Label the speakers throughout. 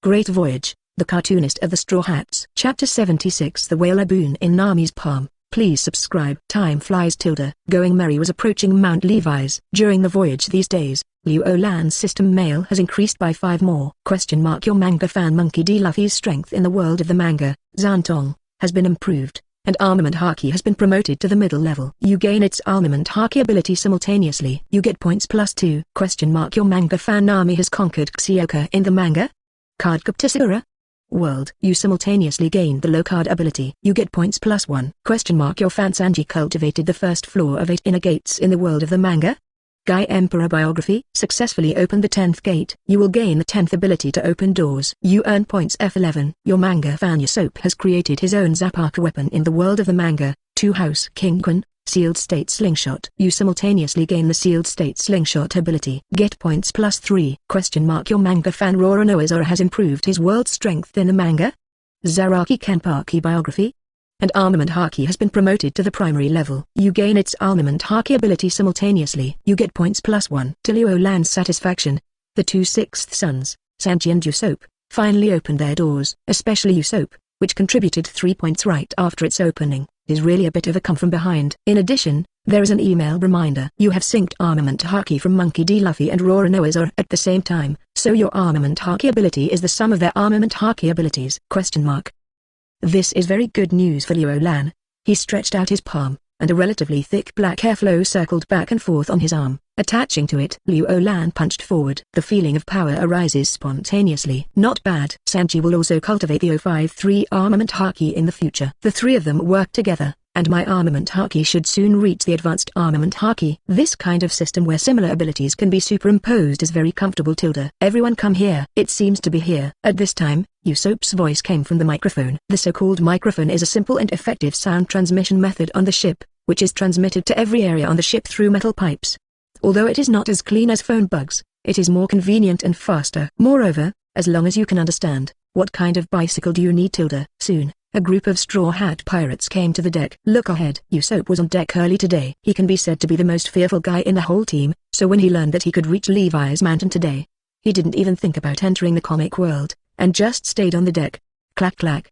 Speaker 1: Great Voyage, The Cartoonist of the Straw Hats. Chapter 76. The Whale Laboon in Nami's palm. Please subscribe. Time flies. Going Merry was approaching Mount Levi's. During the voyage these days, Luolan's system mail has increased by 5 more. Your manga fan Monkey D. Luffy's strength in the world of the manga, Zantong, has been improved, and Armament Haki has been promoted to the middle level. You gain its Armament Haki ability simultaneously. You get points +2. Your manga fan Nami has conquered Xiaoka in the manga card Sakura world. You simultaneously gain the low card ability. You get points +1. Your fan Sanji cultivated the first floor of 8 inner gates in the world of the manga Guy Emperor biography. Successfully opened the 10th gate. You will gain the 10th ability to open doors. You earn points F11. Your manga fan Usopp has created his own Zanpakuto weapon in the world of the manga, Two House Kingpin, Sealed State Slingshot. You simultaneously gain the Sealed State Slingshot ability. Get points +3. Your manga fan Roronoa has improved his world strength in the manga Zaraki Kenpaki biography, and Armament Haki has been promoted to the primary level. You gain its Armament Haki ability simultaneously. You get points +1. To Luolan's satisfaction, the 2 sixth sons, Sanji and Usopp, finally opened their doors. Especially Usopp, which contributed 3 points right after its opening, is really a bit of a come from behind. In addition, there is an email reminder. You have synced Armament Haki from Monkey D. Luffy and Roronoa at the same time, so your Armament Haki ability is the sum of their Armament Haki abilities. This is very good news for Luolan. He stretched out his palm, and a relatively thick black hair flow circled back and forth on his arm. Attaching to it, Luolan punched forward. The feeling of power arises spontaneously. Not bad. Sanji will also cultivate the 053 Armament Haki in the future. The 3 of them work together, and my Armament Haki should soon reach the Advanced Armament Haki. This kind of system where similar abilities can be superimposed is very comfortable. Everyone come here. It seems to be here. At this time, Usopp's voice came from the microphone. The so-called microphone is a simple and effective sound transmission method on the ship, which is transmitted to every area on the ship through metal pipes. Although it is not as clean as phone bugs, it is more convenient and faster. Moreover, as long as you can understand, what kind of bicycle do you need? Soon, a group of Straw Hat pirates came to the deck. Look ahead. Usopp was on deck early today. He can be said to be the most fearful guy in the whole team, so when he learned that he could reach Levi's mountain today, he didn't even think about entering the comic world, and just stayed on the deck. Clack clack.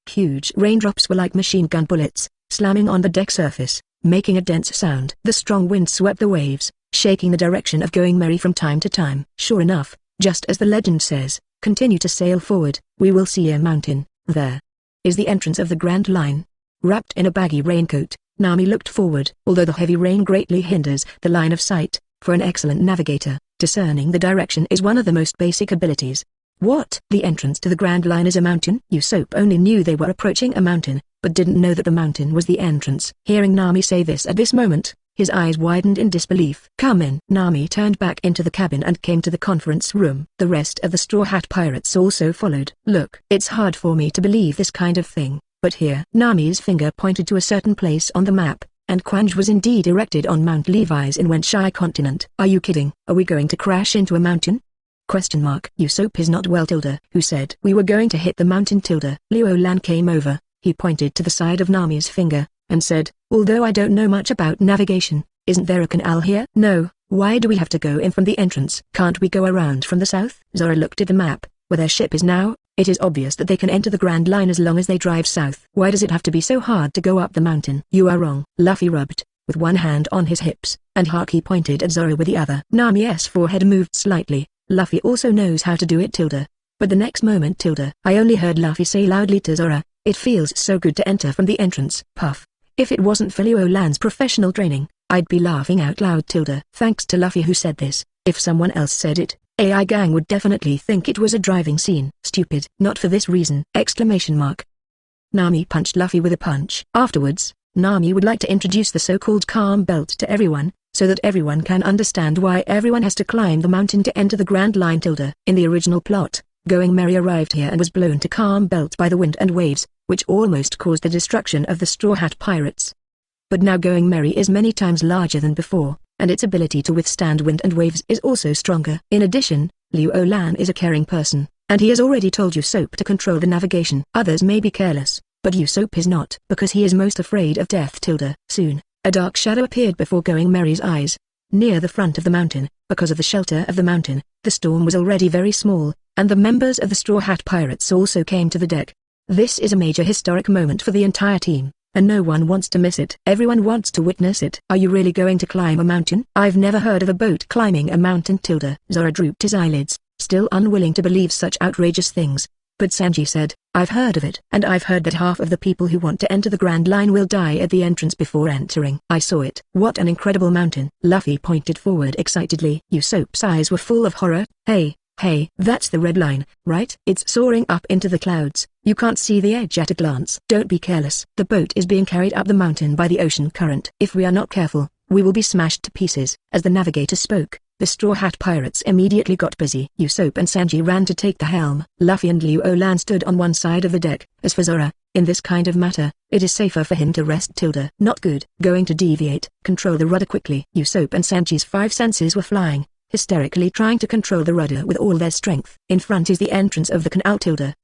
Speaker 1: Huge raindrops were like machine gun bullets, slamming on the deck surface, making a dense sound. The strong wind swept the waves, shaking the direction of Going Merry from time to time. Sure enough, just as the legend says, continue to sail forward, we will see a mountain. There is the entrance of the Grand Line. Wrapped in a baggy raincoat, Nami looked forward. Although the heavy rain greatly hinders the line of sight, for an excellent navigator, discerning the direction is one of the most basic abilities. What? The entrance to the Grand Line is a mountain? Usopp only knew they were approaching a mountain, but didn't know that the mountain was the entrance. Hearing Nami say this at this moment, his eyes widened in disbelief. Come in. Nami turned back into the cabin and came to the conference room. The rest of the Straw Hat pirates also followed. Look, it's hard for me to believe this kind of thing, but here. Nami's finger pointed to a certain place on the map, and Quanj was indeed erected on Mount Levi's in Wenshai continent. Are you kidding? Are we going to crash into a mountain? Usopp is not well. Who said we were going to hit the mountain? Luolan came over. He pointed to the side of Nami's finger, and said, although I don't know much about navigation, isn't there a canal here? No. Why do we have to go in from the entrance? Can't we go around from the south? Zoro looked at the map, where their ship is now. It is obvious that they can enter the Grand Line as long as they drive south. Why does it have to be so hard to go up the mountain? You are wrong. Luffy rubbed, with one hand on his hips, and Haki pointed at Zoro with the other. Nami's forehead moved slightly. Luffy also knows how to do it. But the next moment I only heard Luffy say loudly to Zoro, it feels so good to enter from the entrance. Puff. If it wasn't for Luolan's professional training, I'd be laughing out loud. Thanks to Luffy who said this. If someone else said it, AI gang would definitely think it was a driving scene. Stupid. Not for this reason! Nami punched Luffy with a punch. Afterwards, Nami would like to introduce the so-called calm belt to everyone, so that everyone can understand why everyone has to climb the mountain to enter the Grand Line. In the original plot, Going Merry arrived here and was blown to calm belt by the wind and waves, which almost caused the destruction of the Straw Hat pirates. But now Going Merry is many times larger than before, and its ability to withstand wind and waves is also stronger. In addition, Luolan is a caring person, and he has already told Usopp to control the navigation. Others may be careless, but Usopp is not, because he is most afraid of death. Soon, a dark shadow appeared before Going Merry's eyes. Near the front of the mountain, because of the shelter of the mountain, the storm was already very small, and the members of the Straw Hat Pirates also came to the deck. This is a major historic moment for the entire team, and no one wants to miss it. Everyone wants to witness it. Are you really going to climb a mountain? I've never heard of a boat climbing a mountain. Zoro drooped his eyelids, still unwilling to believe such outrageous things. But Sanji said, I've heard of it. And I've heard that half of the people who want to enter the Grand Line will die at the entrance before entering. I saw it. What an incredible mountain. Luffy pointed forward excitedly. Usopp's eyes were full of horror. Hey, that's the red line, right? It's soaring up into the clouds. You can't see the edge at a glance. Don't be careless. The boat is being carried up the mountain by the ocean current. If we are not careful, we will be smashed to pieces. As the navigator spoke, the Straw Hat Pirates immediately got busy. Usopp and Sanji ran to take the helm. Luffy and Liu Lan stood on one side of the deck. As for Zoro, in this kind of matter, it is safer for him to rest. Not good. Going to deviate. Control the rudder quickly. Usopp and Sanji's 5 senses were flying, hysterically trying to control the rudder with all their strength. In front is the entrance of the canal.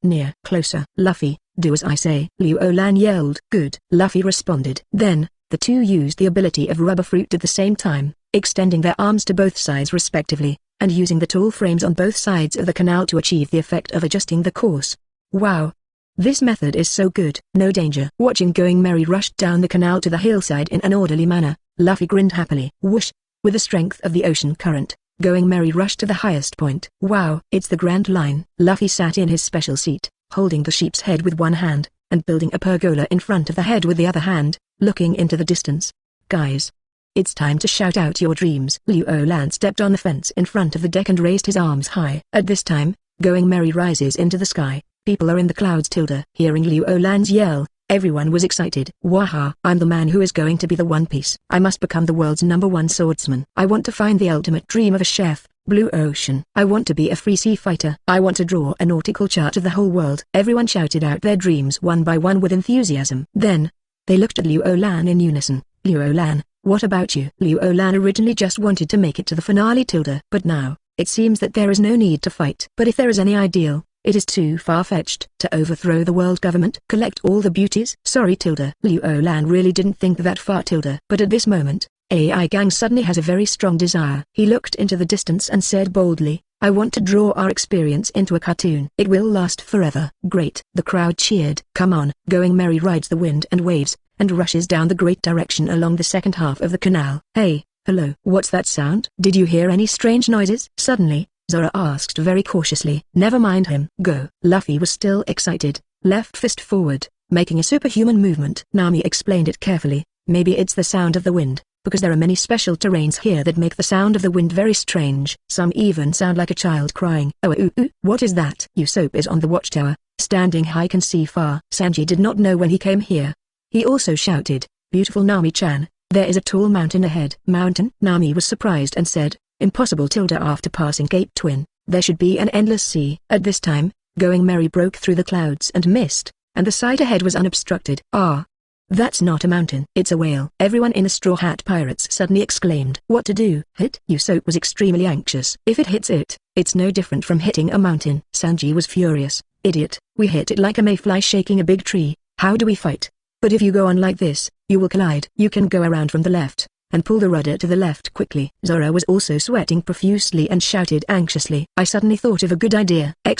Speaker 1: Near. Closer. Luffy, do as I say. Liu Lan yelled. Good. Luffy responded. Then, the two used the ability of rubber fruit at the same time, extending their arms to both sides respectively, and using the tall frames on both sides of the canal to achieve the effect of adjusting the course. Wow! This method is so good. No danger. Watching Going Merry rushed down the canal to the hillside in an orderly manner, Luffy grinned happily. Whoosh! With the strength of the ocean current, Going Merry rushed to the highest point. Wow! It's the Grand Line. Luffy sat in his special seat, holding the sheep's head with one hand, and building a pergola in front of the head with the other hand, looking into the distance. Guys! It's time to shout out your dreams. Liu Lan stepped on the fence in front of the deck and raised his arms high. At this time, Going Merry rises into the sky. People are in the clouds. Hearing Liu Lan's yell, everyone was excited. Waha! I'm the man who is going to be the One Piece. I must become the world's #1 swordsman. I want to find the ultimate dream of a chef, Blue Ocean. I want to be a free sea fighter. I want to draw a nautical chart of the whole world. Everyone shouted out their dreams one by one with enthusiasm. Then, they looked at Liu Lan in unison. Liu Lan, what about you? Liu Lan originally just wanted to make it to the finale. But now, it seems that there is no need to fight. But if there is any ideal, it is too far-fetched to overthrow the world government. Collect all the beauties? Sorry. Liu Lan really didn't think that far. But at this moment, AI Gang suddenly has a very strong desire. He looked into the distance and said boldly, I want to draw our experience into a cartoon. It will last forever. Great. The crowd cheered. Come on. Going Merry rides the wind and waves, and rushes down the great direction along the second half of the canal. Hey, hello. What's that sound? Did you hear any strange noises? Suddenly, Zoro asked very cautiously. Never mind him. Go. Luffy was still excited, left fist forward, making a superhuman movement. Nami explained it carefully. Maybe it's the sound of the wind, because there are many special terrains here that make the sound of the wind very strange. Some even sound like a child crying. Oh, what is that? Usopp is on the watchtower, standing high can see far. Sanji did not know when he came here. He also shouted, beautiful Nami-chan, there is a tall mountain ahead. Mountain? Nami was surprised and said, impossible. After passing Cape Twin, there should be an endless sea. At this time, Going Merry broke through the clouds and mist, and the sight ahead was unobstructed. Ah! That's not a mountain. It's a whale. Everyone in the Straw Hat Pirates suddenly exclaimed. What to do? Hit? Usopp was extremely anxious. If it hits it, it's no different from hitting a mountain. Sanji was furious. Idiot, we hit it like a mayfly shaking a big tree. How do we fight? But if you go on like this, you will collide. You can go around from the left, and pull the rudder to the left quickly. Zoro was also sweating profusely and shouted anxiously. I suddenly thought of a good idea! At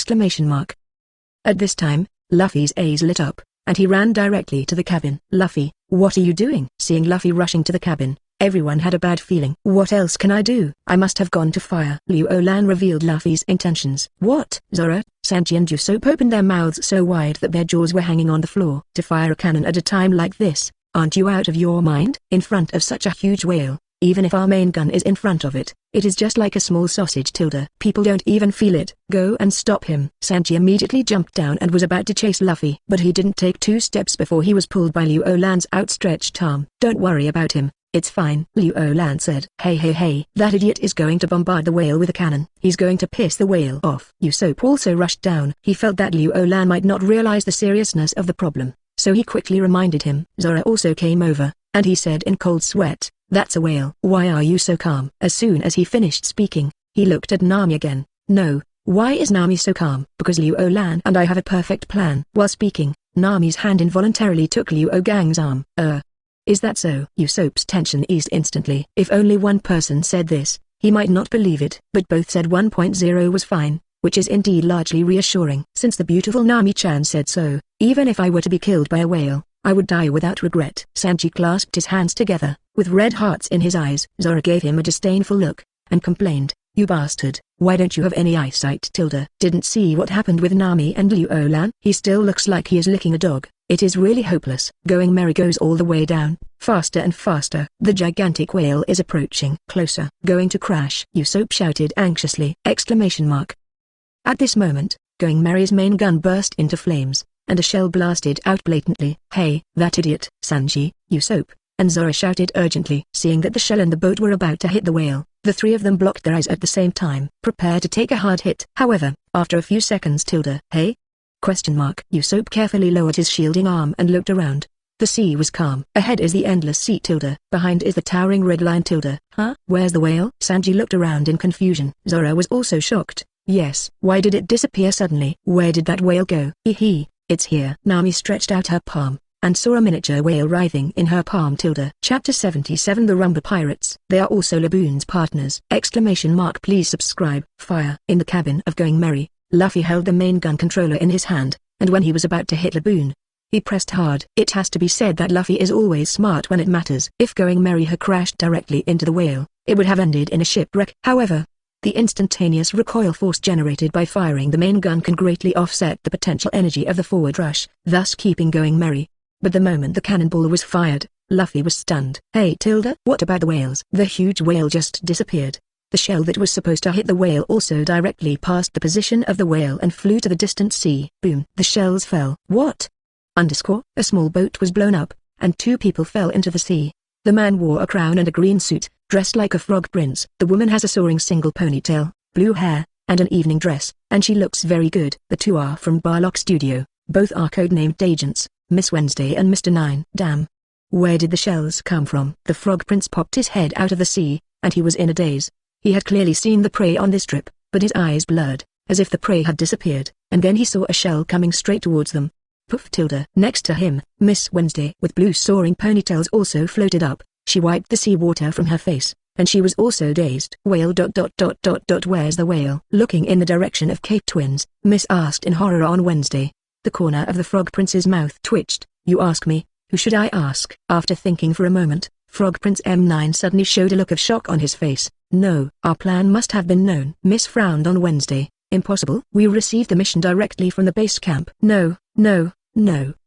Speaker 1: this time, Luffy's eyes lit up, and he ran directly to the cabin. Luffy, what are you doing? Seeing Luffy rushing to the cabin, everyone had a bad feeling. What else can I do? I must have gone to fire. Liu Lan revealed Luffy's intentions. What? Zoro, Sanji and Usopp opened their mouths so wide that their jaws were hanging on the floor. To fire a cannon at a time like this, aren't you out of your mind? In front of such a huge whale, even if our main gun is in front of it, it is just like a small sausage. People don't even feel it. Go and stop him. Sanji immediately jumped down and was about to chase Luffy. But he didn't take 2 steps before he was pulled by Liu Lan's outstretched arm. Don't worry about him. It's fine. Liu Lan said. Hey, that idiot is going to bombard the whale with a cannon. He's going to piss the whale off. Usopp also rushed down. He felt that Liu Lan might not realize the seriousness of the problem, so he quickly reminded him. Zoro also came over, and he said in cold sweat, that's a whale. Why are you so calm? As soon as he finished speaking, he looked at Nami again. No, why is Nami so calm? Because Liu Lan and I have a perfect plan. While speaking, Nami's hand involuntarily took Liu Gang's arm. Is that so? Usopp's tension eased instantly. If only one person said this, he might not believe it. But both said 1.0 was fine. which is indeed largely reassuring. Since the beautiful Nami-chan said so, even if I were to be killed by a whale, I would die without regret. Sanji clasped his hands together, with red hearts in his eyes. Zoro gave him a disdainful look, and complained, "You bastard, why don't you have any eyesight?" Didn't see what happened with Nami and Liu Olan? He still looks like he is licking a dog. It is really hopeless. Going merry goes all the way down, faster and faster. The gigantic whale is approaching. Closer. Going to crash. Usopp shouted anxiously! At this moment, Going Merry's main gun burst into flames, and a shell blasted out blatantly. "Hey, that idiot!" Sanji, Usopp, and Zoro shouted urgently. Seeing that the shell and the boat were about to hit the whale, the three of them blocked their eyes at the same time. Prepare to take a hard hit. However, after a few seconds "Hey?" Usopp carefully lowered his shielding arm and looked around. The sea was calm. Ahead is the endless sea Behind is the towering red line Huh? Where's the whale? Sanji looked around in confusion. Zoro was also shocked. Yes. Why did it disappear suddenly? Where did that whale go? It's here. Nami stretched out her palm, and saw a miniature whale writhing in her palm. Chapter 77 The Rumba Pirates. They are also Laboon's partners! Please subscribe. Fire. In the cabin of Going Merry, Luffy held the main gun controller in his hand, and when he was about to hit Laboon, he pressed hard. It has to be said that Luffy is always smart when it matters. If Going Merry had crashed directly into the whale, it would have ended in a shipwreck. However, the instantaneous recoil force generated by firing the main gun can greatly offset the potential energy of the forward rush, thus keeping Going Merry. But the moment the cannonball was fired, Luffy was stunned. Hey what about the whales? The huge whale just disappeared. The shell that was supposed to hit the whale also directly passed the position of the whale and flew to the distant sea. Boom. The shells fell. What? A small boat was blown up, and 2 people fell into the sea. The man wore a crown and a green suit, dressed like a frog prince. The woman has a soaring single ponytail, blue hair, and an evening dress, and she looks very good. The 2 are from Barlock Studio. Both are codenamed agents, Miss Wednesday and Mr. Nine. Damn. Where did the shells come from? The frog prince popped his head out of the sea, and he was in a daze. He had clearly seen the prey on this trip, but his eyes blurred, as if the prey had disappeared, and then he saw a shell coming straight towards them. Poof. Next to him, Miss Wednesday with blue soaring ponytails also floated up. She wiped the seawater from her face, and she was also dazed. Whale. Where's the whale? Looking in the direction of Cape Twins, Miss asked in horror on Wednesday. The corner of the frog prince's mouth twitched. You ask me, who should I ask? After thinking for a moment, Frog Prince M9 suddenly showed a look of shock on his face. No, our plan must have been known. Miss frowned on Wednesday. Impossible. We received the mission directly from the base camp. No.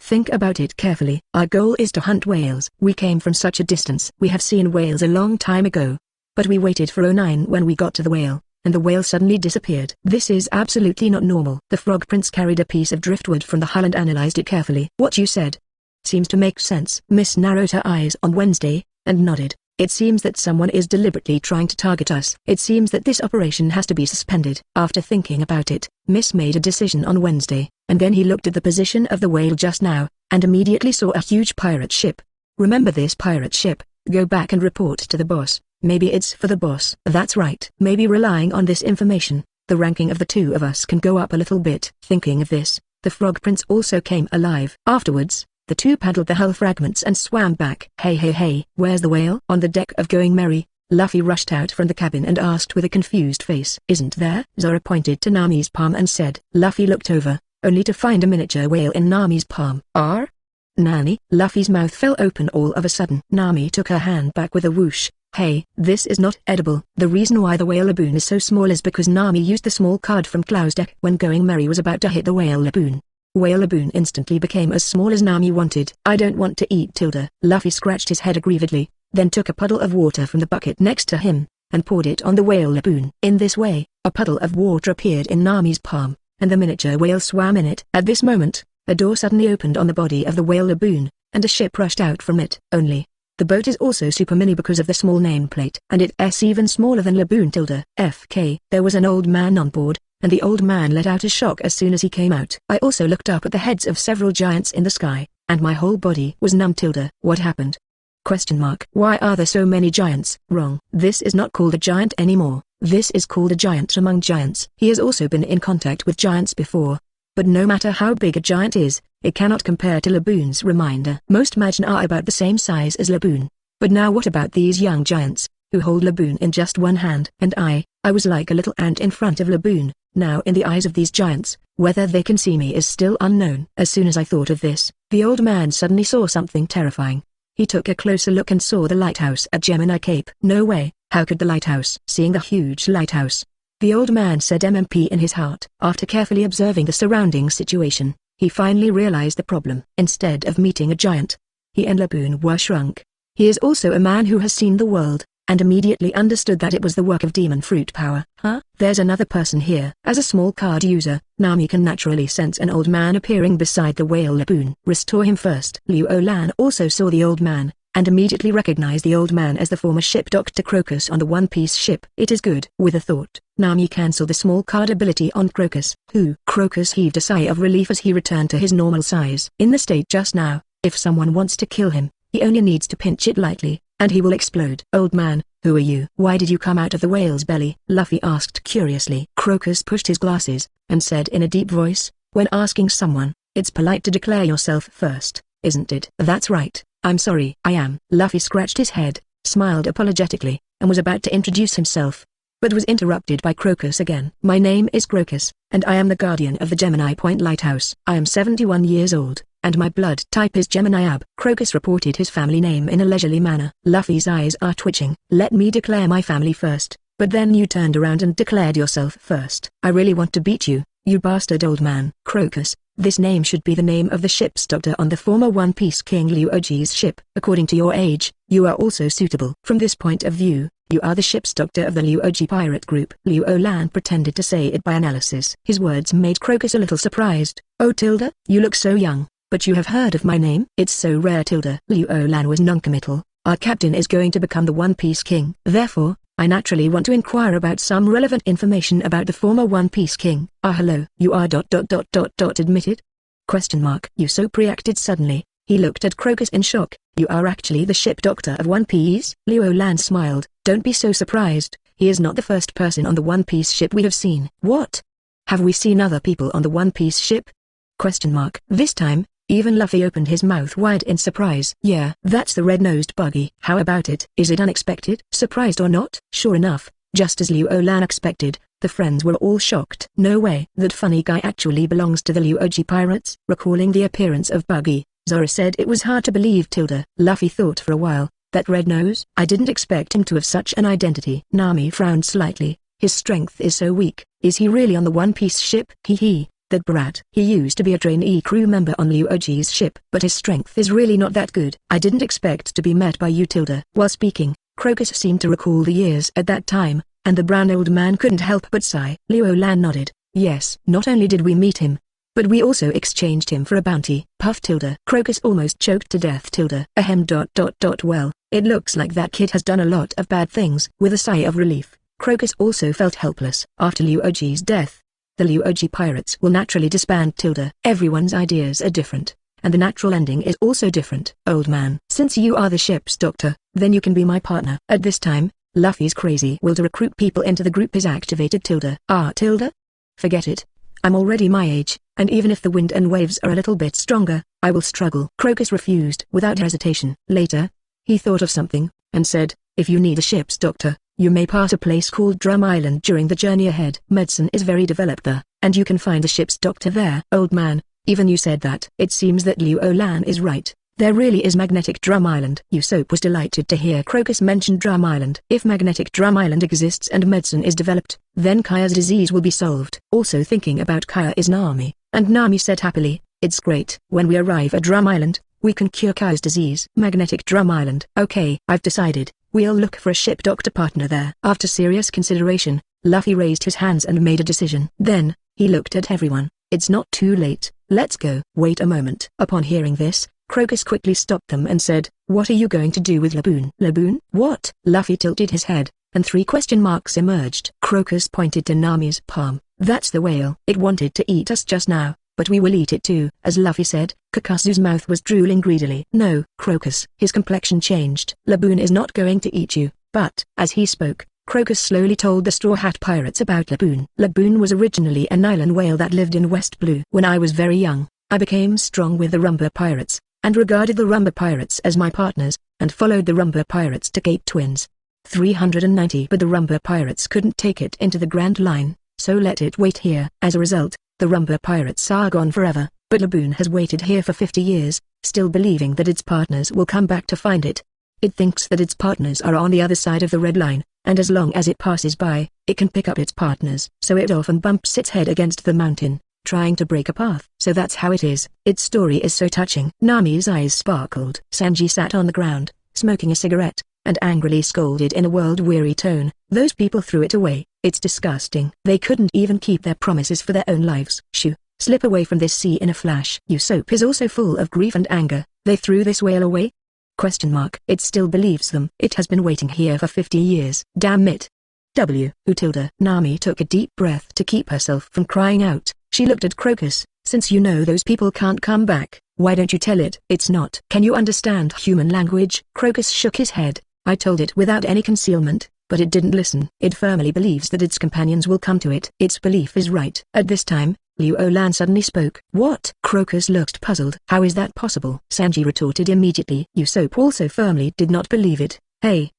Speaker 1: Think about it carefully. Our goal is to hunt whales. We came from such a distance. We have seen whales a long time ago. But we waited for 09 when we got to the whale, and the whale suddenly disappeared. This is absolutely not normal. The Frog Prince carried a piece of driftwood from the hull and analyzed it carefully. What you said seems to make sense. Miss narrowed her eyes on Wednesday, and nodded. It seems that someone is deliberately trying to target us. It seems that this operation has to be suspended. After thinking about it, Miss made a decision on Wednesday, and then he looked at the position of the whale just now, and immediately saw a huge pirate ship. Remember this pirate ship? Go back and report to the boss. Maybe it's for the boss. That's right. Maybe relying on this information, the ranking of the 2 of us can go up a little bit. Thinking of this, the Frog Prince also came alive. Afterwards, the 2 paddled the hull fragments and swam back. Hey, where's the whale? On the deck of Going Merry, Luffy rushed out from the cabin and asked with a confused face. Isn't there? Zoro pointed to Nami's palm and said. Luffy looked over, only to find a miniature whale in Nami's palm. Nani? Luffy's mouth fell open all of a sudden. Nami took her hand back with a whoosh. Hey, this is not edible. The reason why the whale Laboon is so small is because Nami used the small card from Clou's deck when Going Merry was about to hit the whale Laboon. Whale Laboon instantly became as small as Nami wanted. I don't want to eat Luffy scratched his head aggrievedly, then took a puddle of water from the bucket next to him, and poured it on the whale Laboon. In this way, a puddle of water appeared in Nami's palm, and the miniature whale swam in it. At this moment, a door suddenly opened on the body of the whale Laboon, and a ship rushed out from it. Only, the boat is also super mini because of the small nameplate, and it's even smaller than Laboon. FK. There was an old man on board, and the old man let out a shock as soon as he came out. I also looked up at the heads of several giants in the sky, and my whole body was numb. What happened? Why are there so many giants? Wrong. This is not called a giant anymore. This is called a giant among giants. He has also been in contact with giants before. But no matter how big a giant is, it cannot compare to Laboon's reminder. Most Majin are about the same size as Laboon. But now what about these young giants, who hold Laboon in just one hand? And I was like a little ant in front of Laboon. Now in the eyes of these giants, whether they can see me is still unknown. As soon as I thought of this, the old man suddenly saw something terrifying. He took a closer look and saw the lighthouse at Gemini Cape. No way, how could the lighthouse? Seeing the huge lighthouse, the old man said MMP in his heart. After carefully observing the surrounding situation, he finally realized the problem. Instead of meeting a giant, he and Laboon were shrunk. He is also a man who has seen the world, and immediately understood that it was the work of demon fruit power. Huh? There's another person here. As a small card user, Nami can naturally sense an old man appearing beside the whale Laboon. Restore him first. Liu Lan also saw the old man, and immediately recognized the old man as the former ship Dr. Crocus on the One Piece ship. It is good. With a thought, Nami cancelled the small card ability on Crocus. Crocus heaved a sigh of relief as he returned to his normal size. In the state just now, if someone wants to kill him, he only needs to pinch it lightly, and he will explode. Old man, who are you? Why did you come out of the whale's belly? Luffy asked curiously. Crocus pushed his glasses, and said in a deep voice, when asking someone, it's polite to declare yourself first, isn't it? That's right, I'm sorry. I am. Luffy scratched his head, smiled apologetically, and was about to introduce himself, but was interrupted by Crocus again. My name is Crocus, and I am the guardian of the Gemini Point Lighthouse. I am 71 years old, and my blood type is Gemini Ab. Crocus reported his family name in a leisurely manner. Luffy's eyes are twitching. Let me declare my family first, but then you turned around and declared yourself first. I really want to beat you, you bastard old man. Crocus, this name should be the name of the ship's doctor on the former One Piece King Liu Oji's ship. According to your age, you are also suitable. From this point of view, you are the ship's doctor of the Liu Oji pirate group. Liu Lan pretended to say it by analysis. His words made Crocus a little surprised. Oh Tilda, you look so young. But you have heard of my name? It's so rare. Tilda. Liu Lan was noncommittal. Our captain is going to become the One Piece King. Therefore, I naturally want to inquire about some relevant information about the former One Piece King. Hello. You are admitted? Question mark. Usopp reacted suddenly. He looked at Crocus in shock. You are actually the ship doctor of One Piece? Liu Lan smiled. Don't be so surprised. He is not the first person on the One Piece ship we have seen. What? Have we seen other people on the One Piece ship? Question mark. This time, even Luffy opened his mouth wide in surprise. Yeah, that's the red-nosed buggy. How about it? Is it unexpected? Surprised or not? Sure enough, just as Liu Lan expected, the friends were all shocked. No way. That funny guy actually belongs to the Liu Oji pirates? Recalling the appearance of Buggy, Zoro said it was hard to believe. Tilda. Luffy thought for a while, that red nose? I didn't expect him to have such an identity. Nami frowned slightly. His strength is so weak. Is he really on the One Piece ship? Hee. That brat. He used to be a trainee crew member on Liu Oji's ship, but his strength is really not that good. I didn't expect to be met by you. Tilda. While speaking, Crocus seemed to recall the years at that time, and the brown old man couldn't help but sigh. Liu Lan nodded. Yes, not only did we meet him, but we also exchanged him for a bounty. Puff. Tilda. Crocus almost choked to death. Tilda. Ahem. Well, it looks like that kid has done a lot of bad things. With a sigh of relief, Crocus also felt helpless. After Liu Oji's death, the Liu Oji pirates will naturally disband. Tilda. Everyone's ideas are different, and the natural ending is also different. Old man. Since you are the ship's doctor, then you can be my partner. At this time, Luffy's crazy will to recruit people into the group is activated. Tilda. Tilda? Forget it. I'm already my age, and even if the wind and waves are a little bit stronger, I will struggle. Crocus refused without hesitation. Later, he thought of something, and said, if you need a ship's doctor, you may pass a place called Drum Island during the journey ahead. Medicine is very developed there, and you can find the ship's doctor there. Old man, even you said that. It seems that Liu Lan is right. There really is Magnetic Drum Island. Usopp was delighted to hear Crocus mention Drum Island. If Magnetic Drum Island exists and medicine is developed, then Kaya's disease will be solved. Also thinking about Kaya is Nami, and Nami said happily, it's great. When we arrive at Drum Island, we can cure Kaya's disease. Magnetic Drum Island. Okay, I've decided. We'll look for a ship doctor partner there. After serious consideration, Luffy raised his hands and made a decision. Then, he looked at everyone. It's not too late. Let's go. Wait a moment. Upon hearing this, Crocus quickly stopped them and said, what are you going to do with Laboon? Laboon? What? Luffy tilted his head, and 3 question marks emerged. Crocus pointed to Nami's palm. That's the whale. It wanted to eat us just now, but we will eat it too. As Luffy said, Kakazu's mouth was drooling greedily. No, Crocus. His complexion changed. Laboon is not going to eat you. But, as he spoke, Crocus slowly told the Straw Hat Pirates about Laboon. Laboon was originally an island whale that lived in West Blue. When I was very young, I became strong with the Rumba Pirates, and regarded the Rumba Pirates as my partners, and followed the Rumba Pirates to Cape Twins. 390 But the Rumba Pirates couldn't take it into the Grand Line, so let it wait here. As a result, the Rumba pirates are gone forever, but Laboon has waited here for 50 years, still believing that its partners will come back to find it. It thinks that its partners are on the other side of the red line, and as long as it passes by, it can pick up its partners. So it often bumps its head against the mountain, trying to break a path. So that's how it is. Its story is so touching. Nami's eyes sparkled. Sanji sat on the ground, smoking a cigarette, and angrily scolded in a world-weary tone. Those people threw it away. It's disgusting. They couldn't even keep their promises for their own lives. Shoo, slip away from this sea in a flash. Usopp is also full of grief and anger. They threw this whale away? It still believes them. It has been waiting here for 50 years. Damn it. Nami took a deep breath to keep herself from crying out. She looked at Crocus. Since you know those people can't come back, why don't you tell it? It's not. Can you understand human language? Crocus shook his head. I told it without any concealment, but it didn't listen. It firmly believes that its companions will come to it. Its belief is right. At this time, Liu Lan suddenly spoke. What? Crocus looked puzzled. How is that possible? Sanji retorted immediately. Usopp also firmly did not believe it. Hey,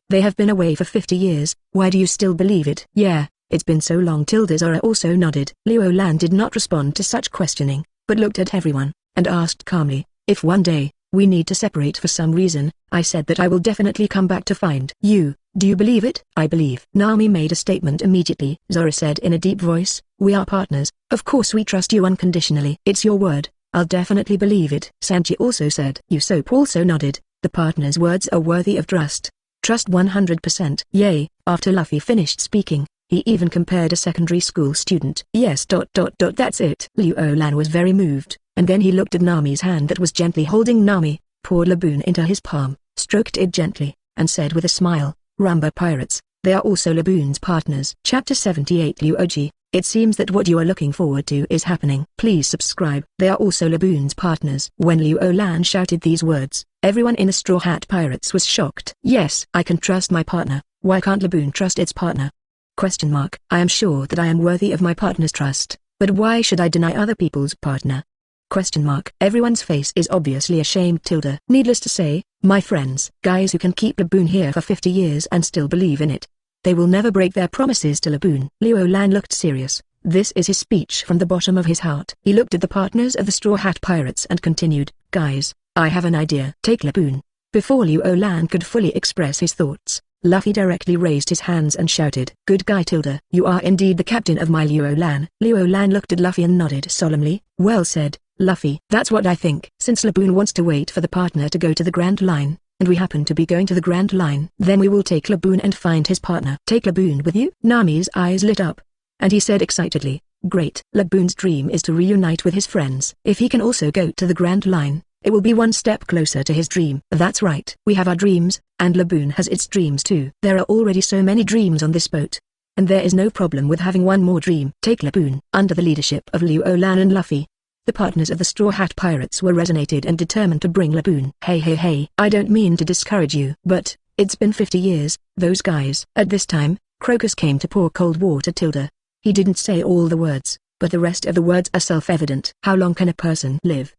Speaker 1: they have been away for 50 years, why do you still believe it? Yeah, it's been so long. Zara also nodded. Liu Lan did not respond to such questioning, but looked at everyone, and asked calmly, if one day, we need to separate for some reason, I said that I will definitely come back to find you. Do you believe it? I believe. Nami made a statement immediately. Zara said in a deep voice, we are partners, of course we trust you unconditionally. It's your word, I'll definitely believe it. Sanji also said. Usopp also nodded, the partners' words are worthy of trust. Trust 100%. Yay. After Luffy finished speaking, he even compared a secondary school student. Yes. That's it. Liu Lan was very moved, and then he looked at Nami's hand that was gently holding Nami, poured Laboon into his palm, stroked it gently, and said with a smile, Rumba pirates, they are also Laboon's partners. Chapter 78 Liu Oji, it seems that what you are looking forward to is happening. Please subscribe. They are also Laboon's partners. When Liu Lan shouted these words, everyone in the Straw Hat Pirates was shocked. Yes, I can trust my partner. Why can't Laboon trust its partner? I am sure that I am worthy of my partner's trust, but why should I deny other people's partner? Everyone's face is obviously ashamed. Needless to say, my friends, guys who can keep Laboon here for 50 years and still believe in it. They will never break their promises to Laboon. Liu Lan looked serious. This is his speech from the bottom of his heart. He looked at the partners of the Straw Hat Pirates and continued, guys, I have an idea. Take Laboon. Before Liu Lan could fully express his thoughts, Luffy directly raised his hands and shouted, good guy. You are indeed the captain of my Liu Lan. Liu Lan looked at Luffy and nodded solemnly. Well said, Luffy. That's what I think. Since Laboon wants to wait for the partner to go to the Grand Line, and we happen to be going to the Grand Line, then we will take Laboon and find his partner. Take Laboon with you? Nami's eyes lit up, and he said excitedly, great. Laboon's dream is to reunite with his friends. If he can also go to the Grand Line, it will be one step closer to his dream. That's right. We have our dreams, and Laboon has its dreams too. There are already so many dreams on this boat, and there is no problem with having one more dream. Take Laboon. Under the leadership of Liu Lan and Luffy, the partners of the Straw Hat Pirates were resonated and determined to bring Laboon. Hey, I don't mean to discourage you, but it's been 50 years, those guys. At this time, Crocus came to pour cold water. He didn't say all the words, but the rest of the words are self-evident. How long can a person live?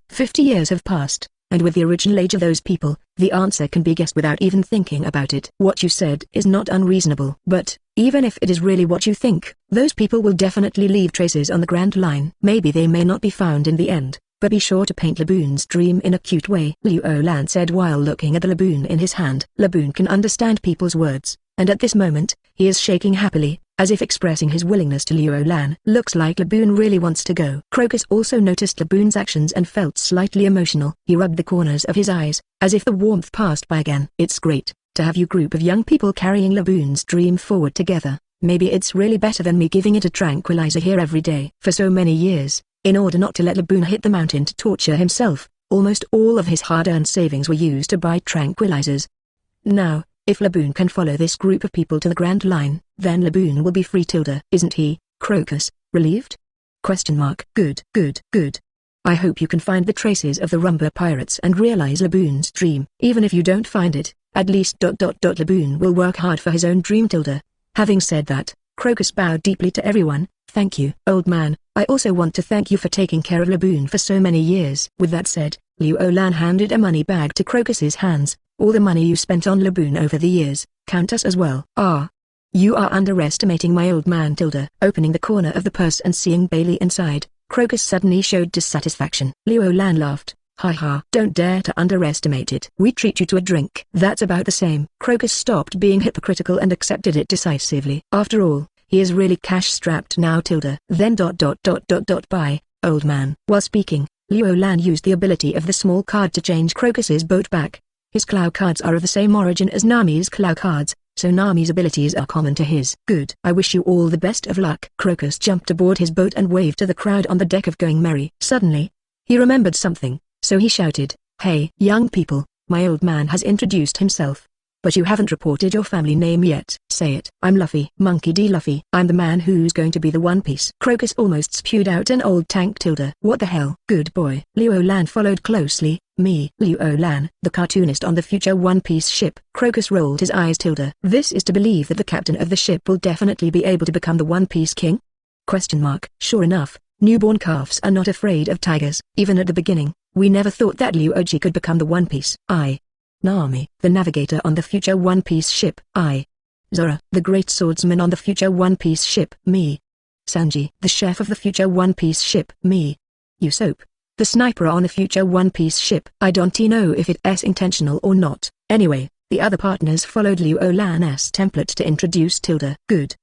Speaker 1: 50 years have passed, and with the original age of those people, the answer can be guessed without even thinking about it. What you said is not unreasonable. But, even if it is really what you think, those people will definitely leave traces on the Grand Line. Maybe they may not be found in the end, but be sure to paint Laboon's dream in a cute way. Liu Lan said while looking at the Laboon in his hand. Laboon can understand people's words, and at this moment, he is shaking happily, as if expressing his willingness to Liu Lan. Looks like Laboon really wants to go. Crocus also noticed Laboon's actions and felt slightly emotional. He rubbed the corners of his eyes, as if the warmth passed by again. It's great to have you group of young people carrying Laboon's dream forward together. Maybe it's really better than me giving it a tranquilizer here every day. For so many years, in order not to let Laboon hit the mountain to torture himself, almost all of his hard-earned savings were used to buy tranquilizers. Now, if Laboon can follow this group of people to the Grand Line, then Laboon will be free. Isn't he, Crocus, relieved? Good. I hope you can find the traces of the Rumba pirates and realize Laboon's dream. Even if you don't find it, at least Laboon will work hard for his own dream. Having said that, Crocus bowed deeply to everyone. Thank you, old man. I also want to thank you for taking care of Laboon for so many years. With that said, Liu Lan handed a money bag to Crocus's hands. All the money you spent on Laboon over the years, count us as well. Ah. You are underestimating my old man. Opening the corner of the purse and seeing Bailey inside, Crocus suddenly showed dissatisfaction. Luo Lan laughed. Ha ha. Don't dare to underestimate it. We treat you to a drink. That's about the same. Crocus stopped being hypocritical and accepted it decisively. After all, he is really cash-strapped now. Then bye, old man. While speaking, Luo Lan used the ability of the small card to change Crocus's boat back. His claw cards are of the same origin as Nami's claw cards, so Nami's abilities are common to his. Good. I wish you all the best of luck. Crocus jumped aboard his boat and waved to the crowd on the deck of Going Merry. Suddenly, he remembered something, so he shouted, "Hey, young people, my old man has introduced himself. But you haven't reported your family name yet." "Say it." "I'm Luffy. Monkey D. Luffy. I'm the man who's going to be the One Piece." Crocus almost spewed out an old tank. What the hell? Good boy. Luo Lan followed closely. Me, Luo Lan, the cartoonist on the future One Piece ship. Crocus rolled his eyes. This is to believe that the captain of the ship will definitely be able to become the One Piece king? Sure enough, newborn calves are not afraid of tigers. Even at the beginning, we never thought that Luoji could become the One Piece. Nami, the navigator on the future One Piece ship. Zora, the great swordsman on the future One Piece ship. Me. Sanji, the chef of the future One Piece ship. Me. Usopp, the sniper on the future One Piece ship. I don't know if it's intentional or not. Anyway, the other partners followed Luo Lan's template to introduce. Good.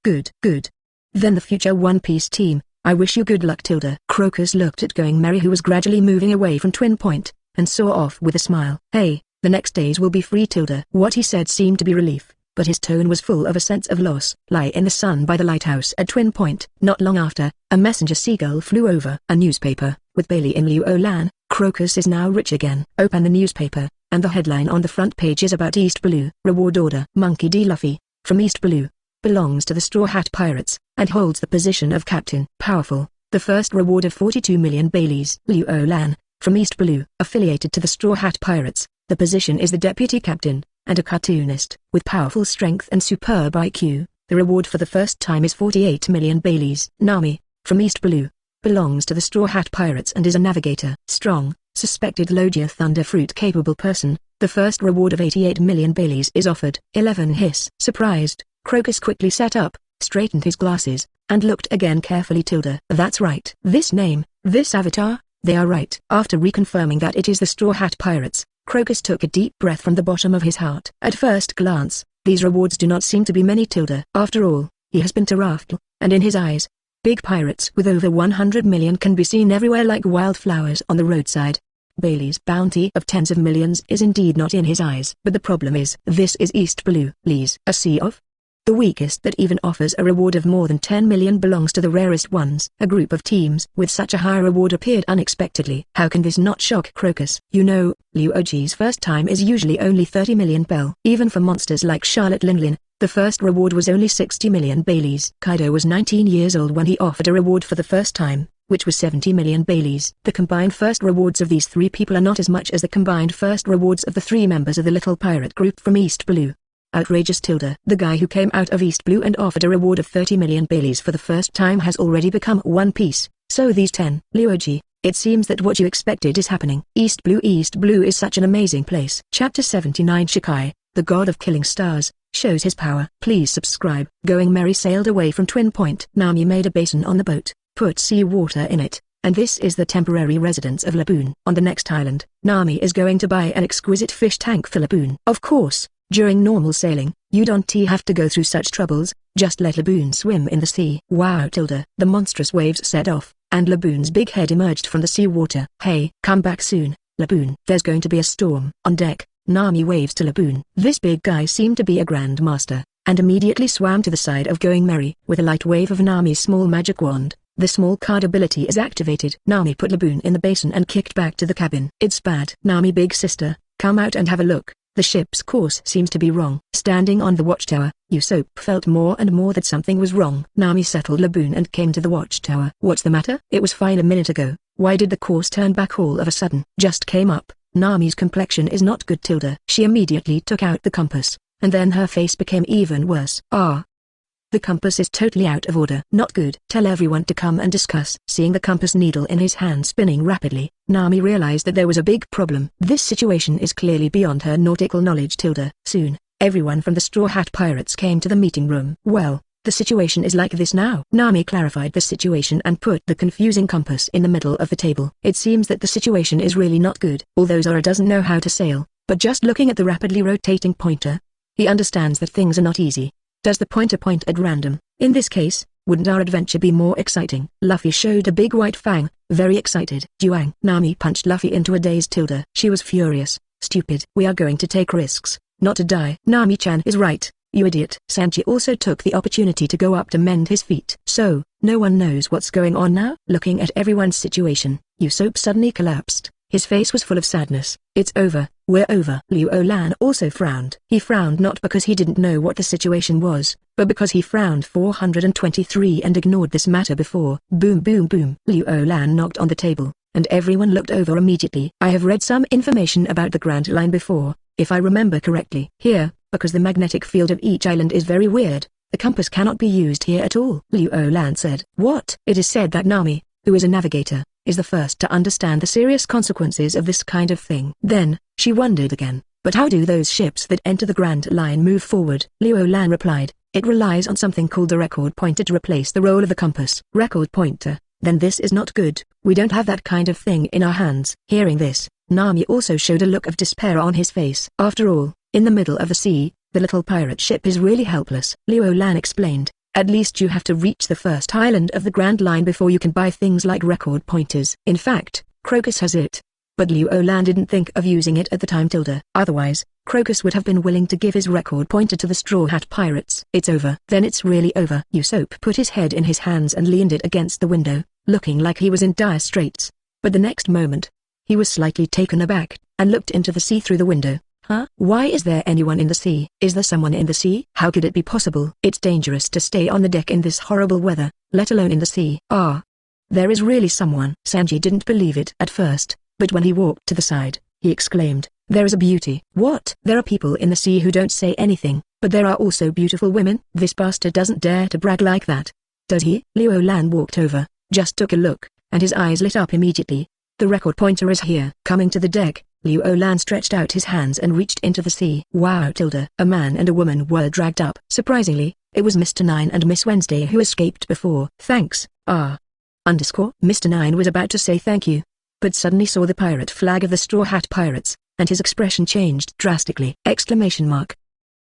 Speaker 1: Then the future One Piece team, I wish you good luck. Crocus looked at Going Merry, who was gradually moving away from Twin Point, and saw off with a smile. Hey, the next days will be free. What he said seemed to be relief, but his tone was full of a sense of loss. Lie in the sun by the lighthouse at Twin Point. Not long after, a messenger seagull flew over a newspaper, with Bailey in Luo Lan. Crocus is now rich again. Open the newspaper, and the headline on the front page is about East Blue. Reward order. Monkey D. Luffy, from East Blue, belongs to the Straw Hat Pirates, and holds the position of captain. Powerful. The first reward of 42 million Baileys. Luo Lan, from East Blue, affiliated to the Straw Hat Pirates. The position is the deputy captain, and a cartoonist. With powerful strength and superb IQ, the reward for the first time is 48 million Baileys. Nami, from East Blue, belongs to the Straw Hat Pirates and is a navigator. Strong, suspected Logia Thunderfruit capable person. The first reward of 88 million Baileys is offered. 11 hiss. Surprised, Crocus quickly sat up, straightened his glasses, and looked again carefully. That's right. This name, this avatar, they are right. After reconfirming that it is the Straw Hat Pirates, Crocus took a deep breath from the bottom of his heart. At first glance, these rewards do not seem to be many. After all, he has been to Raftel, and in his eyes, big pirates with over 100 million can be seen everywhere like wildflowers on the roadside. Bailey's bounty of tens of millions is indeed not in his eyes. But the problem is, this is East Blue. Lee's a sea of? The weakest that even offers a reward of more than 10 million belongs to the rarest ones. A group of teams with such a high reward appeared unexpectedly. How can this not shock Crocus? You know, Luoji's first time is usually only 30 million bell. Even for monsters like Charlotte Linlin, the first reward was only 60 million Baileys. Kaido was 19 years old when he offered a reward for the first time, which was 70 million Baileys. The combined first rewards of these three people are not as much as the combined first rewards of the three members of the little pirate group from East Blue. Outrageous. The guy who came out of East Blue and offered a reward of 30 million Baileys for the first time has already become One Piece, so these 10. Luoji, it seems that what you expected is happening. East Blue is such an amazing place. Chapter 79 Shikai, the god of killing stars, shows his power. Please subscribe. Going Merry sailed away from Twin Point. Nami made a basin on the boat, put sea water in it, and this is the temporary residence of Laboon. On the next island, Nami is going to buy an exquisite fish tank for Laboon. Of course, during normal sailing, you don't have to go through such troubles, just let Laboon swim in the sea. Wow. The monstrous waves set off, and Laboon's big head emerged from the seawater. Hey, come back soon, Laboon. There's going to be a storm. On deck, Nami waves to Laboon. This big guy seemed to be a grandmaster, and immediately swam to the side of Going Merry. With a light wave of Nami's small magic wand, the small card ability is activated. Nami put Laboon in the basin and kicked back to the cabin. It's bad. Nami big sister, come out and have a look. The ship's course seems to be wrong. Standing on the watchtower, Usopp felt more and more that something was wrong. Nami settled Laboon and came to the watchtower. What's the matter? It was fine a minute ago. Why did the course turn back all of a sudden? Just came up. Nami's complexion is not good. She immediately took out the compass, and then her face became even worse. The compass is totally out of order. Not good. Tell everyone to come and discuss. Seeing the compass needle in his hand spinning rapidly, Nami realized that there was a big problem. This situation is clearly beyond her nautical knowledge. Soon, Everyone from the Straw Hat Pirates came to the meeting room. Well, the situation is like this now. Nami clarified the situation and put the confusing compass in the middle of the table. It seems that the situation is really not good. Although Zora doesn't know how to sail, but just looking at the rapidly rotating pointer, he understands that things are not easy. Does the pointer point at random? In this case, wouldn't our adventure be more exciting? Luffy showed a big white fang, very excited. Juang. Nami punched Luffy into a dazed Tilda. She was furious. Stupid. We are going to take risks, not to die. Nami-chan is right, you idiot. Sanji also took the opportunity to go up to mend his feet. So, no one knows what's going on now? Looking at everyone's situation, Usopp suddenly collapsed. His face was full of sadness. It's over, we're over. Liu Lan also frowned. He frowned not because he didn't know what the situation was, but because he frowned 423 and ignored this matter before. Boom boom boom. Liu Lan knocked on the table, and everyone looked over immediately. I have read some information about the Grand Line before, if I remember correctly. Here, because the magnetic field of each island is very weird, the compass cannot be used here at all. Liu Lan said. What? It is said that Nami, who is a navigator, is the first to understand the serious consequences of this kind of thing. Then, she wondered again, but how do those ships that enter the Grand Line move forward? Liu Lan replied, it relies on something called the record pointer to replace the role of the compass. Record pointer? Then this is not good. We don't have that kind of thing in our hands. Hearing this, Nami also showed a look of despair on his face. After all, in the middle of the sea, the little pirate ship is really helpless. Liu Lan explained. At least you have to reach the first island of the Grand Line before you can buy things like record pointers. In fact, Crocus has it. But Liu Lan didn't think of using it at the time. Otherwise, Crocus would have been willing to give his record pointer to the Straw Hat Pirates. It's over. Then it's really over. Usopp put his head in his hands and leaned it against the window, looking like he was in dire straits. But the next moment, he was slightly taken aback, and looked into the sea through the window. Huh? Why is there anyone in the sea? Is there someone in the sea? How could it be possible? It's dangerous to stay on the deck in this horrible weather, let alone in the sea. Ah! There is really someone. Sanji didn't believe it at first, but when he walked to the side, he exclaimed, there is a beauty. What? There are people in the sea who don't say anything, but there are also beautiful women? This bastard doesn't dare to brag like that. Does he? Liu Lan walked over, just took a look, and his eyes lit up immediately. The record pointer is here. Coming to the deck, Liu Lan stretched out his hands and reached into the sea. Wow! A man and a woman were dragged up. Surprisingly, it was Mr. Nine and Miss Wednesday who escaped before. Thanks, Mr. Nine was about to say thank you, but suddenly saw the pirate flag of the Straw Hat Pirates, and his expression changed drastically.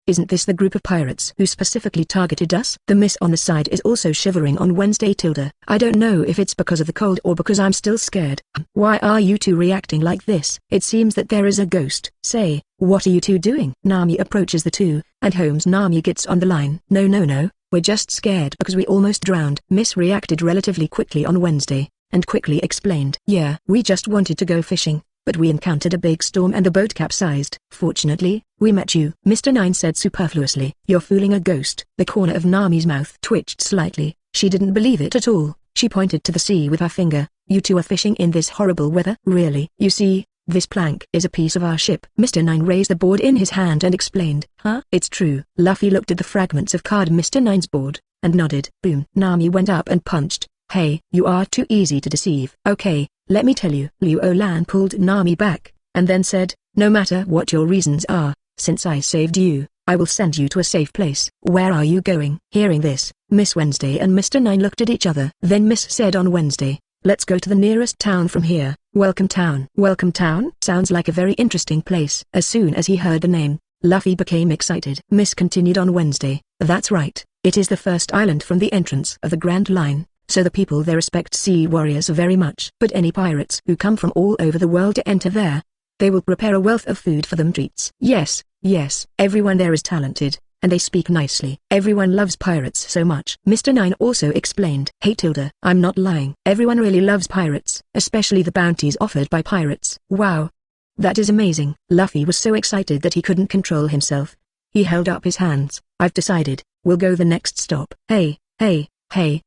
Speaker 1: Isn't this the group of pirates who specifically targeted us? The miss on the side is also shivering on Wednesday. I don't know if it's because of the cold or because I'm still scared. Why are you two reacting like this? It seems that there is a ghost. Say, what are you two doing? Nami approaches the two, and Holmes. Nami gets on the line. No, we're just scared because we almost drowned. Miss reacted relatively quickly on Wednesday, and quickly explained. Yeah, we just wanted to go fishing, but we encountered a big storm and the boat capsized. Fortunately, we met you. Mr. Nine said superfluously. You're fooling a ghost. The corner of Nami's mouth twitched slightly. She didn't believe it at all. She pointed to the sea with her finger. You two are fishing in this horrible weather? Really? You see, this plank is a piece of our ship. Mr. Nine raised the board in his hand and explained. Huh? It's true. Luffy looked at the fragments of card Mr. Nine's board, and nodded. Boom. Nami went up and punched. Hey, you are too easy to deceive. Okay, let me tell you. Liu Lan pulled Nami back, and then said, no matter what your reasons are, since I saved you, I will send you to a safe place. Where are you going? Hearing this, Miss Wednesday and Mr. Nine looked at each other. Then Miss said on Wednesday, let's go to the nearest town from here. Welcome Town. Welcome Town? Sounds like a very interesting place. As soon as he heard the name, Luffy became excited. Miss continued on Wednesday, that's right, it is the first island from the entrance of the Grand Line. So the people there respect sea warriors very much. But any pirates who come from all over the world to enter there, they will prepare a wealth of food for them. Treats. Yes, everyone there is talented, and they speak nicely. Everyone loves pirates so much. Mr. Nine also explained. Hey I'm not lying. Everyone really loves pirates, especially the bounties offered by pirates. Wow. That is amazing. Luffy was so excited that he couldn't control himself. He held up his hands. I've decided, we'll go the next stop. Hey,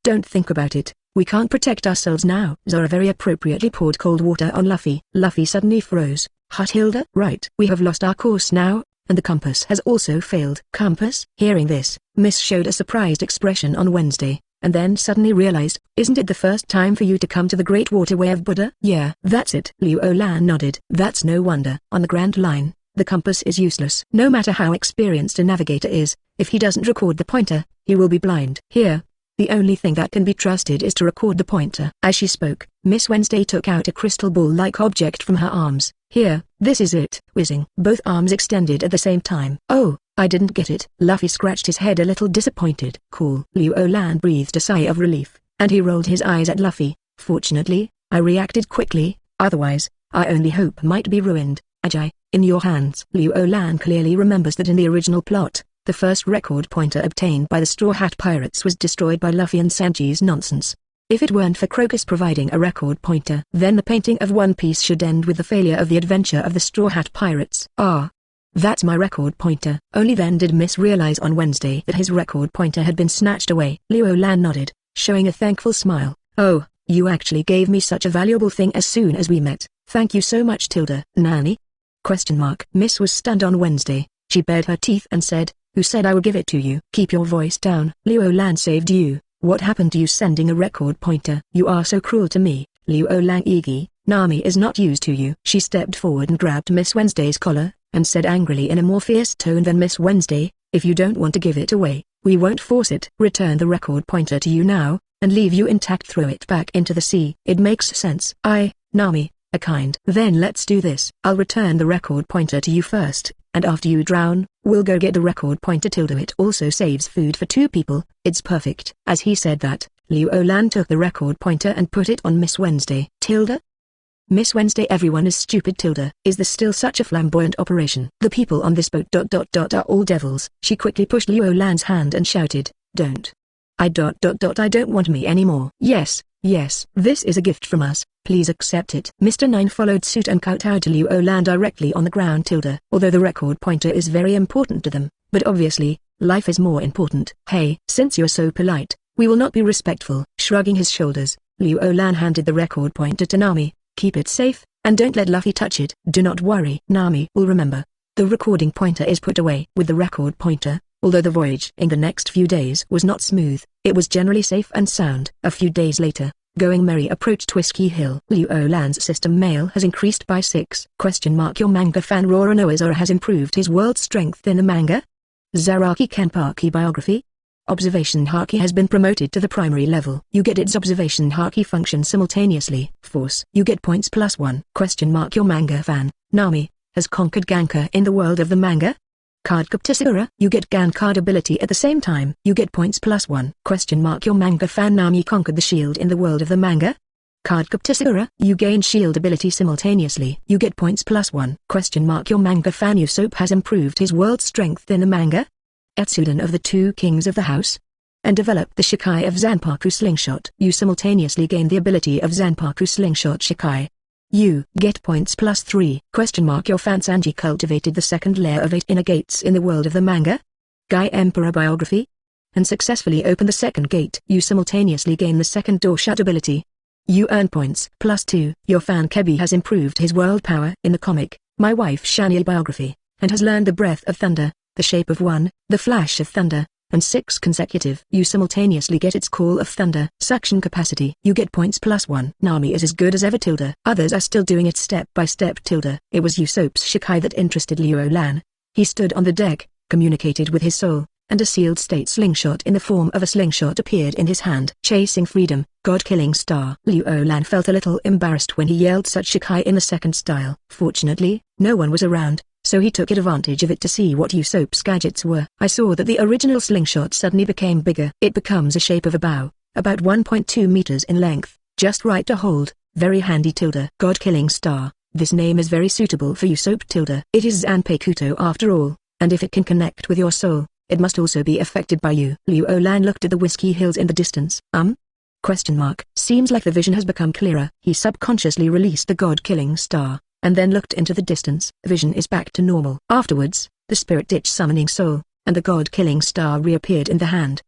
Speaker 1: don't think about it, we can't protect ourselves now. Zora very appropriately poured cold water on Luffy. Luffy suddenly froze. Hut Hilda? Right. We have lost our course now, and the compass has also failed. Compass? Hearing this, Miss showed a surprised expression on Wednesday, and then suddenly realized, isn't it the first time for you to come to the Great Waterway of Buddha? Yeah, that's it. Liu Lan nodded. That's no wonder. On the Grand Line, The compass is useless. No matter how experienced a navigator is, if he doesn't record the pointer, he will be blind. Here, the only thing that can be trusted is to record the pointer. As she spoke, Miss Wednesday took out a crystal ball-like object from her arms. Here, this is it. Whizzing. Both arms extended at the same time. Oh, I didn't get it. Luffy scratched his head a little disappointed. Cool. Liu Lan breathed a sigh of relief, and he rolled his eyes at Luffy. Fortunately, I reacted quickly, otherwise, I only hope might be ruined. Ajay, in your hands. Liu Lan clearly remembers that in the original plot, the first record pointer obtained by the Straw Hat Pirates was destroyed by Luffy and Sanji's nonsense. If it weren't for Crocus providing a record pointer, then the painting of One Piece should end with the failure of the adventure of the Straw Hat Pirates. Ah, that's my record pointer. Only then did Miss realize on Wednesday that his record pointer had been snatched away. Liu Lan nodded, showing a thankful smile. Oh, you actually gave me such a valuable thing as soon as we met. Thank you so much, Tilda. Nani? ? Miss was stunned on Wednesday. She bared her teeth and said, "Who said I would give it to you?" Keep your voice down. Liu Lan saved you. What happened to you sending a record pointer? You are so cruel to me. Liu Lan Iggy, Nami is not used to you. She stepped forward and grabbed Miss Wednesday's collar, and said angrily in a more fierce tone than Miss Wednesday, "If you don't want to give it away, we won't force it. Return the record pointer to you now, and leave you intact. Throw it back into the sea." It makes sense. Nami, a kind. Then let's do this. I'll return the record pointer to you first, and after you drown, we'll go get the record pointer. It also saves food for 2 people. It's perfect. As he said that, Liu Lan took the record pointer and put it on Miss Wednesday. Miss Wednesday, everyone is stupid. Is this still such a flamboyant operation? The people on this boat ... are all devils. She quickly pushed Liu Lan's hand and shouted, "Don't. I don't want me anymore." Yes, this is a gift from us. Please accept it. Mr. Nine followed suit and kowtowed to Liu Lan directly on the ground. Although the record pointer is very important to them, but obviously, life is more important. Hey, since you're so polite, we will not be respectful. Shrugging his shoulders, Liu Lan handed the record pointer to Nami. Keep it safe, and don't let Luffy touch it. Do not worry. Nami will remember. The recording pointer is put away. With the record pointer, although the voyage in the next few days was not smooth, it was generally safe and sound. A few days later, Going Merry approached Whiskey Hill. Liu Lan's system mail has increased by 6. Your manga fan Roronoa Zora has improved his world strength in the manga? Zaraki Kanpaki biography? Observation Haki has been promoted to the primary level. You get its observation Haki function simultaneously. Force. You get points +1. Your manga fan, Nami, has conquered Ganka in the world of the manga? Card Sakura. You get Gan card ability at the same time. You get points +1. Your manga fan Nami conquered the shield in the world of the manga? Card Sakura. You gain shield ability simultaneously. You get points +1. Your manga fan Usopp has improved his world strength in the manga? Etsuden of the 2 kings of the house? And developed the Shikai of Zanpaku slingshot. You simultaneously gain the ability of Zanpaku slingshot Shikai. You get points +3. Your fan Sanji cultivated the 2nd layer of 8 inner gates in the world of the manga? Guy Emperor biography? And successfully opened the 2nd gate. You simultaneously gain the 2nd door shut ability. You earn points +2. Your fan Kebi has improved his world power in the comic, My Wife Shania biography, and has learned the breath of thunder, the shape of one, the flash of thunder, and 6 consecutive. You simultaneously get its call of thunder. Suction capacity. You get points +1. Nami is as good as ever. Others are still doing it step by step. It was Usopp's Shikai that interested Liu Lan. He stood on the deck, communicated with his soul, and a sealed state slingshot in the form of a slingshot appeared in his hand. Chasing freedom, God-killing star. Liu Lan felt a little embarrassed when he yelled such Shikai in the 2nd style. Fortunately, no one was around, so he took advantage of it to see what Usopp's gadgets were. I saw that the original slingshot suddenly became bigger. It becomes a shape of a bow, about 1.2 meters in length, just right to hold, very handy. God-killing star. This name is very suitable for Usopp. It is Zanpakuto after all, and if it can connect with your soul, it must also be affected by you. Liu Lan looked at the Whiskey Hills in the distance. Seems like the vision has become clearer. He subconsciously released the God-killing star, and then looked into the distance. Vision is back to normal. Afterwards, the spirit ditched summoning soul, and the God-killing star reappeared in the hand.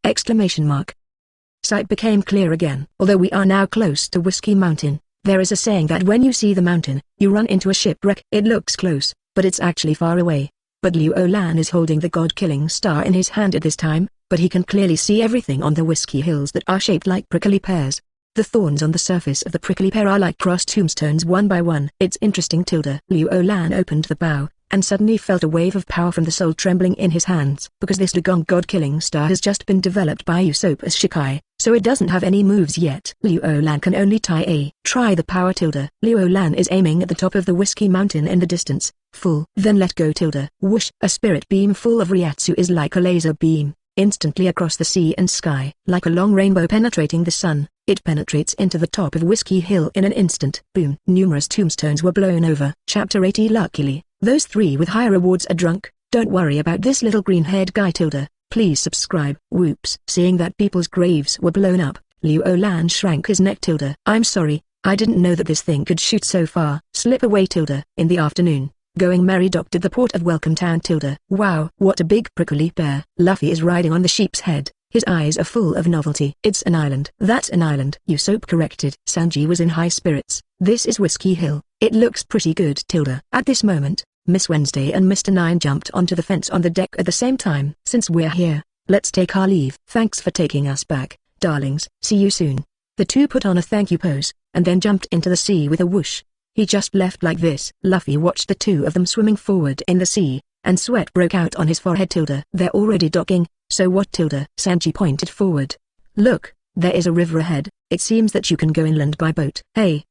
Speaker 1: Sight became clear again. Although we are now close to Whiskey Mountain, there is a saying that when you see the mountain, you run into a shipwreck. It looks close, but it's actually far away. But Liu Lan is holding the God-killing star in his hand at this time, but he can clearly see everything on the Whiskey Hills that are shaped like prickly pears. The thorns on the surface of the prickly pear are like crossed tombstones one by one. It's interesting. Liu Lan opened the bow, and suddenly felt a wave of power from the soul trembling in his hands. Because this Dugong god-killing star has just been developed by Usopp as Shikai, so it doesn't have any moves yet. Liu Lan can only try the power tilde. Liu Lan is aiming at the top of the Whiskey Mountain in the distance. Full. Then let go tilde. Whoosh! A spirit beam full of Reiatsu is like a laser beam, instantly across the sea and sky. Like a long rainbow penetrating the sun, it penetrates into the top of Whiskey Hill in an instant. Boom! Numerous tombstones were blown over. Chapter 80. Luckily, those three with high rewards are drunk. Don't worry about this little green-haired guy tilde. Please subscribe. Whoops. Seeing that people's graves were blown up, Liu Lan shrank his neck tilde. I'm sorry, I didn't know that this thing could shoot so far. Slip away tilde. In the afternoon, Going Merry docked at the port of Welcome Town tilde. Wow, what a big prickly bear. Luffy is riding on the sheep's head. His eyes are full of novelty. It's an island. That's an island. Usopp corrected. Sanji was in high spirits. This is Whiskey Hill. It looks pretty good tilde. At this moment, Miss Wednesday and Mr. Nine jumped onto the fence on the deck at the same time. Since we're here, let's take our leave. Thanks for taking us back, darlings. See you soon. The two put on a thank you pose, and then jumped into the sea with a whoosh. He just left like this. Luffy watched the two of them swimming forward in the sea, and sweat broke out on his forehead tilde. They're already docking, so what tilde? Sanji pointed forward. Look, there is a river ahead. It seems that you can go inland by boat. Hey,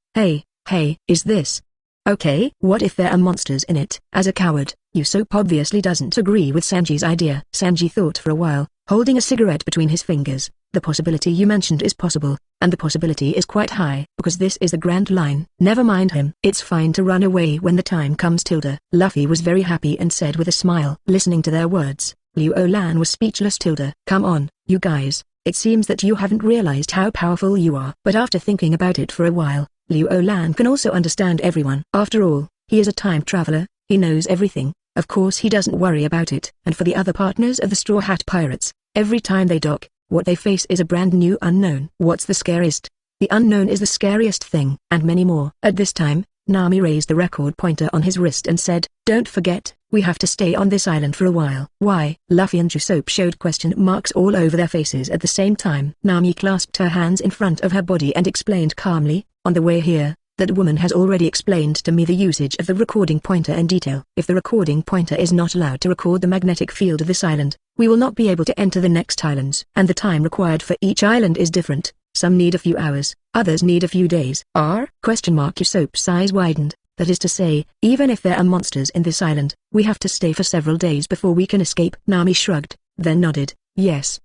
Speaker 1: is this okay? What if there are monsters in it? As a coward, Usopp obviously doesn't agree with Sanji's idea. Sanji thought for a while, holding a cigarette between his fingers. The possibility you mentioned is possible, and the possibility is quite high, because this is the Grand Line. Never mind him. It's fine to run away when the time comes tilde. Luffy was very happy and said with a smile. Listening to their words, Liu Lan was speechless tilde. Come on, you guys, it seems that you haven't realized how powerful you are. But after thinking about it for a while, Liu Lan can also understand everyone. After all, he is a time traveler, he knows everything. Of course he doesn't worry about it. And for the other partners of the Straw Hat Pirates, every time they dock, what they face is a brand new unknown. What's the scariest? The unknown is the scariest thing. And many more. At this time, Nami raised the record pointer on his wrist and said, don't forget, we have to stay on this island for a while. Why? Luffy and Usopp showed question marks all over their faces at the same time. Nami clasped her hands in front of her body and explained calmly, on the way here, that woman has already explained to me the usage of the recording pointer in detail. If the recording pointer is not allowed to record the magnetic field of this island, we will not be able to enter the next islands. And the time required for each island is different. Some need a few hours, others need a few days. Usopp's eyes widened. That is to say, even if there are monsters in this island, we have to stay for several days before we can escape. Nami shrugged, then nodded. Yes.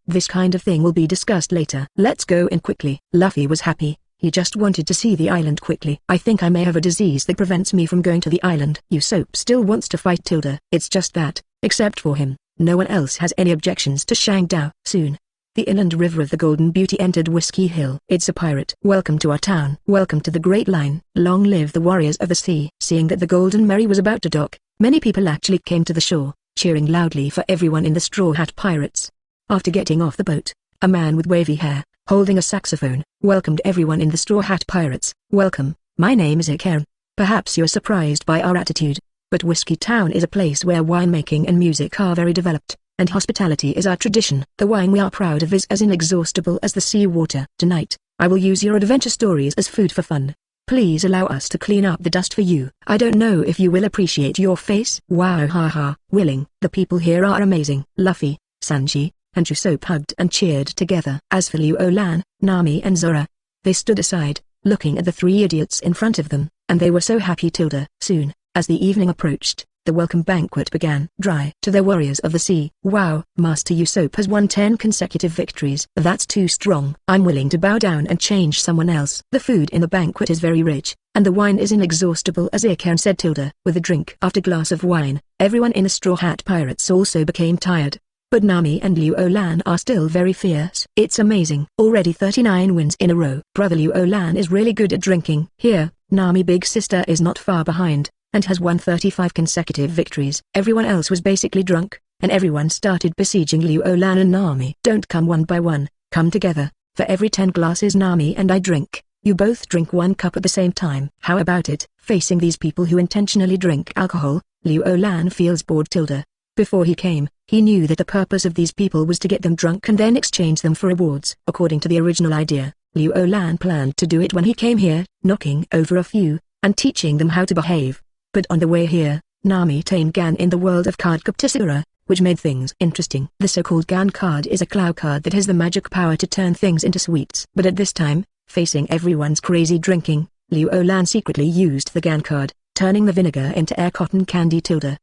Speaker 1: This kind of thing will be discussed later. Let's go in quickly. Luffy was happy. He just wanted to see the island quickly. I think I may have a disease that prevents me from going to the island. Usopp still wants to fight tilde. It's just that, except for him, no one else has any objections to Shangdao. Soon, the inland river of the Golden Beauty entered Whiskey Hill. It's a pirate. Welcome to our town. Welcome to the Great Line. Long live the warriors of the sea. Seeing that the Golden Merry was about to dock, many people actually came to the shore, cheering loudly for everyone in the Straw Hat Pirates. After getting off the boat, a man with wavy hair, holding a saxophone, welcomed everyone in the Straw Hat Pirates. Welcome, my name is Harem. Perhaps you're surprised by our attitude, but Whiskey Town is a place where winemaking and music are very developed, and hospitality is our tradition. The wine we are proud of is as inexhaustible as the sea water. Tonight, I will use your adventure stories as food for fun. Please allow us to clean up the dust for you. I don't know if you will appreciate your face. Wow, willing. The people here are amazing. Luffy, Sanji, and Usopp hugged and cheered together. As for Liu Lan, Nami and Zora, they stood aside, looking at the three idiots in front of them, and they were so happy tilde. Soon, as the evening approached, the welcome banquet began. Dry to the warriors of the sea. Wow, Master Usopp has won 10 consecutive victories. That's too strong. I'm willing to bow down and change someone else. The food in the banquet is very rich, and the wine is inexhaustible, as Akaran said tilde. With a drink after glass of wine, everyone in the Straw Hat Pirates also became tired. But Nami and Liu Lan are still very fierce. It's amazing. Already 39 wins in a row. Brother Liu Lan is really good at drinking. Here, Nami big sister is not far behind, and has won 35 consecutive victories. Everyone else was basically drunk, and everyone started besieging Liu Lan and Nami. Don't come one by one, come together. For every 10 glasses Nami and I drink, you both drink 1 cup at the same time. How about it? Facing these people who intentionally drink alcohol, Liu Lan feels bored tilde. Before he came, he knew that the purpose of these people was to get them drunk and then exchange them for rewards. According to the original idea, Liu Lan planned to do it when he came here, knocking over a few, and teaching them how to behave. But on the way here, Nami tamed Gan in the world of card Sakura, which made things interesting. The so-called Gan card is a claw card that has the magic power to turn things into sweets. But at this time, facing everyone's crazy drinking, Liu Lan secretly used the Gan card, turning the vinegar into air cotton candy.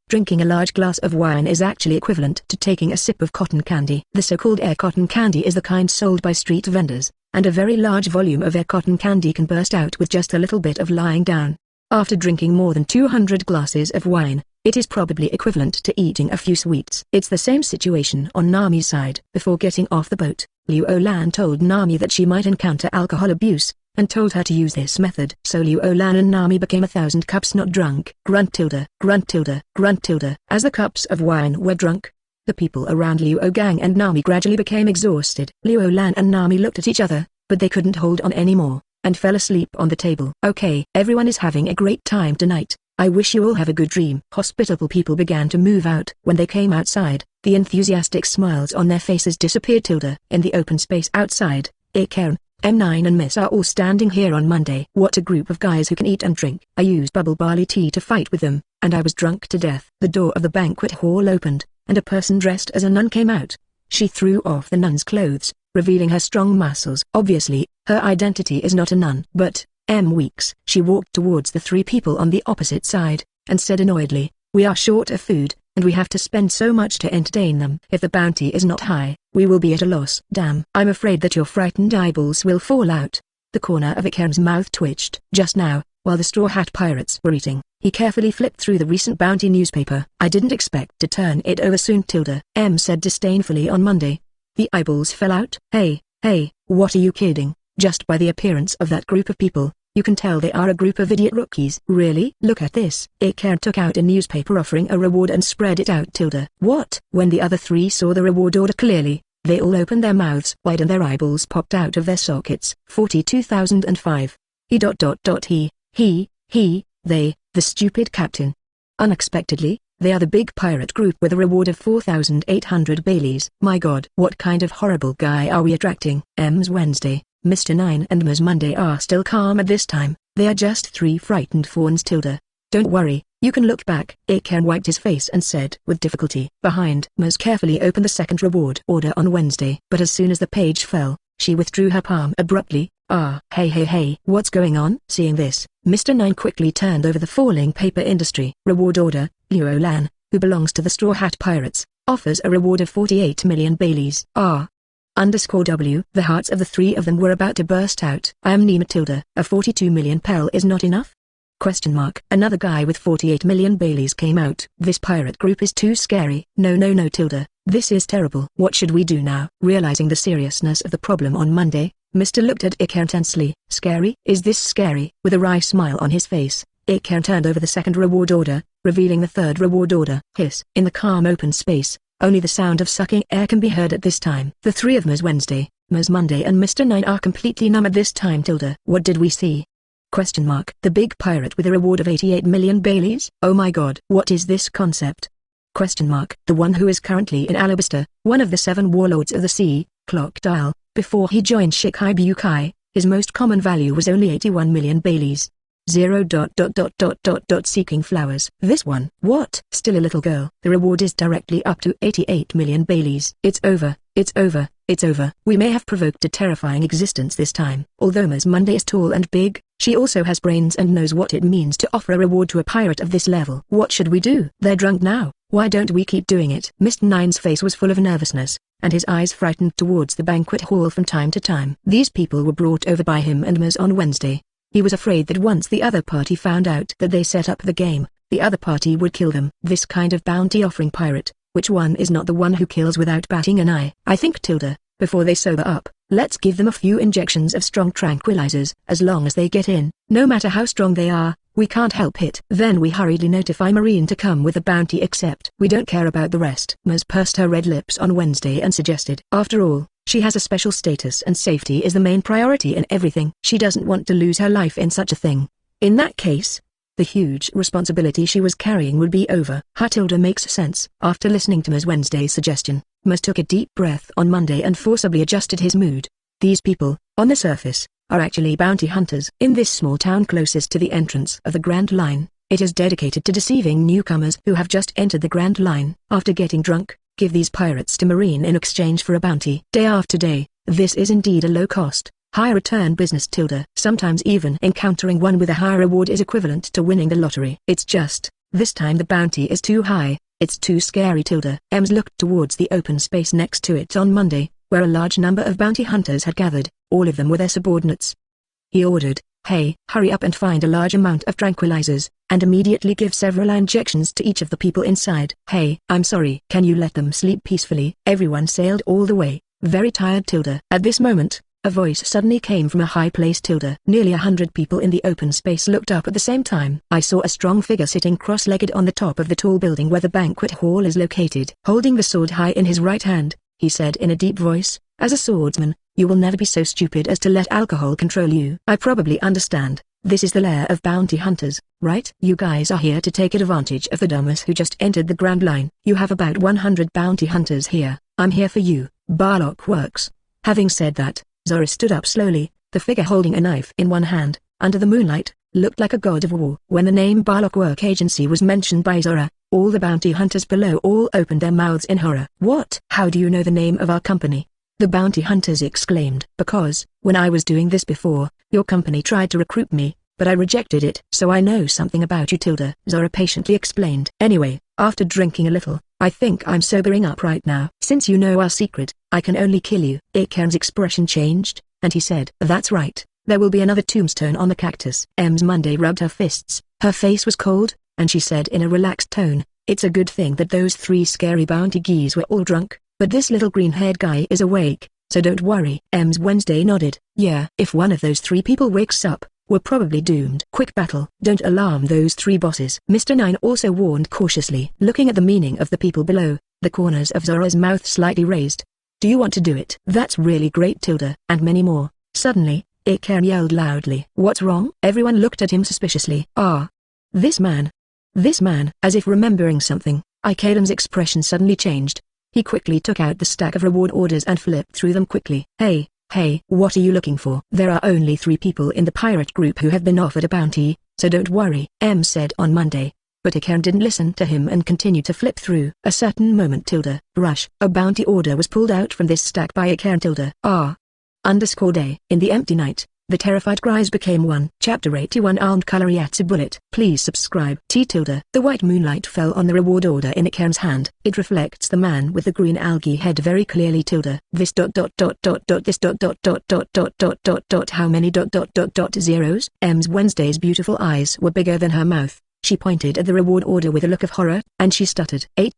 Speaker 1: Drinking a large glass of wine is actually equivalent to taking a sip of cotton candy. The so-called air cotton candy is the kind sold by street vendors, and a very large volume of air cotton candy can burst out with just a little bit of lying down. After drinking more than 200 glasses of wine, it is probably equivalent to eating a few sweets. It's the same situation on Nami's side. Before getting off the boat, Liu Lan told Nami that she might encounter alcohol abuse, and told her to use this method. So Liu Lan and Nami became 1,000 cups not drunk. Grunt tilde, grunt tilde, grunt tilde. As the cups of wine were drunk, the people around Liu Gang and Nami gradually became exhausted. Liu Lan and Nami looked at each other, but they couldn't hold on anymore, and fell asleep on the table. Okay, everyone is having a great time tonight. I wish you all have a good dream. Hospitable people began to move out. When they came outside, the enthusiastic smiles on their faces disappeared. In the open space outside, Karen, M9 and Miss are all standing here on Monday. What a group of guys who can eat and drink. I used bubble barley tea to fight with them, and I was drunk to death. The door of the banquet hall opened, and a person dressed as a nun came out. She threw off the nun's clothes, revealing her strong muscles. Obviously, her identity is not a nun. But, weeks. She walked towards the three people on the opposite side, and said annoyedly, "We are short of food, and we have to spend so much to entertain them. If the bounty is not high, we will be at a loss." Damn. I'm afraid that your frightened eyeballs will fall out. The corner of Ikarim's mouth twitched. Just now, while the Straw Hat Pirates were eating, he carefully flipped through the recent bounty newspaper. I didn't expect to turn it over soon. Said disdainfully on Monday. The eyeballs fell out. Hey, what are you kidding? Just by the appearance of that group of people, you can tell they are a group of idiot rookies. Really? Look at this. Ikarim took out a newspaper offering a reward and spread it out. What? When the other three saw the reward order clearly, they all opened their mouths wide and their eyeballs popped out of their sockets. 42,005. They, the stupid captain. Unexpectedly, they are the big pirate group with a reward of 4,800 Baileys. My god. What kind of horrible guy are we attracting? Wednesday. Mr. 9 and Ms. Monday are still calm at this time. They are just three frightened fawns. Don't worry, you can look back. Ikarim wiped his face and said with difficulty. Behind. Ms. carefully opened the second reward order on Wednesday. But as soon as the page fell, she withdrew her palm abruptly. Hey, what's going on? Seeing this, Mr. 9 quickly turned over the falling paper industry. Reward order, Liu Lan, who belongs to the Straw Hat Pirates, offers a reward of 48 million Baileys. W. The hearts of the three of them were about to burst out. I am Nima. A 42 million pearl is not enough? Another guy with 48 million Baileys came out. This pirate group is too scary. No. This is terrible. What should we do now? Realizing the seriousness of the problem on Monday, Mr. looked at Ikarim tensely. Scary? Is this scary? With a wry smile on his face, Ikarim turned over the second reward order, revealing the third reward order. Hiss. In the calm open space, only the sound of sucking air can be heard at this time. The three of Ms. Wednesday, Ms. Monday and Mr. 9 are completely numb at this time. What did we see? The big pirate with a reward of 88 million Baileys? Oh my god. What is this concept? The one who is currently in Alabasta, one of the 7 warlords of the sea, clock dial. Before he joined Shikai Bukai, his most common value was only 81 million Baileys. Seeking flowers. This one. What? Still a little girl. The reward is directly up to 88 million Baileys. It's over. We may have provoked a terrifying existence this time. Although Ms. Monday is tall and big, she also has brains and knows what it means to offer a reward to a pirate of this level. What should we do? They're drunk now. Why don't we keep doing it? Mr. 9's face was full of nervousness, and his eyes frightened towards the banquet hall from time to time. These people were brought over by him and Ms. on Wednesday. He was afraid that once the other party found out that they set up the game, the other party would kill them. This kind of bounty-offering pirate, which one is not the one who kills without batting an eye? I think before they sober up, let's give them a few injections of strong tranquilizers. As long as they get in, no matter how strong they are, we can't help it. Then we hurriedly notify Marine to come with the bounty except we don't care about the rest. Ms. pursed her red lips on Wednesday and suggested. After all, she has a special status and safety is the main priority in everything. She doesn't want to lose her life in such a thing. In that case, the huge responsibility she was carrying would be over. Makes sense. After listening to Ms. Wednesday's suggestion, Ms. took a deep breath on Monday and forcibly adjusted his mood. These people, on the surface, are actually bounty hunters. In this small town closest to the entrance of the Grand Line, It is dedicated to deceiving newcomers who have just entered the Grand Line. After getting drunk, give these pirates to Marine in exchange for a bounty. Day after day, this is indeed a low-cost, high-return business. Sometimes even encountering one with a high reward is equivalent to winning the lottery. It's just, this time the bounty is too high, it's too scary. Ems looked towards the open space next to it on Monday, where a large number of bounty hunters had gathered, all of them with their subordinates. He ordered, "Hey, hurry up and find a large amount of tranquilizers, and immediately give several injections to each of the people inside. Hey, I'm sorry. Can you let them sleep peacefully?" Everyone sailed all the way, very tired. At this moment, a voice suddenly came from a high place. Nearly 100 people in the open space looked up at the same time. "I saw a strong figure sitting cross-legged on the top of the tall building where the banquet hall is located. Holding the sword high in his right hand, he said in a deep voice, as a swordsman, you will never be so stupid as to let alcohol control you. I probably understand. This is the lair of bounty hunters, right? You guys are here to take advantage of the dummies who just entered the Grand Line. You have about 100 bounty hunters here. I'm here for you. Barlock works." Having said that, Zora stood up slowly, the figure holding a knife in one hand, under the moonlight, looked like a god of war. When the name Barlock Work Agency was mentioned by Zora, all the bounty hunters below all opened their mouths in horror. "What? How do you know the name of our company?" the bounty hunters exclaimed. "Because, when I was doing this before, your company tried to recruit me, but I rejected it. So I know something about you." Zora patiently explained. "Anyway, after drinking a little, I think I'm sobering up right now. Since you know our secret, I can only kill you." Ikaren's expression changed, and he said, "That's right, there will be another tombstone on the cactus." Ems Monday rubbed her fists, her face was cold, and she said in a relaxed tone, "It's a good thing that those 3 scary bounty geese were all drunk, but this little green-haired guy is awake, so don't worry." Ems Wednesday nodded. "Yeah, if one of those 3 people wakes up, we're probably doomed." "Quick battle. Don't alarm those 3 bosses." Mr. Nine also warned cautiously. Looking at the meaning of the people below, the corners of Zora's mouth slightly raised. "Do you want to do it?" "That's really great." And many more. Suddenly, Ikaren yelled loudly. "What's wrong?" Everyone looked at him suspiciously. This man. As if remembering something, Ikaren's expression suddenly changed. He quickly took out the stack of reward orders and flipped through them quickly. Hey, what are you looking for?" "There are only 3 people in the pirate group who have been offered a bounty, so don't worry," M said on Monday. But Ikaren didn't listen to him and continued to flip through. A certain moment. Rush. A bounty order was pulled out from this stack by Ikaren. _day. In the empty night, the terrified cries became one. Chapter 81 Armed Color Reiatsu Bullet. Please subscribe. The white moonlight fell on the reward order in Ikaren's hand. It reflects the man with the green algae head very clearly. This how many zeros? M's Wednesday's beautiful eyes were bigger than her mouth. She pointed at the reward order with a look of horror, and she stuttered. 8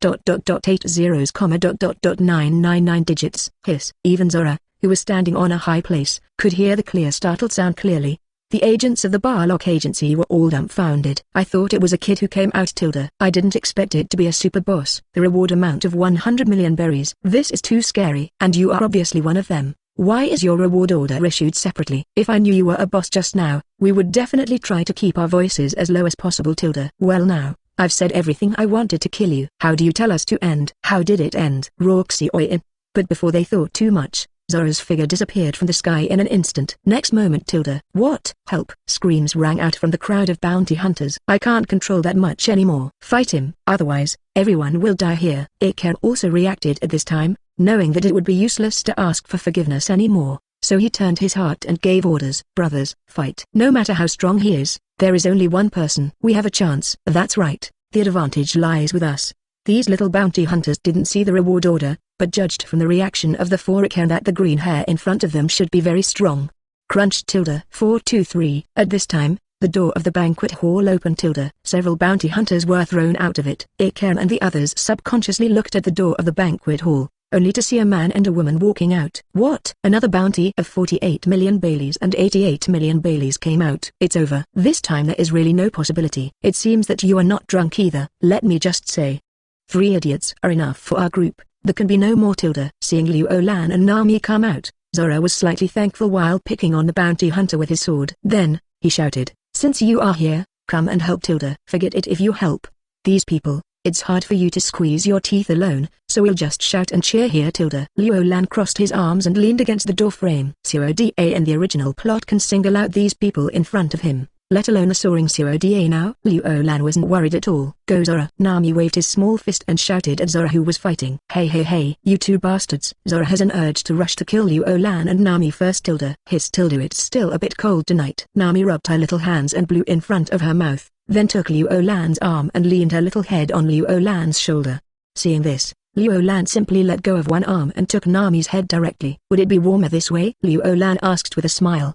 Speaker 1: zeros, 999 digits. Hiss. Even Zora, who was standing on a high place, could hear the clear startled sound clearly. The agents of the Barlock Agency were all dumbfounded. "I thought it was a kid who came out. I didn't expect it to be a super boss." "The reward amount of 100 million berries. This is too scary. And you are obviously one of them. Why is your reward order issued separately?" "If I knew you were a boss just now, we would definitely try to keep our voices as low as possible." "Well now, I've said everything I wanted to kill you. How do you tell us to end?" "How did it end?" Roxy Oin. But before they thought too much, Zora's figure disappeared from the sky in an instant. Next moment. "What? Help!" Screams rang out from the crowd of bounty hunters. "I can't control that much anymore. Fight him, otherwise, everyone will die here." Ikaren also reacted at this time, knowing that it would be useless to ask for forgiveness anymore, so he turned his heart and gave orders. "Brothers, fight. No matter how strong he is, there is only one person. We have a chance." "That's right. The advantage lies with us." These little bounty hunters didn't see the reward order, but judged from the reaction of the 4 Ikaren that the green hair in front of them should be very strong. Crunch. 423. At this time, the door of the banquet hall opened. Several bounty hunters were thrown out of it. Ikaren and the others subconsciously looked at the door of the banquet hall, only to see a man and a woman walking out. "What?" Another bounty of 48 million Baileys and 88 million Baileys came out. "It's over. This time there is really no possibility." "It seems that you are not drunk either. Let me just say, 3 idiots are enough for our group. There can be no more." Seeing Liu Olan and Nami come out, Zora was slightly thankful while picking on the bounty hunter with his sword. Then, he shouted, "Since you are here, come and help." "Forget it if you help. These people, it's hard for you to squeeze your teeth alone, so we'll just shout and cheer here." Liu Olan crossed his arms and leaned against the door frame. CODA in the original plot can single out these people in front of him, let alone the soaring CODA now. Liu Lan wasn't worried at all. Go Zora. Nami waved his small fist and shouted at Zora who was fighting. Hey hey hey, you two bastards. Zora has an urge to rush to kill Liu Lan and Nami first. His it's still a bit cold tonight. Nami rubbed her little hands and blew in front of her mouth, then took Liu Lan's arm and leaned her little head on Liu Lan's shoulder. Seeing this, Liu Lan simply let go of one arm and took Nami's head directly. Would it be warmer this way? Liu Lan asked with a smile.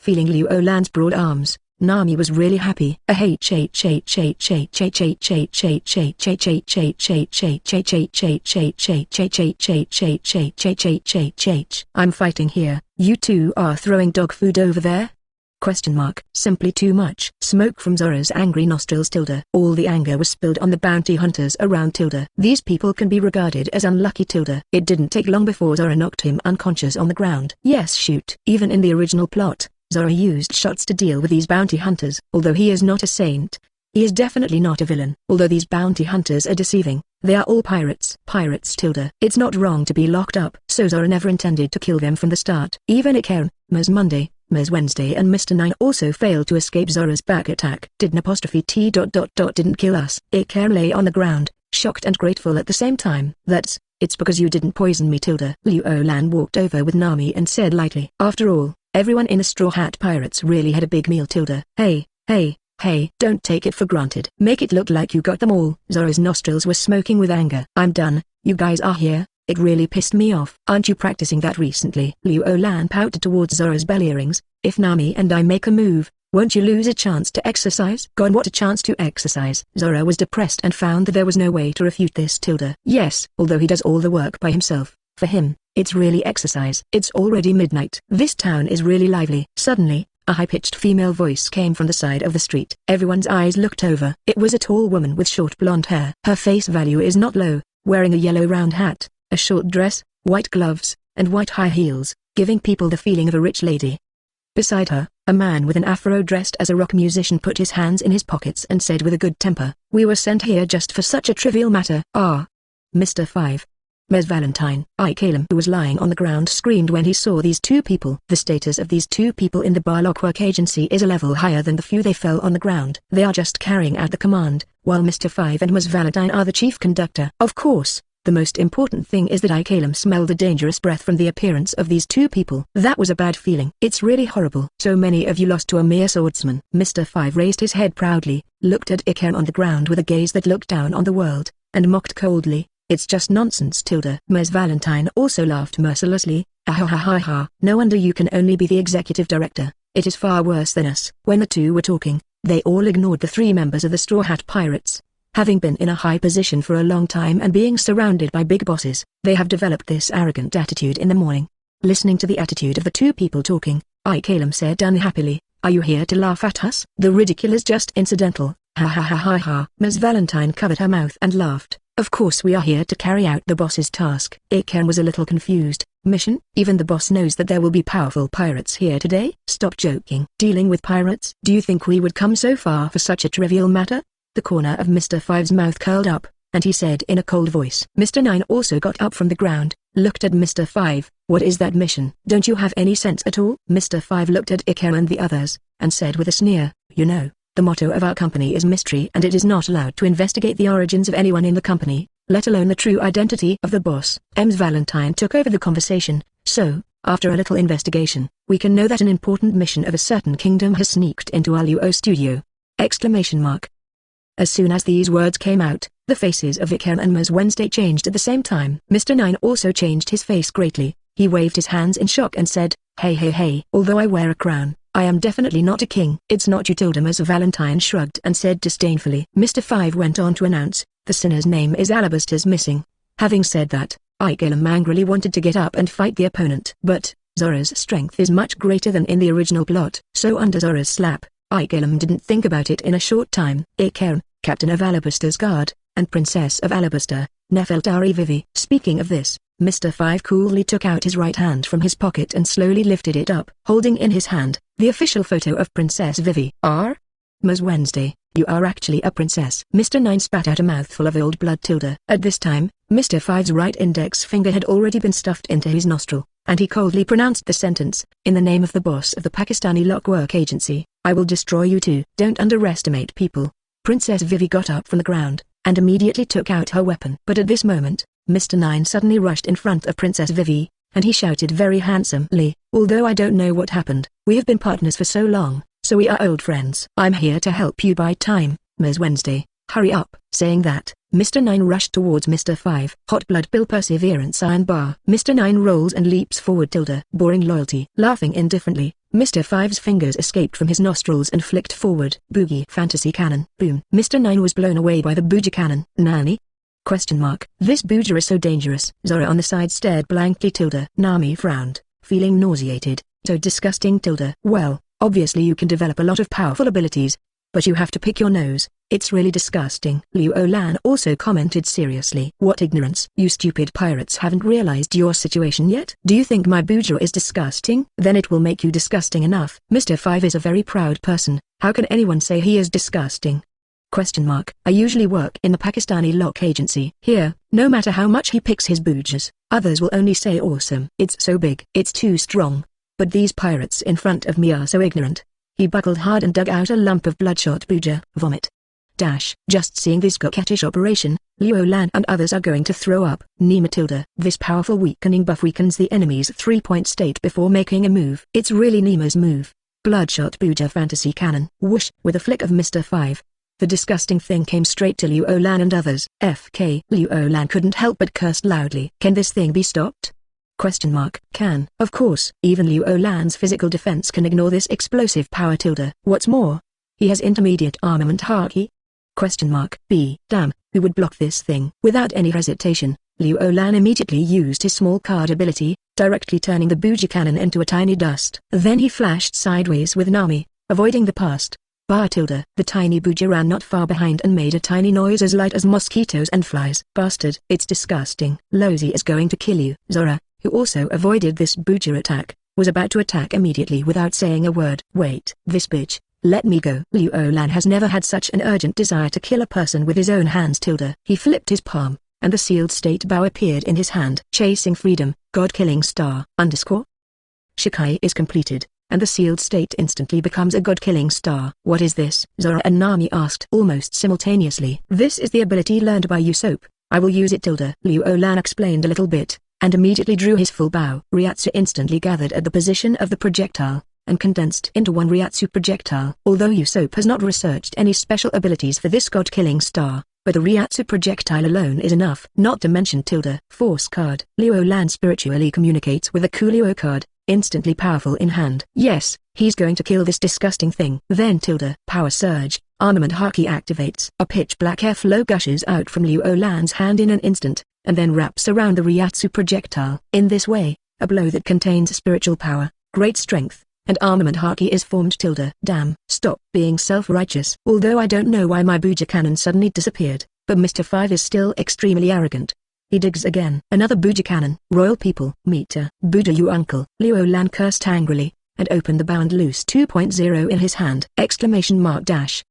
Speaker 1: Feeling Liu Lan's broad arms, Nami was really happy. I'm fighting here. You two are throwing dog food over there? Simply too much. Smoke from Zora's angry nostrils. All the anger was spilled on the bounty hunters around. These people can be regarded as unlucky. It didn't take long before Zora knocked him unconscious on the ground. Yes, shoot. Even in the original plot, Zora used shots to deal with these bounty hunters. Although he is not a saint, he is definitely not a villain. Although these bounty hunters are deceiving, they are all pirates. It's not wrong to be locked up. So Zora never intended to kill them from the start. Even Ikaren, Ms. Monday, Ms. Wednesday and Mr. 9 also failed to escape Zora's back attack. Didn't kill us. Ikaren lay on the ground, shocked and grateful at the same time. It's because you didn't poison me. Liu Lan walked over with Nami and said lightly. After all, everyone in the Straw Hat Pirates really had a big meal. Hey, don't take it for granted. Make it look like you got them all. Zora's nostrils were smoking with anger. I'm done. You guys are here. It really pissed me off. Aren't you practicing that recently? Liu Lan pouted towards Zora's bell earrings. If Nami and I make a move, won't you lose a chance to exercise? God, what a chance to exercise. Zora was depressed and found that there was no way to refute this. Yes, although he does all the work by himself, for him, it's really exercise. It's already midnight. This town is really lively. Suddenly, a high-pitched female voice came from the side of the street. Everyone's eyes looked over. It was a tall woman with short blonde hair. Her face value is not low, wearing a yellow round hat, a short dress, white gloves, and white high heels, giving people the feeling of a rich lady. Beside her, a man with an afro dressed as a rock musician put his hands in his pockets and said with a good temper, "We were sent here just for such a trivial matter." Mr. 5. Ms. Valentine. Calem, who was lying on the ground, screamed when he saw these two people. The status of these two people in the Barlock Work Agency is a level higher than the few they fell on the ground. They are just carrying out the command, while Mr. 5 and Ms. Valentine are the chief conductor. Of course, the most important thing is that Calem smelled a dangerous breath from the appearance of these two people. That was a bad feeling. It's really horrible. So many of you lost to a mere swordsman. Mr. 5 raised his head proudly, looked at Ikaren on the ground with a gaze that looked down on the world, and mocked coldly. It's just nonsense. Ms. Valentine also laughed mercilessly. Ha. No wonder you can only be the executive director. It is far worse than us. When the two were talking, they all ignored the three members of the Straw Hat Pirates. Having been in a high position for a long time and being surrounded by big bosses, they have developed this arrogant attitude in the morning. Listening to the attitude of the two people talking, Calem said unhappily, "Are you here to laugh at us? The ridicule is just incidental. Ha. Ms. Valentine covered her mouth and laughed. Of course we are here to carry out the boss's task. Ikaren was a little confused. Mission? Even the boss knows that there will be powerful pirates here today? Stop joking. Dealing with pirates? Do you think we would come so far for such a trivial matter? The corner of Mr. 5's mouth curled up, and he said in a cold voice. Mr. 9 also got up from the ground, looked at Mr. 5. What is that mission? Don't you have any sense at all? Mr. 5 looked at Ikaren and the others, and said with a sneer, "You know, the motto of our company is mystery, and it is not allowed to investigate the origins of anyone in the company, let alone the true identity of the boss." Ms. Valentine took over the conversation. "So, after a little investigation, we can know that an important mission of a certain kingdom has sneaked into our Luo studio!" As soon as these words came out, the faces of Ikaren and Ms. Wednesday changed at the same time. Mr. 9 also changed his face greatly. He waved his hands in shock and said, Hey. Although I wear a crown, I am definitely not a king." "It's not you." Ms. Valentine shrugged and said disdainfully. Mr. 5 went on to announce, "The sinner's name is Alabaster's missing." Having said that, Calem angrily wanted to get up and fight the opponent. But, Zora's strength is much greater than in the original plot. So under Zora's slap, Calem didn't think about it in a short time. Ikaren, captain of Alabaster's guard, and princess of Alabaster, Nefeltari Vivi. Speaking of this, Mr. 5 coolly took out his right hand from his pocket and slowly lifted it up, holding in his hand the official photo of Princess Vivi. Ms. Wednesday, you are actually a princess." Mr. 9 spat out a mouthful of old blood. At this time, Mr. 5's right index finger had already been stuffed into his nostril, and he coldly pronounced the sentence, "In the name of the boss of the Pakistani Lockwork Agency, I will destroy you too. Don't underestimate people. Princess Vivi got up from the ground, and immediately took out her weapon. But at this moment, Mr. Nine suddenly rushed in front of Princess Vivi, and he shouted very handsomely, "Although I don't know what happened, we have been partners for so long, so we are old friends. I'm here to help you buy time, Ms. Wednesday. Hurry up." Saying that, Mr. Nine rushed towards Mr. 5. Hot Blood Bill Perseverance Iron Bar. Mr. Nine rolls and leaps forward. Boring loyalty. Laughing indifferently, Mr. 5's fingers escaped from his nostrils and flicked forward. Boogie Fantasy Cannon. Boom. Mr. Nine was blown away by the boogie cannon. Nani? Question mark. This booger is so dangerous. Zora on the side stared blankly. Nami frowned, feeling nauseated. So disgusting. Well, obviously you can develop a lot of powerful abilities, but you have to pick your nose. It's really disgusting. Liu Lan also commented seriously. What ignorance. You stupid pirates haven't realized your situation yet? Do you think my booger is disgusting? Then it will make you disgusting enough. Mr. 5 is a very proud person. How can anyone say he is disgusting? Question mark. I usually work in the Pakistani lock agency. Here, no matter how much he picks his boogers, others will only say awesome. It's so big. It's too strong. But these pirates in front of me are so ignorant. He buckled hard and dug out a lump of bloodshot booger. Vomit. Just seeing this coquettish operation, Liu Lan and others are going to throw up. Nima. This powerful weakening buff weakens the enemy's 3-point state before making a move. It's really Nima's move. Bloodshot booger fantasy cannon. Whoosh. With a flick of Mr. 5. The disgusting thing came straight to Liu Lan and others. FK. Liu Lan couldn't help but cursed loudly. Can this thing be stopped? Question mark. Can. Of course. Even Liu Lan's physical defense can ignore this explosive power. What's more, he has intermediate armament haki. Question mark. Damn, who would block this thing? Without any hesitation, Liu Lan immediately used his small card ability, directly turning the boogie cannon into a tiny dust. Then he flashed sideways with Nami, avoiding the past. The tiny boogie ran not far behind and made a tiny noise as light as mosquitoes and flies. Bastard. It's disgusting. Lozy is going to kill you. Zora, who also avoided this booger attack, was about to attack immediately without saying a word. Wait. This bitch. Let me go. Liu Lan has never had such an urgent desire to kill a person with his own hands. He flipped his palm, and the sealed state bow appeared in his hand. Chasing freedom, God-killing star. Shikai is completed, and the sealed state instantly becomes a God-killing star. What is this? Zora and Nami asked almost simultaneously. This is the ability learned by Usopp. I will use it. Liu Lan explained a little bit, and immediately drew his full bow. Reiatsu instantly gathered at the position of the projectile, and condensed into one Reiatsu projectile. Although Usopp has not researched any special abilities for this god-killing star, but the Reiatsu projectile alone is enough. Not to mention Force card. Liu Lan spiritually communicates with a Coolio card, instantly powerful in hand. Yes, he's going to kill this disgusting thing. Then Power Surge, armament haki activates. A pitch black airflow gushes out from Liu Lan's hand in an instant, and then wraps around the Reiatsu projectile. In this way, a blow that contains spiritual power, great strength, and armament haki is formed. Damn. Stop being self-righteous. Although I don't know why my booger cannon suddenly disappeared, but Mr. 5 is still extremely arrogant. He digs again. Another booger cannon. Royal people. Meet Buddha you uncle. Liu Lan cursed angrily, and opened the bound loose 2.0 in his hand. Exclamation mark dash.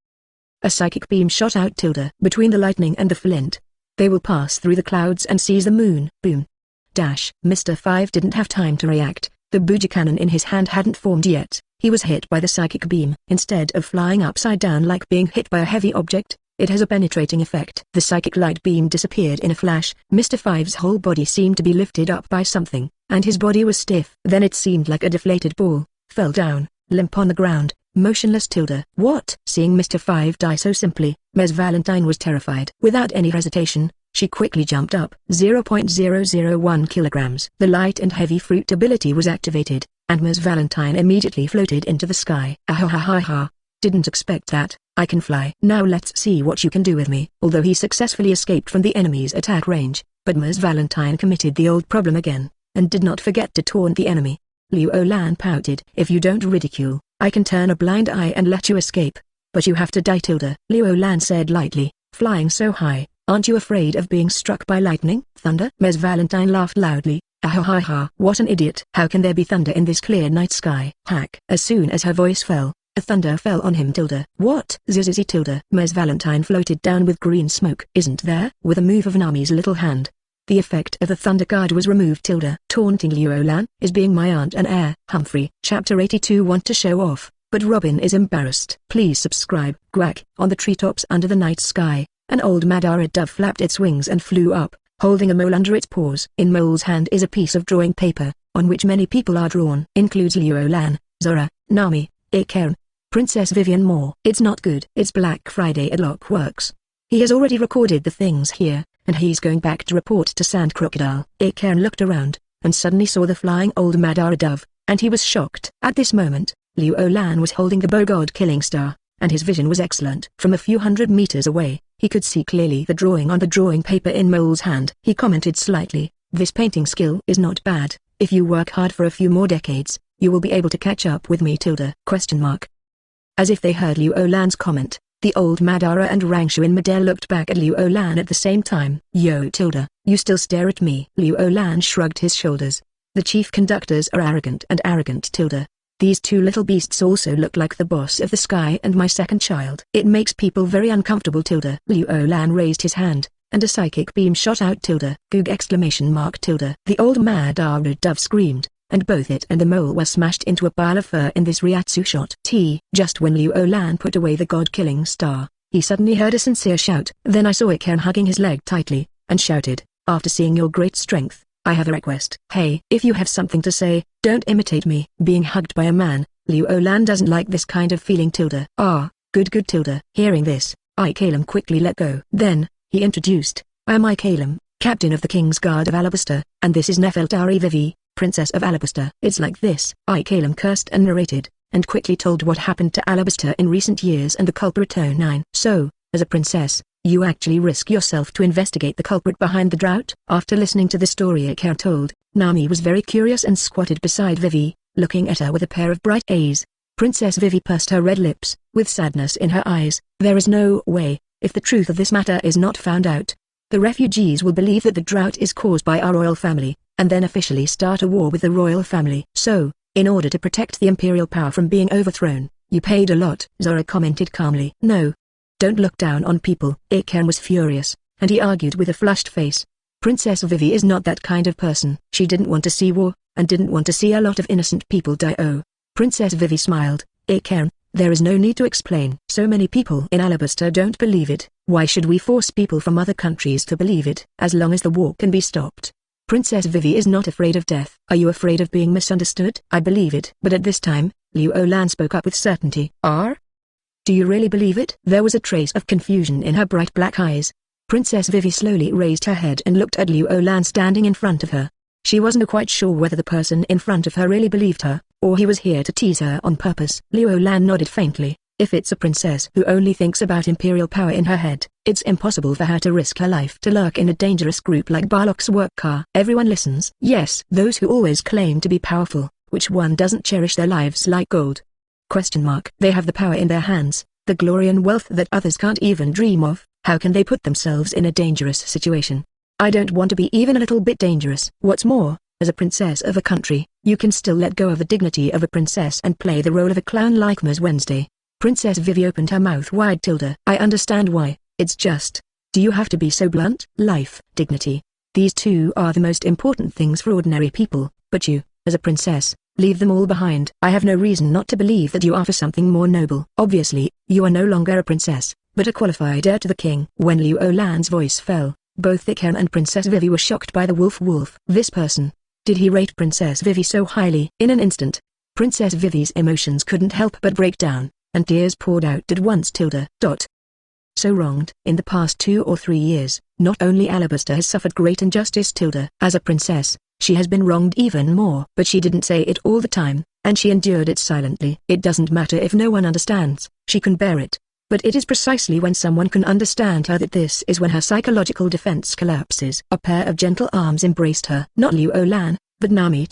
Speaker 1: A psychic beam shot out. Between the lightning and the flint. They will pass through the clouds and seize the moon. Boom. Dash. Mr. 5 didn't have time to react. The booger cannon in his hand hadn't formed yet. He was hit by the psychic beam. Instead of flying upside down like being hit by a heavy object, it has a penetrating effect. The psychic light beam disappeared in a flash. Mr. 5's whole body seemed to be lifted up by something, and his body was stiff. Then it seemed like a deflated ball, fell down, limp on the ground, motionless. What? Seeing Mr. 5 die so simply, Ms. Valentine was terrified. Without any hesitation, she quickly jumped up. 0.001 kilograms. The light and heavy fruit ability was activated, and Ms. Valentine immediately floated into the sky. Ahahaha. Didn't expect that. I can fly. Now let's see what you can do with me. Although he successfully escaped from the enemy's attack range, but Ms. Valentine committed the old problem again, and did not forget to taunt the enemy. Liu Lan pouted. If you don't ridicule, I can turn a blind eye and let you escape. But you have to die. Liu Lan said lightly, flying so high. Aren't you afraid of being struck by lightning? Thunder? Ms. Valentine laughed loudly. Ahahaha. What an idiot. How can there be thunder in this clear night sky? Hack. As soon as her voice fell, a thunder fell on him. What? Zizizi. Ms. Valentine floated down with green smoke. Isn't there? With a move of Nami's little hand, the effect of the thunder guard was removed. Taunting Liu Lan is being my aunt and heir. Humphrey. Chapter 82. Want to show off, but Robin is embarrassed. Please subscribe. Quack. On the treetops under the night sky, an old Madara dove flapped its wings and flew up, holding a mole under its paws. In Mole's hand is a piece of drawing paper, on which many people are drawn. Includes Liu Lan, Zora, Nami, Ikarin, Princess Vivi and more. It's not good. It's Black Friday at Lockworks. He has already recorded the things here, and he's going back to report to Sand Crocodile. Ikarin looked around, and suddenly saw the flying old Madara dove, and he was shocked. At this moment, Liu Lan was holding the bow god killing star, and his vision was excellent. From a few hundred meters away, he could see clearly the drawing on the drawing paper in Mole's hand. He commented slightly, "This painting skill is not bad. If you work hard for a few more decades, you will be able to catch up with me tilde?" As if they heard Liu Lan's comment, the old Madara and Rangshu in midair looked back at Liu Lan at the same time. "Yo tilde, you still stare at me?" Liu Lan shrugged his shoulders. "The chief conductors are arrogant and arrogant tilde. These two little beasts also look like the boss of the sky and my second child. It makes people very uncomfortable tilde." Liu Lan raised his hand, and a psychic beam shot out tilde. "Goog!" tilde. The old Madara dove screamed, and both it and the mole were smashed into a pile of fur in this Reiatsu shot. Just when Liu Lan put away the god-killing star, he suddenly heard a sincere shout. "Then I saw Ikarin hugging his leg tightly, and shouted, 'After seeing your great strength, I have a request.' Hey, if you have something to say, don't imitate me." Being hugged by a man, Liu Lan doesn't like this kind of feeling tilde. "Ah, good tilde." Hearing this, Ikarin quickly let go. Then, he introduced, "I am Ikarin, captain of the King's Guard of Alabaster, and this is Nefeltari Vivi, Princess of Alabaster." "It's like this." Ikarin cursed and narrated, and quickly told what happened to Alabaster in recent years and the culprit 09. "So, as a princess, you actually risk yourself to investigate the culprit behind the drought?" After listening to the story Ikarin told, Nami was very curious and squatted beside Vivi, looking at her with a pair of bright eyes. Princess Vivi pursed her red lips, with sadness in her eyes. "There is no way, if the truth of this matter is not found out, the refugees will believe that the drought is caused by our royal family, and then officially start a war with the royal family. So, in order to protect the imperial power from being overthrown, you paid a lot," Zora commented calmly. "No. Don't look down on people." Ikarin was furious, and he argued with a flushed face. Princess Vivi is not that kind of person. She didn't want to see war, and didn't want to see a lot of innocent people die. "Oh." Princess Vivi smiled. "Ikarin, there is no need to explain. So many people in Alabaster don't believe it. Why should we force people from other countries to believe it? As long as the war can be stopped. Princess Vivi is not afraid of death." "Are you afraid of being misunderstood?" "I believe it." But at this time, Liu Lan spoke up with certainty. "Do you really believe it?" There was a trace of confusion in her bright black eyes. Princess Vivi slowly raised her head and looked at Liu Lan standing in front of her. She wasn't quite sure whether the person in front of her really believed her, or he was here to tease her on purpose. Liu Lan nodded faintly. If it's a princess who only thinks about imperial power in her head, it's impossible for her to risk her life to lurk in a dangerous group like Barlock's work car. Everyone listens. Yes, those who always claim to be powerful, which one doesn't cherish their lives like gold? They have the power in their hands, the glory and wealth that others can't even dream of. How can they put themselves in a dangerous situation? I don't want to be even a little bit dangerous. What's more, as a princess of a country, you can still let go of the dignity of a princess and play the role of a clown like Ms. Wednesday. Princess Vivi opened her mouth wide. I understand why, it's just, do you have to be so blunt? Life, dignity. These two are the most important things for ordinary people, but you, as a princess, leave them all behind. I have no reason not to believe that you are for something more noble. Obviously, you are no longer a princess, but a qualified heir to the king. When Liu Lan's voice fell, both Ikarin and Princess Vivi were shocked by the wolf. This person. Did he rate Princess Vivi so highly? In an instant, Princess Vivi's emotions couldn't help but break down, and tears poured out at once. So wronged. In the past 2 or 3 years, not only Alabaster has suffered great injustice. As a princess, she has been wronged even more. But she didn't say it all the time, and she endured it silently. It doesn't matter if no one understands, she can bear it. But it is precisely when someone can understand her that this is when her psychological defense collapses. A pair of gentle arms embraced her. Not Liu Lan, but Nami.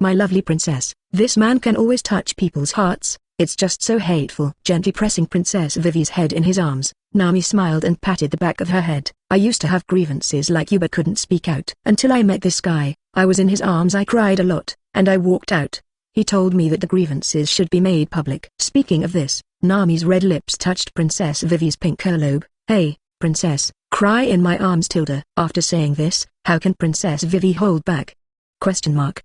Speaker 1: My lovely princess, this man can always touch people's hearts. It's just so hateful. Gently pressing Princess Vivi's head in his arms, Nami smiled and patted the back of her head. I used to have grievances like you but couldn't speak out. Until I met this guy, I was in his arms. I cried a lot, and I walked out. He told me that the grievances should be made public. Speaking of this, Nami's red lips touched Princess Vivi's pink earlobe. Hey, princess, cry in my arms. After saying this, how can Princess Vivi hold back?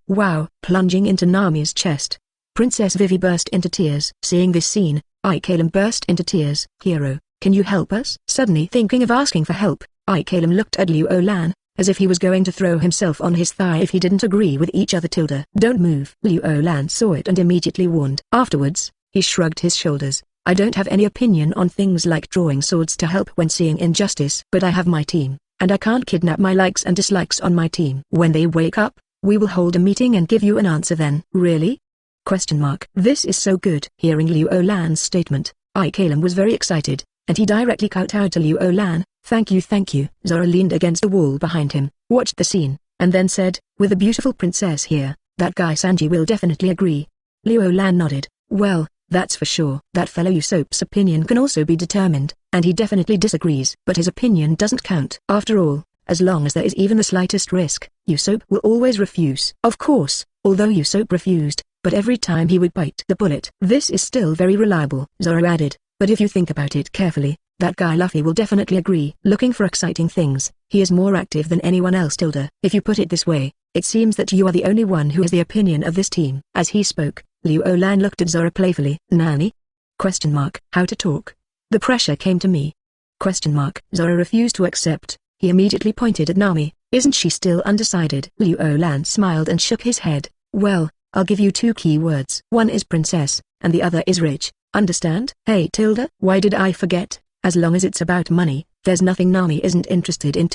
Speaker 1: Wow. Plunging into Nami's chest, Princess Vivi burst into tears. Seeing this scene, Ikelim burst into tears. Hero, can you help us? Suddenly thinking of asking for help, Ikelim looked at Liu Olan, as if he was going to throw himself on his thigh if he didn't agree with each other. Don't move. Liu Olan saw it and immediately warned. Afterwards, he shrugged his shoulders. I don't have any opinion on things like drawing swords to help when seeing injustice. But I have my team, and I can't kidnap my likes and dislikes on my team. When they wake up, we will hold a meeting and give you an answer then. Really? ? This is so good. Hearing Liu Olan's statement, Ikelim was very excited, and he directly kowtowed to Liu Olan. Thank you, thank you. Zora leaned against the wall behind him, watched the scene, and then said, with a beautiful princess here, that guy Sanji will definitely agree. Liu Olan nodded. Well, that's for sure. That fellow Usopp's opinion can also be determined, and he definitely disagrees. But his opinion doesn't count. After all, as long as there is even the slightest risk, Usopp will always refuse. Of course, although Usopp refused, but every time he would bite the bullet. This is still very reliable, Zoro added, but if you think about it carefully, that guy Luffy will definitely agree. Looking for exciting things, he is more active than anyone else. If you put it this way, it seems that you are the only one who has the opinion of this team. As he spoke, Liu Olan looked at Zoro playfully. Nani? ? How to talk? The pressure came to me. ? Zoro refused to accept. He immediately pointed at Nami. Isn't she still undecided? Liu Olan smiled and shook his head. Well, I'll give you two key words. One is princess, and the other is rich. Understand? Hey why did I forget? As long as it's about money, there's nothing Nami isn't interested in.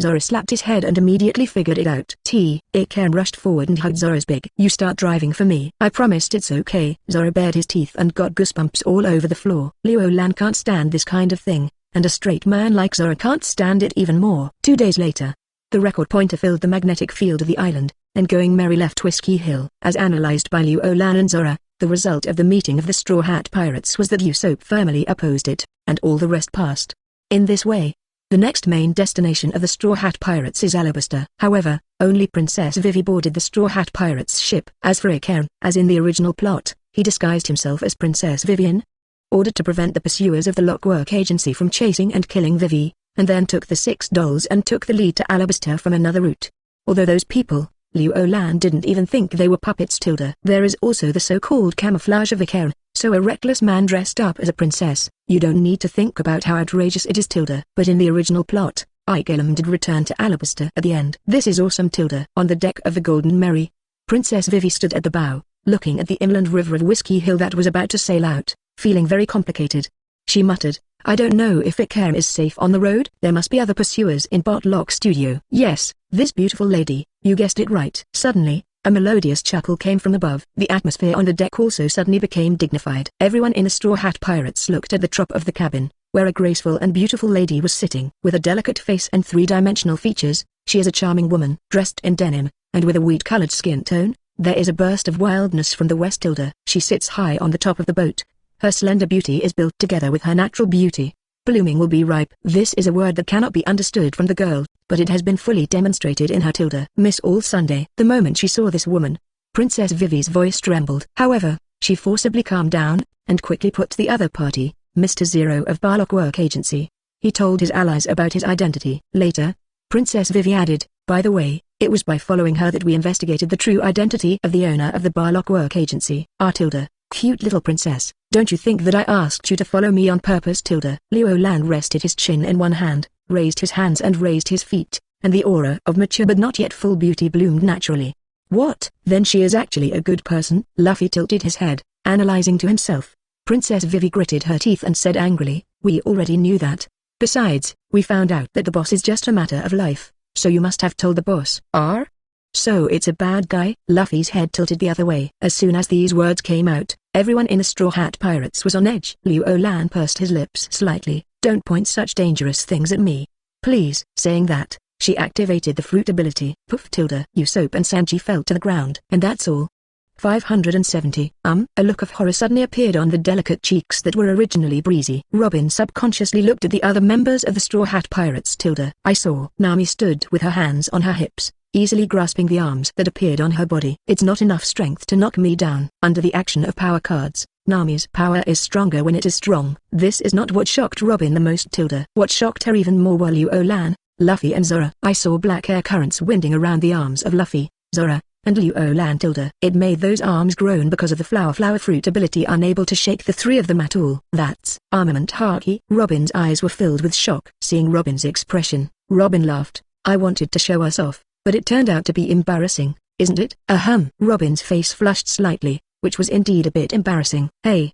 Speaker 1: Zoro slapped his head and immediately figured it out. Ikerim rushed forward and hugged Zoro's big. You start driving for me. I promised it's okay. Zoro bared his teeth and got goosebumps all over the floor. Liu Olan can't stand this kind of thing, and a straight man like Zoro can't stand it even more. 2 days later, the record pointer filled the magnetic field of the island, and Going Merry left Whiskey Hill. As analyzed by Liu Olan and Zoro, the result of the meeting of the Straw Hat Pirates was that Usopp firmly opposed it, and all the rest passed. In this way, the next main destination of the Straw Hat Pirates is Alabasta. However, only Princess Vivi boarded the Straw Hat Pirates' ship. As for Ikerim, as in the original plot, he disguised himself as Princess Vivian, ordered to prevent the pursuers of the Lockwork Agency from chasing and killing Vivi, and then took the 6 dolls and took the lead to Alabasta from another route. Although those people, Liu Olan didn't even think they were puppets. There is also the so-called camouflage of Ikerim, so a reckless man dressed up as a princess. You don't need to think about how outrageous it is. But in the original plot, Ikerim did return to Alabasta at the end. This is awesome. On the deck of the Golden Merry, Princess Vivi stood at the bow, looking at the inland river of Whiskey Hill that was about to sail out, feeling very complicated. She muttered, I don't know if Ikerim is safe on the road. There must be other pursuers in Bartlock Studio. Yes, this beautiful lady, you guessed it right. Suddenly, a melodious chuckle came from above. The atmosphere on the deck also suddenly became dignified. Everyone in the Straw Hat Pirates looked at the top of the cabin, where a graceful and beautiful lady was sitting. With a delicate face and 3-dimensional features, she is a charming woman, dressed in denim, and with a wheat-colored skin tone. There is a burst of wildness from the west. She sits high on the top of the boat. Her slender beauty is built together with her natural beauty. Blooming will be ripe. This is a word that cannot be understood from the girl, but it has been fully demonstrated in her. Miss All Sunday. The moment she saw this woman, Princess Vivi's voice trembled. However, she forcibly calmed down, and quickly put the other party, Mr. Zero of Barlock Work Agency. He told his allies about his identity. Later, Princess Vivi added, by the way, it was by following her that we investigated the true identity of the owner of the Barlock Work Agency. Cute little princess, don't you think that I asked you to follow me on purpose? Liu Olan rested his chin in one hand, raised his hands and raised his feet, and the aura of mature but not yet full beauty bloomed naturally. What? Then she is actually a good person? Luffy tilted his head, analyzing to himself. Princess Vivi gritted her teeth and said angrily, we already knew that. Besides, we found out that the boss is just a matter of life, so you must have told the boss. So it's a bad guy? Luffy's head tilted the other way. As soon as these words came out, everyone in the Straw Hat Pirates was on edge. Liu Olan pursed his lips slightly. Don't point such dangerous things at me. Please. Saying that, she activated the fruit ability. Poof. Usopp and Sanji fell to the ground. And that's all. 570. A look of horror suddenly appeared on the delicate cheeks that were originally breezy. Robin subconsciously looked at the other members of the Straw Hat Pirates. I saw. Nami stood with her hands on her hips, easily grasping the arms that appeared on her body. It's not enough strength to knock me down. Under the action of power cards, Nami's power is stronger when it is strong. This is not what shocked Robin the most. What shocked her even more were Liu Olan, Luffy and Zoro. I saw black air currents winding around the arms of Luffy, Zoro, and Liu Lan tilde. It made those arms groan because of the flower fruit ability, unable to shake the three of them at all. That's armament haki. Robin's eyes were filled with shock. Seeing Robin's expression, Robin laughed. I wanted to show us off, but it turned out to be embarrassing, isn't it? Robin's face flushed slightly, which was indeed a bit embarrassing. Hey,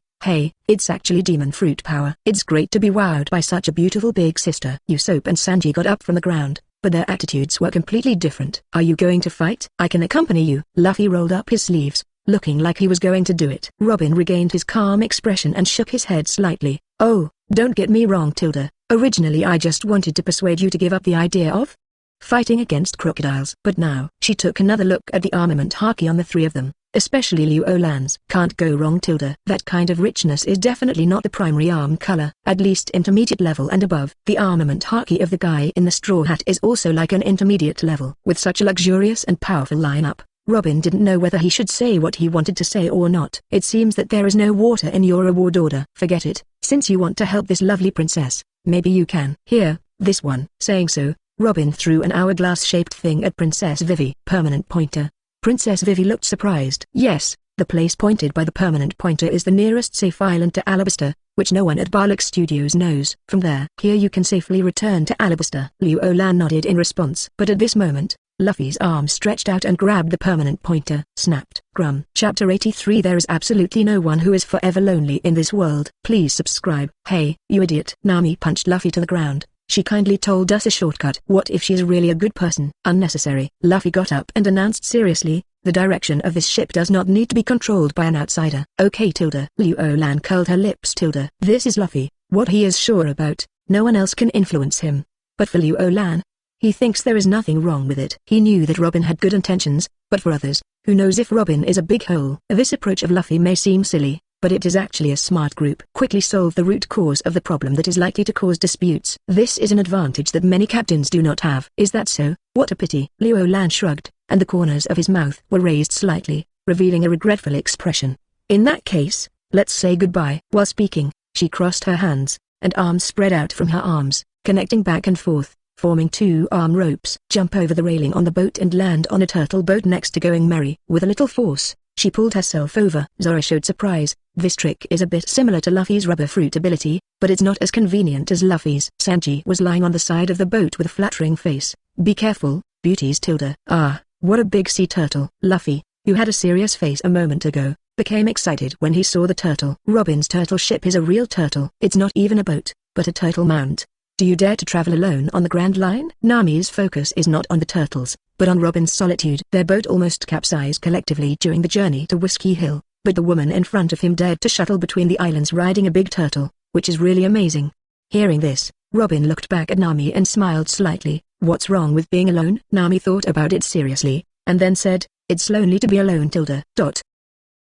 Speaker 1: it's actually demon fruit power. It's great to be wowed by such a beautiful big sister. Usopp and Sanji got up from the ground, but their attitudes were completely different. Are you going to fight? I can accompany you. Luffy rolled up his sleeves, looking like he was going to do it. Robin regained his calm expression and shook his head slightly. Oh, don't get me wrong tilde. Originally I just wanted to persuade you to give up the idea of fighting against crocodiles. But now, she took another look at the armament haki on the three of them, especially Liu Lan's. Can't go wrong tilde. That kind of richness is definitely not the primary arm color, at least intermediate level and above. The armament haki of the guy in the straw hat is also like an intermediate level. With such a luxurious and powerful lineup, Robin didn't know whether he should say what he wanted to say or not. It seems that there is no water in your reward order. Forget it. Since you want to help this lovely princess, maybe you can. Here, this one. Saying so, Robin threw an hourglass-shaped thing at Princess Vivi. Permanent pointer. Princess Vivi looked surprised. Yes, the place pointed by the permanent pointer is the nearest safe island to Alabasta, which no one at Barlock Studios knows. From there, here you can safely return to Alabasta. Liu Lan nodded in response. But at this moment, Luffy's arm stretched out and grabbed the permanent pointer. Snapped. Grum. Chapter 83. There is absolutely no one who is forever lonely in this world. Please subscribe. Hey, you idiot. Nami punched Luffy to the ground. She kindly told us a shortcut. What if she's really a good person? Unnecessary. Luffy got up and announced seriously, the direction of this ship does not need to be controlled by an outsider. Okay tilde. Liu Lan curled her lips tilde. This is Luffy. What he is sure about, no one else can influence him. But for Liu Lan, he thinks there is nothing wrong with it. He knew that Robin had good intentions, but for others, who knows if Robin is a big hole. This approach of Luffy may seem silly, but it is actually a smart group. Quickly solve the root cause of the problem that is likely to cause disputes. This is an advantage that many captains do not have. Is that so? What a pity. Liu Lan shrugged, and the corners of his mouth were raised slightly, revealing a regretful expression. In that case, let's say goodbye. While speaking, she crossed her hands, and arms spread out from her arms, connecting back and forth, forming two arm ropes. Jump over the railing on the boat and land on a turtle boat next to Going Merry. With a little force, she pulled herself over. Zoro showed surprise. This trick is a bit similar to Luffy's rubber fruit ability, but it's not as convenient as Luffy's. Sanji was lying on the side of the boat with a flattering face. Be careful, beauties tilde. Ah, what a big sea turtle. Luffy, who had a serious face a moment ago, became excited when he saw the turtle. Robin's turtle ship is a real turtle. It's not even a boat, but a turtle mount. Do you dare to travel alone on the Grand Line? Nami's focus is not on the turtles, but on Robin's solitude. Their boat almost capsized collectively during the journey to Whiskey Hill, but the woman in front of him dared to shuttle between the islands riding a big turtle, which is really amazing. Hearing this, Robin looked back at Nami and smiled slightly. What's wrong with being alone? Nami thought about it seriously, and then said, it's lonely to be alone tilde.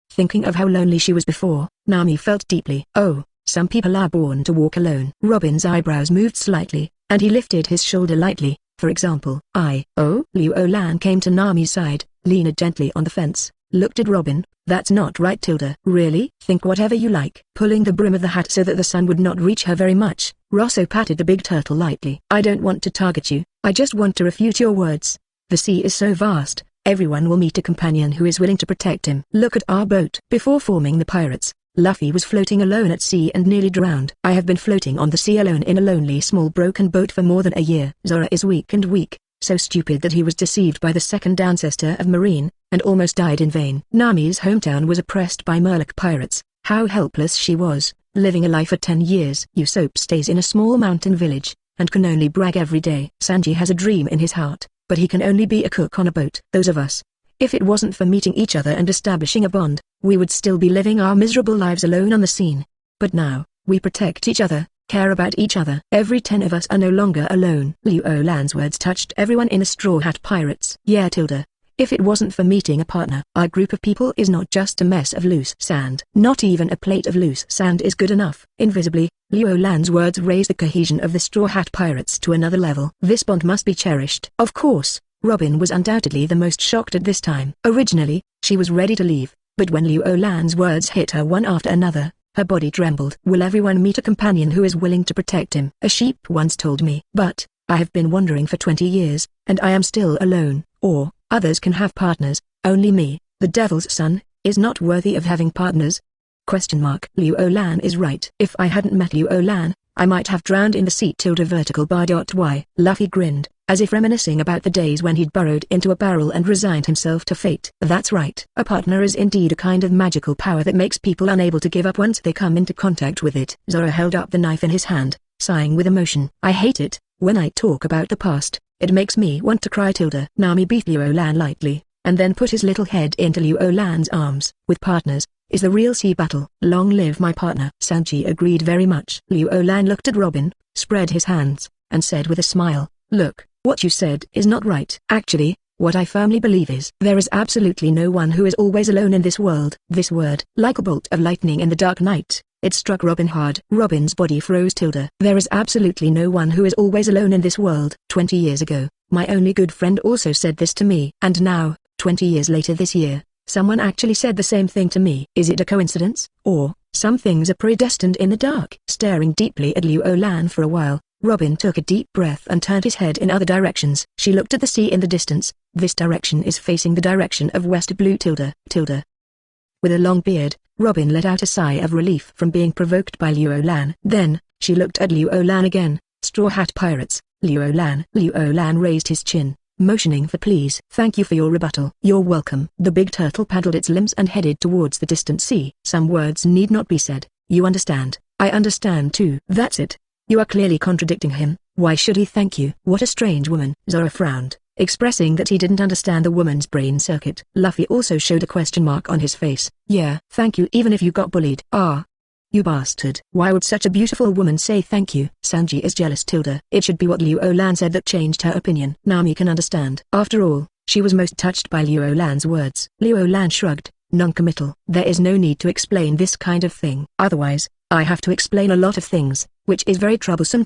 Speaker 1: Thinking of how lonely she was before, Nami felt deeply. Oh, some people are born to walk alone. Robin's eyebrows moved slightly, and he lifted his shoulder lightly. For example, Liu Lan came to Nami's side, leaned gently on the fence, looked at Robin. That's not right tilde. Really? Think whatever you like. Pulling the brim of the hat so that the sun would not reach her very much, Rosso patted the big turtle lightly. I don't want to target you, I just want to refute your words. The sea is so vast, everyone will meet a companion who is willing to protect him. Look at our boat. Before forming the pirates, Luffy was floating alone at sea and nearly drowned. I have been floating on the sea alone in a lonely small broken boat for more than a year. Zoro is weak, so stupid that he was deceived by the second ancestor of Marine, and almost died in vain. Nami's hometown was oppressed by Murloc pirates. How helpless she was, living a life for 10 years. Usopp stays in a small mountain village, and can only brag every day. Sanji has a dream in his heart, but he can only be a cook on a boat. Those of us, if it wasn't for meeting each other and establishing a bond, we would still be living our miserable lives alone on the scene. But now, we protect each other, care about each other. Every 10 of us are no longer alone. Liu Lan's words touched everyone in the Straw Hat Pirates. Yeah tilde. If it wasn't for meeting a partner, our group of people is not just a mess of loose sand. Not even a plate of loose sand is good enough. Invisibly, Liu Lan's words raised the cohesion of the Straw Hat Pirates to another level. This bond must be cherished. Of course, Robin was undoubtedly the most shocked at this time. Originally, she was ready to leave, but when Liu Lan's words hit her one after another, her body trembled. Will everyone meet a companion who is willing to protect him? A sheep once told me. But, I have been wandering for 20 years, and I am still alone. Or, others can have partners, Only me, the devil's son, is not worthy of having partners? Liu Lan is right. If I hadn't met Liu Lan, I might have drowned in the sea. Vertical bar. Y. Luffy grinned, as if reminiscing about the days when he'd burrowed into a barrel and resigned himself to fate. That's right. A partner is indeed a kind of magical power that makes people unable to give up once they come into contact with it. Zoro held up the knife in his hand, sighing with emotion. I hate it, when I talk about the past, it makes me want to cry. Nami beat Liu Lan lightly, and then put his little head into Liu Lan's arms. With partners, is the real sea battle. Long live my partner. Sanji agreed very much. Liu Lan looked at Robin, spread his hands, and said with a smile, look, what you said is not right. Actually, what I firmly believe is there is absolutely no one who is always alone in this world. This word, like a bolt of lightning in the dark night, it struck Robin hard. Robin's body froze. There is absolutely no one who is always alone in this world. 20 years ago, my only good friend also said this to me. And now, 20 years later this year, someone actually said the same thing to me. Is it a coincidence? Or, some things are predestined in the dark? Staring deeply at Liu Lan for a while, Robin took a deep breath and turned his head in other directions. She looked at the sea in the distance. This direction is facing the direction of West Blue. With a long beard, Robin let out a sigh of relief from being provoked by Liu Lan. Then, she looked at Liu Lan again. Straw Hat Pirates, Liu Lan. Liu Lan raised his chin, motioning for please. Thank you for your rebuttal. You're welcome. The big turtle paddled its limbs and headed towards the distant sea. Some words need not be said. You understand. I understand too. That's it. You are clearly contradicting him. Why should he thank you? What a strange woman. Zoro frowned, expressing that he didn't understand the woman's brain circuit. Luffy also showed a question mark on his face. Yeah, thank you even if you got bullied. Ah. You bastard. Why would such a beautiful woman say thank you? Sanji is jealous. It should be what Liu Lan said that changed her opinion. Nami can understand. After all, she was most touched by Liu Lan's words. Liu Lan shrugged, non-committal. There is no need to explain this kind of thing. Otherwise, I have to explain a lot of things, which is very troublesome.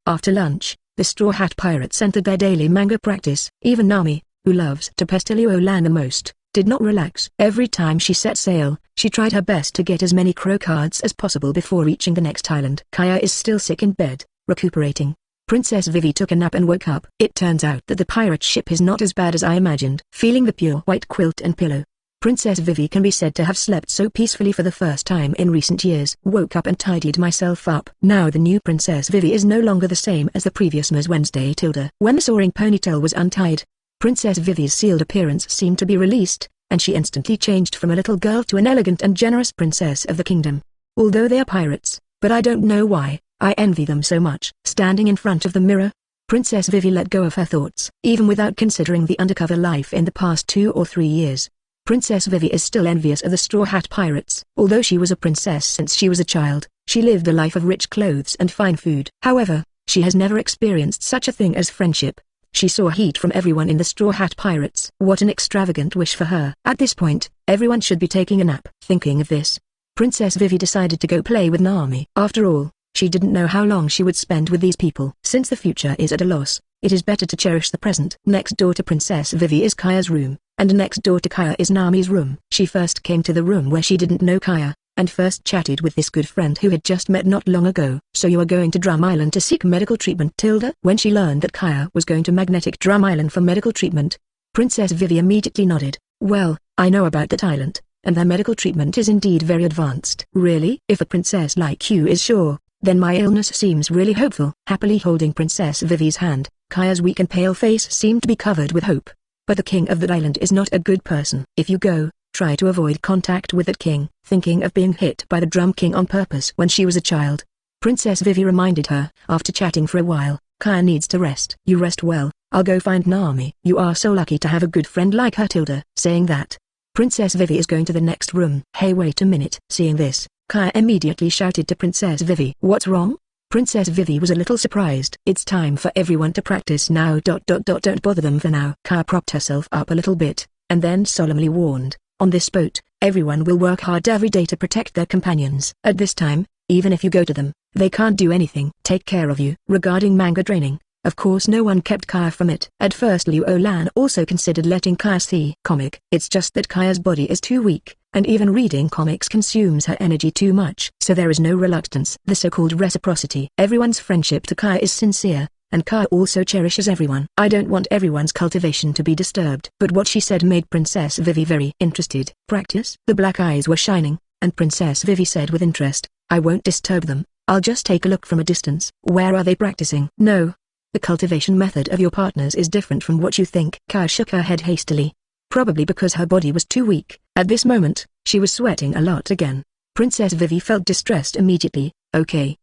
Speaker 1: After lunch, the Straw Hat Pirates entered their daily manga practice. Even Nami, who loves to pester Liu Lan the most, did not relax. Every time she set sail, she tried her best to get as many crow cards as possible before reaching the next island. Kaya is still sick in bed, recuperating. Princess Vivi took a nap and woke up. It turns out that the pirate ship is not as bad as I imagined. Feeling the pure white quilt and pillow, Princess Vivi can be said to have slept so peacefully for the first time in recent years. Woke up and tidied myself up. Now the new Princess Vivi is no longer the same as the previous Ms. Wednesday. When the soaring ponytail was untied, Princess Vivi's sealed appearance seemed to be released, and she instantly changed from a little girl to an elegant and generous princess of the kingdom. Although they are pirates, but I don't know why, I envy them so much. Standing in front of the mirror, Princess Vivi let go of her thoughts. Even without considering the undercover life in the past 2 or 3 years, Princess Vivi is still envious of the Straw Hat Pirates. Although she was a princess since she was a child, she lived a life of rich clothes and fine food. However, she has never experienced such a thing as friendship. She saw heat from everyone in the Straw Hat Pirates. What an extravagant wish for her. At this point, everyone should be taking a nap. Thinking of this, Princess Vivi decided to go play with Nami. After all, she didn't know how long she would spend with these people. Since the future is at a loss, it is better to cherish the present. Next door to Princess Vivi is Kaya's room, and next door to Kaya is Nami's room. She first came to the room where she didn't know Kaya, and first chatted with this good friend who had just met not long ago. So you are going to Drum Island to seek medical treatment? When she learned that Kaya was going to Magnetic Drum Island for medical treatment, Princess Vivi immediately nodded. Well, I know about that island, and their medical treatment is indeed very advanced. Really? If a princess like you is sure, then my illness seems really hopeful. Happily holding Princess Vivi's hand, Kaya's weak and pale face seemed to be covered with hope. But the king of that island is not a good person. If you go, try to avoid contact with that king. Thinking of being hit by the Drum King on purpose when she was a child, Princess Vivi reminded her. After chatting for a while, Kaya needs to rest. You rest well, I'll go find Nami. You are so lucky to have a good friend like her. Saying that, Princess Vivi is going to the next room. Hey, wait a minute. Seeing this, Kaya immediately shouted to Princess Vivi. What's wrong? Princess Vivi was a little surprised. It's time for everyone to practice now. Don't bother them for now. Kaya propped herself up a little bit, and then solemnly warned, on this boat, everyone will work hard every day to protect their companions. At this time, even if you go to them, they can't do anything. Take care of you. Regarding manga training, of course no one kept Kaya from it. At first Liu Lan also considered letting Kaya see comic. It's just that Kaya's body is too weak, and even reading comics consumes her energy too much. So there is no reluctance. The so-called reciprocity. Everyone's friendship to Kaya is sincere, and Kaya also cherishes everyone. I don't want everyone's cultivation to be disturbed. But what she said made Princess Vivi very interested. Practice? The black eyes were shining, and Princess Vivi said with interest, I won't disturb them, I'll just take a look from a distance. Where are they practicing? No. The cultivation method of your partners is different from what you think. Kaya shook her head hastily. Probably because her body was too weak. At this moment, she was sweating a lot again. Princess Vivi felt distressed immediately. Okay,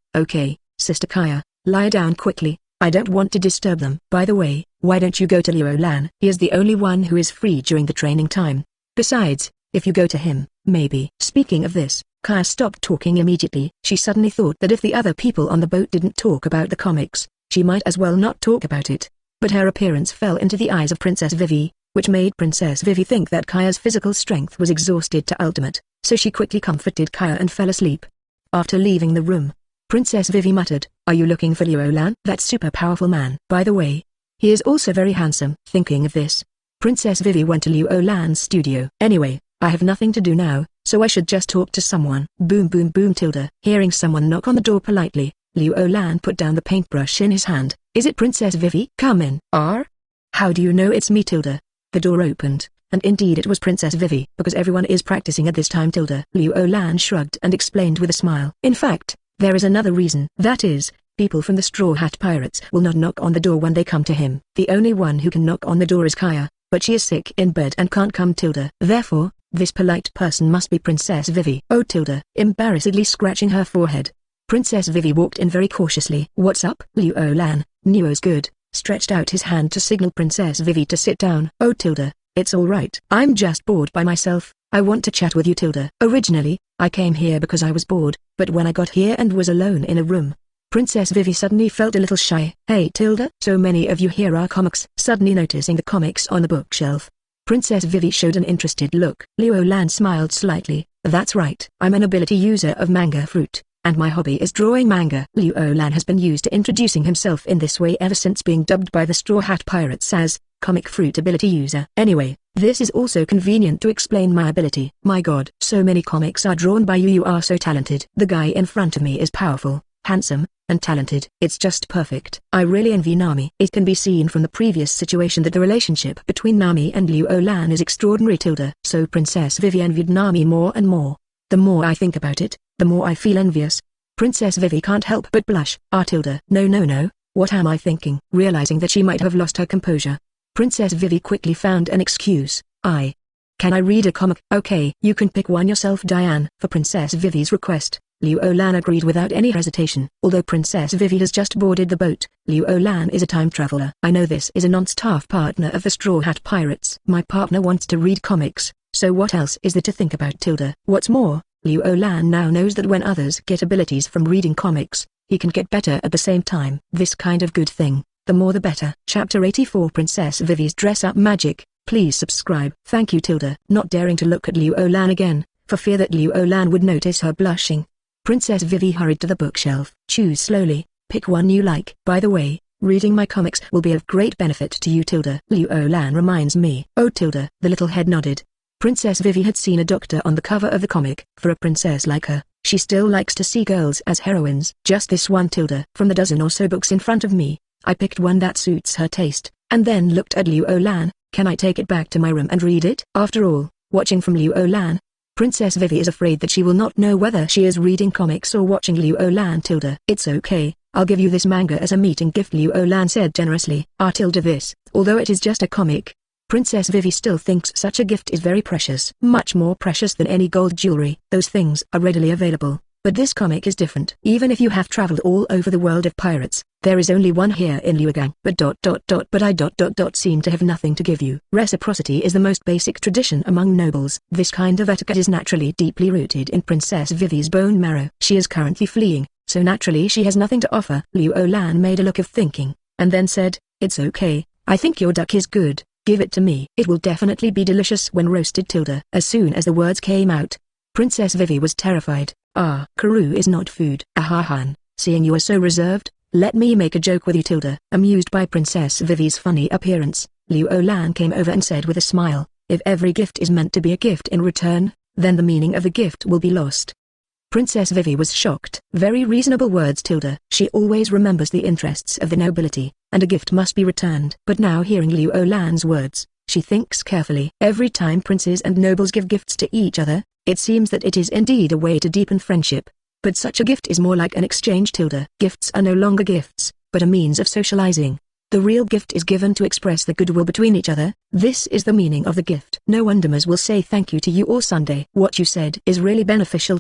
Speaker 1: Sister Kaya, lie down quickly, I don't want to disturb them. By the way, why don't you go to Liu Lan? He is the only one who is free during the training time. Besides, if you go to him, maybe. Speaking of this, Kaya stopped talking immediately. She suddenly thought that if the other people on the boat didn't talk about the comics, she might as well not talk about it. But her appearance fell into the eyes of Princess Vivi, which made Princess Vivi think that Kaya's physical strength was exhausted to ultimate, so she quickly comforted Kaya and fell asleep. After leaving the room, Princess Vivi muttered, are you looking for Liu Lan? That super powerful man. By the way, he is also very handsome. Thinking of this, Princess Vivi went to Liu Lan's studio. Anyway, I have nothing to do now, so I should just talk to someone. Boom boom boom tilde. Hearing someone knock on the door politely, Liu Lan put down the paintbrush in his hand. Is it Princess Vivi? Come in. How do you know it's me tilde? The door opened, and indeed it was Princess Vivi. Because everyone is practicing at this time tilde. Liu Lan shrugged and explained with a smile. In fact, there is another reason. That is, people from the Straw Hat Pirates will not knock on the door when they come to him. The only one who can knock on the door is Kaya, but she is sick in bed and can't come tilde. Therefore, this polite person must be Princess Vivi. Oh tilde. Embarrassedly scratching her forehead, Princess Vivi walked in very cautiously. What's up? Liu Lan, Nuo's good, stretched out his hand to signal Princess Vivi to sit down. Oh tilde, it's alright. I'm just bored by myself, I want to chat with you tilde. Originally, I came here because I was bored, but when I got here and was alone in a room, Princess Vivi suddenly felt a little shy. Hey tilde, so many of you here are comics. Suddenly noticing the comics on the bookshelf, Princess Vivi showed an interested look. Liu Lan smiled slightly. That's right. I'm an ability user of manga fruit, and my hobby is drawing manga. Liu Lan has been used to introducing himself in this way ever since being dubbed by the Straw Hat Pirates as comic fruit ability user. Anyway, this is also convenient to explain my ability. My god, so many comics are drawn by you. You are so talented. The guy in front of me is powerful, handsome, and talented. It's just perfect. I really envy Nami. It can be seen from the previous situation that the relationship between Nami and Liu Lan is extraordinary tilde. So Princess Vivi envied Nami more and more. The more I think about it, the more I feel envious. Princess Vivi can't help but blush. Tilde. No, what am I thinking? Realizing that she might have lost her composure, Princess Vivi quickly found an excuse. Can I read a comic? Okay, you can pick one yourself Diane. For Princess Vivi's request, Liu Lan agreed without any hesitation. Although Princess Vivi has just boarded the boat, Liu Lan is a time traveler. I know this is a non-staff partner of the Straw Hat Pirates. My partner wants to read comics, so what else is there to think about tilde? What's more, Liu Lan now knows that when others get abilities from reading comics, he can get better at the same time. This kind of good thing, the more the better. Chapter 84 Princess Vivi's Dress-Up Magic. Please subscribe. Thank you tilde. Not daring to look at Liu Lan again, for fear that Liu Lan would notice her blushing, Princess Vivi hurried to the bookshelf. Choose slowly, pick one you like. By the way, reading my comics will be of great benefit to you tilde. Liu Lan reminds me. Oh tilde. The little head nodded. Princess Vivi had seen a doctor on the cover of the comic. For a princess like her, she still likes to see girls as heroines. Just this one tilde. From the dozen or so books in front of me, I picked one that suits her taste, and then looked at Liu Lan. Can I take it back to my room and read it? After all, watching from Liu Lan, Princess Vivi is afraid that she will not know whether she is reading comics or watching Liu Lan tilde. It's okay, I'll give you this manga as a meeting gift, Liu Lan said generously. Tilde this. Although it is just a comic, Princess Vivi still thinks such a gift is very precious. Much more precious than any gold jewelry. Those things are readily available, but this comic is different. Even if you have traveled all over the world of pirates, there is only one here in Luogang. But I seem to have nothing to give you. Reciprocity is the most basic tradition among nobles. This kind of etiquette is naturally deeply rooted in Princess Vivi's bone marrow. She is currently fleeing, so naturally she has nothing to offer. Liu Lan made a look of thinking, and then said, it's okay, I think your duck is good, give it to me. It will definitely be delicious when roasted tilde. As soon as the words came out, Princess Vivi was terrified. Karu is not food. Ahahan, seeing you are so reserved, let me make a joke with you tilde. Amused by Princess Vivi's funny appearance, Liu Lan came over and said with a smile, if every gift is meant to be a gift in return, then the meaning of the gift will be lost. Princess Vivi was shocked. Very reasonable words tilde. She always remembers the interests of the nobility, and a gift must be returned. But now hearing Liu Olan's words, she thinks carefully. Every time princes and nobles give gifts to each other, it seems that it is indeed a way to deepen friendship. But such a gift is more like an exchange. Gifts are no longer gifts, but a means of socializing. The real gift is given to express the goodwill between each other. This is the meaning of the gift. No wonderers will say thank you to you or Sunday. What you said is really beneficial.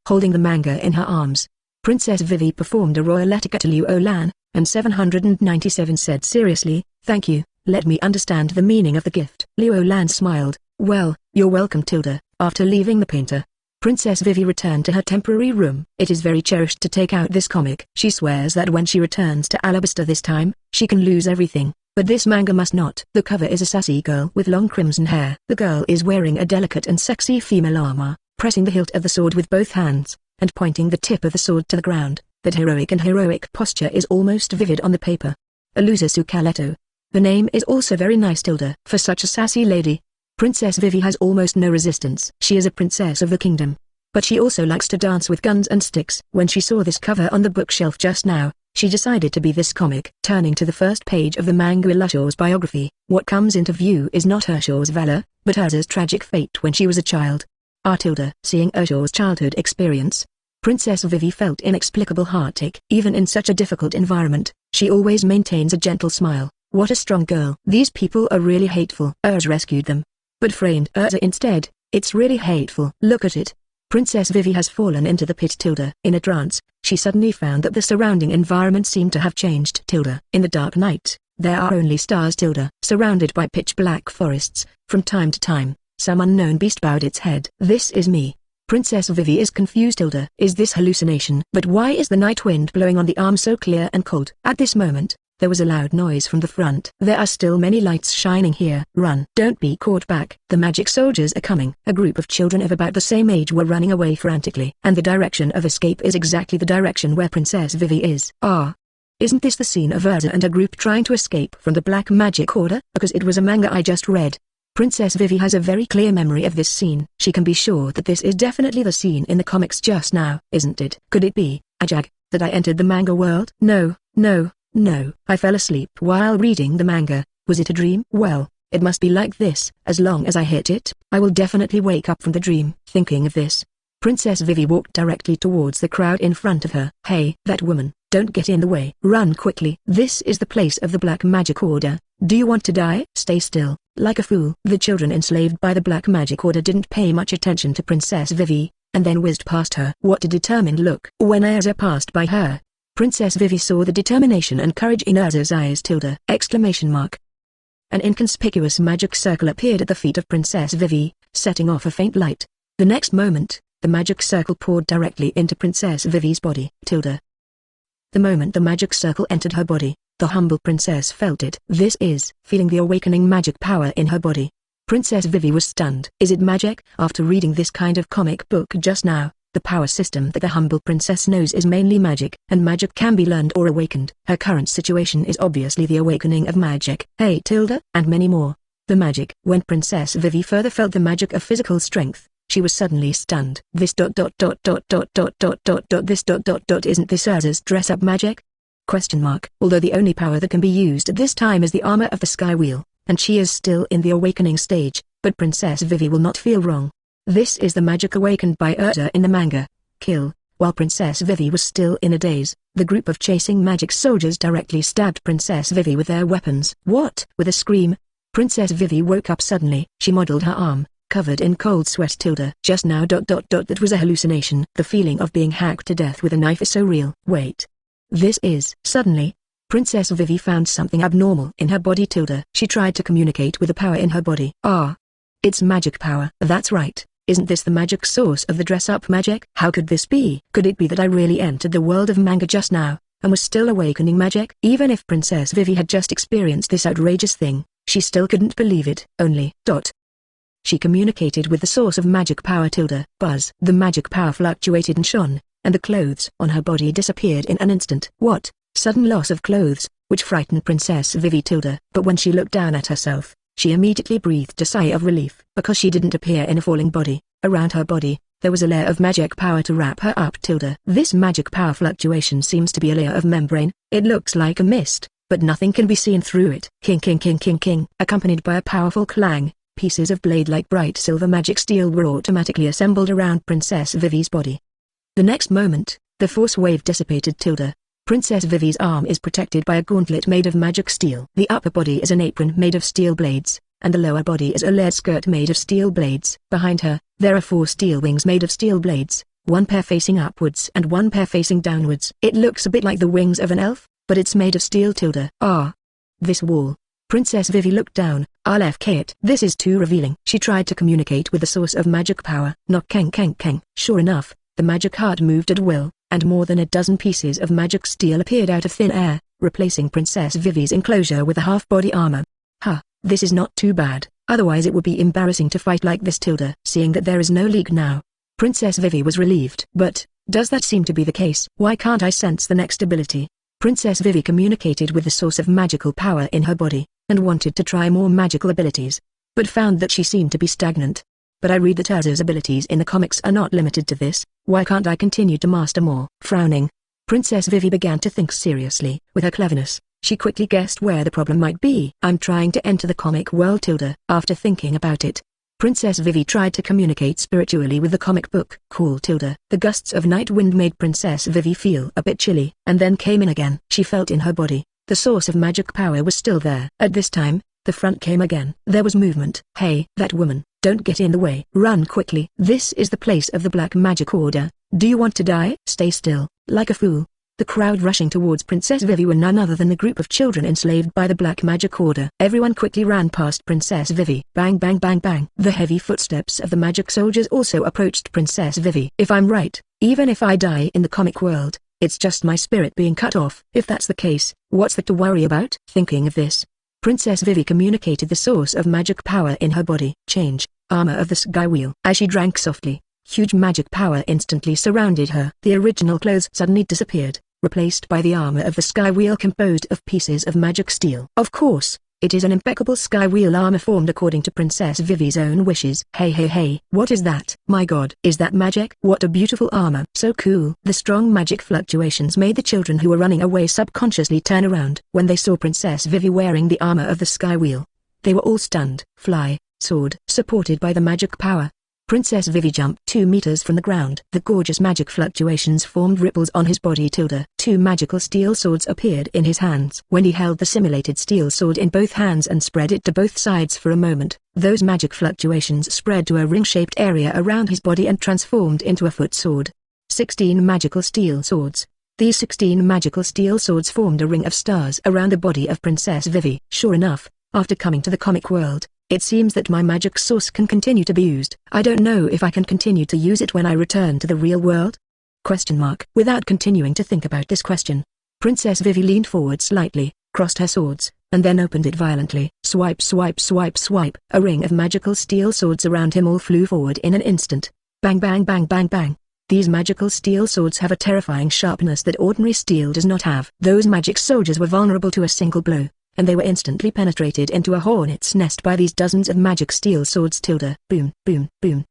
Speaker 1: Holding the manga in her arms, Princess Vivi performed a royal etiquette to Liu Olan, and 797 said seriously, thank you, let me understand the meaning of the gift. Liu Olan smiled, well, you're welcome. After leaving the painter, Princess Vivi returned to her temporary room. It is very cherished to take out this comic. She swears that when she returns to Alabasta this time, she can lose everything, but this manga must not. The cover is a sassy girl with long crimson hair. The girl is wearing a delicate and sexy female armor, pressing the hilt of the sword with both hands, and pointing the tip of the sword to the ground. That heroic posture is almost vivid on the paper. Alusa Sukaleto. The name is also very nice. For such a sassy lady, Princess Vivi has almost no resistance. She is a princess of the kingdom, but she also likes to dance with guns and sticks. When she saw this cover on the bookshelf just now, she decided to be this comic. Turning to the first page of the manga, Ursula's biography, what comes into view is not Ursula's valor, but Ursa's tragic fate when she was a child. Seeing Ursula's childhood experience, Princess Vivi felt inexplicable heartache. Even in such a difficult environment, she always maintains a gentle smile. What a strong girl. These people are really hateful. Ursa rescued them, but framed Ursa instead. It's really hateful. Look at it. Princess Vivi has fallen into the pit. In a trance, she suddenly found that the surrounding environment seemed to have changed. In the dark night, there are only stars. Surrounded by pitch-black forests, from time to time, some unknown beast bowed its head. This is me. Princess Vivi is confused. Is this hallucination? But why is the night wind blowing on the arm so clear and cold? At this moment, there was a loud noise from the front. There are still many lights shining here. Run. Don't be caught back. The magic soldiers are coming. A group of children of about the same age were running away frantically. And the direction of escape is exactly the direction where Princess Vivi is. Isn't this the scene of Ursa and a group trying to escape from the Black Magic Order? Because it was a manga I just read. Princess Vivi has a very clear memory of this scene. She can be sure that this is definitely the scene in the comics just now, isn't it? Could it be, Ajag, that I entered the manga world? No, I fell asleep while reading the manga. Was it a dream? Well, it must be like this. As long as I hit it, I will definitely wake up from the dream. Thinking of this, Princess Vivi walked directly towards the crowd in front of her. Hey, that woman, don't get in the way. Run quickly. This is the place of the Black Magic Order. Do you want to die? Stay still, like a fool. The children enslaved by the Black Magic Order didn't pay much attention to Princess Vivi, and then whizzed past her. What a determined look. When Ursa passed by her, Princess Vivi saw the determination and courage in Ursa's eyes. Exclamation mark. An inconspicuous magic circle appeared at the feet of Princess Vivi, setting off a faint light. The next moment, the magic circle poured directly into Princess Vivi's body. The moment the magic circle entered her body, the humble princess felt it. This is, feeling the awakening magic power in her body. Princess Vivi was stunned. Is it magic? After reading this kind of comic book just now, the power system that the humble princess knows is mainly magic, and magic can be learned or awakened. Her current situation is obviously the awakening of magic. Hey, and many more. The magic. When Princess Vivi further felt the magic of physical strength, she was suddenly stunned. This isn't this Ursa's dress-up magic? Question mark. Although the only power that can be used at this time is the armor of the Sky Wheel, and she is still in the awakening stage, but Princess Vivi will not feel wrong. This is the magic awakened by Ursa in the manga. Kill. While Princess Vivi was still in a daze, the group of chasing magic soldiers directly stabbed Princess Vivi with their weapons. What? With a scream, Princess Vivi woke up suddenly. She modeled her arm, covered in cold sweat. Just now. That was a hallucination. The feeling of being hacked to death with a knife is so real. Wait. This is. Suddenly, Princess Vivi found something abnormal in her body. She tried to communicate with the power in her body. It's magic power. That's right. Isn't this the magic source of the dress-up magic? How could this be? Could it be that I really entered the world of manga just now, and was still awakening magic? Even if Princess Vivi had just experienced this outrageous thing, she still couldn't believe it. Only. She communicated with the source of magic power. Buzz. The magic power fluctuated and shone, and the clothes on her body disappeared in an instant. What? Sudden loss of clothes, which frightened Princess Vivi. But when she looked down at herself, she immediately breathed a sigh of relief. Because she didn't appear in a falling body, around her body, there was a layer of magic power to wrap her up. This magic power fluctuation seems to be a layer of membrane. It looks like a mist, but nothing can be seen through it. King king king king king. Accompanied by a powerful clang, pieces of blade-like bright silver magic steel were automatically assembled around Princess Vivi's body. The next moment, the force wave dissipated. Princess Vivi's arm is protected by a gauntlet made of magic steel. The upper body is an apron made of steel blades, and the lower body is a layered skirt made of steel blades. Behind her, there are 4 steel wings made of steel blades, one pair facing upwards and one pair facing downwards. It looks a bit like the wings of an elf, but it's made of steel. Ah. This wall. Princess Vivi looked down. LFK it. This is too revealing. She tried to communicate with the source of magic power. Knock kang kang kang. Sure enough, the magic heart moved at will, and more than a dozen pieces of magic steel appeared out of thin air, replacing Princess Vivi's enclosure with a half-body armor. This is not too bad, otherwise it would be embarrassing to fight like this. Seeing that there is no leak now, Princess Vivi was relieved. But, does that seem to be the case? Why can't I sense the next ability? Princess Vivi communicated with the source of magical power in her body, and wanted to try more magical abilities, but found that she seemed to be stagnant. But I read that Erza's abilities in the comics are not limited to this. Why can't I continue to master more? Frowning, Princess Vivi began to think seriously. With her cleverness, she quickly guessed where the problem might be. I'm trying to enter the comic world. After thinking about it, Princess Vivi tried to communicate spiritually with the comic book. Cool. The gusts of night wind made Princess Vivi feel a bit chilly, and then came in again. She felt in her body, the source of magic power was still there. At this time, the front came again. There was movement. Hey, that woman, don't get in the way. Run quickly. This is the place of the Black Magic Order. Do you want to die? Stay still, like a fool. The crowd rushing towards Princess Vivi were none other than the group of children enslaved by the Black Magic Order. Everyone quickly ran past Princess Vivi. Bang bang bang bang. The heavy footsteps of the magic soldiers also approached Princess Vivi. If I'm right, even if I die in the comic world, it's just my spirit being cut off. If that's the case, what's that to worry about? Thinking of this, Princess Vivi communicated the source of magic power in her body. Change, armor of the Sky Wheel. As she drank softly, huge magic power instantly surrounded her. The original clothes suddenly disappeared, replaced by the armor of the Sky Wheel composed of pieces of magic steel. Of course, it is an impeccable Sky Wheel armor formed according to Princess Vivi's own wishes. Hey, what is that? My god, is that magic? What a beautiful armor. So cool. The strong magic fluctuations made the children who were running away subconsciously turn around. When they saw Princess Vivi wearing the armor of the Sky Wheel, they were all stunned. Fly, sword, supported by the magic power. Princess Vivi jumped 2 meters from the ground. The gorgeous magic fluctuations formed ripples on his body. 2 magical steel swords appeared in his hands. When he held the simulated steel sword in both hands and spread it to both sides for a moment, those magic fluctuations spread to a ring-shaped area around his body and transformed into a foot sword. 16 magical steel swords. These 16 magical steel swords formed a ring of stars around the body of Princess Vivi. Sure enough, after coming to the comic world, it seems that my magic source can continue to be used. I don't know if I can continue to use it when I return to the real world? Without continuing to think about this question, Princess Vivi leaned forward slightly, crossed her swords, and then opened it violently. Swipe swipe swipe swipe. A ring of magical steel swords around him all flew forward in an instant. Bang bang bang bang bang. These magical steel swords have a terrifying sharpness that ordinary steel does not have. Those magic soldiers were vulnerable to a single blow, and they were instantly penetrated into a hornet's nest by these dozens of magic steel swords. Boom, boom, boom.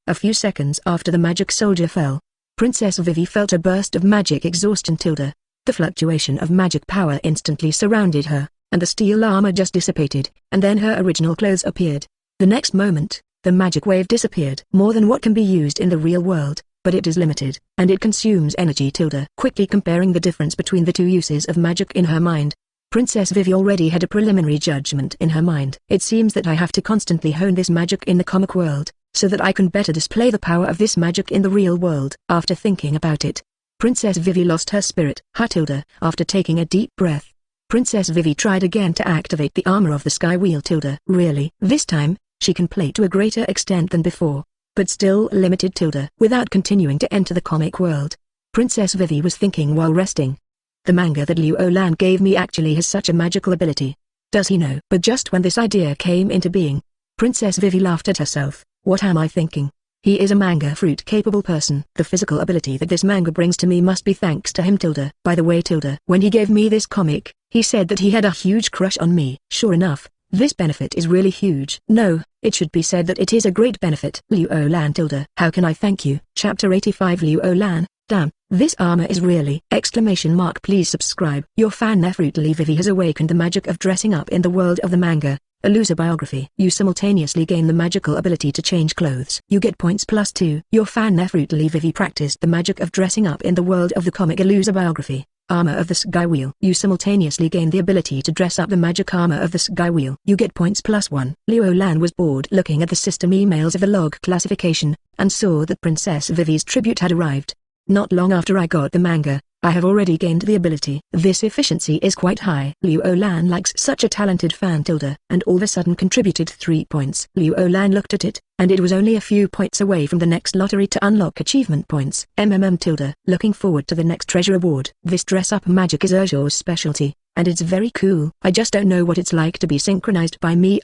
Speaker 1: A few seconds after the magic soldier fell, Princess Vivi felt a burst of magic exhaustion. The fluctuation of magic power instantly surrounded her, and the steel armor just dissipated, and then her original clothes appeared. The next moment, the magic wave disappeared. More than what can be used in the real world, but it is limited, and it consumes energy. Quickly comparing the difference between the two uses of magic in her mind, Princess Vivi already had a preliminary judgment in her mind. It seems that I have to constantly hone this magic in the comic world, so that I can better display the power of this magic in the real world. After thinking about it, Princess Vivi lost her spirit. After taking a deep breath, Princess Vivi tried again to activate the armor of the Sky Wheel. Really, this time, she can play to a greater extent than before, but still limited. Without continuing to enter the comic world, Princess Vivi was thinking while resting. The manga that Liu Lan gave me actually has such a magical ability. Does he know? But just when this idea came into being, Princess Vivi laughed at herself. What am I thinking? He is a manga fruit-capable person. The physical ability that this manga brings to me must be thanks to him. By the way, when he gave me this comic, he said that he had a huge crush on me. Sure enough, this benefit is really huge. No, it should be said that it is a great benefit. Liu Lan. How can I thank you? Chapter 85. Liu Lan, Damn, this armor is really! Exclamation mark. Please subscribe. Your fan Fruitly Vivi has awakened the magic of dressing up in the world of the manga. A loser biography. You simultaneously gain the magical ability to change clothes. You get points +2. Your fan Fruitly Vivi practiced the magic of dressing up in the world of the comic. A loser biography. Armor of the Sky Wheel. You simultaneously gain the ability to dress up the magic armor of the Sky Wheel. You get points +1. Liu Lan was bored looking at the system emails of the log classification, and saw that Princess Vivi's tribute had arrived. Not long after I got the manga, I have already gained the ability. This efficiency is quite high. Liu Lan likes such a talented fan and all of a sudden contributed 3 points. Liu Lan looked at it, and it was only a few points away from the next lottery to unlock achievement points. Looking forward to the next treasure award. This dress-up magic is Urjo's specialty, and it's very cool. I just don't know what it's like to be synchronized by me.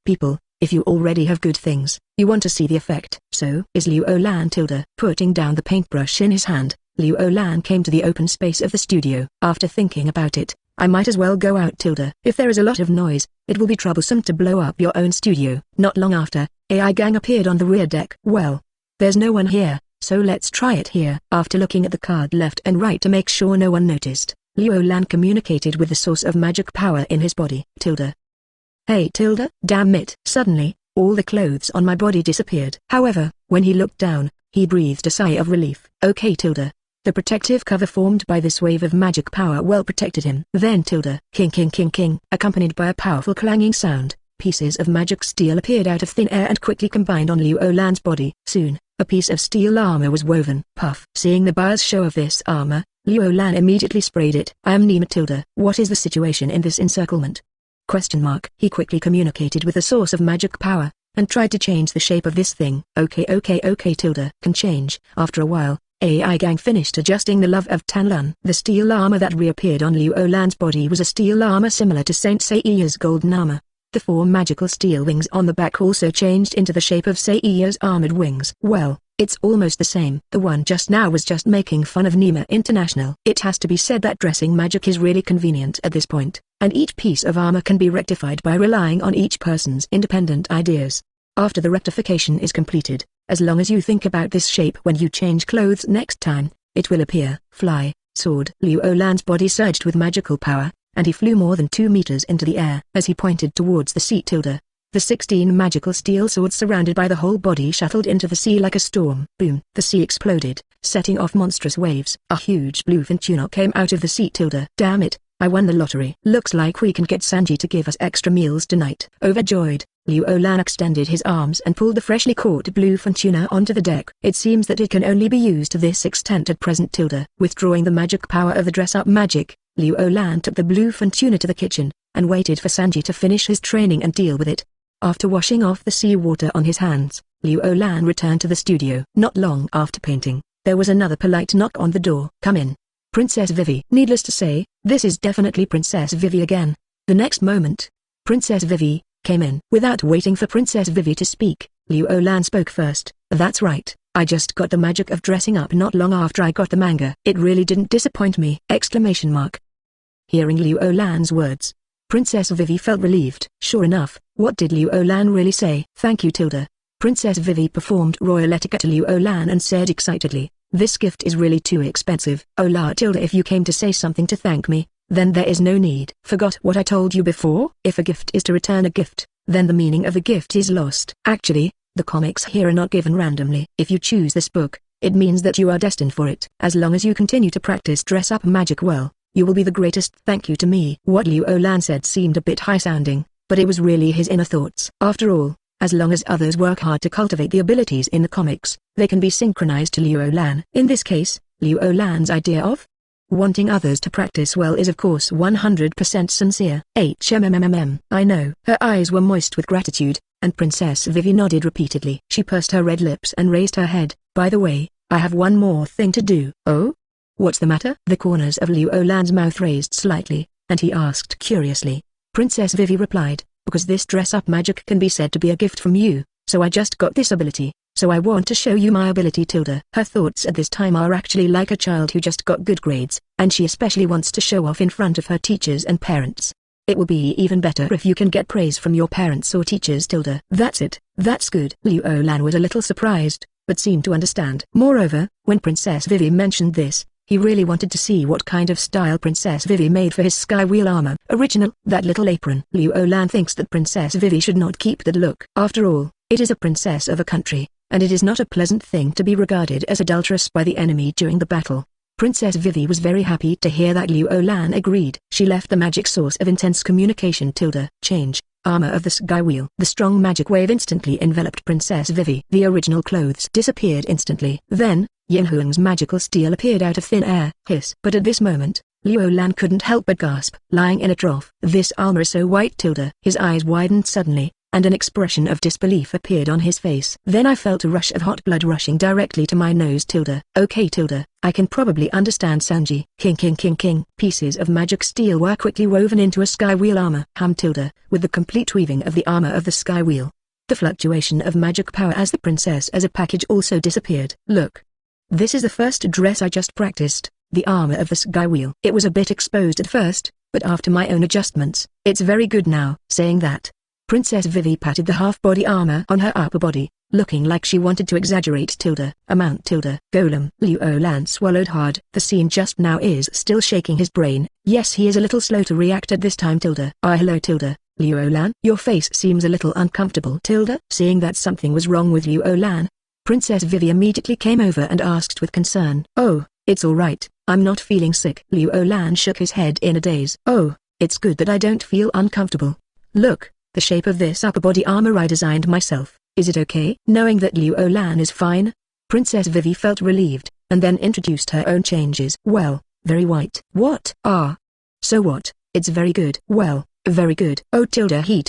Speaker 1: People, if you already have good things, you want to see the effect. So is Liu Lan. Putting down the paintbrush in his hand, Liu Lan came to the open space of the studio. After thinking about it, I might as well go out. If there is a lot of noise, it will be troublesome to blow up your own studio. Not long after, AI gang appeared on the rear deck. Well, there's no one here, so let's try it here. After looking at the card left and right to make sure no one noticed, Liu Lan communicated with the source of magic power in his body. Hey damn it. Suddenly, all the clothes on my body disappeared. However, when he looked down, he breathed a sigh of relief. Okay. The protective cover formed by this wave of magic power well protected him. Then king, accompanied by a powerful clanging sound, pieces of magic steel appeared out of thin air and quickly combined on Liu Lan's body. Soon, a piece of steel armor was woven. Puff. Seeing the buyer's show of this armor, Liu Lan immediately sprayed it. I am Nima. What is the situation in this encirclement? ? He quickly communicated with the source of magic power, and tried to change the shape of this thing. Okay. Can change. After a while, AI gang finished adjusting the love of Tanlun. The steel armor that reappeared on Liu Lan's body was a steel armor similar to Saint Seiya's golden armor. The 4 magical steel wings on the back also changed into the shape of Seiya's armored wings. Well, it's almost the same. The one just now was just making fun of Nima International. It has to be said that dressing magic is really convenient at this point, and each piece of armor can be rectified by relying on each person's independent ideas. After the rectification is completed, as long as you think about this shape when you change clothes next time, it will appear. Fly, sword. Liu Lan's body surged with magical power, and he flew more than 2 meters into the air. As he pointed towards the sea. The 16 magical steel swords surrounded by the whole body shuttled into the sea like a storm. Boom. The sea exploded, setting off monstrous waves. A huge bluefin tuna came out of the sea. Damn it, I won the lottery. Looks like we can get Sanji to give us extra meals tonight. Overjoyed, Liu Lan extended his arms and pulled the freshly caught bluefin tuna onto the deck. It seems that it can only be used to this extent at present. Withdrawing the magic power of the dress-up magic, Liu Lan took the bluefin tuna to the kitchen, and waited for Sanji to finish his training and deal with it. After washing off the seawater on his hands, Liu Lan returned to the studio. Not long after painting, there was another polite knock on the door. Come in. Princess Vivi. Needless to say, this is definitely Princess Vivi again. The next moment, Princess Vivi came in. Without waiting for Princess Vivi to speak, Liu Lan spoke first. That's right, I just got the magic of dressing up not long after I got the manga. It really didn't disappoint me! Hearing Liu Lan's words, Princess Vivi felt relieved. Sure enough, what did Liu Lan really say? Thank you. Princess Vivi performed royal etiquette to Liu Lan and said excitedly, this gift is really too expensive. If you came to say something to thank me, then there is no need. Forgot what I told you before? If a gift is to return a gift, then the meaning of the gift is lost. Actually, the comics here are not given randomly. If you choose this book, it means that you are destined for it. As long as you continue to practice dress-up magic well, you will be the greatest. Thank you to me. What Liu Lan said seemed a bit high-sounding, but it was really his inner thoughts. After all, as long as others work hard to cultivate the abilities in the comics, they can be synchronized to Liu Lan. In this case, Liu Lan's idea of wanting others to practice well is of course 100% sincere. I know. Her eyes were moist with gratitude, and Princess Vivi nodded repeatedly. She pursed her red lips and raised her head. By the way, I have one more thing to do. Oh? What's the matter? The corners of Liu Lan's mouth raised slightly, and he asked curiously. Princess Vivi replied, because this dress-up magic can be said to be a gift from you, so I just got this ability, so I want to show you my ability. Her thoughts at this time are actually like a child who just got good grades, and she especially wants to show off in front of her teachers and parents. It will be even better if you can get praise from your parents or teachers. That's it. That's good. Liu Lan was a little surprised, but seemed to understand. Moreover, when Princess Vivi mentioned this, he really wanted to see what kind of style Princess Vivi made for his sky wheel armor. Original, that little apron. Liu Lan thinks that Princess Vivi should not keep that look. After all, it is a princess of a country, and it is not a pleasant thing to be regarded as adulterous by the enemy during the battle. Princess Vivi was very happy to hear that Liu Lan agreed. She left the magic source of intense communication change, armor of the sky wheel. The strong magic wave instantly enveloped Princess Vivi. The original clothes disappeared instantly. Then, Yin Huang's magical steel appeared out of thin air. Hiss. But at this moment, Liu Lan couldn't help but gasp. Lying in a trough. This armor is so white. His eyes widened suddenly, and an expression of disbelief appeared on his face. Then I felt a rush of hot blood rushing directly to my nose. Okay I can probably understand Sanji. King. Pieces of magic steel were quickly woven into a sky wheel armor. With the complete weaving of the armor of the sky wheel. The fluctuation of magic power as the princess as a package also disappeared. Look. This is the first dress I just practiced, the armor of the sky wheel. It was a bit exposed at first, but after my own adjustments, it's very good now. Saying that, Princess Vivi patted the half-body armor on her upper body, looking like she wanted to exaggerate amount golem. Liu Lan swallowed hard. The scene just now is still shaking his brain. Yes, he is a little slow to react at this time. Hello Liu Lan, your face seems a little uncomfortable. Seeing that something was wrong with Liu Lan, Princess Vivi immediately came over and asked with concern. Oh, it's alright, I'm not feeling sick. Liu Lan shook his head in a daze. Oh, it's good that I don't feel uncomfortable. Look, the shape of this upper body armor I designed myself. Is it okay? Knowing that Liu Lan is fine, Princess Vivi felt relieved, and then introduced her own changes. Well, very white. What? So what? It's very good. Well, very good. Oh he.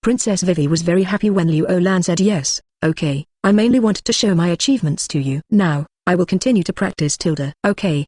Speaker 1: Princess Vivi was very happy when Liu Lan said yes. Okay, I mainly wanted to show my achievements to you. Now, I will continue to practice. Okay.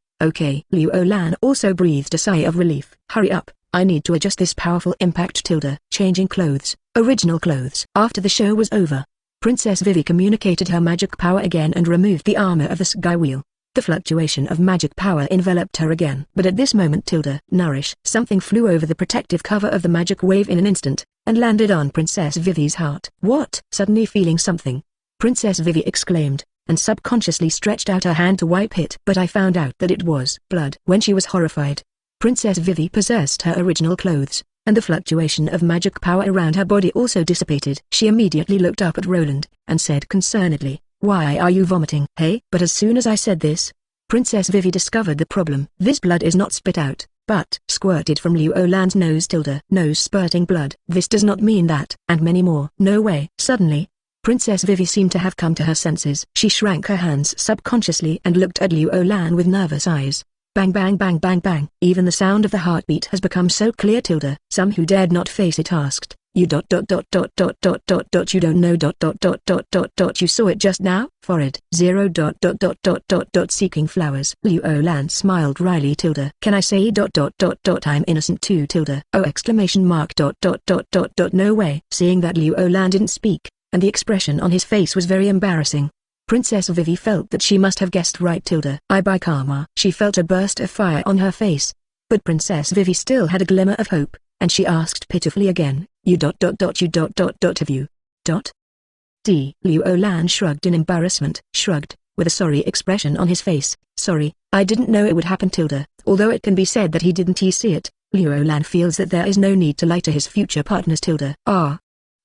Speaker 1: Liu Lan also breathed a sigh of relief. Hurry up, I need to adjust this powerful impact. Changing clothes, original clothes. After the show was over, Princess Vivi communicated her magic power again and removed the armor of the sky wheel. The fluctuation of magic power enveloped her again. But at this moment nourish. Something flew over the protective cover of the magic wave in an instant, and landed on Princess Vivi's heart. What? Suddenly feeling something, Princess Vivi exclaimed, and subconsciously stretched out her hand to wipe it. But I found out that it was blood. When she was horrified, Princess Vivi possessed her original clothes, and the fluctuation of magic power around her body also dissipated. She immediately looked up at Roland, and said concernedly, "Why are you vomiting?" Hey? But as soon as I said this, Princess Vivi discovered the problem. This blood is not spit out, but squirted from Liu Lan's nose. Nose spurting blood. This does not mean that. And many more. No way. Suddenly, Princess Vivi seemed to have come to her senses. She shrank her hands subconsciously and looked at Liu Lan with nervous eyes. Bang bang bang bang bang. Even the sound of the heartbeat has become so clear. Some who dared not face it asked, You you don't know you saw it just now? Forehead. Seeking flowers. Liu Lan smiled wryly. Can I say I'm innocent too? Oh exclamation mark. No way. Seeing that Liu Lan didn't speak, and the expression on his face was very embarrassing, Princess Vivi felt that she must have guessed right. I buy karma. She felt a burst of fire on her face. But Princess Vivi still had a glimmer of hope, and she asked pitifully again, You have you? Liu Lan shrugged in embarrassment. With a sorry expression on his face. Sorry, I didn't know it would happen. Although it can be said that he didn't see it, Liu Lan feels that there is no need to lie to his future partners.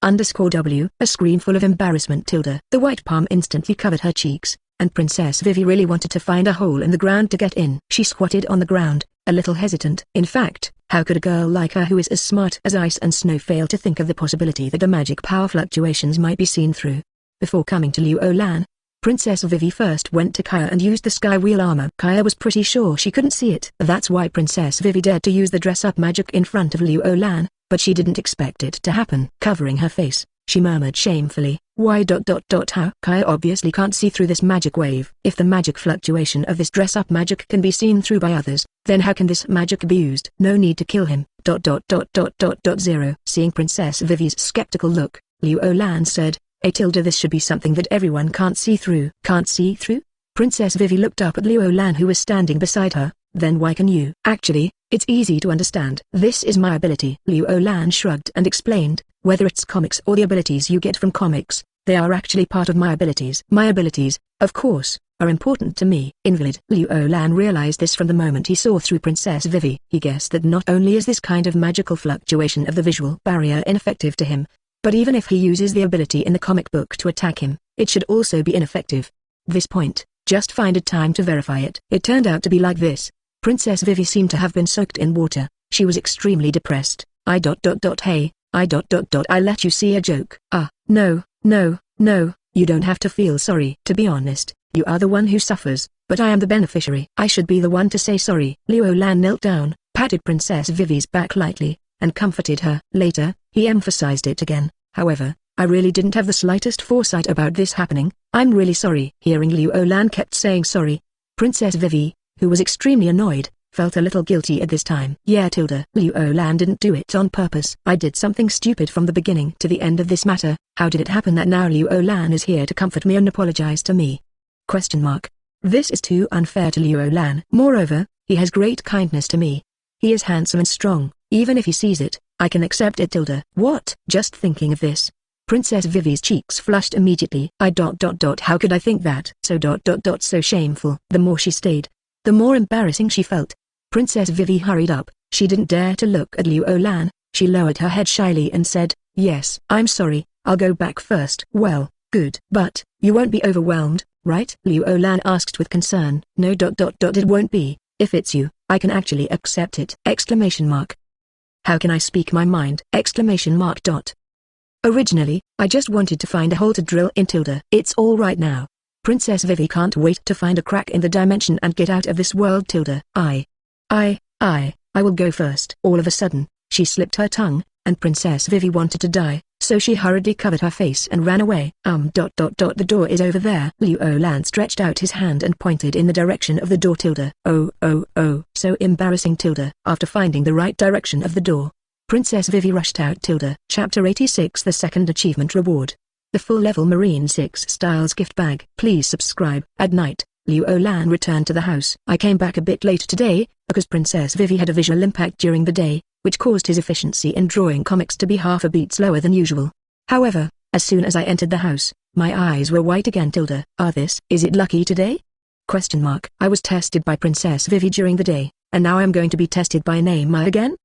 Speaker 1: _W, a scream full of embarrassment. The white palm instantly covered her cheeks, and Princess Vivi really wanted to find a hole in the ground to get in. She squatted on the ground, a little hesitant. In fact, how could a girl like her who is as smart as ice and snow fail to think of the possibility that the magic power fluctuations might be seen through? Before coming to Liu Lan, Princess Vivi first went to Kaya and used the sky wheel armor. Kaya was pretty sure she couldn't see it. That's why Princess Vivi dared to use the dress-up magic in front of Liu Lan, but she didn't expect it to happen. Covering her face, she murmured shamefully, Why? How? Kaya obviously can't see through this magic wave. If the magic fluctuation of this dress-up magic can be seen through by others, then how can this magic be used? No need to kill him. Seeing Princess Vivi's skeptical look, Liu Lan said, This should be something that everyone can't see through. Can't see through? Princess Vivi looked up at Liu Lan who was standing beside her. Then why can you? Actually, it's easy to understand. This is my ability. Liu Lan shrugged and explained, whether it's comics or the abilities you get from comics, They are actually part of my abilities. My abilities, of course, are important to me. Invalid. Liu Lan realized this from the moment he saw through Princess Vivi. He guessed that not only is this kind of magical fluctuation of the visual barrier ineffective to him, but even if he uses the ability in the comic book to attack him, it should also be ineffective. This point, just find a time to verify it. It turned out to be like this. Princess Vivi seemed to have been soaked in water. She was extremely depressed. Hey, I let you see a joke. No, you don't have to feel sorry. To be honest, you are the one who suffers, but I am the beneficiary. I should be the one to say sorry. Liu Lan knelt down, patted Princess Vivi's back lightly, and comforted her. Later, he emphasized it again. However, I really didn't have the slightest foresight about this happening. I'm really sorry. Hearing Liu Lan kept saying sorry, Princess Vivi, who was extremely annoyed, felt a little guilty at this time. Yeah, Liu Lan didn't do it on purpose. I did something stupid from the beginning to the end of this matter. How did it happen that now Liu Lan is here to comfort me and apologize to me? This is too unfair to Liu Lan. Moreover, he has great kindness to me. He is handsome and strong. Even if he sees it, I can accept it. What? Just thinking of this, Princess Vivi's cheeks flushed immediately. How could I think that? So shameful. The more she stayed, the more embarrassing she felt. Princess Vivi hurried up. She didn't dare to look at Liu Lan. She lowered her head shyly and said, "Yes, I'm sorry, I'll go back first." Well, good. But, you won't be overwhelmed, right? Liu Lan asked with concern. No. It won't be. If it's you, I can actually accept it. How can I speak my mind? Originally, I just wanted to find a hole to drill in. It's all right now. Princess Vivi can't wait to find a crack in the dimension and get out of this world. I will go first. All of a sudden, she slipped her tongue, and Princess Vivi wanted to die, so she hurriedly covered her face and ran away. The door is over there. Liu Lan stretched out his hand and pointed in the direction of the door. Oh, so embarrassing. After finding the right direction of the door, Princess Vivi rushed out. Chapter 86. The Second Achievement Reward. The full-level Marine 6 Styles gift bag. Please subscribe. At night, Liu Lan returned to the house. I came back a bit late today, because Princess Vivi had a visual impact during the day, which caused his efficiency in drawing comics to be half a beat slower than usual. However, as soon as I entered the house, my eyes were white again. Is it lucky today? I was tested by Princess Vivi during the day, and now I am going to be tested by Nami again?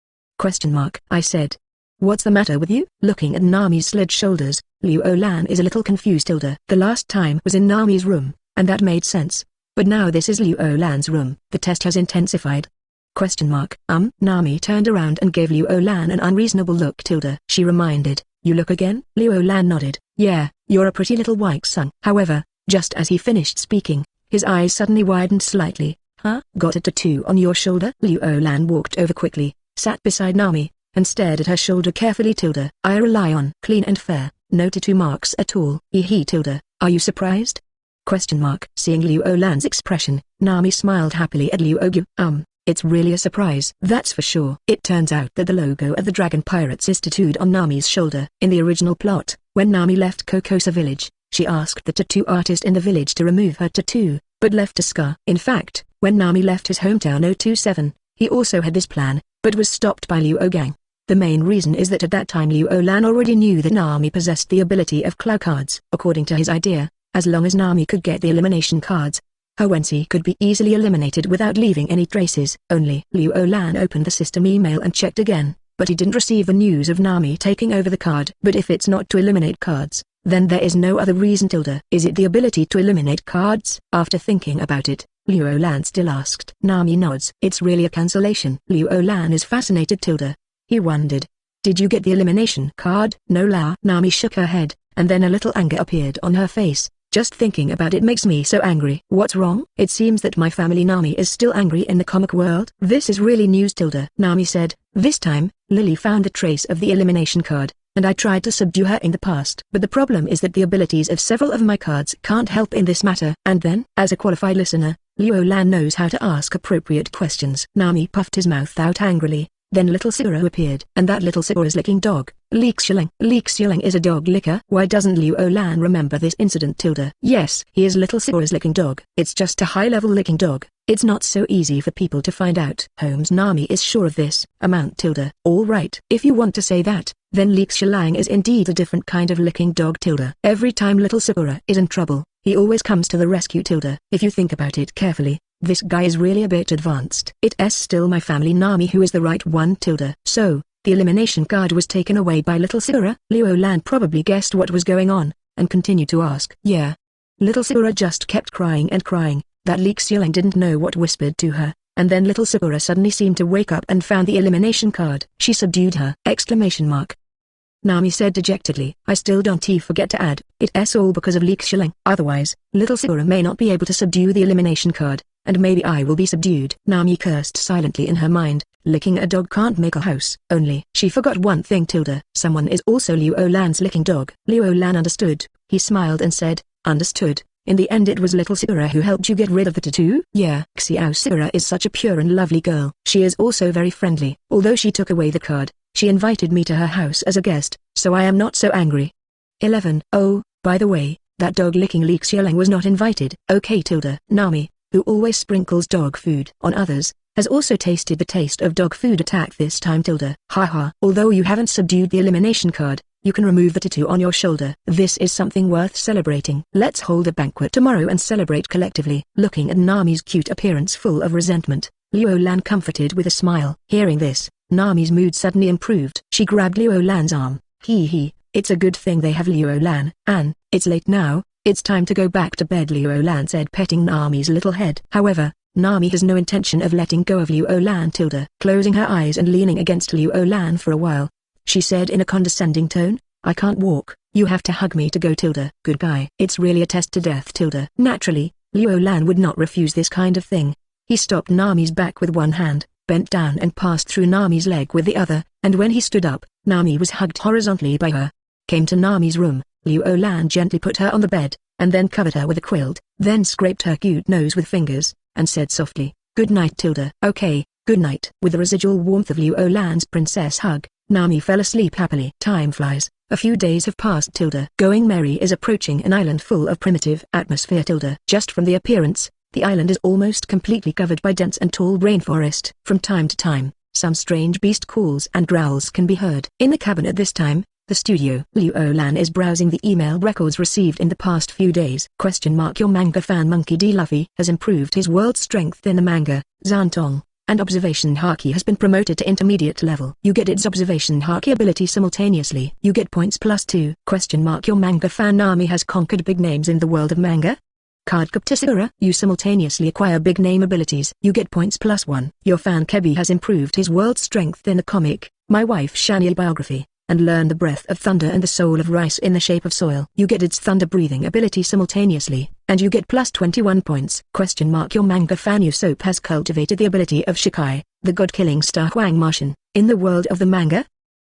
Speaker 1: I said. What's the matter with you? Looking at Nami's sled shoulders, Liu Lan is a little confused. The last time was in Nami's room, and that made sense. But now this is Liu Lan's room. The test has intensified. Nami turned around and gave Liu Lan an unreasonable look. She reminded, you look again? Liu Lan nodded. Yeah, you're a pretty little white son. However, just as he finished speaking, his eyes suddenly widened slightly. Huh? Got a tattoo on your shoulder? Liu Lan walked over quickly, sat beside Nami, and stared at her shoulder carefully. I rely on clean and fair, no tattoo marks at all. Are you surprised? Seeing Liu Lan's expression, Nami smiled happily at Liu. It's really a surprise. That's for sure. It turns out that the logo of the Dragon Pirates is tattooed on Nami's shoulder. In the original plot, when Nami left Kokosa village, she asked the tattoo artist in the village to remove her tattoo, but left a scar. In fact, when Nami left his hometown 027, he also had this plan, but was stopped by Liu Gang. The main reason is that at that time Liu Lan already knew that Nami possessed the ability of claw cards. According to his idea, as long as Nami could get the elimination cards, her Wensi could be easily eliminated without leaving any traces. Only Liu Lan opened the system email and checked again, but he didn't receive the news of Nami taking over the card. But if it's not to eliminate cards, then there is no other reason. Is it the ability to eliminate cards? After thinking about it, Liu Lan still asked. Nami nods. It's really a cancellation. Liu Lan is fascinated. He wondered, did you get the elimination card? No la. Nami shook her head, and then a little anger appeared on her face. Just thinking about it makes me so angry. What's wrong? It seems that my family Nami is still angry in the comic world. This is really news. Nami said, this time, Lily found the trace of the elimination card, and I tried to subdue her in the past. But the problem is that the abilities of several of my cards can't help in this matter. And then, as a qualified listener, Liu Lan knows how to ask appropriate questions. Nami puffed his mouth out angrily. Then little Sakura appeared. And that little Sakura's licking dog, Leek Shilling. Leek Shilling is a dog licker. Why doesn't Liu Lan remember this incident? Yes, he is little Sakura's licking dog. It's just a high-level licking dog. It's not so easy for people to find out. Holmes Nami is sure of this. All right. If you want to say that, then Leek Shilling is indeed a different kind of licking dog. Every time little Sakura is in trouble, he always comes to the rescue. If you think about it carefully, this guy is really a bit advanced. It's still my family Nami who is the right one. So, the elimination card was taken away by little Sakura. Liu Lan probably guessed what was going on, and continued to ask. Yeah. Little Sakura just kept crying and crying. That Leek Shilling didn't know what whispered to her, and then little Sakura suddenly seemed to wake up and found the elimination card. She subdued her! Nami said dejectedly. I still don't forget to add, it's all because of Leek Shilling. Otherwise, little Sakura may not be able to subdue the elimination card, and maybe I will be subdued. Nami cursed silently in her mind. Licking a dog can't make a house. Only she forgot one thing. Someone is also Liu Lan's licking dog. Liu Lan understood. He smiled and said, understood. In the end it was little Sakura who helped you get rid of the tattoo? Yeah. Xiao Sakura is such a pure and lovely girl. She is also very friendly. Although she took away the card, she invited me to her house as a guest, so I am not so angry. 11. Oh, by the way, that dog licking Leek Shilling was not invited. Okay. Nami, who always sprinkles dog food on others, has also tasted the taste of dog food attack this time. Haha. Although you haven't subdued the elimination card, you can remove the tattoo on your shoulder. This is something worth celebrating. Let's hold a banquet tomorrow and celebrate collectively. Looking at Nami's cute appearance full of resentment, Liu Lan comforted with a smile. Hearing this, Nami's mood suddenly improved. She grabbed Liu Lan's arm. It's a good thing they have Liu Lan. It's late now, it's time to go back to bed, Liu Lan said, petting Nami's little head. However, Nami has no intention of letting go of Liu Lan. Closing her eyes and leaning against Liu Lan for a while, she said in a condescending tone, I can't walk, you have to hug me to go. Good guy. It's really a test to death. Naturally, Liu Lan would not refuse this kind of thing. He stopped Nami's back with one hand, bent down and passed through Nami's leg with the other, and when he stood up, Nami was hugged horizontally by her. Came to Nami's room, Liu Lan gently put her on the bed, and then covered her with a quilt, then scraped her cute nose with fingers, and said softly, good night. Okay, good night. With the residual warmth of Liu Lan's princess hug, Nami fell asleep happily. Time flies. A few days have passed. Going Merry is approaching an island full of primitive atmosphere. Just from the appearance, the island is almost completely covered by dense and tall rainforest. From time to time, some strange beast calls and growls can be heard. In the cabin at this time, the studio. Liu Lan is browsing the email records received in the past few days. Your manga fan Monkey D. Luffy has improved his world strength in the manga, Zantong, and observation haki has been promoted to intermediate level. You get its observation haki ability simultaneously. You get points +2. Your manga fan Nami has conquered big names in the world of manga. Card Sakura. You simultaneously acquire big name abilities. You get points +1. Your fan Kebi has improved his world strength in the comic, My Wife Shania biography, and learn the breath of thunder and the soul of rice in the shape of soil. You get its thunder breathing ability simultaneously, and you get +21 points. Your manga fan Usopp has cultivated the ability of Shikai, the god-killing star Huang Martian. In the world of the manga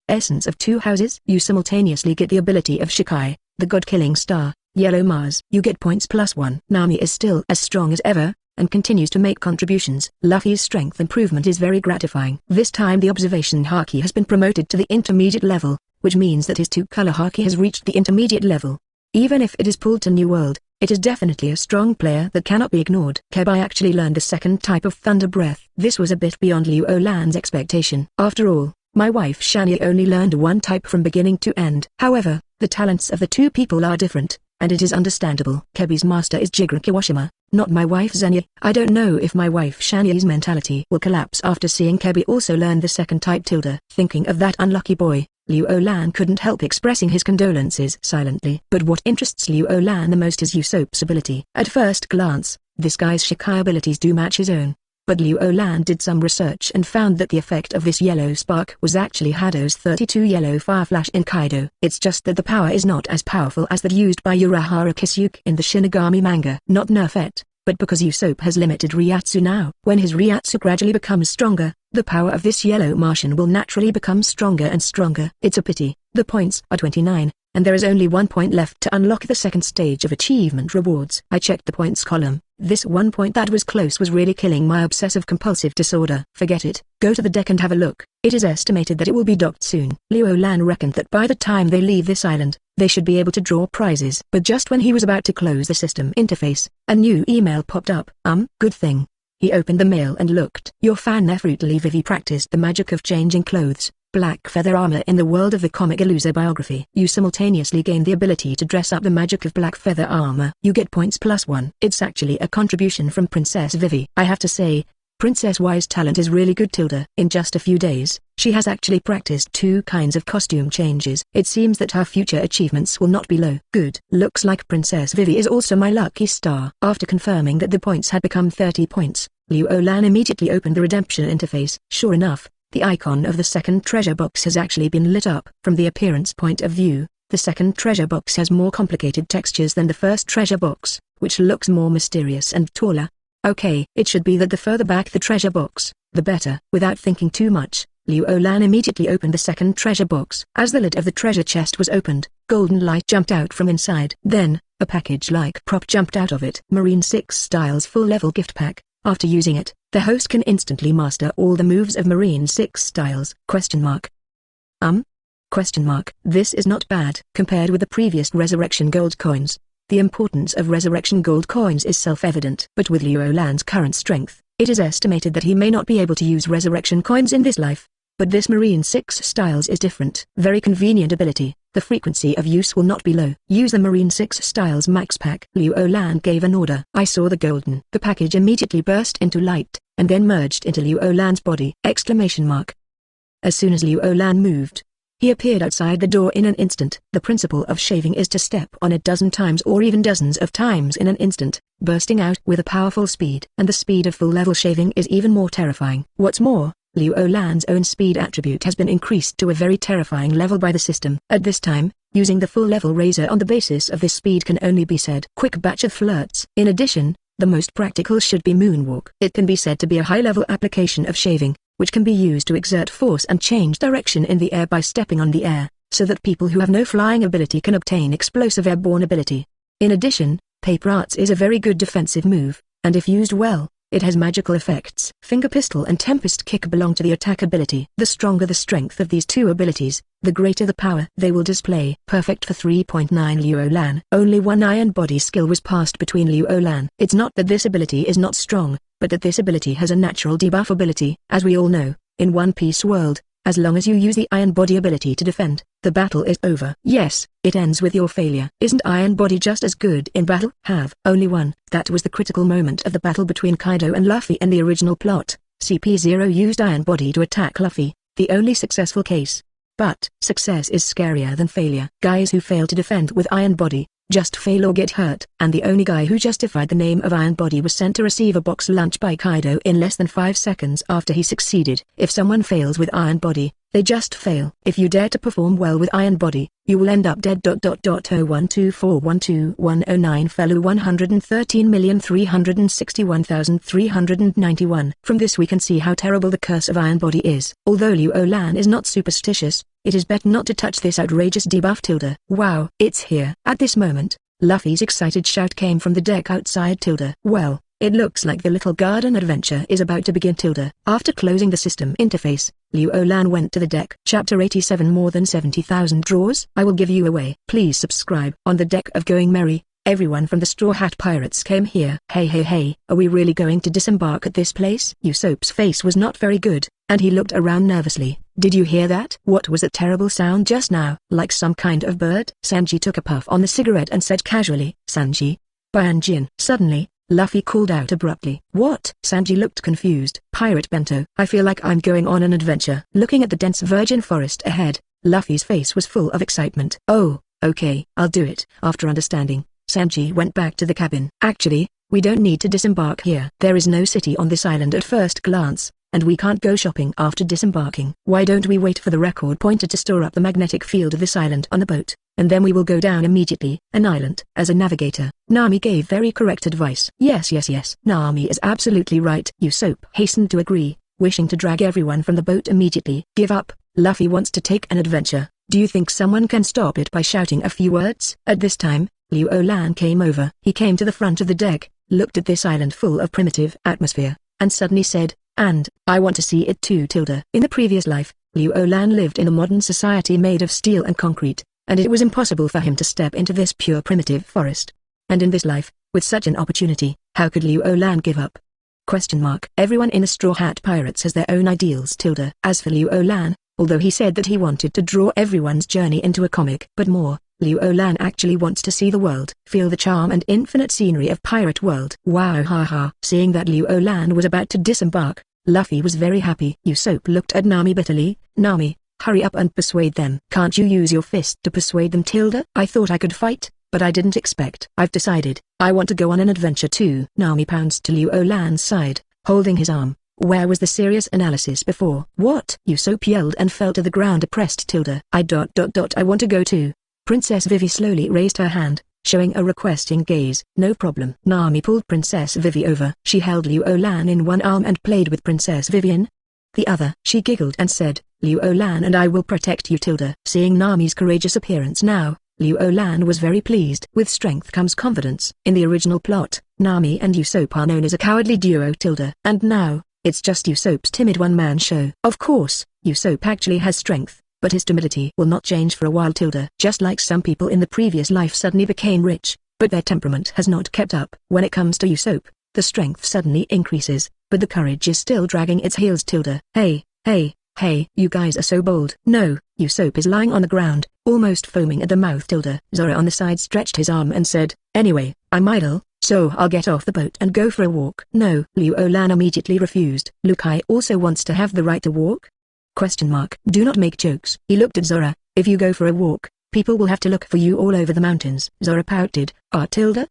Speaker 1: Essence of Two Houses, you simultaneously get the ability of Shikai, the god-killing star, Yellow Mars. You get points +1. Nami is still as strong as ever, and continues to make contributions. Luffy's strength improvement is very gratifying. This time the observation haki has been promoted to the intermediate level, which means that his two-color haki has reached the intermediate level. Even if it is pulled to New World, it is definitely a strong player that cannot be ignored. Kebi actually learned the second type of thunder breath. This was a bit beyond Liu Lan's expectation. After all, My Wife Shania only learned one type from beginning to end. However, the talents of the two people are different, and it is understandable. Kebi's master is Jigen Kawashima, not My Wife Zanya. I don't know if My Wife Shania's mentality will collapse after seeing Kebi also learn the second type. Thinking of that unlucky boy, Liu Lan couldn't help expressing his condolences silently. But what interests Liu Lan the most is Usopp's ability. At first glance, this guy's Shikai abilities do match his own. But Liu Lan did some research and found that the effect of this yellow spark was actually Hado's 32 yellow fire flash in Kaido. It's just that the power is not as powerful as that used by Urahara Kisuke in the Shinigami manga. Not nerf it, but because Usopp has limited Reiatsu now. When his Reiatsu gradually becomes stronger, the power of this yellow Martian will naturally become stronger and stronger. It's a pity. The points are 29, and there is only 1 point left to unlock the second stage of achievement rewards. I checked the points column. This 1 point that was close was really killing my obsessive-compulsive disorder. Forget it. Go to the deck and have a look. It is estimated that it will be docked soon. Liu Lan reckoned that by the time they leave this island, they should be able to draw prizes. But just when he was about to close the system interface, a new email popped up. Good thing. He opened the mail and looked. Your fan effortlessly Vivi practiced the magic of changing clothes, black feather armor in the world of the comic Illusa biography. You simultaneously gain the ability to dress up the magic of black feather armor. You get points +1. It's actually a contribution from Princess Vivi. I have to say, Princess Y's talent is really good. In just a few days, she has actually practiced 2 kinds of costume changes. It seems that her future achievements will not be low. Good. Looks like Princess Vivi is also my lucky star. After confirming that the points had become 30 points, Liu Lan immediately opened the redemption interface. Sure enough, the icon of the second treasure box has actually been lit up. From the appearance point of view, the second treasure box has more complicated textures than the first treasure box, which looks more mysterious and taller. Okay, it should be that the further back the treasure box, the better. Without thinking too much, Liu Lan immediately opened the second treasure box. As the lid of the treasure chest was opened, golden light jumped out from inside. Then, a package-like prop jumped out of it. Marine 6 Styles full-level gift pack. After using it, the host can instantly master all the moves of Marine 6 Styles. This is not bad. Compared with the previous Resurrection Gold coins, the importance of Resurrection Gold coins is self-evident. But with Liu Lan's current strength, it is estimated that he may not be able to use Resurrection coins in this life. But this Marine 6 Styles is different. Very convenient ability. The frequency of use will not be low. Use the Marine 6 Styles Max Pack. Liu Lan gave an order. I saw the golden. The package immediately burst into light, and then merged into Liu Lan's body! As soon as Liu Lan moved, he appeared outside the door in an instant. The principle of shaving is to step on it 12 times or even dozens of times in an instant, bursting out with a powerful speed. And the speed of full-level shaving is even more terrifying. What's more, Liu Lan's own speed attribute has been increased to a very terrifying level by the system. At this time, using the full-level razor on the basis of this speed can only be said quick batch of flirts. In addition, the most practical should be moonwalk. It can be said to be a high-level application of shaving, which can be used to exert force and change direction in the air by stepping on the air, so that people who have no flying ability can obtain explosive airborne ability. In addition, paper arts is a very good defensive move, and if used well, it has magical effects. Finger pistol and tempest kick belong to the attack ability. The stronger the strength of these two abilities, the greater the power they will display. Perfect for 3.9 Liu Lan. Only one iron body skill was passed between Liu Lan. It's not that this ability is not strong, but that this ability has a natural debuff ability. As we all know, in One Piece world, as long as you use the iron body ability to defend, the battle is over. Yes, it ends with your failure. Isn't iron body just as good in battle? Have only one. That was the critical moment of the battle between Kaido and Luffy in the original plot. CP0 used iron body to attack Luffy, the only successful case. But success is scarier than failure. Guys who fail to defend with iron body just fail or get hurt. And the only guy who justified the name of Iron Body was sent to receive a box lunch by Kaido in less than 5 seconds after he succeeded. If someone fails with Iron Body, they just fail. If you dare to perform well with Iron Body, you will end up dead. 01241212109 fellow 113,361,391. From this we can see how terrible the curse of Iron Body is. Although Liu Lan is not superstitious, it is better not to touch this outrageous debuff. Wow, it's here. At this moment, Luffy's excited shout came from the deck outside. Well, it looks like the little garden adventure is about to begin. After closing the system interface, Liu Lan went to the deck. Chapter 87 More than 70,000 draws. I will give you away. Please subscribe. On the deck of Going Merry, everyone from the Straw Hat Pirates came here. Hey, are we really going to disembark at this place? Usopp's face was not very good, and he looked around nervously. Did you hear that? What was that terrible sound just now? Like some kind of bird? Sanji took a puff on the cigarette and said casually, Sanji, Banjin. Suddenly, Luffy called out abruptly. What? Sanji looked confused. Pirate Bento. I feel like I'm going on an adventure. Looking at the dense virgin forest ahead, Luffy's face was full of excitement. Oh, okay, I'll do it. After understanding, Sanji went back to the cabin. Actually, we don't need to disembark here. There is no city on this island at first glance, and we can't go shopping after disembarking. Why don't we wait for the record pointer to store up the magnetic field of this island on the boat, and then we will go down immediately. An island. As a navigator, Nami gave very correct advice. Yes. Nami is absolutely right. Usopp hastened to agree, wishing to drag everyone from the boat immediately. Give up. Luffy wants to take an adventure, Do you think someone can stop it by shouting a few words? At this time, Liu Lan came over. He came to the front of the deck, looked at this island full of primitive atmosphere, and suddenly said, "And, I want to see it too." In the previous life, Liu Lan lived in a modern society made of steel and concrete, and it was impossible for him to step into this pure primitive forest. And in this life, with such an opportunity, how could Liu Lan give up? Everyone in the Straw Hat Pirates has their own ideals. As for Liu Lan, although he said that he wanted to draw everyone's journey into a comic, but more, Liu Lan actually wants to see the world, feel the charm and infinite scenery of Pirate World. Wow, haha. Seeing that Liu Lan was about to disembark, Luffy was very happy. Usopp looked at Nami bitterly. "Nami, hurry up and persuade them." "Can't you use your fist to persuade them, Tilda?" "I thought I could fight, but I didn't expect." "I've decided, I want to go on an adventure too." Nami pounced to Liu Lan's side, holding his arm. Where was the serious analysis before? "What?" Usopp yelled and fell to the ground oppressed. I want to go too." Princess Vivi slowly raised her hand, showing a requesting gaze. "No problem." Nami pulled Princess Vivi over. She held Liu Lan in one arm and played with Princess Vivi in the other. She giggled and said, "Liu Lan and I will protect you." Seeing Nami's courageous appearance now, Liu Lan was very pleased. With strength comes confidence. In the original plot, Nami and Usopp are known as a cowardly duo. And now, it's just Usopp's timid one-man show. Of course, Usopp actually has strength, but his timidity will not change for a while. Just like some people in the previous life suddenly became rich, but their temperament has not kept up. When it comes to Usopp, the strength suddenly increases, but the courage is still dragging its heels. Hey, you guys are so bold. No, Usopp is lying on the ground, almost foaming at the mouth. Zoro on the side stretched his arm and said, "Anyway, I'm idle, so I'll get off the boat and go for a walk." "No." Liu Lan immediately refused. "Lukai also wants to have the right to walk?" "Do not make jokes." He looked at Zoro. "If you go for a walk, people will have to look for you all over the mountains." Zoro pouted.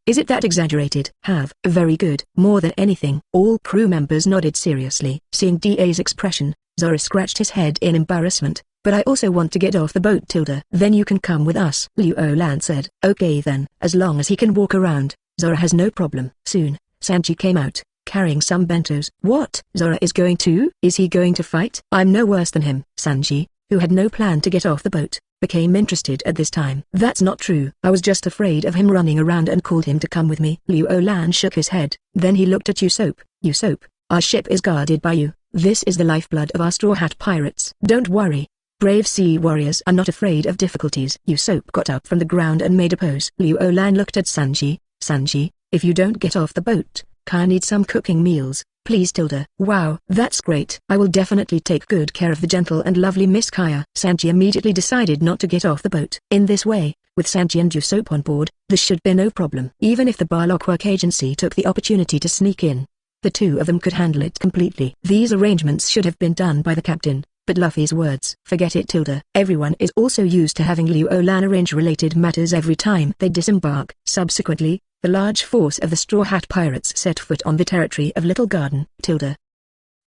Speaker 1: Is it that exaggerated?" "Have." "Very good." More than anything, all crew members nodded seriously. Seeing DA's expression, Zoro scratched his head in embarrassment. "But I also want to get off the boat." "Then you can come with us," Liu Lan said. "Okay then." As long as he can walk around, Zoro has no problem. Soon, Sanji came out, carrying some bentos. "What? Zoro is going too? Is he going to fight?" "I'm no worse than him." Sanji, who had no plan to get off the boat, became interested at this time. "That's not true. I was just afraid of him running around and called him to come with me." Liu Lan shook his head. Then he looked at Usopp. "Usopp, our ship is guarded by you. This is the lifeblood of our Straw Hat Pirates. Don't worry. Brave sea warriors are not afraid of difficulties." Usopp got up from the ground and made a pose. Liu Lan looked at Sanji. "Sanji, if you don't get off the boat, I need some cooking meals, please." "Wow, that's great. I will definitely take good care of the gentle and lovely Miss Kaya." Sanji immediately decided not to get off the boat. In this way, with Sanji and Usopp on board, there should be no problem. Even if the Barlock Work Agency took the opportunity to sneak in, the two of them could handle it completely. These arrangements should have been done by the captain, but Luffy's words. "Forget it." Everyone is also used to having Liu Lan arrange related matters every time they disembark. Subsequently, the large force of the Straw Hat Pirates set foot on the territory of Little Garden.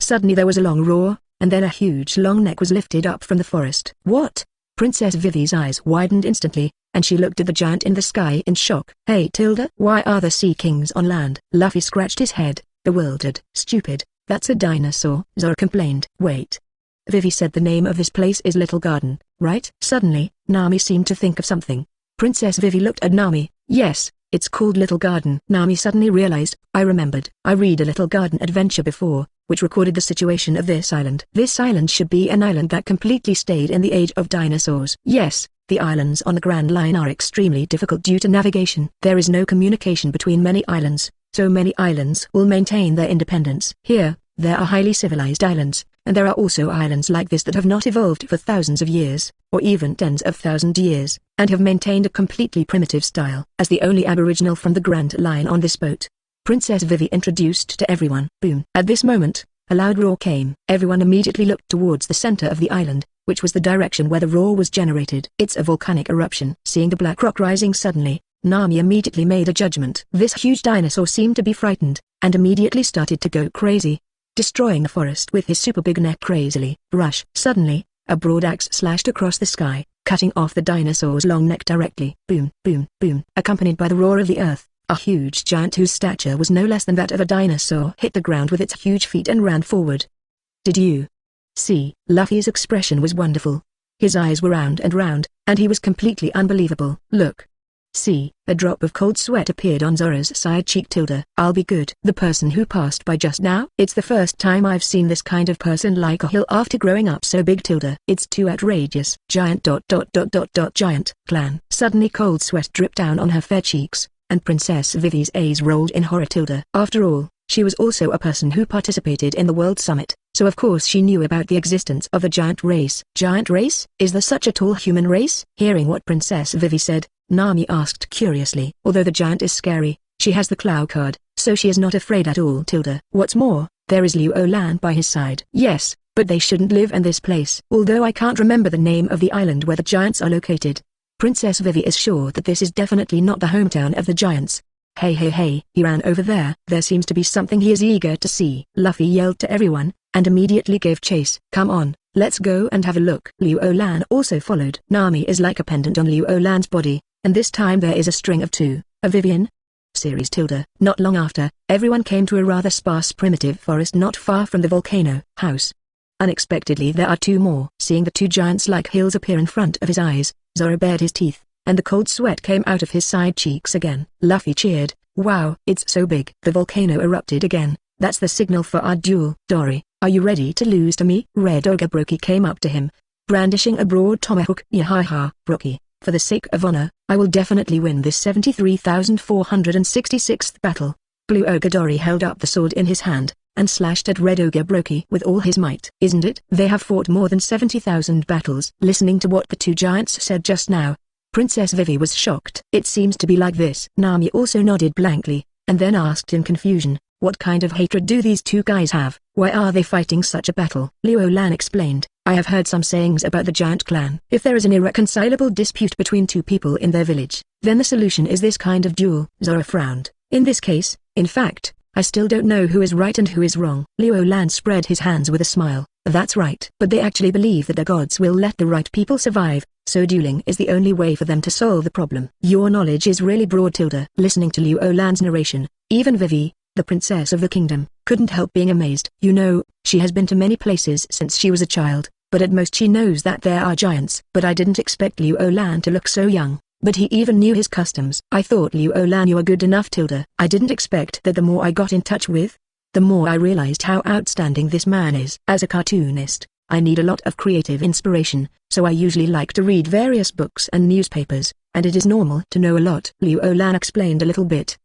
Speaker 1: Suddenly there was a long roar, and then a huge long neck was lifted up from the forest. "What?" Princess Vivi's eyes widened instantly, and she looked at the giant in the sky in shock. "Hey why are the Sea Kings on land?" Luffy scratched his head, bewildered. "Stupid, that's a dinosaur," Zoro complained. "Wait. Vivi said the name of this place is Little Garden, right?" Suddenly, Nami seemed to think of something. Princess Vivi looked at Nami. "Yes, it's called Little Garden." Nami suddenly realized, "I remembered. I read a Little Garden adventure before, which recorded the situation of this island. This island should be an island that completely stayed in the age of dinosaurs." "Yes, the islands on the Grand Line are extremely difficult due to navigation. There is no communication between many islands, so many islands will maintain their independence. Here, there are highly civilized islands, and there are also islands like this that have not evolved for thousands of years, or even tens of thousand years, and have maintained a completely primitive style." As the only aboriginal from the Grand Line on this boat, Princess Vivi introduced to everyone. Boom. At this moment, a loud roar came. Everyone immediately looked towards the center of the island, which was the direction where the roar was generated. "It's a volcanic eruption." Seeing the black rock rising suddenly, Nami immediately made a judgment. This huge dinosaur seemed to be frightened, and immediately started to go crazy, destroying the forest with his super big neck crazily. Rush. Suddenly, a broad axe slashed across the sky, cutting off the dinosaur's long neck directly. Boom, boom, boom. Accompanied by the roar of the earth, a huge giant whose stature was no less than that of a dinosaur hit the ground with its huge feet and ran forward. Did you see? Luffy's expression was wonderful. His eyes were round and round, and he was completely unbelievable. Look. See, a drop of cold sweat appeared on Zora's side cheek. I'll be good. The person who passed by just now? It's the first time I've seen this kind of person like a hill after growing up so big. It's too outrageous. Giant. Giant. Clan. Suddenly cold sweat dripped down on her fair cheeks, and Princess Vivi's eyes rolled in horror. After all, she was also a person who participated in the World Summit, so of course she knew about the existence of a giant race. Giant race? Is there such a tall human race? Hearing what Princess Vivi said, Nami asked curiously. Although the giant is scary, she has the Claw card, so she is not afraid at all. What's more, there is Liu Lan by his side. Yes, but they shouldn't live in this place. Although I can't remember the name of the island where the giants are located. Princess Vivi is sure that this is definitely not the hometown of the giants. Hey, he ran over there. There seems to be something he is eager to see. Luffy yelled to everyone, and immediately gave chase. Come on, let's go and have a look. Liu Lan also followed. Nami is like a pendant on Liu Lan's body, and this time there is a string of two. A Vivian series. Not long after, everyone came to a rather sparse primitive forest not far from the volcano house. Unexpectedly there are two more. Seeing the two giants-like hills appear in front of his eyes, Zoro bared his teeth, and the cold sweat came out of his side cheeks again. Luffy cheered, wow, it's so big. The volcano erupted again. That's the signal for our duel. Dory, are you ready to lose to me? Red Ogabroki came up to him, brandishing a broad tomahawk. Yahaha, Broki, for the sake of honor, I will definitely win this 73,466th battle. Blue Ogadori held up the sword in his hand, and slashed at Red Ogabroki with all his might. Isn't it? They have fought more than 70,000 battles. Listening to what the two giants said just now, Princess Vivi was shocked. It seems to be like this. Nami also nodded blankly, and then asked in confusion, what kind of hatred do these two guys have? Why are they fighting such a battle? Liu Lan explained, I have heard some sayings about the giant clan. If there is an irreconcilable dispute between two people in their village, then the solution is this kind of duel. Zoro frowned. In this case, in fact, I still don't know who is right and who is wrong. Liu Lan spread his hands with a smile. That's right. But they actually believe that the gods will let the right people survive, so dueling is the only way for them to solve the problem. Your knowledge is really broad. Listening to Liu Lan's narration, even Vivi, the princess of the kingdom, couldn't help being amazed. You know, she has been to many places since she was a child, but at most she knows that there are giants. But I didn't expect Liu Lan to look so young, but he even knew his customs. I thought Liu Lan you were good enough. I didn't expect that. The more I got in touch with, the more I realized how outstanding this man is. As a cartoonist, I need a lot of creative inspiration, so I usually like to read various books and newspapers, and it is normal to know a lot. Liu Lan explained a little bit.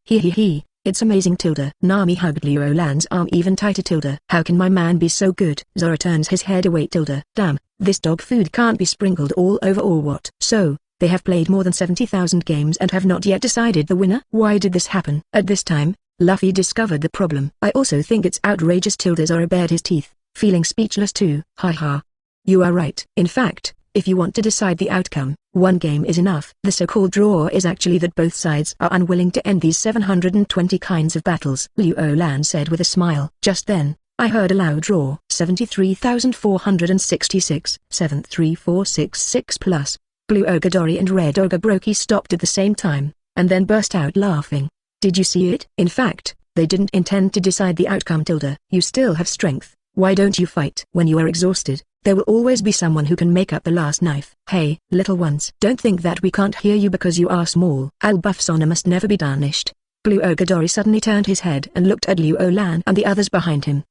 Speaker 1: It's amazing. Nami hugged Liu Lan's arm even tighter. How can my man be so good? Zoro turns his head away. Damn, this dog food can't be sprinkled all over or what? So, they have played more than 70,000 games and have not yet decided the winner? Why did this happen? At this time, Luffy discovered the problem. I also think it's outrageous. Zoro bared his teeth, feeling speechless too. Haha. You are right. In fact, if you want to decide the outcome, one game is enough. The so-called draw is actually that both sides are unwilling to end these 720 kinds of battles. Liu Lan said with a smile. Just then, I heard a loud draw. 73,466, 73466 plus. Blue Ogadori and Red Ogabroki stopped at the same time, and then burst out laughing. Did you see it? In fact, they didn't intend to decide the outcome. You still have strength. Why don't you fight? When you are exhausted, there will always be someone who can make up the last knife. Hey, little ones. Don't think that we can't hear you because you are small. Albufsona must never be tarnished. Blue Ogadori suddenly turned his head and looked at Liu Lan and the others behind him.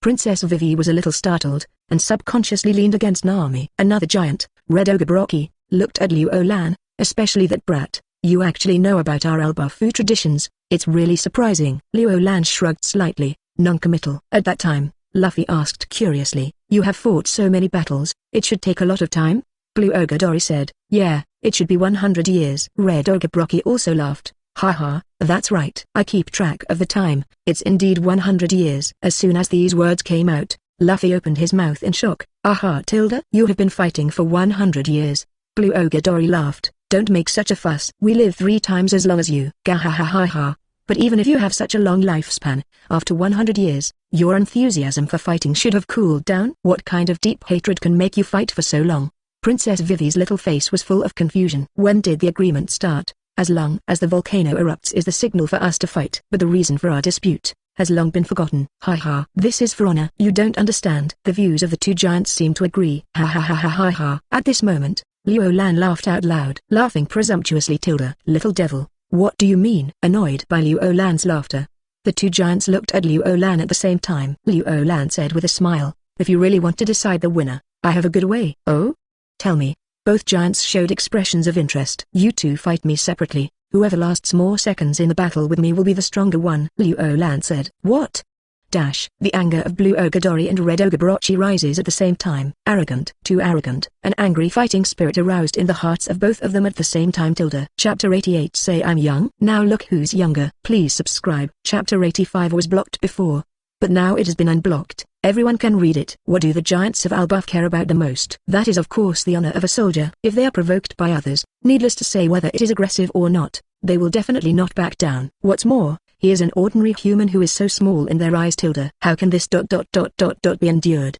Speaker 1: Princess Vivi was a little startled, and subconsciously leaned against Nami. Another giant, Red Ogabroki, looked at Liu Lan, especially that brat. You actually know about our Albufu traditions. It's really surprising. Liu Lan shrugged slightly, non-committal. At that time, Luffy asked curiously, you have fought so many battles, it should take a lot of time? Blue Ogadori said, yeah, it should be 100 years. Red Ogabroki also laughed, haha, that's right. I keep track of the time, it's indeed 100 years. As soon as these words came out, Luffy opened his mouth in shock. Aha. You have been fighting for 100 years. Blue Ogadori laughed, don't make such a fuss. We live 3 times as long as you. Gahahahaha. But even if you have such a long lifespan, after 100 years, your enthusiasm for fighting should have cooled down. What kind of deep hatred can make you fight for so long? Princess Vivi's little face was full of confusion. When did the agreement start? As long as the volcano erupts is the signal for us to fight. But the reason for our dispute, has long been forgotten. Ha ha. This is for honor. You don't understand. The views of the two giants seem to agree. Ha ha ha ha ha ha. At this moment, Liu Lan laughed out loud, laughing presumptuously. Little devil, what do you mean? Annoyed by Liu Lan's laughter, the two giants looked at Liu Lan at the same time. Liu Lan said with a smile, if you really want to decide the winner, I have a good way. Oh? Tell me. Both giants showed expressions of interest. You two fight me separately. Whoever lasts more seconds in the battle with me will be the stronger one. Liu Lan said. What? The anger of Blue Ogadori and Red Ogabrochi rises at the same time. Arrogant. Too arrogant. An angry fighting spirit aroused in the hearts of both of them at the same time. Chapter 88. Say I'm young. Now look who's younger. Please subscribe. Chapter 85 was blocked before, but now it has been unblocked. Everyone can read it. What do the giants of Albuff care about the most? That is of course the honor of a soldier. If they are provoked by others, needless to say whether it is aggressive or not, they will definitely not back down. What's more, he is an ordinary human who is so small in their eyes. How can this be endured?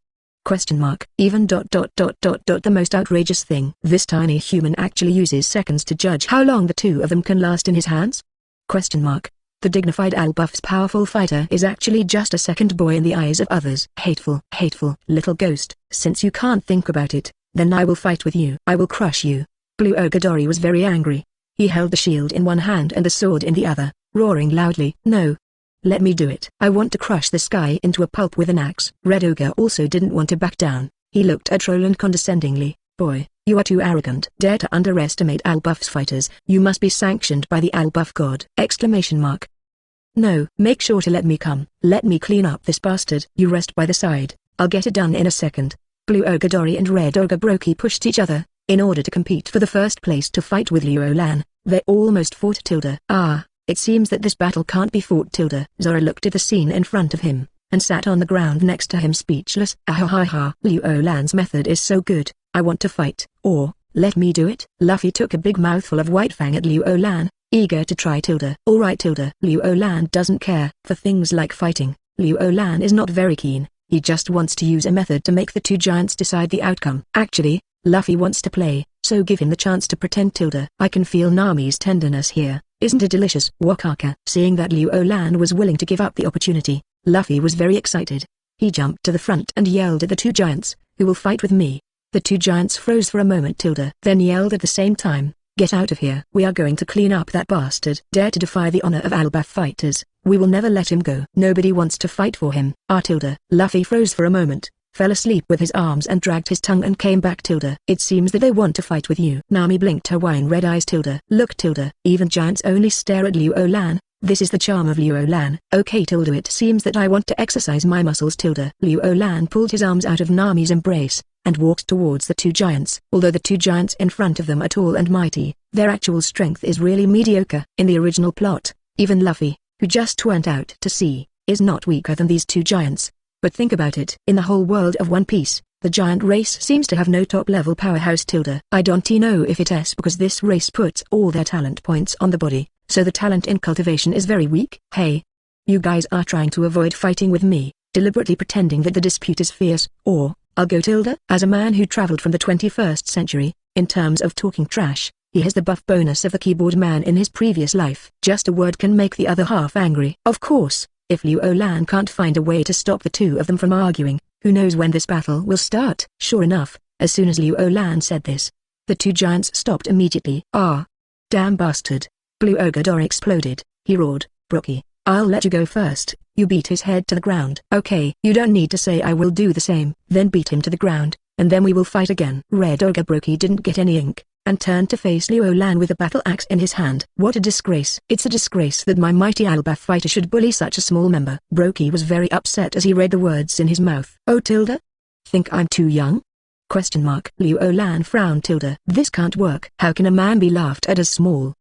Speaker 1: Even the most outrageous thing. This tiny human actually uses seconds to judge how long the two of them can last in his hands? The dignified Albuff's powerful fighter is actually just a second boy in the eyes of others. Hateful little ghost. Since you can't think about it, then I will fight with you. I will crush you. Blue Ogadori was very angry. He held the shield in one hand and the sword in the other, roaring loudly. No. Let me do it. I want to crush the sky into a pulp with an axe. Red Ogre also didn't want to back down. He looked at Roland condescendingly. Boy, you are too arrogant. Dare to underestimate Albuff's fighters. You must be sanctioned by the Albuff god. No, make sure to let me come. Let me clean up this bastard. You rest by the side. I'll get it done in a second. Blue Ogadori and Red Ogabrochi pushed each other, in order to compete for the first place to fight with Liu Lan. They almost fought. It seems that this battle can't be fought. Zora looked at the scene in front of him, and sat on the ground next to him speechless. Liu Lan's method is so good. I want to fight. Or, let me do it. Luffy took a big mouthful of White Fang at Liu Lan, eager to try. Alright. Liu Lan doesn't care for things like fighting. Liu Lan is not very keen. He just wants to use a method to make the two giants decide the outcome. Actually, Luffy wants to play, so give him the chance to pretend. I can feel Nami's tenderness here. Isn't it delicious? Wakaka. Seeing that Liu Lan was willing to give up the opportunity, Luffy was very excited. He jumped to the front and yelled at the two giants, who will fight with me? The two giants froze for a moment. Then yelled at the same time, get out of here. We are going to clean up that bastard. Dare to defy the honor of Albuff fighters. We will never let him go. Nobody wants to fight for him. Luffy froze for a moment, fell asleep with his arms and dragged his tongue and came back. It seems that they want to fight with you. Nami blinked her wine-red eyes. Look. Even giants only stare at Liu Lan. This is the charm of Liu Lan. Okay. It seems that I want to exercise my muscles. Liu Lan pulled his arms out of Nami's embrace, and walked towards the two giants. Although the two giants in front of them are tall and mighty, their actual strength is really mediocre. In the original plot, even Luffy, who just went out to sea, is not weaker than these two giants. But think about it. In the whole world of One Piece, the giant race seems to have no top-level powerhouse. I don't know if it's because this race puts all their talent points on the body, so the talent in cultivation is very weak. Hey, you guys are trying to avoid fighting with me, deliberately pretending that the dispute is fierce, or I'll go. As a man who traveled from the 21st century, in terms of talking trash, he has the buff bonus of the keyboard man in his previous life. Just a word can make the other half angry. Of course, if Liu Lan can't find a way to stop the two of them from arguing, who knows when this battle will start? Sure enough, as soon as Liu Lan said this, the two giants stopped immediately. Damn bastard. Blue Ogadori exploded. He roared, Brookie, I'll let you go first. You beat his head to the ground. Okay, you don't need to say I will do the same. Then beat him to the ground, and then we will fight again. Red Ogabrochi didn't get any ink, and turned to face Liu Lan with a battle axe in his hand. What a disgrace. It's a disgrace that my mighty Albuff fighter should bully such a small member. Brochi was very upset as he read the words in his mouth. Think I'm too young? Liu Lan frowned. This can't work. How can a man be laughed at as small?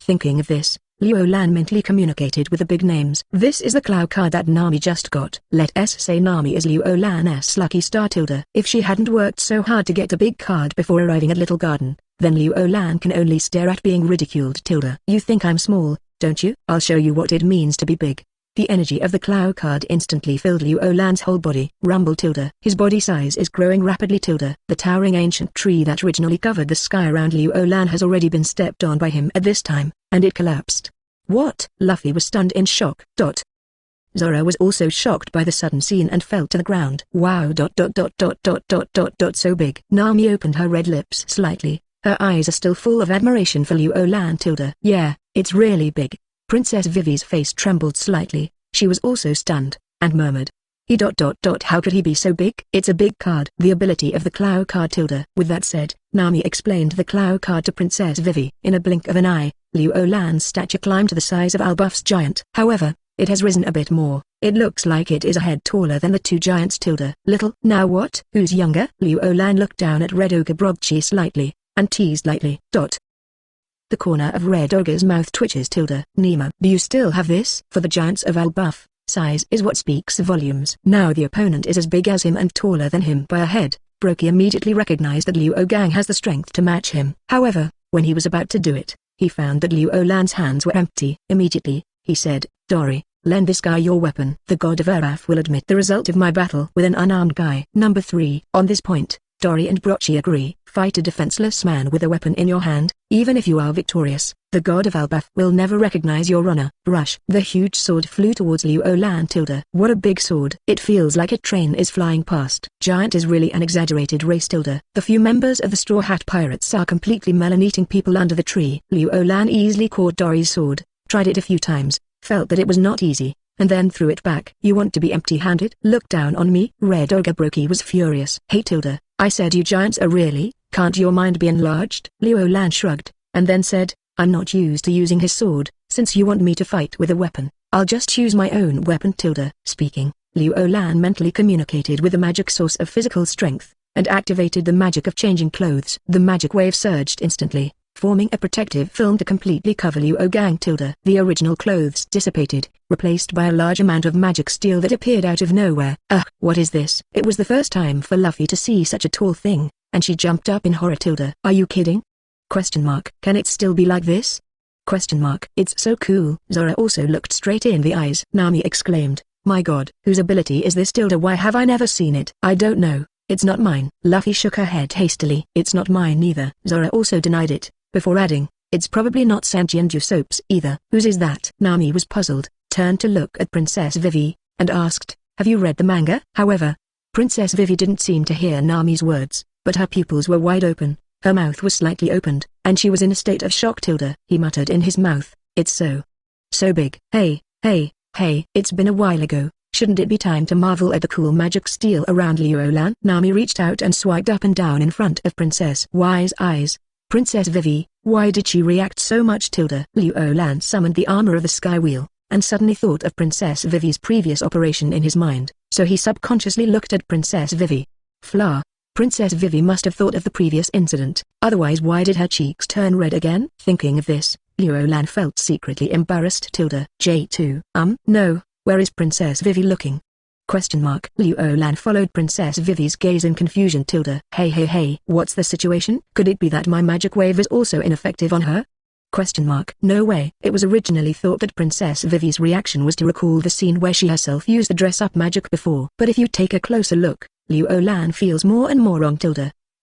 Speaker 1: Thinking of this, Liu Lan mentally communicated with the big names. This is the Clow card that Nami just got. Let us say Nami is Liu Lan's lucky star. If she hadn't worked so hard to get the big card before arriving at Little Garden, then Liu Lan can only stare at being ridiculed. You think I'm small, don't you? I'll show you what it means to be big. The energy of the Clow card instantly filled Liu Lan's whole body. Rumble. His body size is growing rapidly. The towering ancient tree that originally covered the sky around Liu Lan has already been stepped on by him at this time, and it collapsed. What? Luffy was stunned in shock. Zora was also shocked by the sudden scene and fell to the ground. Wow. So big. Nami opened her red lips slightly. Her eyes are still full of admiration for Liu Lan. Yeah, it's really big. Princess Vivi's face trembled slightly. She was also stunned, and murmured, How could he be so big? It's a big card. The ability of the Clow card. With that said, Nami explained the Clow card to Princess Vivi. In a blink of an eye, Liu Lan's stature climbed to the size of Albuff's giant. However, it has risen a bit more. It looks like it is a head taller than the two giants. Little. Now what? Who's younger? Liu Lan looked down at Red Ogre Brogchi slightly, and teased lightly. The corner of Red Ogre's mouth twitches. Nima. Do you still have this? For the giants of Albuff, size is what speaks volumes. Now the opponent is as big as him and taller than him by a head. Brogchi immediately recognized that Liu Gang has the strength to match him. However, when he was about to do it, he found that Liu Lan's hands were empty. Immediately, he said, Daoyi, lend this guy your weapon. The god of Araf will admit the result of my battle with an unarmed guy. Number 3. On this point, Daoyi and Brogchi agree. Fight a defenseless man with a weapon in your hand. Even if you are victorious, the god of Albuff will never recognize your honor. Rush. The huge sword flew towards Liu Lan. What a big sword. It feels like a train is flying past. Giant is really an exaggerated race. The few members of the Straw Hat Pirates are completely melon-eating people under the tree. Liu Lan easily caught Daoyi's sword, tried it a few times, felt that it was not easy, and then threw it back. You want to be empty-handed? Look down on me? Red Ogre Brogchi was furious. Hey I said you giants are really, can't your mind be enlarged? Liu Lan shrugged, and then said, I'm not used to using his sword. Since you want me to fight with a weapon, I'll just use my own weapon. Speaking, Liu Lan mentally communicated with the magic source of physical strength, and activated the magic of changing clothes. The magic wave surged instantly, forming a protective film to completely cover Liu Gang. The original clothes dissipated, replaced by a large amount of magic steel that appeared out of nowhere. What is this? It was the first time for Luffy to see such a tall thing, and she jumped up in horror. Are you kidding? Can it still be like this? It's so cool. Zora also looked straight in the eyes. Nami exclaimed, my god, whose ability is this? Why have I never seen it? I don't know, it's not mine. Luffy shook her head hastily. It's not mine either. Zora also denied it, before adding, it's probably not Sanji and Usopp's either. Whose is that? Nami was puzzled, turned to look at Princess Vivi, and asked, have you read the manga? However, Princess Vivi didn't seem to hear Nami's words, but her pupils were wide open, her mouth was slightly opened, and she was in a state of shock. He muttered in his mouth, it's so big. Hey, it's been a while ago, shouldn't it be time to marvel at the cool magic steel around Liu Lan? Nami reached out and swiped up and down in front of Princess Y's eyes. Princess Vivi, why did she react so much? Liu Lan summoned the armor of the Sky Wheel, and suddenly thought of Princess Vivi's previous operation in his mind, so he subconsciously looked at Princess Vivi. Fla. Princess Vivi must have thought of the previous incident, otherwise why did her cheeks turn red again? Thinking of this, Liu Lan felt secretly embarrassed. J2. No, where is Princess Vivi looking? Liu Lan followed Princess Vivi's gaze in confusion. Hey, what's the situation? Could it be that my magic wave is also ineffective on her? No way. It was originally thought that Princess Vivi's reaction was to recall the scene where she herself used the dress-up magic before. But if you take a closer look, Liu Lan feels more and more wrong.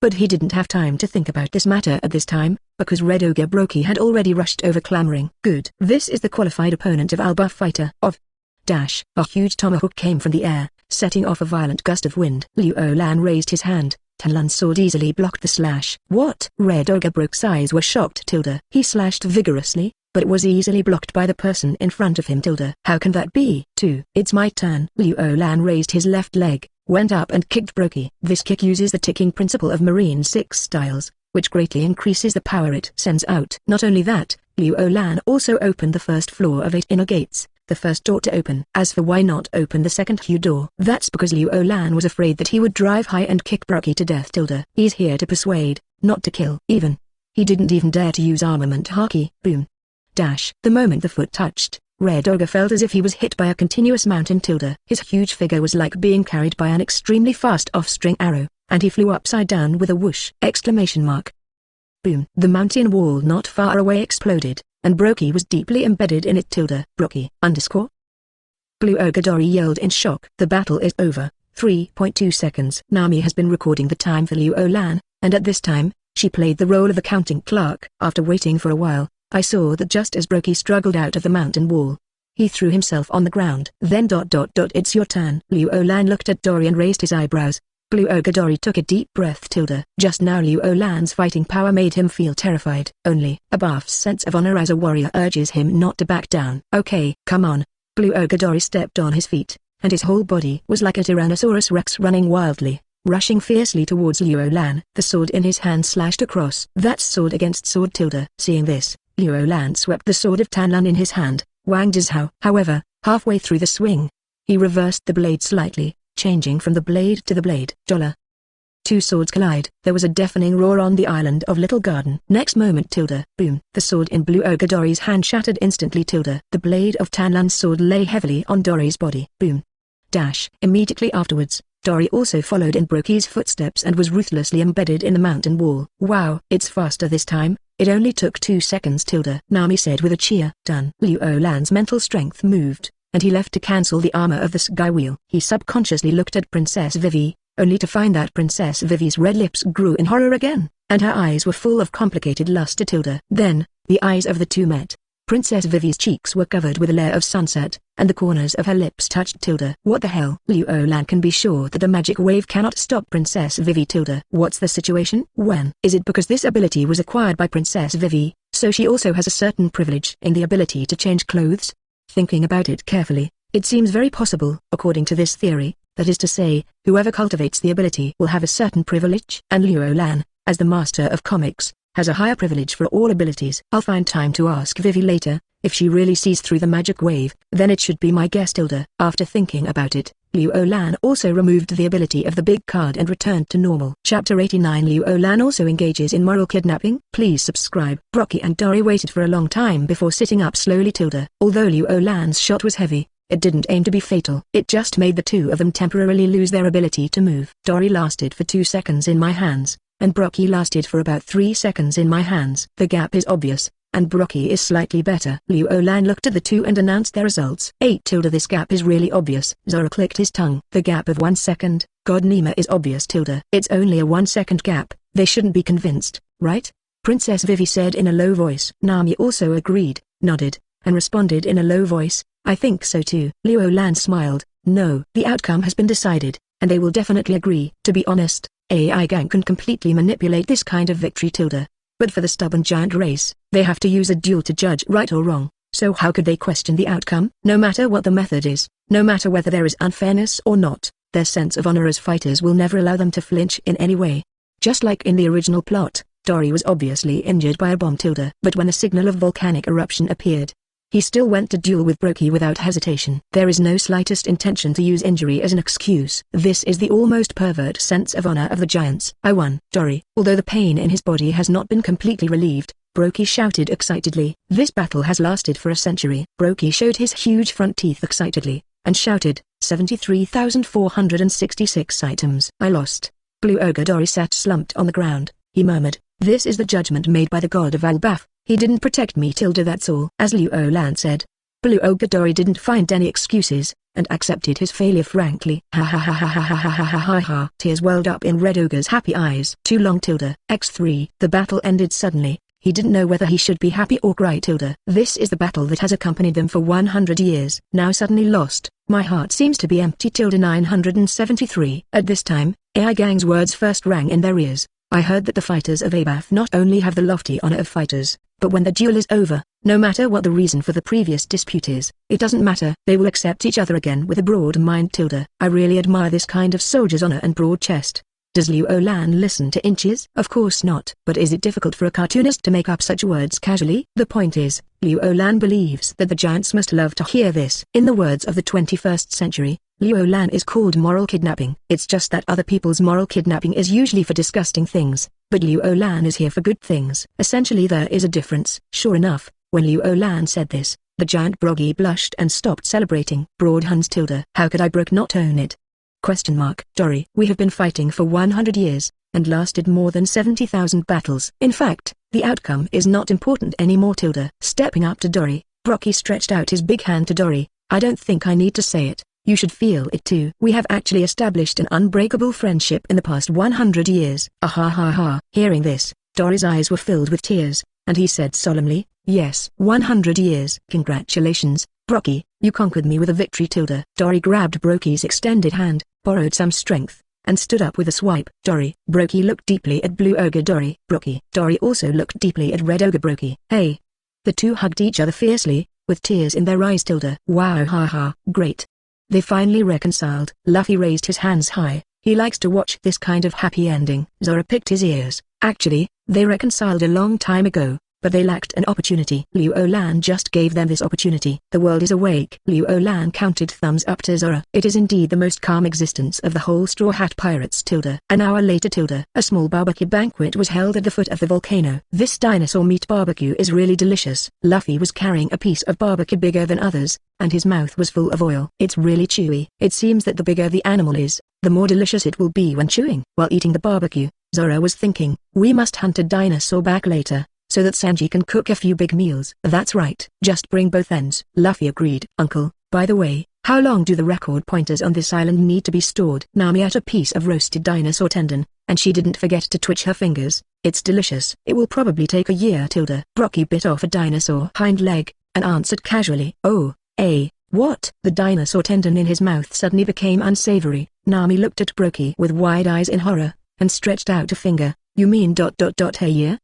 Speaker 1: But he didn't have time to think about this matter at this time, because Red Ogre Brogchi had already rushed over clamoring. Good. This is the qualified opponent of Albuff fighter of Dash. A huge tomahawk came from the air, setting off a violent gust of wind. Liu Lan raised his hand. Tanlan's sword easily blocked the slash. What? Red Ogre Brogchi's eyes were shocked. He slashed vigorously, but it was easily blocked by the person in front of him. How can that be? It's my turn. Liu Lan raised his left leg, went up and kicked Brogchi. This kick uses the ticking principle of Marine 6 styles, which greatly increases the power it sends out. Not only that, Liu Lan also opened the first floor of 8 inner gates, the first door to open. As for why not open the second Q door, that's because Liu Lan was afraid that he would drive high and kick Brogchi to death. He's here to persuade, not to kill. He didn't even dare to use armament haki. Boom. Dash. The moment the foot touched, Red Ogre felt as if he was hit by a continuous mountain. His huge figure was like being carried by an extremely fast off-string arrow, and he flew upside down with a whoosh! Boom. The mountain wall not far away exploded, and Brogchi was deeply embedded in it. Brogchi. Blue Ogre Daoyi yelled in shock. The battle is over. 3.2 seconds. Nami has been recording the time for Liu Lan, and at this time, she played the role of a counting clerk. After waiting for a while, I saw that just as Brogchi struggled out of the mountain wall, He threw himself on the ground. Then ... It's your turn. Liu Lan looked at Dory and raised his eyebrows. Blue Ogre Dory took a deep breath. Just now Liu Lan's fighting power made him feel terrified. Only a buff's sense of honor as a warrior urges him not to back down. Okay, come on. Blue Ogre Dory stepped on his feet, and his whole body was like a Tyrannosaurus Rex running wildly, rushing fiercely towards Liu Lan. The sword in his hand slashed across. That's sword against sword. Seeing this, Liu Lan swept the sword of Tanlan in his hand. Wang Dizhao. However, halfway through the swing, he reversed the blade slightly, changing from the blade to the blade. Two swords collide. There was a deafening roar on the island of Little Garden. Next moment boom. The sword in Blue Ogre Dory's hand shattered instantly. The blade of Tanlan's sword lay heavily on Dory's body. Boom. Dash. Immediately afterwards, Dory also followed in Broki's footsteps and was ruthlessly embedded in the mountain wall. Wow, it's faster this time. It only took 2 seconds. Nami said with a cheer. Done. Liu Lan's mental strength moved, and he left to cancel the armor of the sky wheel. He subconsciously looked at Princess Vivi, only to find that Princess Vivi's red lips grew in horror again, and her eyes were full of complicated lust. Then, the eyes of the two met. Princess Vivi's cheeks were covered with a layer of sunset, and the corners of her lips touched. What the hell? Liu Lan can be sure that the magic wave cannot stop Princess Vivi. What's the situation? When? Is it because this ability was acquired by Princess Vivi, so she also has a certain privilege in the ability to change clothes? Thinking about it carefully, it seems very possible, according to this theory, that is to say, whoever cultivates the ability will have a certain privilege, and Liu Lan, as the master of comics, has a higher privilege for all abilities. I'll find time to ask Vivi later, if she really sees through the magic wave, then it should be my guess. After thinking about it, Liu Lan also removed the ability of the big card and returned to normal. Chapter 89. Liu Lan also engages in moral kidnapping. Please subscribe. Brocky and Dory waited for a long time before sitting up slowly. Although Liu Lan's shot was heavy, it didn't aim to be fatal. It just made the two of them temporarily lose their ability to move. Dory lasted for 2 seconds in my hands, and Brocky lasted for about 3 seconds in my hands. The gap is obvious, and Brocky is slightly better. Liu Lan looked at the two and announced their results. 8. This gap is really obvious. Zoro clicked his tongue. The gap of 1 second. God Nima is obvious. It's only a 1 second gap. They shouldn't be convinced, right? Princess Vivi said in a low voice. Nami also agreed, nodded, and responded in a low voice, I think so too. Liu Lan smiled. No, the outcome has been decided, and they will definitely agree. To be honest, AI gang can completely manipulate this kind of victory. But for the stubborn giant race, they have to use a duel to judge right or wrong, so how could they question the outcome? No matter what the method is, no matter whether there is unfairness or not, their sense of honor as fighters will never allow them to flinch in any way. Just like in the original plot, Dory was obviously injured by a bomb. But when the signal of volcanic eruption appeared, he still went to duel with Brocky without hesitation. There is no slightest intention to use injury as an excuse. This is the almost pervert sense of honor of the giants. I won. Dory, although the pain in his body has not been completely relieved, Brocky shouted excitedly. This battle has lasted for a century. Brocky showed his huge front teeth excitedly, and shouted, 73,466 items. I lost. Blue Ogre Dory sat slumped on the ground. He murmured, this is the judgment made by the god of Albaf. He didn't protect me. That's all. As Liu Lan said, Blue Ogre Dory didn't find any excuses, and accepted his failure frankly. Ha ha ha ha ha ha ha ha ha ha. Tears welled up in Red Ogre's happy eyes. Too long. X3. The battle ended suddenly. He didn't know whether he should be happy or cry. This is the battle that has accompanied them for 100 years. Now suddenly lost. My heart seems to be empty. 973. At this time, AI Gang's words first rang in their ears. I heard that the fighters of Abath not only have the lofty honor of fighters, but when the duel is over, no matter what the reason for the previous dispute is, it doesn't matter, they will accept each other again with a broad mind. I really admire this kind of soldier's honor and broad chest. Does Liu Lan listen to inches? Of course not. But is it difficult for a cartoonist to make up such words casually? The point is, Liu Lan believes that the giants must love to hear this. In the words of the 21st century, Liu Lan is called moral kidnapping. It's just that other people's moral kidnapping is usually for disgusting things, but Liu Lan is here for good things. Essentially there is a difference. Sure enough, when Liu Lan said this, the giant Broggy blushed and stopped celebrating. Broadhuns. How could I Brook not own it? Dory, we have been fighting for 100 years, and lasted more than 70,000 battles. In fact, the outcome is not important anymore. Stepping up to Dory, Brocky stretched out his big hand to Dory. I don't think I need to say it. You should feel it too. We have actually established an unbreakable friendship in the past 100 years. Ah ha ha ha. Hearing this, Dory's eyes were filled with tears, and he said solemnly, yes, 100 years. Congratulations, Brocky, you conquered me with a victory. Dory grabbed Broky's extended hand, borrowed some strength, and stood up with a swipe. Broky looked deeply at Blue Ogre Brocky. Dory also looked deeply at Red Ogre Broky. Hey! The two hugged each other fiercely, with tears in their eyes. Wow, haha, great. They finally reconciled. Luffy raised his hands high. He likes to watch this kind of happy ending. Zoro picked his ears. Actually, they reconciled a long time ago, but they lacked an opportunity. Liu Olan just gave them this opportunity. The world is awake. Liu Olan counted thumbs up to Zoro. It is indeed the most calm existence of the whole Straw Hat Pirates. An hour later. A small barbecue banquet was held at the foot of the volcano. This dinosaur meat barbecue is really delicious. Luffy was carrying a piece of barbecue bigger than others, and his mouth was full of oil. It's really chewy. It seems that the bigger the animal is, the more delicious it will be when chewing. While eating the barbecue, Zoro was thinking, we must hunt a dinosaur back later, so that Sanji can cook a few big meals. That's right. Just bring both ends. Luffy agreed. Uncle, by the way, how long do the record pointers on this island need to be stored? Nami ate a piece of roasted dinosaur tendon, and she didn't forget to twitch her fingers. It's delicious. It will probably take a year. Brocky bit off a dinosaur hind leg, and answered casually. Oh, what? The dinosaur tendon in his mouth suddenly became unsavory. Nami looked at Brocky with wide eyes in horror, and stretched out a finger. You mean ... a year? ?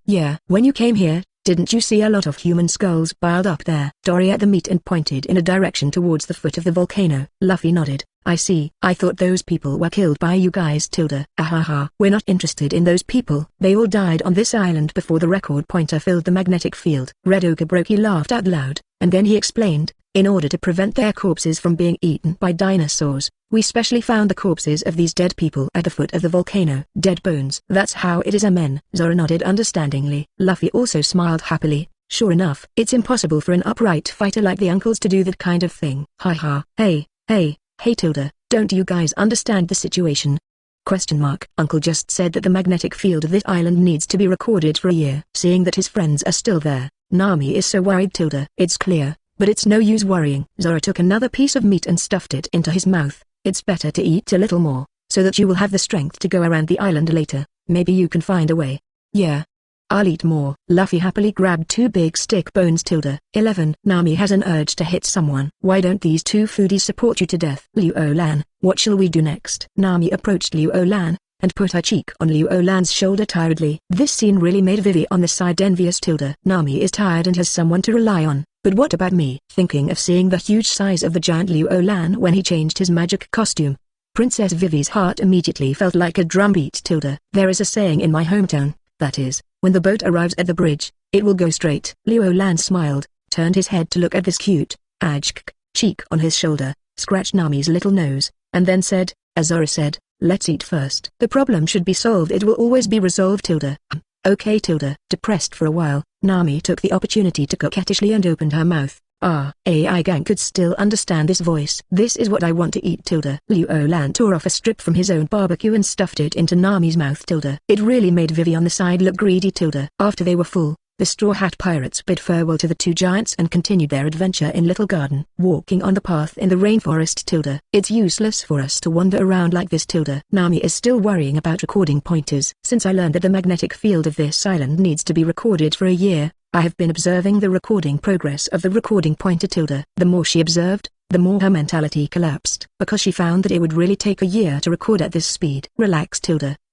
Speaker 1: Yeah. When you came here, didn't you see a lot of human skulls piled up there? Dory ate the meat and pointed in a direction towards the foot of the volcano. Luffy nodded. I see. I thought those people were killed by you guys. Ahaha. We're not interested in those people. They all died on this island before the record pointer filled the magnetic field. Red Ogre Broky laughed out loud, and then he explained, in order to prevent their corpses from being eaten by dinosaurs, we specially found the corpses of these dead people at the foot of the volcano. Dead bones. That's how it is, amen. Zoro nodded understandingly. Luffy also smiled happily. Sure enough, it's impossible for an upright fighter like the uncles to do that kind of thing. Haha. Hey, don't you guys understand the situation? ? Uncle just said that the magnetic field of this island needs to be recorded for a year. Seeing that his friends are still there, Nami is so worried. It's clear, but it's no use worrying. Zoro took another piece of meat and stuffed it into his mouth. It's better to eat a little more, so that you will have the strength to go around the island later. Maybe you can find a way. Yeah. I'll eat more. Luffy happily grabbed 2 big stick bones. 11. Nami has an urge to hit someone. Why don't these 2 foodies support you to death? Liu Olan, what shall we do next? Nami approached Liu Olan, and put her cheek on Liu Olan's shoulder tiredly. This scene really made Vivi on the side envious. Nami is tired and has someone to rely on. But what about me? Thinking of seeing the huge size of the giant Liu Olan when he changed his magic costume, Princess Vivi's heart immediately felt like a drumbeat. There is a saying in my hometown, that is, when the boat arrives at the bridge, it will go straight. Liu Olan smiled, turned his head to look at this cute, cheek on his shoulder, scratched Nami's little nose, and then said, as Zoro said, let's eat first. The problem should be solved. It will always be resolved. Okay. Depressed for a while, Nami took the opportunity to coquettishly and opened her mouth. AI Gang could still understand this voice. This is what I want to eat. Liu Olan tore off a strip from his own barbecue and stuffed it into Nami's mouth. It really made Vivi on the side look greedy. After they were full, the Straw Hat Pirates bid farewell to the 2 giants and continued their adventure in Little Garden. Walking on the path in the rainforest. It's useless for us to wander around like this. Nami is still worrying about recording pointers. Since I learned that the magnetic field of this island needs to be recorded for a year, I have been observing the recording progress of the recording pointer. The more she observed, the more her mentality collapsed, because she found that it would really take a year to record at this speed. Relax.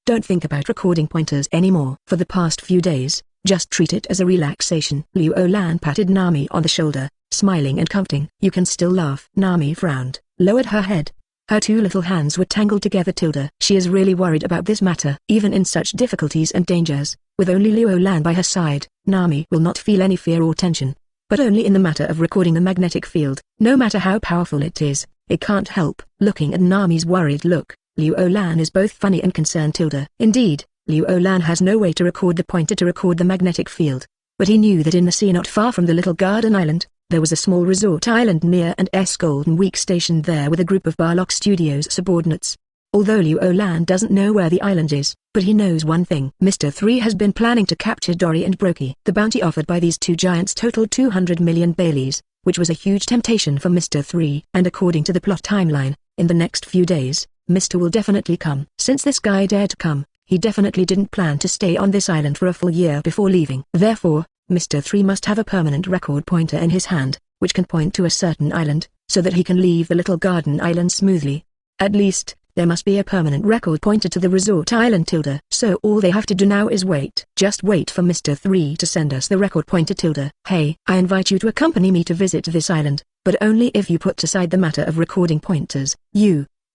Speaker 1: Don't think about recording pointers anymore. For the past few days, just treat it as a relaxation. Liu Olan patted Nami on the shoulder, smiling and comforting. You can still laugh. Nami frowned, lowered her head. Her 2 little hands were tangled together. She is really worried about this matter. Even in such difficulties and dangers, with only Liu Olan by her side, Nami will not feel any fear or tension. But only in the matter of recording the magnetic field. No matter how powerful it is, it can't help. Looking at Nami's worried look, Liu Olan is both funny and concerned. Indeed, Liu Olan has no way to record the pointer to record the magnetic field. But he knew that in the sea not far from the little garden island, there was a small resort island near and Golden Week stationed there with a group of Barlock Studios subordinates. Although Liu Olan doesn't know where the island is, but he knows one thing. Mr. 3 has been planning to capture Dory and Broky. The bounty offered by these 2 giants totaled 200 million Baileys, which was a huge temptation for Mr. 3. And according to the plot timeline, in the next few days, Mr. will definitely come. Since this guy dared to come, he definitely didn't plan to stay on this island for a full year before leaving. Therefore, Mr. 3 must have a permanent record pointer in his hand, which can point to a certain island, so that he can leave the little garden island smoothly. At least, there must be a permanent record pointer to the resort island tilde. So all they have to do now is wait. Just wait for Mr. 3 to send us the record pointer tilde. Hey, I invite you to accompany me to visit this island, but only if you put aside the matter of recording pointers.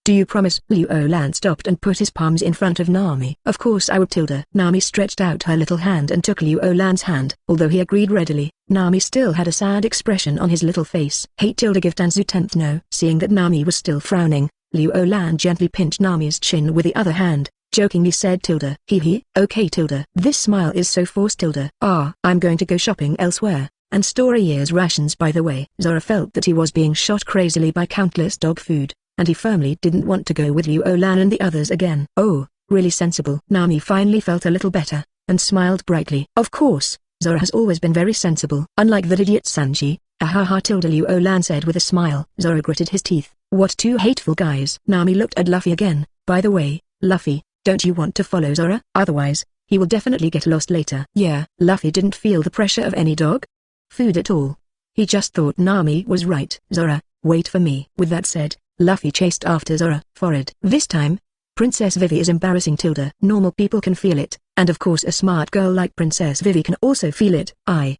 Speaker 1: Do you promise? Liu Lan stopped and put his palms in front of Nami. Of course I will tilde. Nami stretched out her little hand and took Liu Lan's hand. Although he agreed readily, Nami still had a sad expression on his little face. Hate tilde give Tanzu 10th no. Seeing that Nami was still frowning, Liu Lan gently pinched Nami's chin with the other hand, jokingly said tilde. Hee okay tilde. This smile is so forced tilde. I'm going to go shopping elsewhere, and store a year's rations by the way. Zora felt that he was being shot crazily by countless dog food, and he firmly didn't want to go with Liu Lan and the others again. Oh, really sensible. Nami finally felt a little better, and smiled brightly. Of course, Zora has always been very sensible. Unlike that idiot Sanji, ahaha tilde Liu Lan said with a smile. Zora gritted his teeth. What two hateful guys. Nami looked at Luffy again. By the way, Luffy, don't you want to follow Zora? Otherwise, he will definitely get lost later. Yeah. Luffy didn't feel the pressure of any dog food at all. He just thought Nami was right. Zora, wait for me. With that said, Luffy chased after Zora. Forward. This time, Princess Vivi is embarrassing tilde. Normal people can feel it, and of course a smart girl like Princess Vivi can also feel it. I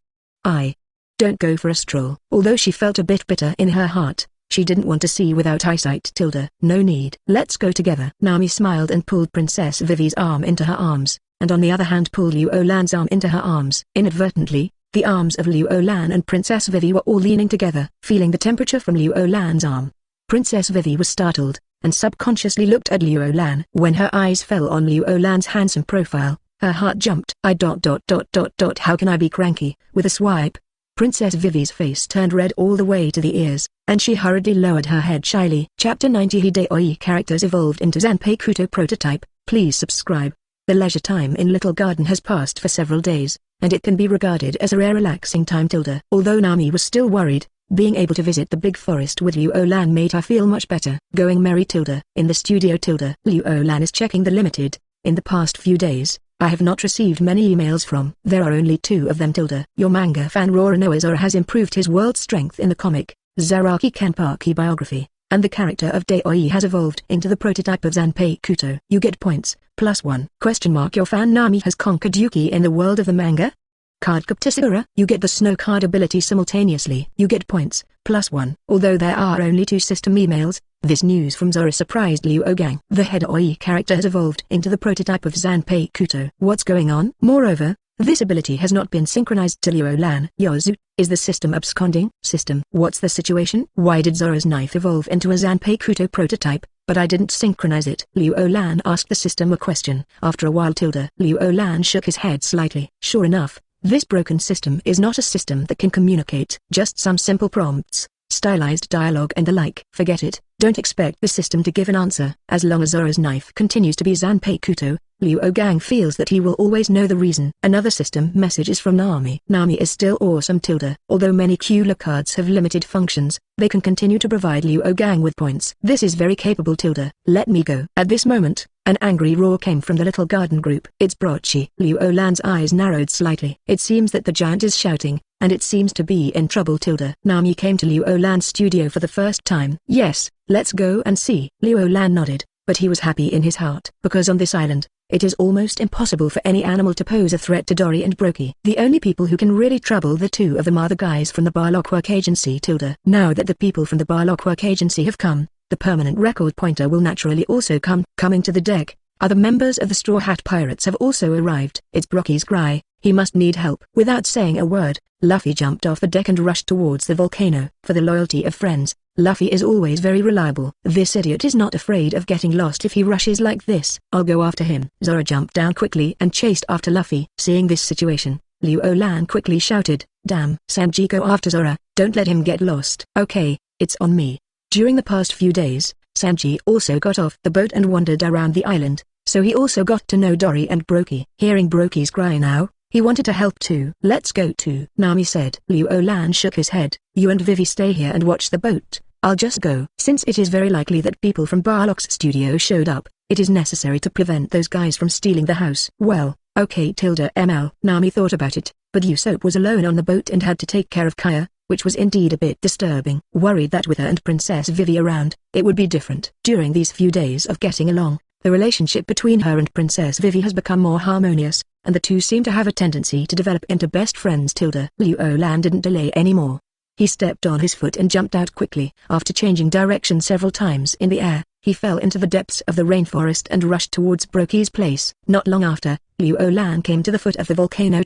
Speaker 1: don't go for a stroll. Although she felt a bit bitter in her heart, she didn't want to see without eyesight tilde. No need. Let's go together. Nami smiled and pulled Princess Vivi's arm into her arms, and on the other hand pulled Liu Lan's arm into her arms. Inadvertently, the arms of Liu Lan and Princess Vivi were all leaning together. Feeling the temperature from Liu Lan's arm, Princess Vivi was startled, and subconsciously looked at Liu Lan. When her eyes fell on Liu Lan's handsome profile, her heart jumped. How can I be cranky? With a swipe, Princess Vivi's face turned red all the way to the ears, and she hurriedly lowered her head shyly. Chapter 90 Daoyi characters evolved into Zanpakuto prototype. Please subscribe. The leisure time in Little Garden has passed for several days, and it can be regarded as a rare relaxing time tilde. Although Nami was still worried, being able to visit the big forest with Liu Lan made her feel much better. Going merry tilde. In the studio tilde. Liu Lan is checking the limited. In the past few days, I have not received many emails from. There are only 2 of them tilde. Your manga fan Roronoa Zora has improved his world strength in the comic, Zaraki Kenpaki biography, and the character of Daoyi has evolved into the prototype of Zanpakuto. You get points, +1. Your fan Nami has conquered Yuki in the world of the manga? Card Capture Sakura. You get the snow card ability simultaneously. You get points, +1. Although there are only 2 system emails, this news from Zora surprised Liu Gang. The head Oi character has evolved into the prototype of Zanpakuto. What's going on? Moreover, this ability has not been synchronized to Liu Lan. Yozu, is the system absconding? System. What's the situation? Why did Zora's knife evolve into a Zanpakuto prototype, but I didn't synchronize it? Liu Lan asked the system a question. After a while tilde. Liu Lan shook his head slightly. Sure enough, this broken system is not a system that can communicate. Just some simple prompts, stylized dialogue and the like. Forget it. Don't expect the system to give an answer. As long as Zora's knife continues to be Zanpakuto, Liu Gang feels that he will always know the reason. Another system message is from Nami. Nami is still awesome tilde. Although many Cula cards have limited functions, they can continue to provide Liu Gang with points. This is very capable tilde. Let me go. At this moment, an angry roar came from the little garden group. It's Brochi. Liu Lan's eyes narrowed slightly. It seems that the giant is shouting, and it seems to be in trouble tilde. Nami came to Liu Lan's studio for the first time. Yes, let's go and see. Liu Lan nodded, but he was happy in his heart. Because on this island, it is almost impossible for any animal to pose a threat to Dory and Brokey. The only people who can really trouble the 2 of them are the guys from the Barlock Work Agency tilde. Now that the people from the Barlock Work Agency have come, the permanent record pointer will naturally also come. Coming to the deck, other members of the Straw Hat Pirates have also arrived. It's Brocky's cry. He must need help. Without saying a word, Luffy jumped off the deck and rushed towards the volcano. For the loyalty of friends, Luffy is always very reliable. This idiot is not afraid of getting lost if he rushes like this. I'll go after him. Zora jumped down quickly and chased after Luffy. Seeing this situation, Liu Lan quickly shouted, "Damn, Sanji, go after Zora, don't let him get lost." Okay, it's on me. During the past few days, Sanji also got off the boat and wandered around the island, so he also got to know Dory and Brokey. Hearing Brokey's cry now, he wanted to help too. Let's go too, Nami said. Liu Lan shook his head. You and Vivi stay here and watch the boat. I'll just go. Since it is very likely that people from Barlock's studio showed up, it is necessary to prevent those guys from stealing the house. Well, okay tilde ml. Nami thought about it, but Usopp was alone on the boat and had to take care of Kaya, which was indeed a bit disturbing. Worried that with her and Princess Vivi around, it would be different. During these few days of getting along, the relationship between her and Princess Vivi has become more harmonious, and the two seem to have a tendency to develop into best friends. Liu Lan didn't delay anymore. He stepped on his foot and jumped out quickly. After changing direction several times in the air, he fell into the depths of the rainforest and rushed towards Brokey's place. Not long after, Liu Lan came to the foot of the volcano.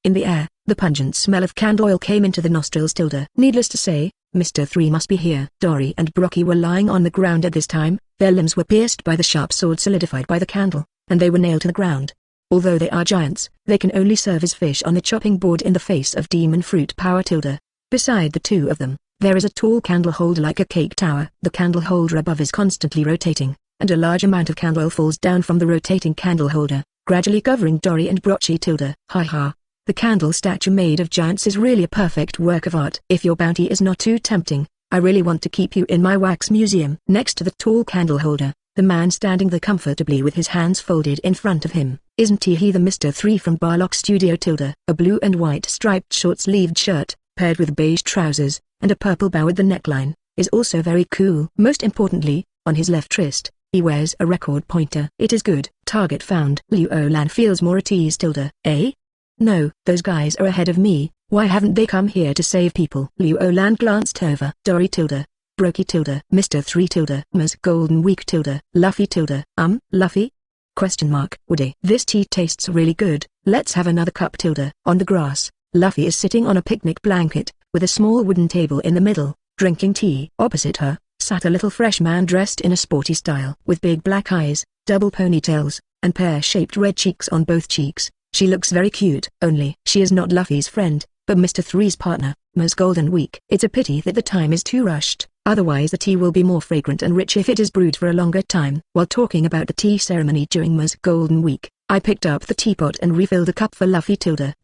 Speaker 1: In the air, the pungent smell of candle oil came into the nostrils. Needless to say, Mr. 3 must be here. Dory and Brokey were lying on the ground at this time. Their limbs were pierced by the sharp sword solidified by the candle, and they were nailed to the ground. Although they are giants, they can only serve as fish on the chopping board in the face of demon fruit power. Beside the two of them, there is a tall candle holder like a cake tower. The candle holder above is constantly rotating, and a large amount of candle oil falls down from the rotating candle holder, gradually covering Dory and Brokey. Ha ha. The candle statue made of giants is really a perfect work of art. If your bounty is not too tempting, I really want to keep you in my wax museum. Next to the tall candle holder, the man standing there comfortably with his hands folded in front of him, isn't he the Mr. 3 from Barlock Studio? A blue and white striped short-sleeved shirt, paired with beige trousers, and a purple bow at the neckline, is also very cool. Most importantly, on his left wrist, he wears a record pointer. It is good. Target found. Liu Lan feels more at ease. Eh? No, those guys are ahead of me. Why haven't they come here to save people? Liu Lan glanced over. Dory Brokey Mr. 3 Ms. Golden Week Luffy Luffy? Woody. This tea tastes really good. Let's have another cup. On the grass, Luffy is sitting on a picnic blanket, with a small wooden table in the middle, drinking tea. Opposite her, sat a little fresh man dressed in a sporty style. With big black eyes, double ponytails, and pear-shaped red cheeks on both cheeks, she looks very cute. Only, she is not Luffy's friend, but Mr. 3's partner, Ms. Golden Week. It's a pity that the time is too rushed, otherwise the tea will be more fragrant and rich if it is brewed for a longer time. While talking about the tea ceremony during Ms. Golden Week, I picked up the teapot and refilled a cup for Luffy.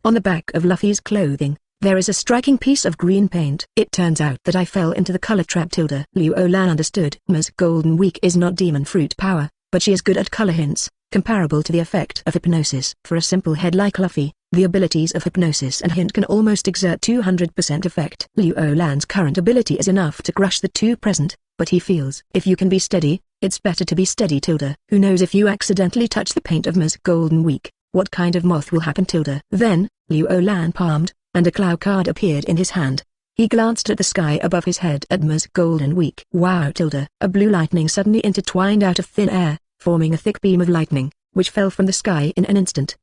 Speaker 1: On the back of Luffy's clothing, there is a striking piece of green paint. It turns out that I fell into the color trap. Liu Lan understood. Ms. Golden Week is not demon fruit power, but she is good at color hints, comparable to the effect of hypnosis. For a simple head like Luffy, the abilities of hypnosis and hint can almost exert 200% effect. Liu Lan's current ability is enough to crush the two present, but he feels if you can be steady, it's better to be steady. Who knows if you accidentally touch the paint of Ms. Golden Week, what kind of moth will happen. Then, Liu Lan palmed, and a cloud card appeared in his hand. He glanced at the sky above his head at Ms. Golden Week. Wow. A blue lightning suddenly intertwined out of thin air, forming a thick beam of lightning, which fell from the sky in an instant.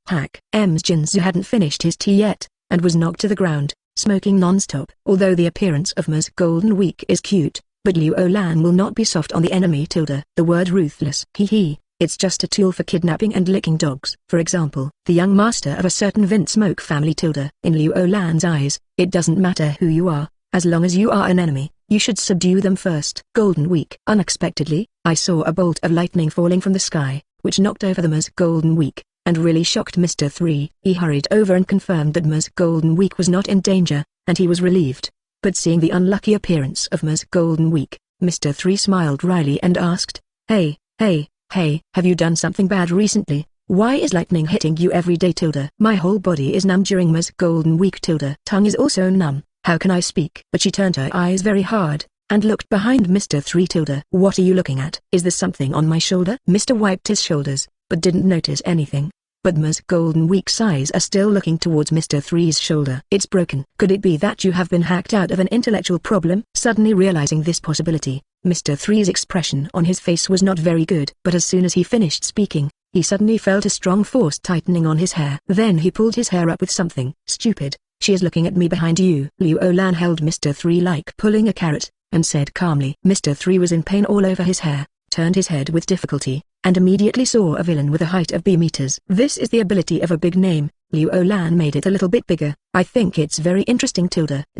Speaker 1: M's Jinzu hadn't finished his tea yet, and was knocked to the ground, smoking non-stop. Although the appearance of Ms. Golden Week is cute, but Liu Lan will not be soft on the enemy. The word ruthless. It's just a tool for kidnapping and licking dogs. For example, the young master of a certain Vint Smoke family. In Liu Lan's eyes, it doesn't matter who you are, as long as you are an enemy, you should subdue them first. Golden Week. Unexpectedly, I saw a bolt of lightning falling from the sky, which knocked over the Ms. Golden Week, and really shocked Mr. 3. He hurried over and confirmed that Ms. Golden Week was not in danger, and he was relieved. But seeing the unlucky appearance of Ms. Golden Week, Mr. 3 smiled wryly and asked, Hey, have you done something bad recently? Why is lightning hitting you every day? My whole body is numb during Ms. Golden Week. Tongue is also numb, how can I speak? But she turned her eyes very hard, and looked behind Mr. 3. What are you looking at? Is there something on my shoulder? Mr. wiped his shoulders, but didn't notice anything. But Ms. Golden Week's eyes are still looking towards Mr. 3's shoulder. It's broken. Could it be that you have been hacked out of an intellectual problem? Suddenly realizing this possibility, Mr. 3's expression on his face was not very good. But as soon as he finished speaking, he suddenly felt a strong force tightening on his hair. Then he pulled his hair up with something. Stupid, she is looking at me behind you. Liu Lan held Mr. 3 like pulling a carrot, and said calmly. Mr. 3 was in pain all over his hair, turned his head with difficulty, and immediately saw a villain with a height of B meters. This is the ability of a big name. Liu Lan made it a little bit bigger. I think it's very interesting.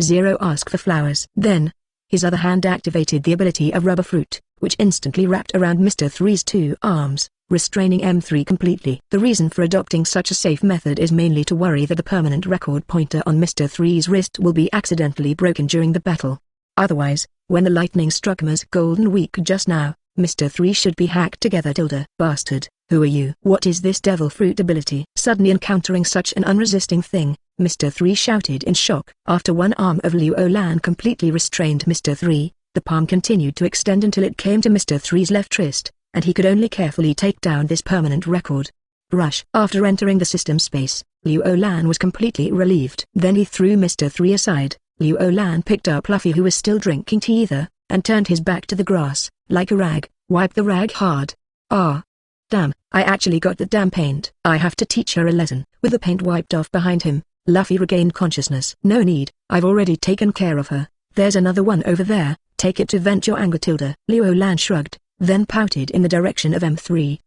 Speaker 1: 0 Ask for flowers. Then, his other hand activated the ability of rubber fruit, which instantly wrapped around Mr. 3's two arms, restraining M3 completely. The reason for adopting such a safe method is mainly to worry that the permanent record pointer on Mr. 3's wrist will be accidentally broken during the battle. Otherwise, when the lightning struck Ms. Golden Week just now, Mr. 3 should be hacked together. Bastard, Who are you? What is this devil fruit ability? Suddenly encountering such an unresisting thing, Mr. 3 shouted in shock. After one arm of Liu Lan completely restrained Mr. 3, the palm continued to extend until it came to Mr. 3's left wrist, and he could only carefully take down this permanent record. Rush. After entering the system space, Liu Lan was completely relieved. Then he threw Mr. 3 aside. Liu Lan picked up Luffy, who was still drinking tea either, and turned his back to the grass, like a rag, wiped the rag hard. Ah! Damn, I actually got that damn paint. I have to teach her a lesson. With the paint wiped off behind him, Luffy regained consciousness. No need, I've already taken care of her. There's another one over there, take it to vent your anger. Liu Lan shrugged, then pouted in the direction of M3.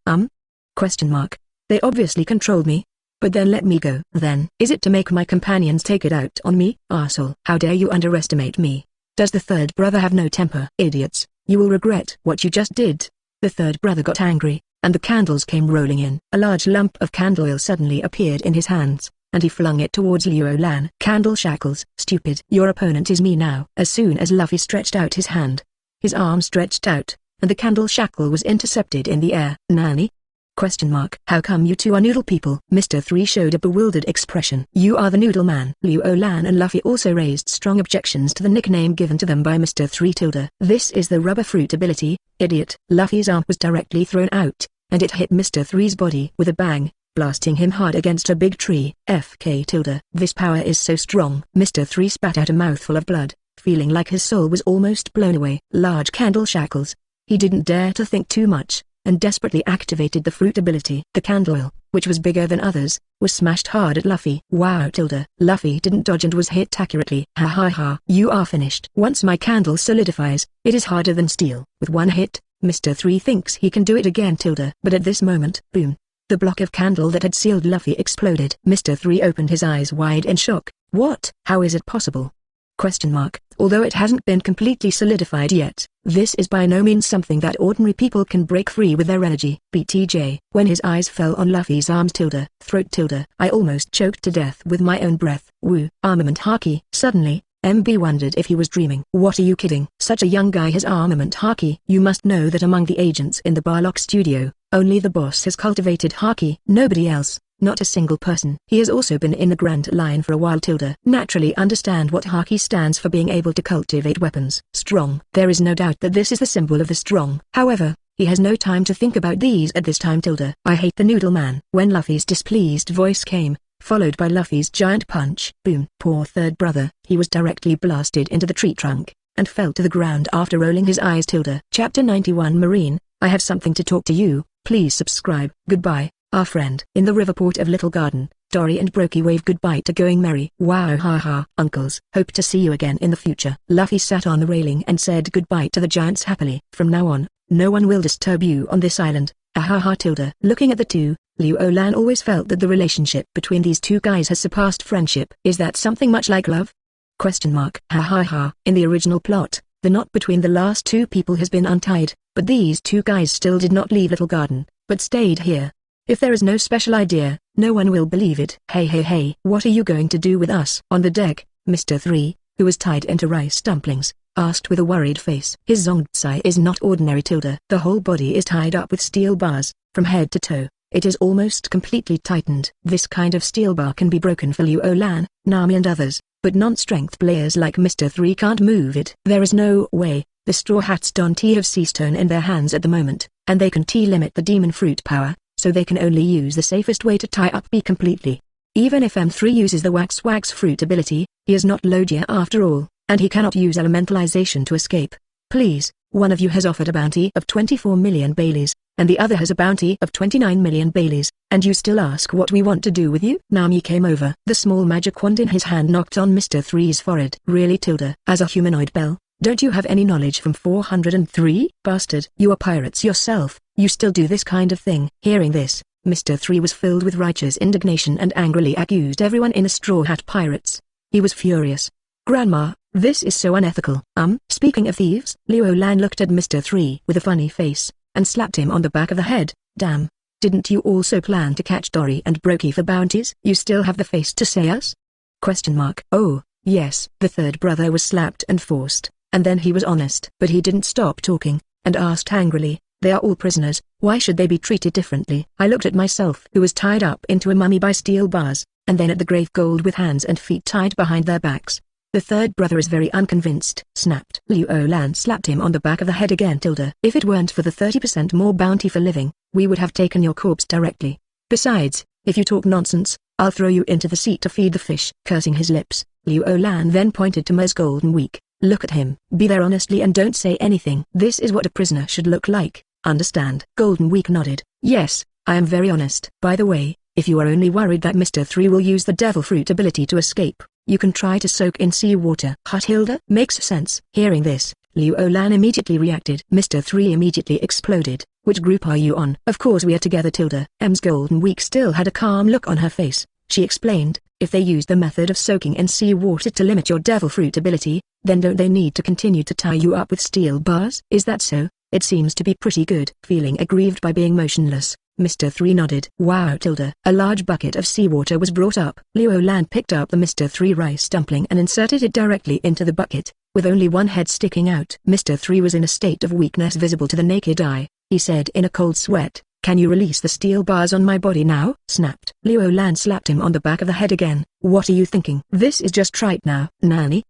Speaker 1: Question mark. They obviously controlled me. But then let me go. Then, is it to make my companions take it out on me? Arsehole. How dare you underestimate me? Does the third brother have no temper? Idiots, you will regret what you just did. The third brother got angry, and the candles came rolling in. A large lump of candle oil suddenly appeared in his hands, and he flung it towards Liu Lan. Candle shackles. Stupid. Your opponent is me now. As soon as Luffy stretched out his hand, his arm stretched out, and the candle shackle was intercepted in the air. Nani? Question mark. How come you two are noodle people? Mr. 3 showed a bewildered expression. You are the noodle man. Liu Lan and Luffy also raised strong objections to the nickname given to them by Mr. 3. This is the rubber fruit ability, idiot. Luffy's arm was directly thrown out, and it hit Mr. 3's body with a bang, blasting him hard against a big tree. FK. This power is so strong. Mr. 3 spat out a mouthful of blood, feeling like his soul was almost blown away. Large candle shackles. He didn't dare to think too much, and desperately activated the fruit ability. The candle oil, which was bigger than others, was smashed hard at Luffy. Wow. Luffy didn't dodge and was hit accurately. Ha ha ha. You are finished. Once my candle solidifies, it is harder than steel. With one hit, Mr. 3 thinks he can do it again. But at this moment, boom. The block of candle that had sealed Luffy exploded. Mr. 3 opened his eyes wide in shock. What? How is it possible? Question mark. Although it hasn't been completely solidified yet, this is by no means something that ordinary people can break free with their energy. BTJ. When his eyes fell on Luffy's arms throat I almost choked to death with my own breath. Woo. Armament haki. Suddenly, MB wondered if he was dreaming. What are you kidding? Such a young guy has armament haki. You must know that among the agents in the Barlock studio, only the boss has cultivated haki. Nobody else. Not a single person. He has also been in the Grand Line for a while. Naturally understand what haki stands for, being able to cultivate weapons. Strong. There is no doubt that this is the symbol of the strong. However, he has no time to think about these at this time. I hate the noodle man. When Luffy's displeased voice came, followed by Luffy's giant punch. Boom. Poor third brother. He was directly blasted into the tree trunk, and fell to the ground after rolling his eyes. Chapter 91. Marine, I have something to talk to you. Please subscribe. Goodbye. Our friend. In the riverport of Little Garden, Dory and Brokey waved goodbye to Going Merry. Wow, haha. Uncles, hope to see you again in the future. Luffy sat on the railing and said goodbye to the giants happily. From now on, no one will disturb you on this island. Ahaha. Looking at the two, Liu Lan always felt that the relationship between these two guys has surpassed friendship. Is that something much like love? Question mark. Ha. In the original plot, the knot between the last two people has been untied, but these two guys still did not leave Little Garden, but stayed here. If there is no special idea, no one will believe it. Hey, what are you going to do with us? On the deck, Mr. 3, who was tied into rice dumplings, asked with a worried face. His zongzai is not ordinary. The whole body is tied up with steel bars, from head to toe. It is almost completely tightened. This kind of steel bar can be broken for Liu Lan, Nami and others, but non-strength players like Mr. 3 can't move it. There is no way. The Straw Hats don't have sea stone in their hands at the moment, and they can limit the demon fruit power, so they can only use the safest way to tie up B completely. Even if M3 uses the wax fruit ability, he is not Logia after all, and he cannot use elementalization to escape. Please, one of you has offered a bounty of 24 million Baileys, and the other has a bounty of 29 million Baileys, and you still ask what we want to do with you? Nami came over. The small magic wand in his hand knocked on Mr. 3's forehead. Really? As a humanoid belle, don't you have any knowledge from 403? Bastard. You are pirates yourself, you still do this kind of thing. Hearing this, Mr. 3 was filled with righteous indignation and angrily accused everyone in the Straw Hat Pirates. He was furious. Grandma, this is so unethical. Speaking of thieves, Liu Lan looked at Mr. 3 with a funny face, and slapped him on the back of the head. Damn. Didn't you also plan to catch Dory and Brokey for bounties? You still have the face to say us? Question mark. Oh, yes. The third brother was slapped and forced, and then he was honest. But he didn't stop talking, and asked angrily, They are all prisoners, why should they be treated differently? I looked at myself who was tied up into a mummy by steel bars, and then at the grave gold with hands and feet tied behind their backs. The third brother is very unconvinced, snapped. Liu Lan slapped him on the back of the head again. If it weren't for the 30% more bounty for living, we would have taken your corpse directly. Besides, if you talk nonsense, I'll throw you into the sea to feed the fish. Cursing his lips, Liu Lan then pointed to Ms. Golden Week. Look at him. Be there honestly and don't say anything. This is what a prisoner should look like, understand? Golden Week nodded. Yes, I am very honest. By the way, if you are only worried that Mr. 3 will use the devil fruit ability to escape, you can try to soak in seawater. Hilda? Makes sense. Hearing this, Liu Lan immediately reacted. Mr. 3 immediately exploded. Which group are you on? Of course we are together. M's Golden Week still had a calm look on her face. She explained, if they use the method of soaking in seawater to limit your devil fruit ability, then don't they need to continue to tie you up with steel bars? Is that so? It seems to be pretty good. Feeling aggrieved by being motionless, Mr. 3 nodded. Wow. A large bucket of seawater was brought up. Liu Lan picked up the Mr. 3 rice dumpling and inserted it directly into the bucket, with only one head sticking out. Mr. 3 was in a state of weakness visible to the naked eye. He said in a cold sweat, "Can you release the steel bars on my body now?" Snapped. Liu Lan slapped him on the back of the head again. What are you thinking? This is just right now. Nani?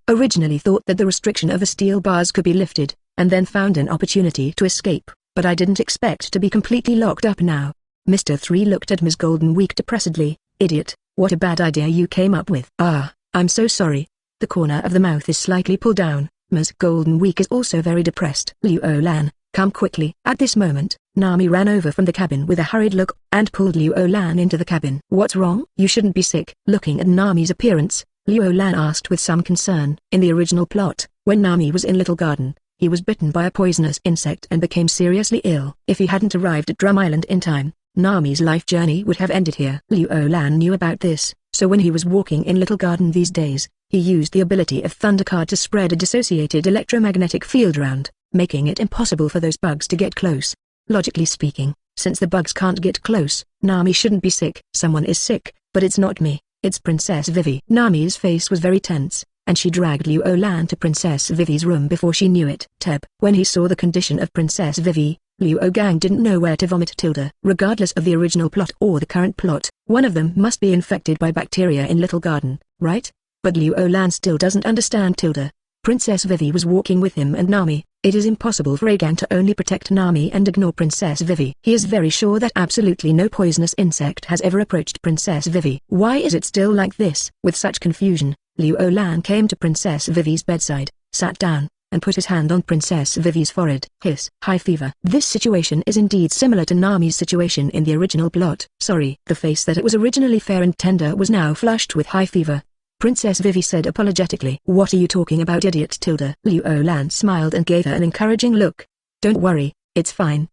Speaker 1: Originally thought that the restriction of the steel bars could be lifted, and then found an opportunity to escape, but I didn't expect to be completely locked up now. Mr. 3 looked at Ms. Golden Week depressedly. Idiot, what a bad idea you came up with. I'm so sorry. The corner of the mouth is slightly pulled down. Ms. Golden Week is also very depressed. Liu Lan, come quickly. At this moment, Nami ran over from the cabin with a hurried look, and pulled Liu Lan into the cabin. What's wrong? You shouldn't be sick. Looking at Nami's appearance, Liu Lan asked with some concern. In the original plot, when Nami was in Little Garden, he was bitten by a poisonous insect and became seriously ill. If he hadn't arrived at Drum Island in time, Nami's life journey would have ended here. Liu Lan knew about this, so when he was walking in Little Garden these days, he used the ability of Thundercard to spread a dissociated electromagnetic field around, making it impossible for those bugs to get close. Logically speaking, since the bugs can't get close, Nami shouldn't be sick. Someone is sick, but it's not me, it's Princess Vivi. Nami's face was very tense, and she dragged Liu Lan to Princess Vivi's room before she knew it. When he saw the condition of Princess Vivi, Liu Gang didn't know where to vomit. Regardless of the original plot or the current plot, one of them must be infected by bacteria in Little Garden, right? But Liu Lan still doesn't understand. Princess Vivi was walking with him and Nami. It is impossible for Gang to only protect Nami and ignore Princess Vivi. He is very sure that absolutely no poisonous insect has ever approached Princess Vivi. Why is it still like this? With such confusion, Liu Lan came to Princess Vivi's bedside, sat down, and put his hand on Princess Vivi's forehead. High fever. This situation is indeed similar to Nami's situation in the original plot. Sorry. The face that it was originally fair and tender was now flushed with high fever. Princess Vivi said apologetically. What are you talking about, idiot? Liu Lan smiled and gave her an encouraging look. Don't worry, it's fine.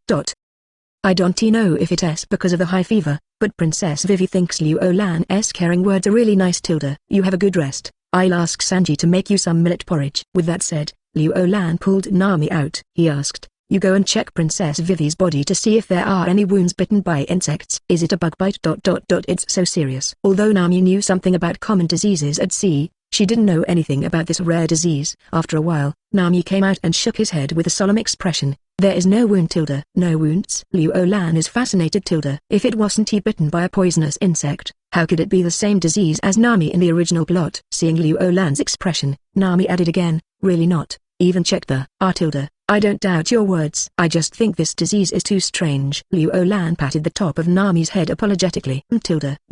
Speaker 1: I don't know if it's because of the high fever, but Princess Vivi thinks Liu Lan's caring words are really nice. You have a good rest. I'll ask Sanji to make you some millet porridge. With that said, Liu Lan pulled Nami out. He asked, you go and check Princess Vivi's body to see if there are any wounds bitten by insects. Is it a bug bite? It's so serious. Although Nami knew something about common diseases at sea, she didn't know anything about this rare disease. After a while, Nami came out and shook his head with a solemn expression. There is no wound. No wounds? Liu Lan is fascinated. If it wasn't he bitten by a poisonous insect, how could it be the same disease as Nami in the original plot? Seeing Liu Lan's expression, Nami added again, really not, even check the I don't doubt your words. I just think this disease is too strange. Liu Lan patted the top of Nami's head apologetically.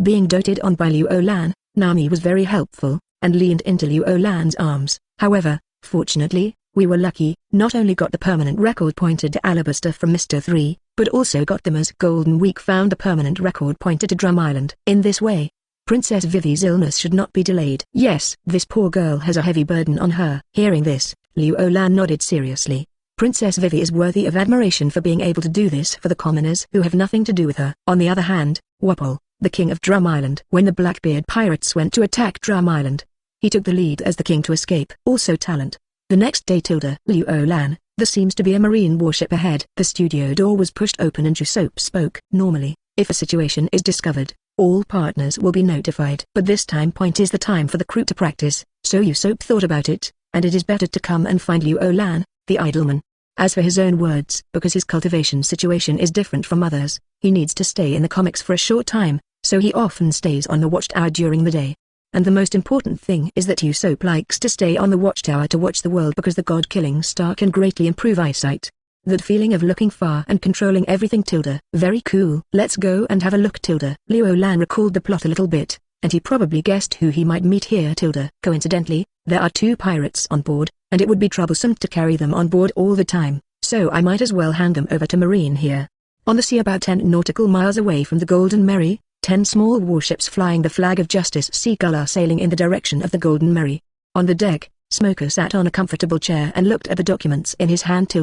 Speaker 1: Being doted on by Liu Lan, Nami was very helpful, and leaned into Liu Lan's arms. However, fortunately, we were lucky, not only got the permanent record pointer to Alabaster from Mr. 3, but also got them as Golden Week found the permanent record pointer to Drum Island. In this way, Princess Vivi's illness should not be delayed. Yes, this poor girl has a heavy burden on her. Hearing this, Liu Lan nodded seriously. Princess Vivi is worthy of admiration for being able to do this for the commoners who have nothing to do with her. On the other hand, Wapol, the king of Drum Island. When the Blackbeard pirates went to attack Drum Island, he took the lead as the king to escape. Also talent. The next day. Liu Lan, there seems to be a marine warship ahead. The studio door was pushed open and Usopp spoke. Normally, if a situation is discovered, all partners will be notified. But this time point is the time for the crew to practice, so Usopp thought about it, and it is better to come and find Liu Lan, the idleman. As for his own words, because his cultivation situation is different from others, he needs to stay in the comics for a short time, so he often stays on the watchtower during the day. And the most important thing is that Usopp likes to stay on the watchtower to watch the world because the god-killing star can greatly improve eyesight. That feeling of looking far and controlling everything. Very cool. Let's go and have a look. Liu Lan recalled the plot a little bit, and he probably guessed who he might meet here. Coincidentally, there are 2 pirates on board, and it would be troublesome to carry them on board all the time, so I might as well hand them over to Marine here. On the sea about 10 nautical miles away from the Golden Mary, 10 small warships flying the flag of Justice Seagull are sailing in the direction of the Golden Mary. On the deck, Smoker sat on a comfortable chair and looked at the documents in his hand.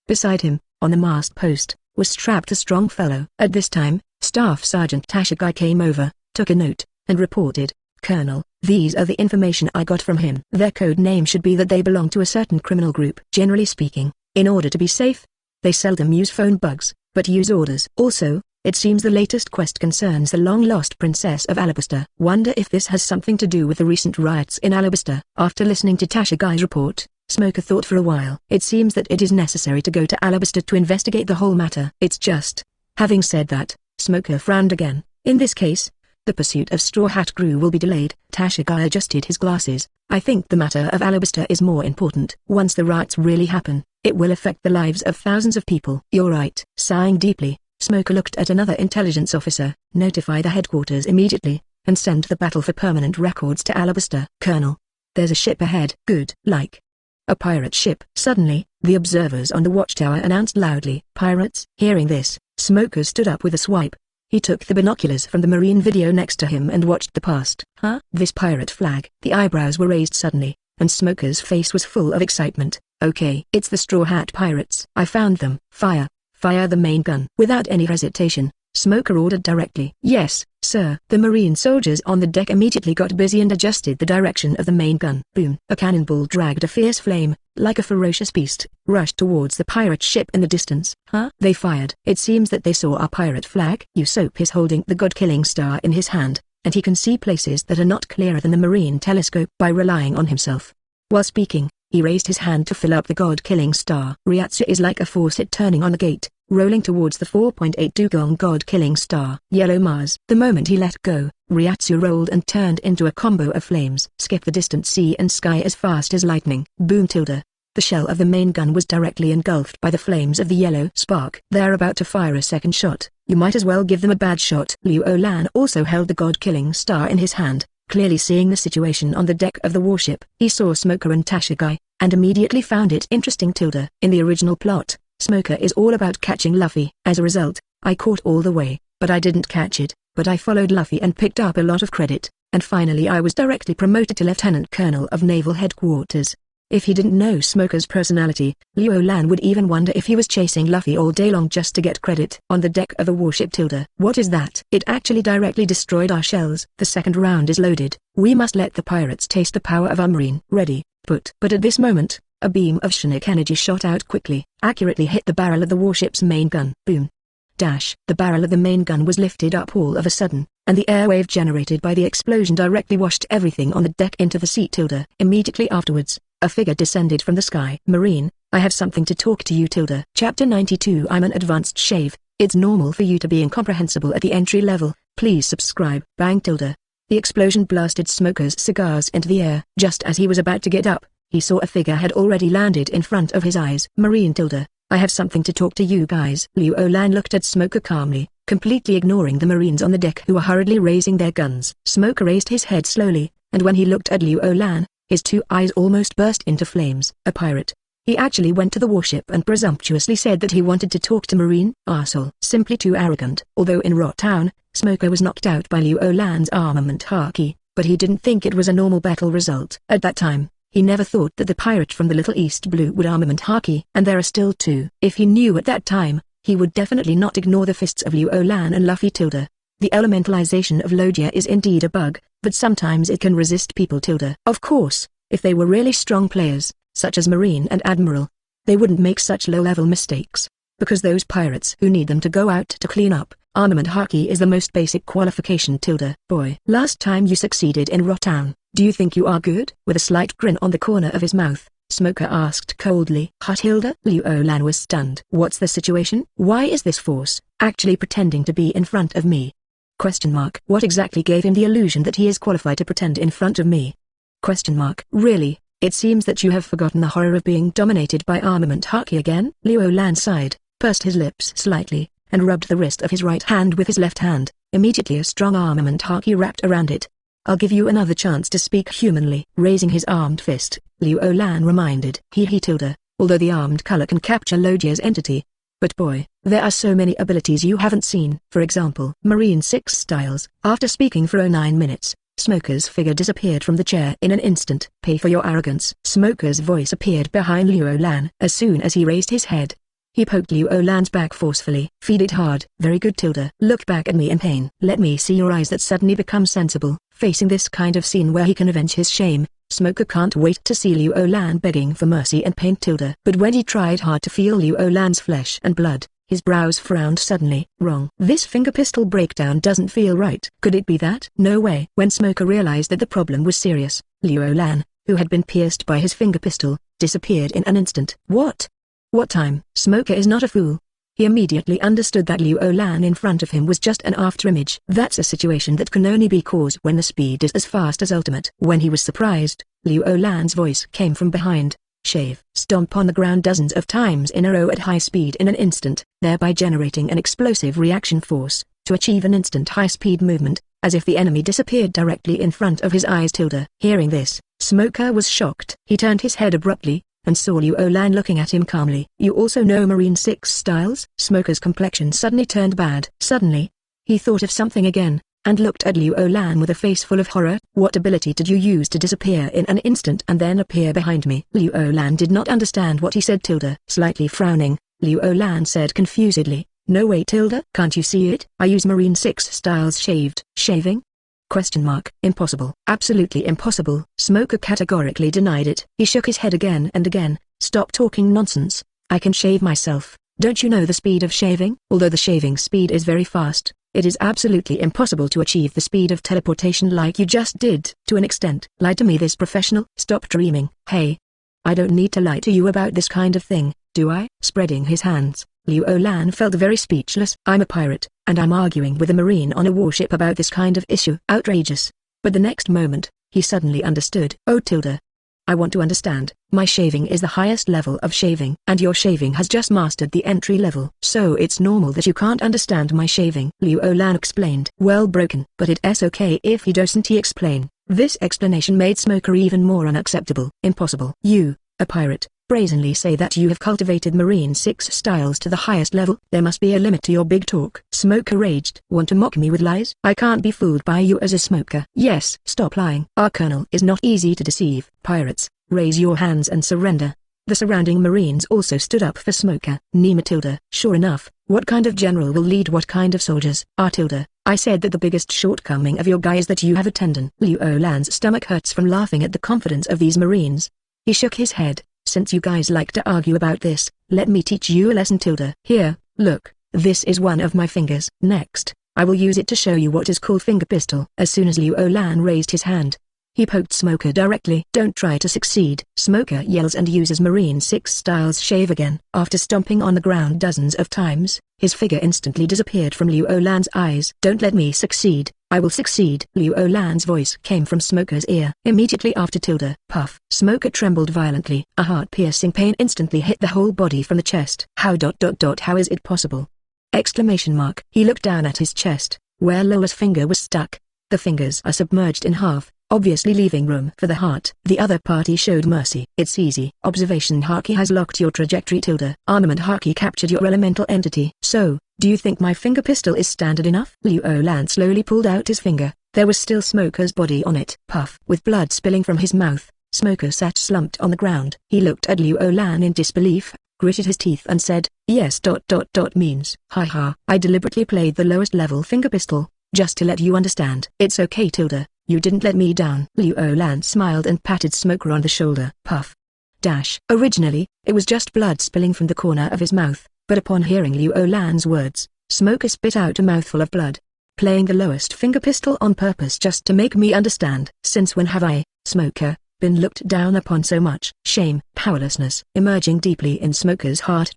Speaker 1: Beside him, on the mast post, was strapped a strong fellow. At this time, Staff Sergeant Shikai came over, took a note, and reported, "Colonel, these are the information I got from him. Their code name should be that they belong to a certain criminal group. Generally speaking, in order to be safe, they seldom use phone bugs, but use orders. Also, it seems the latest quest concerns the long-lost princess of Alabasta. Wonder if this has something to do with the recent riots in Alabasta." After listening to Tashigai's report, Smoker thought for a while. It seems that it is necessary to go to Alabasta to investigate the whole matter. It's just. Having said that, Smoker frowned again. In this case, the pursuit of Straw Hat crew will be delayed. Tashigai adjusted his glasses. I think the matter of Alabasta is more important. Once the riots really happen, it will affect the lives of thousands of people. You're right. Sighing deeply, Smoker looked at another intelligence officer. Notify the headquarters immediately, and send the battle for permanent records to Alabasta. Colonel, there's a ship ahead. Good. Like a pirate ship. Suddenly, the observers on the watchtower announced loudly. Pirates? Hearing this, Smoker stood up with a swipe. He took the binoculars from the marine video next to him and watched the past. Huh? This pirate flag. The eyebrows were raised suddenly, and Smoker's face was full of excitement. Okay. It's the Straw Hat Pirates. I found them. Fire. Fire the main gun. Without any hesitation, Smoker ordered directly. Yes, sir. The marine soldiers on the deck immediately got busy and adjusted the direction of the main gun. Boom. A cannonball dragged a fierce flame, like a ferocious beast, rushed towards the pirate ship in the distance. Huh? They fired. It seems that they saw our pirate flag. Usopp is holding the god-killing star in his hand, and he can see places that are not clearer than the marine telescope by relying on himself. While speaking, he raised his hand to fill up the god-killing star. Reiatsu is like a faucet turning on the gate, rolling towards the 4.8 dugong god-killing star. Yellow Mars. The moment he let go, Reiatsu rolled and turned into a combo of flames. Skip the distant sea and sky as fast as lightning. Boom. The shell of the main gun was directly engulfed by the flames of the yellow spark. They're about to fire a second shot. You might as well give them a bad shot. Liu Lan also held the god-killing star in his hand, clearly seeing the situation on the deck of the warship. He saw Smoker and Tashigai, and immediately found it interesting. In the original plot, Smoker is all about catching Luffy. As a result, I caught all the way, but I didn't catch it, but I followed Luffy and picked up a lot of credit, and finally I was directly promoted to Lieutenant Colonel of Naval Headquarters. If he didn't know Smoker's personality, Liu Lan would even wonder if he was chasing Luffy all day long just to get credit. On the deck of the warship. What is that? It actually directly destroyed our shells. The second round is loaded. We must let the pirates taste the power of our marine. Ready, put. But at this moment, a beam of sonic energy shot out quickly, accurately hit the barrel of the warship's main gun. Boom. Dash. The barrel of the main gun was lifted up all of a sudden, and the airwave generated by the explosion directly washed everything on the deck into the sea. Immediately afterwards, a figure descended from the sky. Marine, I have something to talk to you. Chapter 92. I'm an advanced shave. It's normal for you to be incomprehensible at the entry level. Please subscribe. Bang. The explosion blasted Smoker's cigars into the air. Just as he was about to get up, he saw a figure had already landed in front of his eyes. Marine. I have something to talk to you guys. Liu Lan looked at Smoker calmly, completely ignoring the marines on the deck who were hurriedly raising their guns. Smoker raised his head slowly, and when he looked at Liu Lan, his 2 eyes almost burst into flames. A pirate. He actually went to the warship and presumptuously said that he wanted to talk to Marine. Arsehole. Simply too arrogant. Although in Rot Town, Smoker was knocked out by Liu Lan's armament haki, but he didn't think it was a normal battle result. At that time, he never thought that the pirate from the Little East Blue would armament haki. And there are still 2. If he knew at that time, he would definitely not ignore the fists of Liu Lan and Luffy. The elementalization of Logia is indeed a bug, but sometimes it can resist people. Of course, if they were really strong players, such as Marine and Admiral, they wouldn't make such low-level mistakes, because those pirates who need them to go out to clean up, armament haki is the most basic qualification. Boy, last time you succeeded in Rot Town, do you think you are good? With a slight grin on the corner of his mouth, Smoker asked coldly. "Hot Hilda?" Liu Lan was stunned. "What's the situation? Why is this force actually pretending to be in front of me? Question mark. What exactly gave him the illusion that he is qualified to pretend in front of me? Question mark. Really? It seems that you have forgotten the horror of being dominated by armament haki again." Liu Lan sighed, pursed his lips slightly, and rubbed the wrist of his right hand with his left hand. Immediately a strong armament haki wrapped around it. "I'll give you another chance to speak humanly." Raising his armed fist, Liu Lan reminded. He tilde, although the armed color can capture Lodia's entity. But boy, there are so many abilities you haven't seen. For example, Marine 6 styles. After speaking for 09 minutes, Smoker's figure disappeared from the chair in an instant. "Pay for your arrogance." Smoker's voice appeared behind Liu Lan. As soon as he raised his head, he poked Liu Lan's back forcefully. "Feed it hard." "Very good tilde. Look back at me in pain." "Let me see your eyes that suddenly become sensible." Facing this kind of scene where he can avenge his shame, Smoker can't wait to see Liu Lan begging for mercy and pain tilde. But when he tried hard to feel Liu Lan's flesh and blood, his brows frowned suddenly. "Wrong. This finger pistol breakdown doesn't feel right." Could it be that? No way. When Smoker realized that the problem was serious, Liu Lan, who had been pierced by his finger pistol, disappeared in an instant. What time? Smoker is not a fool. He immediately understood that Liu Lan in front of him was just an afterimage. That's a situation that can only be caused when the speed is as fast as ultimate. When he was surprised, Liu Lan's voice came from behind. "Shave." Stomp on the ground dozens of times in a row at high speed in an instant, thereby generating an explosive reaction force, to achieve an instant high-speed movement, as if the enemy disappeared directly in front of his eyes. Hearing this, Smoker was shocked. He turned his head abruptly, and saw Liu Lan looking at him calmly. "You also know Marine 6 styles?" Smoker's complexion suddenly turned bad. Suddenly, he thought of something again, and looked at Liu Lan with a face full of horror. "What ability did you use to disappear in an instant and then appear behind me?" Liu Lan did not understand what he said. Slightly frowning, Liu Lan said confusedly, "No way tilde. Can't you see it? I use Marine 6 styles shaved." "Shaving? Question mark. Impossible. Absolutely impossible." Smoker categorically denied it. He shook his head again and again. "Stop talking nonsense. I can shave myself. Don't you know the speed of shaving? Although the shaving speed is very fast, it is absolutely impossible to achieve the speed of teleportation like you just did." "To an extent." "Lie to me, this professional." "Stop dreaming." "Hey. I don't need to lie to you about this kind of thing, do I?" Spreading his hands, Liu Lan felt very speechless. "I'm a pirate, and I'm arguing with a marine on a warship about this kind of issue." Outrageous. But the next moment, he suddenly understood. "Oh tilde. I want to understand. My shaving is the highest level of shaving, and your shaving has just mastered the entry level. So it's normal that you can't understand my shaving." Liu Lan explained. "Well broken. But it's okay if he doesn't." He explained. This explanation made Smoker even more unacceptable. "Impossible. You, a pirate, brazenly say that you have cultivated Marine 6 styles to the highest level? There must be a limit to your big talk." Smoker raged. "Want to mock me with lies? I can't be fooled by you as a smoker." "Yes, stop lying. Our colonel is not easy to deceive." "Pirates, raise your hands and surrender." The surrounding Marines also stood up for Smoker. "Nima tilde. Sure enough, what kind of general will lead what kind of soldiers?" Tilde. "I said that the biggest shortcoming of your guy is that you have a tendon." Liu Lan's stomach hurts from laughing at the confidence of these Marines. He shook his head. "Since you guys like to argue about this, let me teach you a lesson. Here, look, this is one of my fingers. Next, I will use it to show you what is called finger pistol." As soon as Liu Lan raised his hand, he poked Smoker directly. "Don't try to succeed." Smoker yells and uses Marine 6 styles shave again. After stomping on the ground dozens of times, his figure instantly disappeared from Liu Lan's eyes. "Don't let me succeed. I will succeed." Liu Lan's voice came from Smoker's ear. Immediately after puff. Smoker trembled violently. A heart-piercing pain instantly hit the whole body from the chest. How is it possible? Exclamation mark. He looked down at his chest, where Lola's finger was stuck. The fingers are submerged in half, obviously leaving room for the heart. The other party showed mercy. "It's easy. Observation haki has locked your trajectory. Armament haki captured your elemental entity. So, do you think my finger pistol is standard enough?" Liu Lan slowly pulled out his finger. There was still Smoker's body on it. Puff. With blood spilling from his mouth, Smoker sat slumped on the ground. He looked at Liu Lan in disbelief, gritted his teeth and said, "Yes. Means. Ha. I deliberately played the lowest level finger pistol, just to let you understand." "It's okay tilde. You didn't let me down." Liu Lan smiled and patted Smoker on the shoulder. Puff. Originally, it was just blood spilling from the corner of his mouth, but upon hearing Liu Lan's words, Smoker spit out a mouthful of blood. "Playing the lowest finger pistol on purpose just to make me understand. Since when have I, Smoker, been looked down upon so much. Shame, powerlessness, emerging deeply in Smoker's heart.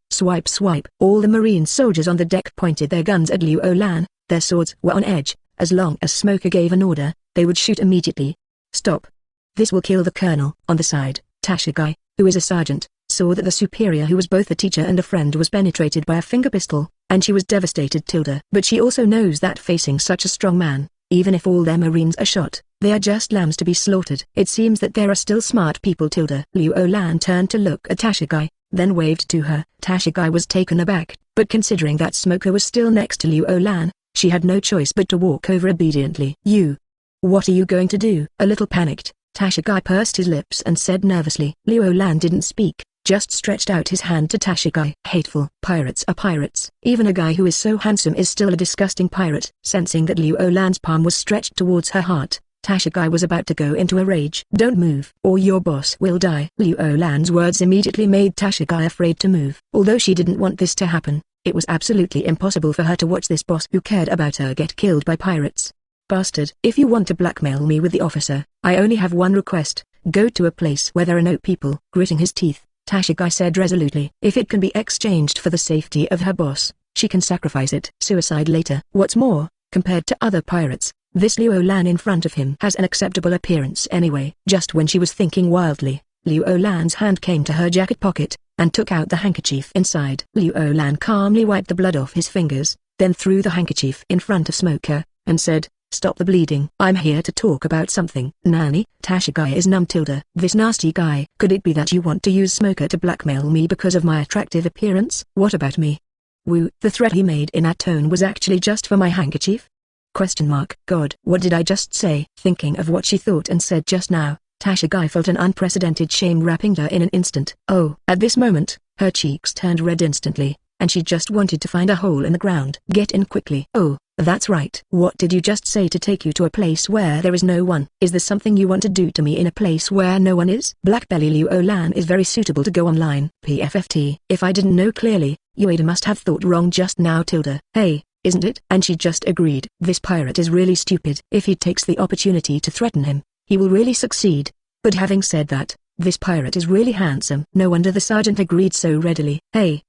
Speaker 1: Swipe swipe. All the marine soldiers on the deck pointed their guns at Liu Lan. Their swords were on edge. As long as Smoker gave an order, they would shoot immediately. Stop. This will kill the colonel. On the side, Shikai, who is a sergeant, saw that the superior who was both a teacher and a friend was penetrated by a finger pistol, and she was devastated. But she also knows that facing such a strong man, even if all their marines are shot, they are just lambs to be slaughtered. It seems that there are still smart people. Liu Lan turned to look at Shikai, then waved to her. Shikai was taken aback, but considering that Smoker was still next to Liu Lan, she had no choice but to walk over obediently. What are you going to do? A little panicked, Shikai pursed his lips and said nervously. Liu Lan didn't speak, just stretched out his hand to Shikai. Hateful. Pirates are pirates. Even a guy who is so handsome is still a disgusting pirate. Sensing that Liu Lan's palm was stretched towards her heart, Shikai was about to go into a rage. Don't move, or your boss will die. Liu Lan's words immediately made Shikai afraid to move. Although she didn't want this to happen, it was absolutely impossible for her to watch this boss who cared about her get killed by pirates. Bastard. If you want to blackmail me with the officer, I only have one request: go to a place where there are no people. Gritting his teeth, Shikai said resolutely. If it can be exchanged for the safety of her boss, she can sacrifice it. Suicide later. What's more, compared to other pirates, this Liu Lan in front of him has an acceptable appearance anyway. Just when she was thinking wildly, Liu Lan's hand came to her jacket pocket, and took out the handkerchief inside. Liu Lan calmly wiped the blood off his fingers, then threw the handkerchief in front of Smoker, and said, "Stop the bleeding. I'm here to talk about something." Nani? Shikai is numb. This nasty guy. Could it be that you want to use Smoker to blackmail me because of my attractive appearance? What about me? Woo. The threat he made in that tone was actually just for my handkerchief? God, what did I just say? Thinking of what she thought and said just now, Shikai felt an unprecedented shame wrapping her in an instant. At this moment, her cheeks turned red instantly, and she just wanted to find a hole in the ground. Get in quickly. That's right. What did you just say to take you to a place where there is no one? Is there something you want to do to me in a place where no one is? Blackbelly Liu Lan is very suitable to go online. PFFT. If I didn't know clearly, Ueda must have thought wrong just now. Hey, isn't it? And she just agreed. This pirate is really stupid. If he takes the opportunity to threaten him, he will really succeed. But having said that, this pirate is really handsome. No wonder the sergeant agreed so readily. Hey,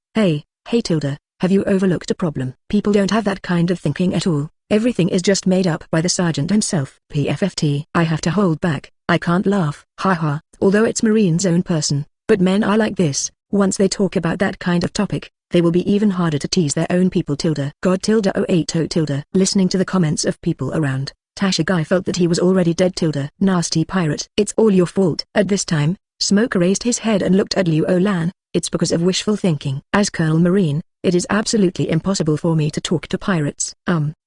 Speaker 1: have you overlooked a problem? People don't have that kind of thinking at all. Everything is just made up by the sergeant himself. PFFT. I have to hold back. I can't laugh. Haha. Although it's Marine's own person, but men are like this. Once they talk about that kind of topic, they will be even harder to tease their own people. God. 080. Listening to the comments of people around, Shikai felt that he was already dead. Nasty pirate. It's all your fault. At this time, Smoker raised his head and looked at Liu Lan. It's because of wishful thinking. As Colonel Marine, it is absolutely impossible for me to talk to pirates.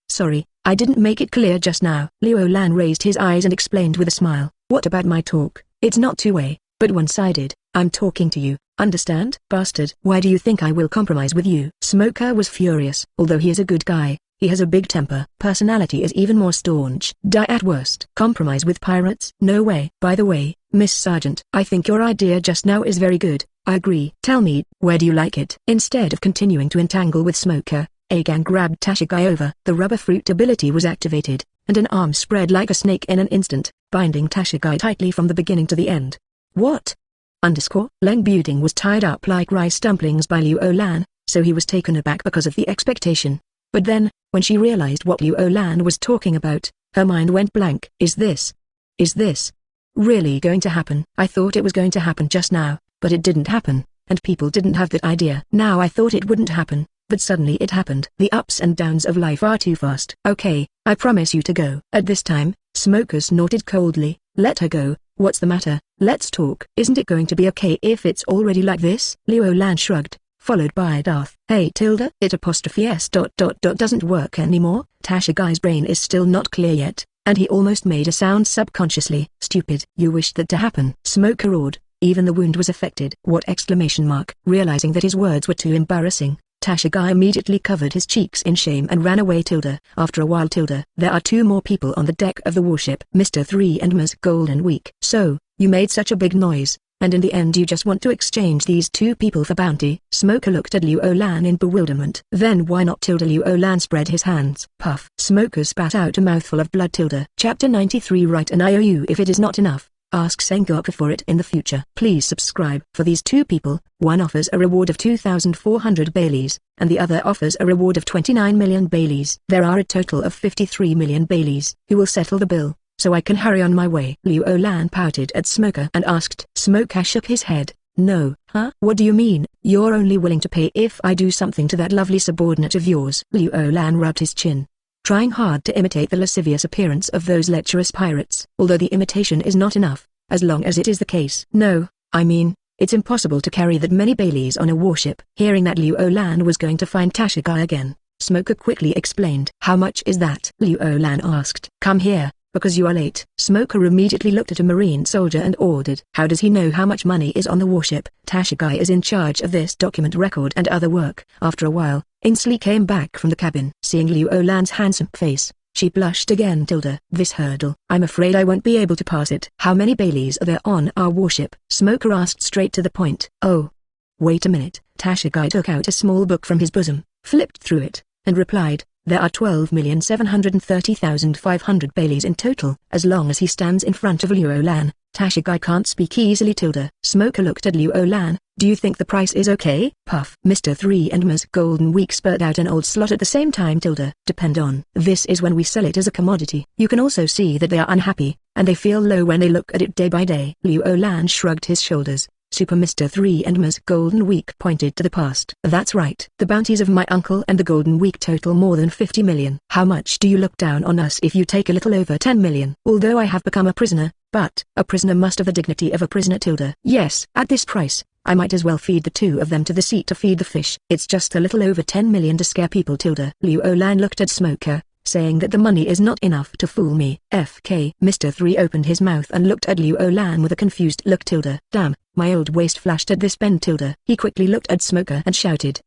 Speaker 1: Sorry, I didn't make it clear just now. Liu Lan raised his eyes and explained with a smile. What about my talk? It's not two-way, but one-sided. I'm talking to you, understand? Bastard. Why do you think I will compromise with you? Smoker was furious. Although he is a good guy, he has a big temper. Personality is even more staunch. Die at worst. Compromise with pirates? No way. By the way, Miss Sergeant, I think your idea just now is very good. I agree. Tell me, where do you like it? Instead of continuing to entangle with Smoker, Agan grabbed Shikai over. The rubber fruit ability was activated, and an arm spread like a snake in an instant, binding Shikai tightly from the beginning to the end. What? Leng Buding was tied up like rice dumplings by Liu Lan, so he was taken aback because of the expectation. But then, when she realized what Liu Lan was talking about, her mind went blank. Is this really going to happen? I thought it was going to happen just now, but it didn't happen, and people didn't have that idea. Now I thought it wouldn't happen, but suddenly it happened. The ups and downs of life are too fast. Okay, I promise you to go. At this time, Smoker snorted coldly. Let her go. What's the matter? Let's talk. Isn't it going to be okay if it's already like this? Liu Lan shrugged, followed by Darth. Hey it apostrophe s ... doesn't work anymore. Shikai's brain is still not clear yet, and he almost made a sound subconsciously. Stupid. You wished that to happen. Smoker roared. Even the wound was affected. What exclamation mark? Realizing that his words were too embarrassing, Shikai immediately covered his cheeks in shame and ran away. After a while there are two more people on the deck of the warship. Mr. 3 and Ms. Golden Week. So, you made such a big noise, and in the end you just want to exchange these two people for bounty? Smoker looked at Liu Lan in bewilderment. Then why not? Liu Lan spread his hands. Puff. Smoker spat out a mouthful of blood. Chapter 93. Write an IOU if it is not enough. Ask Sengoku for it in the future. Please subscribe. For these two people, one offers a reward of 2,400 Baileys, and the other offers a reward of 29 million Baileys. There are a total of 53 million Baileys. Who will settle the bill, so I can hurry on my way? Liu Lan pouted at Smoker and asked. Smoker shook his head. No. Huh? What do you mean? You're only willing to pay if I do something to that lovely subordinate of yours. Liu Lan rubbed his chin, trying hard to imitate the lascivious appearance of those lecherous pirates. Although the imitation is not enough, as long as it is the case. No, I mean, it's impossible to carry that many Baileys on a warship. Hearing that Liu Lan was going to find Shikai again, Smoker quickly explained. How much is that? Liu Lan asked. Come here, because you are late. Smoker immediately looked at a marine soldier and ordered. How does he know how much money is on the warship? Shikai is in charge of this document record and other work. After a while, Sleigh came back from the cabin. Seeing Liu Lan's handsome face, she blushed again. This hurdle, I'm afraid I won't be able to pass it. How many Baileys are there on our warship? Smoker asked straight to the point. Oh. Wait a minute. Shikai took out a small book from his bosom, flipped through it, and replied. There are 12,730,500 Baileys in total. As long as he stands in front of Liu Lan, Shikai can't speak easily. Smoker looked at Liu Lan. Do you think the price is okay? Puff. Mr. 3 and Ms. Golden Week spurred out an old slot at the same time. Depend on. This is when we sell it as a commodity. You can also see that they are unhappy, and they feel low when they look at it day by day. Liu Lan shrugged his shoulders. Super Mr. 3 and Ms. Golden Week pointed to the past. That's right. The bounties of my uncle and the Golden Week total more than 50 million. How much do you look down on us if you take a little over 10 million? Although I have become a prisoner, but a prisoner must have the dignity of a prisoner. Yes, at this price, I might as well feed the two of them to the sea to feed the fish. It's just a little over 10 million to scare people. Liu Lan looked at Smoker, saying that the money is not enough to fool me. FK. Mr. 3 opened his mouth and looked at Liu Lan with a confused look. Damn, my old waist flashed at this pen. He quickly looked at Smoker and shouted.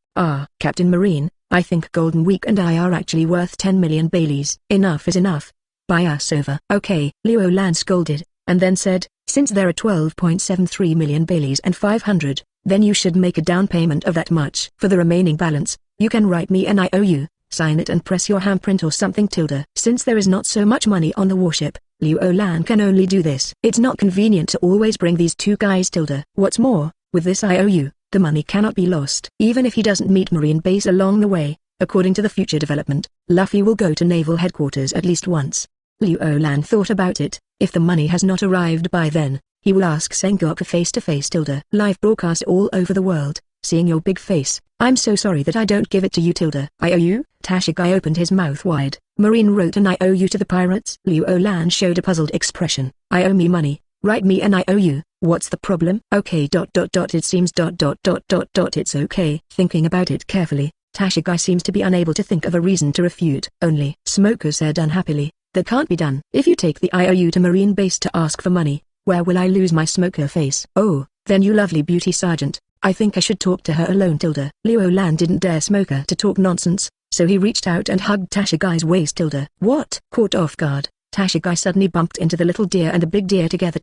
Speaker 1: Captain Marine, I think Golden Week and I are actually worth 10 million Baileys. Enough is enough. Buy us over. Okay. Liu Lan scolded, and then said, since there are 12.73 million Baileys and 500, then you should make a down payment of that much. For the remaining balance, you can write me an IOU. Sign it and press your handprint or something. Since there is not so much money on the warship, Liu Lan can only do this. It's not convenient to always bring these two guys. What's more, with this IOU, the money cannot be lost. Even if he doesn't meet Marine Base along the way, according to the future development, Luffy will go to Naval Headquarters at least once. Liu Lan thought about it. If the money has not arrived by then, he will ask Sengoku face to face. Live broadcast all over the world. Seeing your big face, I'm so sorry that I don't give it to you. IOU? Shikai opened his mouth wide. Marine wrote an IOU to the pirates? Liu Lan showed a puzzled expression. I owe me money. Write me an IOU. What's the problem? Okay. It seems. It's okay. Thinking about it carefully, Shikai seems to be unable to think of a reason to refute. Only. Smoker said unhappily. That can't be done. If you take the IOU to Marine Base to ask for money, where will I lose my Smoker face? Oh, then you lovely beauty sergeant. I think I should talk to her alone. Liu Lan didn't dare Smoker to talk nonsense, so he reached out and hugged Shikai's waist. What? Caught off guard, Shikai suddenly bumped into the little deer and the big deer together.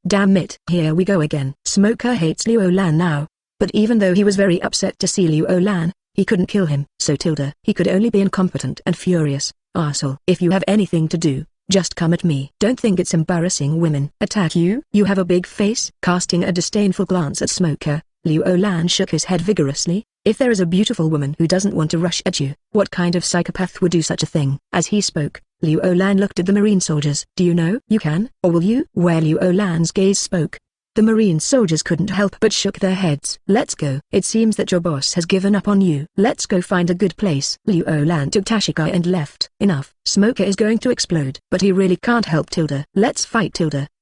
Speaker 1: Damn it. Here we go again. Smoker hates Liu Lan now. But even though he was very upset to see Liu Lan, he couldn't kill him. So he could only be incompetent and furious. Arsehole. If you have anything to do, just come at me. Don't think it's embarrassing women attack you. You have a big face. Casting a disdainful glance at Smoker, Liu Lan shook his head vigorously. If there is a beautiful woman who doesn't want to rush at you, what kind of psychopath would do such a thing? As he spoke, Liu Lan looked at the marine soldiers. Do you know you can, or will you? Where Liu Lan's gaze spoke, the marine soldiers couldn't help but shook their heads. Let's go. It seems that your boss has given up on you. Let's go find a good place. Liu Lan took Shikai and left. Enough. Smoker is going to explode. But he really can't help. Let's fight.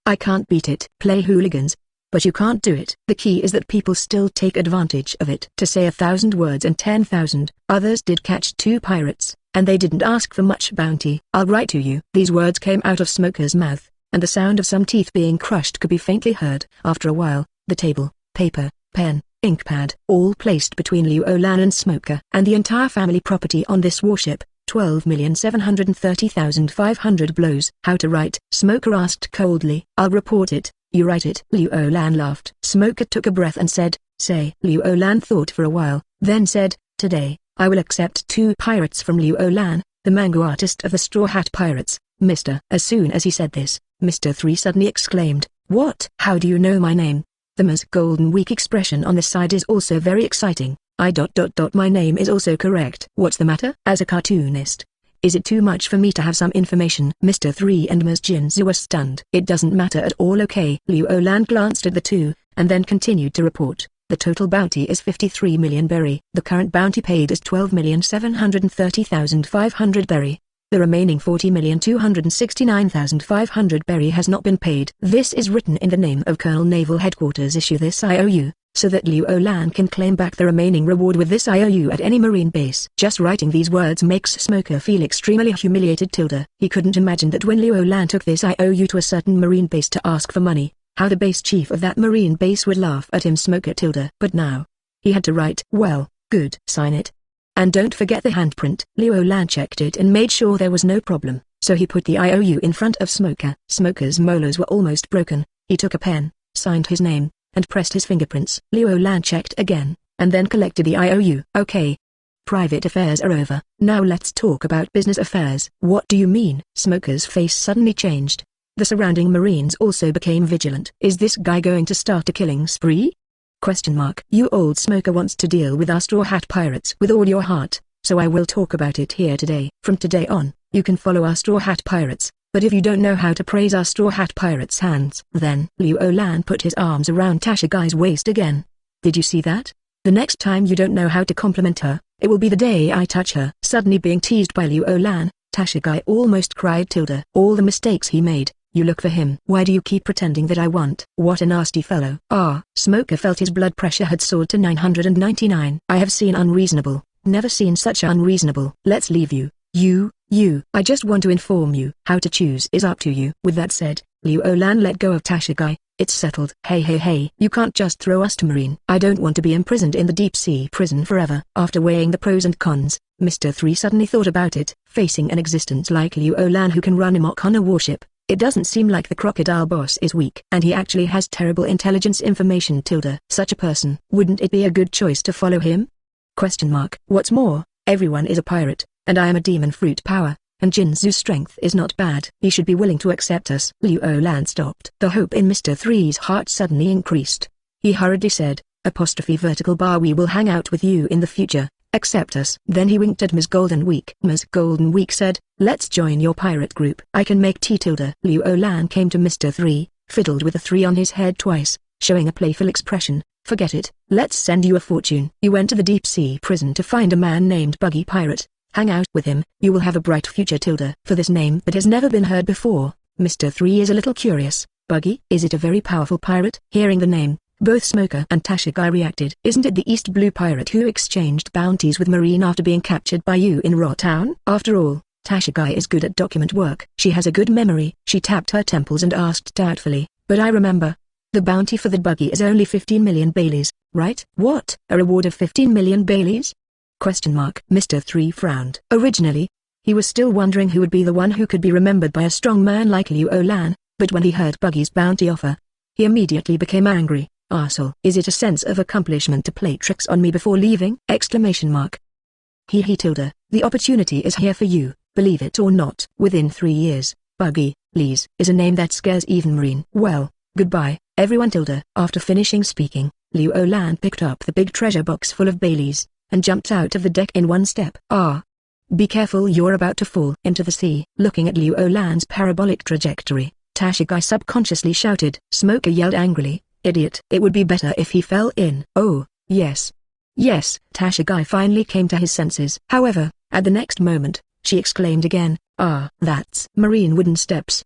Speaker 1: I can't beat it. Play hooligans. But you can't do it. The key is that people still take advantage of it. To say 1,000 words and 10,000, others did catch 2 pirates, and they didn't ask for much bounty. I'll write to you. These words came out of Smoker's mouth, and the sound of some teeth being crushed could be faintly heard. After a while, the table, paper, pen, ink pad, all placed between Liu Lan and Smoker, and the entire family property on this warship, 12,730,500 blows. How to write? Smoker asked coldly. I'll report it. You write it. Liu Lan laughed. Smoker took a breath and said, say. Liu Lan thought for a while, then said, today, I will accept 2 pirates from Liu Lan, the manga artist of the Straw Hat Pirates, Mr. As soon as he said this, Mr. 3 suddenly exclaimed, What? How do you know my name? The Ms. Golden Week expression on the side is also very exciting. My name is also correct. What's the matter? As a cartoonist, is it too much for me to have some information? Mr. 3 and Ms. Jinzu were stunned. It doesn't matter at all. Okay. Liu Lan glanced at the two, and then continued to report. The total bounty is 53 million berry. The current bounty paid is 12,730,500 berry. The remaining 40,269,500 berry has not been paid. This is written in the name of Colonel Naval Headquarters. Issue this IOU, so that Liu Lan can claim back the remaining reward with this IOU at any marine base. Just writing these words makes Smoker feel extremely humiliated. He couldn't imagine that when Liu Lan took this IOU to a certain marine base to ask for money, how the base chief of that marine base would laugh at him. Smoker. But now, he had to write. Well, good. Sign it. And don't forget the handprint. Liu Lan checked it and made sure there was no problem, so he put the IOU in front of Smoker. Smoker's molars were almost broken. He took a pen, signed his name, and pressed his fingerprints. Liu Lan checked again, and then collected the IOU. Okay. Private affairs are over. Now let's talk about business affairs. What do you mean? Smoker's face suddenly changed. The surrounding marines also became vigilant. Is this guy going to start a killing spree? ? You old Smoker wants to deal with our Straw Hat Pirates with all your heart, so I will talk about it here today. From today on, you can follow our Straw Hat Pirates, but if you don't know how to praise our Straw Hat Pirates' hands, then Liu Lan put his arms around Tashigai's waist again. Did you see that? The next time you don't know how to compliment her, it will be the day I touch her. Suddenly being teased by Liu Lan, Tashigai almost cried. All the mistakes he made. You look for him. Why do you keep pretending that I want? What a nasty fellow. Smoker felt his blood pressure had soared to 999. I have seen unreasonable, never seen such unreasonable. Let's leave you. I just want to inform you. How to choose is up to you. With that said, Liu Lan let go of Tashigai. It's settled. Hey, you can't just throw us to marine. I don't want to be imprisoned in the deep sea prison forever. After weighing the pros and cons, Mr. 3 suddenly thought about it. Facing an existence like Liu Lan who can run amok on a warship, it doesn't seem like the crocodile boss is weak. And he actually has terrible intelligence information. Such a person. Wouldn't it be a good choice to follow him? ? What's more, everyone is a pirate, and I am a demon fruit power, and Jinzu's strength is not bad. He should be willing to accept us. Liu Lan stopped. The hope in Mr. 3's heart suddenly increased. He hurriedly said, we will hang out with you in the future. Accept us. Then he winked at Ms. Golden Week. Ms. Golden Week said, let's join your pirate group. I can make tea. Liu Lan came to Mr. 3, fiddled with the 3 on his head twice, showing a playful expression. Forget it. Let's send you a fortune. You went to the deep sea prison to find a man named Buggy Pirate. Hang out with him. You will have a bright future. For this name that has never been heard before, Mr. 3 is a little curious. Buggy? Is it a very powerful pirate? Hearing the name, both Smoker and Tashigai reacted. Isn't it the East Blue pirate who exchanged bounties with Marine after being captured by you in Raw Town? After all, Tashigai is good at document work. She has a good memory. She tapped her temples and asked doubtfully, but I remember. The bounty for the Buggy is only 15 million Baileys, right? What? A reward of 15 million Baileys? ? Mr. 3 frowned. Originally, he was still wondering who would be the one who could be remembered by a strong man like Liu Lan, but when he heard Buggy's bounty offer, he immediately became angry. Arsehole. Is it a sense of accomplishment to play tricks on me before leaving? ? The opportunity is here for you, believe it or not. Within 3 years, Buggy, Lees, is a name that scares even Marine. Well, goodbye, everyone. After finishing speaking, Liu Lan picked up the big treasure box full of Baileys, and jumped out of the deck in one step. Be careful, you're about to fall into the sea. Looking at Liu Lan's parabolic trajectory, Tashigai subconsciously shouted. Smoker yelled angrily, idiot. It would be better if he fell in. Oh, yes. Yes, Tashigai finally came to his senses. However, at the next moment, she exclaimed again, that's marine wooden steps.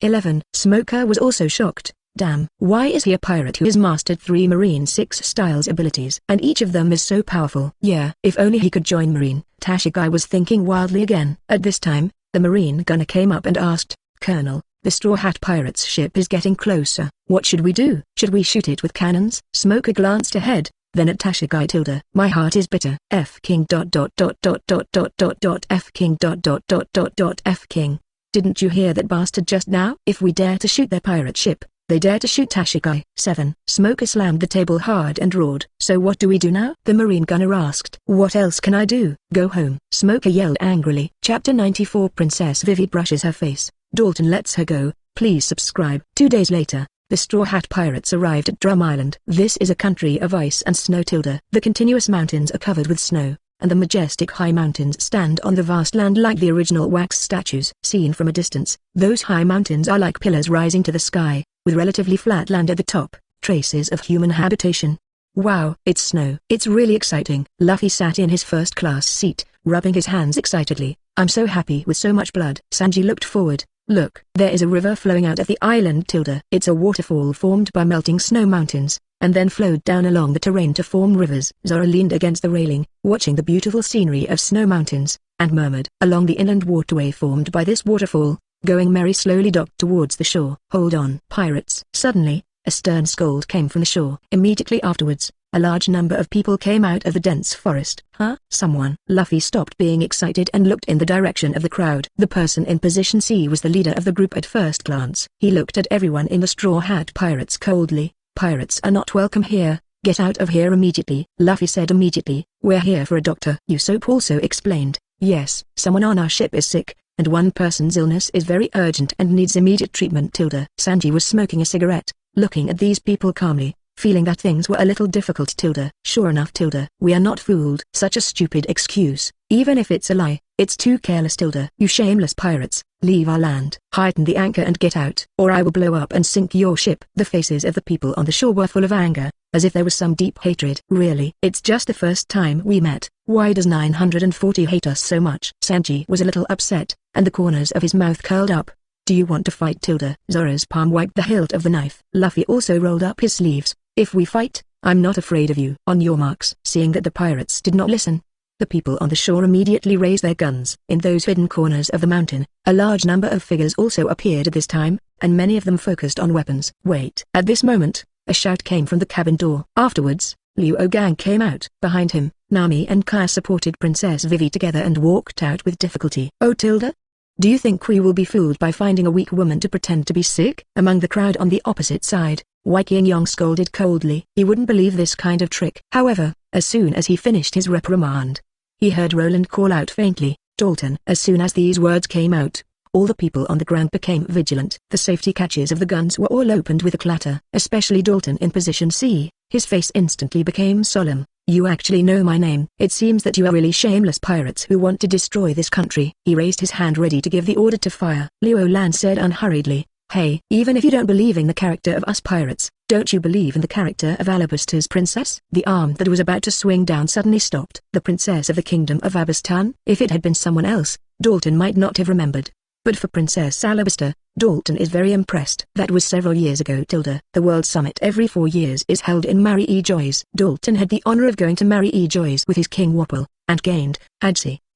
Speaker 1: 11. Smoker was also shocked. Damn, why is he a pirate who has mastered 3 Marine 6 styles abilities? And each of them is so powerful. Yeah, if only he could join Marine. Tashigai was thinking wildly again. At this time, the Marine gunner came up and asked, Colonel, the Straw Hat Pirates ship is getting closer. What should we do? Should we shoot it with cannons? Smoker glanced ahead, then at Tashigai. My heart is bitter. F King ... F King ... F King. Didn't you hear that bastard just now? If we dare to shoot their pirate ship, they dare to shoot Tashigai. 7. Smoker slammed the table hard and roared. So what do we do now? The marine gunner asked. What else can I do? Go home. Smoker yelled angrily. Chapter 94. Princess Vivi brushes her face. Dalton lets her go. Please subscribe. 2 days later, The Straw Hat Pirates arrived at Drum Island. This is a country of ice and snow. The continuous mountains are covered with snow, and the majestic high mountains stand on the vast land like the original wax statues. Seen from a distance, those high mountains are like pillars rising to the sky, with relatively flat land at the top, traces of human habitation. Wow, it's snow. It's really exciting. Luffy sat in his first-class seat, rubbing his hands excitedly. I'm so happy with so much blood. Sanji looked forward. Look, there is a river flowing out of the island. It's a waterfall formed by melting snow mountains, and then flowed down along the terrain to form rivers. Zoro leaned against the railing, watching the beautiful scenery of snow mountains, and murmured. Along the inland waterway formed by this waterfall, Going Merry slowly docked towards the shore. Hold on, pirates. Suddenly, a stern scold came from the shore. Immediately afterwards, a large number of people came out of the dense forest. Huh? Someone. Luffy stopped being excited and looked in the direction of the crowd. The person in position C was the leader of the group at first glance. He looked at everyone in the Straw Hat Pirates coldly. Pirates are not welcome here. Get out of here immediately. Luffy said immediately. We're here for a doctor. Usopp also explained. Yes, someone on our ship is sick, and one person's illness is very urgent and needs immediate treatment. Sanji was smoking a cigarette, looking at these people calmly, feeling that things were a little difficult. Sure enough. We are not fooled. Such a stupid excuse. Even if it's a lie, it's too careless. You shameless pirates, leave our land. Heighten the anchor and get out, or I will blow up and sink your ship. The faces of the people on the shore were full of anger, as if there was some deep hatred. Really? It's just the first time we met. Why does 940 hate us so much? Sanji was a little upset, and the corners of his mouth curled up. Do you want to fight? Zoro's palm wiped the hilt of the knife. Luffy also rolled up his sleeves. If we fight, I'm not afraid of you. On your marks. Seeing that the pirates did not listen, the people on the shore immediately raised their guns. In those hidden corners of the mountain, a large number of figures also appeared at this time, and many of them focused on weapons. Wait. At this moment, a shout came from the cabin door. Afterwards, Liu Gang came out. Behind him, Nami and Kaya supported Princess Vivi together and walked out with difficulty. Oh do you think we will be fooled by finding a weak woman to pretend to be sick? Among the crowd on the opposite side, Wai King-yong scolded coldly. He wouldn't believe this kind of trick. However, as soon as he finished his reprimand, he heard Roland call out faintly, Dalton. As soon as these words came out, all the people on the ground became vigilant. The safety catches of the guns were all opened with a clatter, especially Dalton in position C. His face instantly became solemn. You actually know my name. It seems that you are really shameless pirates who want to destroy this country. He raised his hand ready to give the order to fire. Liu Lan said unhurriedly, Hey, even if you don't believe in the character of us pirates, don't you believe in the character of Alabaster's princess? The arm that was about to swing down suddenly stopped. The princess of the kingdom of Abastan? If it had been someone else, Dalton might not have remembered. But for Princess Alabaster, Dalton is very impressed. That was several years ago. The World Summit every 4 years is held in Mary-e-Joy's. Dalton had the honor of going to Mary-e-Joy's with his King Wapol, and gained,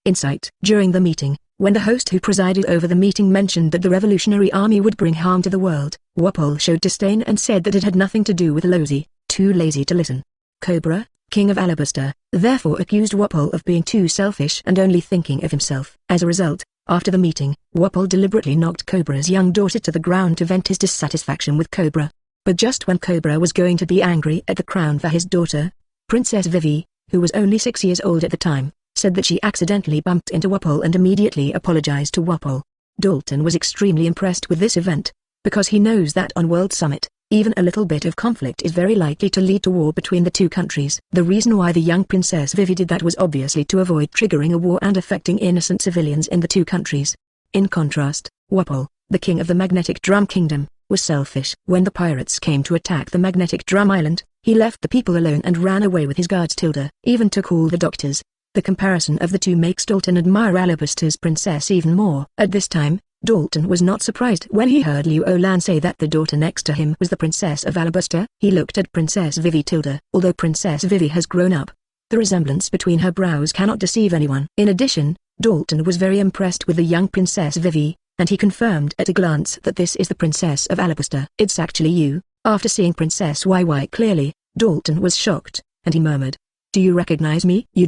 Speaker 1: insight. During the meeting, when the host who presided over the meeting mentioned that the Revolutionary Army would bring harm to the world, Wapol showed disdain and said that it had nothing to do with Lozi, too lazy to listen. Cobra, King of Alabaster, therefore accused Wapol of being too selfish and only thinking of himself. As a result, after the meeting, Wapol deliberately knocked Cobra's young daughter to the ground to vent his dissatisfaction with Cobra. But just when Cobra was going to be angry at the crown for his daughter, Princess Vivi, who was only 6 years old at the time, said that she accidentally bumped into Wapol and immediately apologized to Wapol. Dalton was extremely impressed with this event, because he knows that on World Summit, even a little bit of conflict is very likely to lead to war between the two countries. The reason why the young Princess Vivi did that was obviously to avoid triggering a war and affecting innocent civilians in the two countries. In contrast, Wapol, the king of the Magnetic Drum Kingdom, was selfish. When the pirates came to attack the Magnetic Drum Island, he left the people alone and ran away with his guards. Even took all the doctors. The comparison of the two makes Dalton admire Alabaster's princess even more. At this time, Dalton was not surprised when he heard Liu Lan say that the daughter next to him was the Princess of Alabaster. He looked at Princess Vivi. Although Princess Vivi has grown up, the resemblance between her brows cannot deceive anyone. In addition, Dalton was very impressed with the young Princess Vivi, and he confirmed at a glance that this is the Princess of Alabaster. It's actually you. After seeing Princess YY clearly, Dalton was shocked, and he murmured, Do you recognize me? You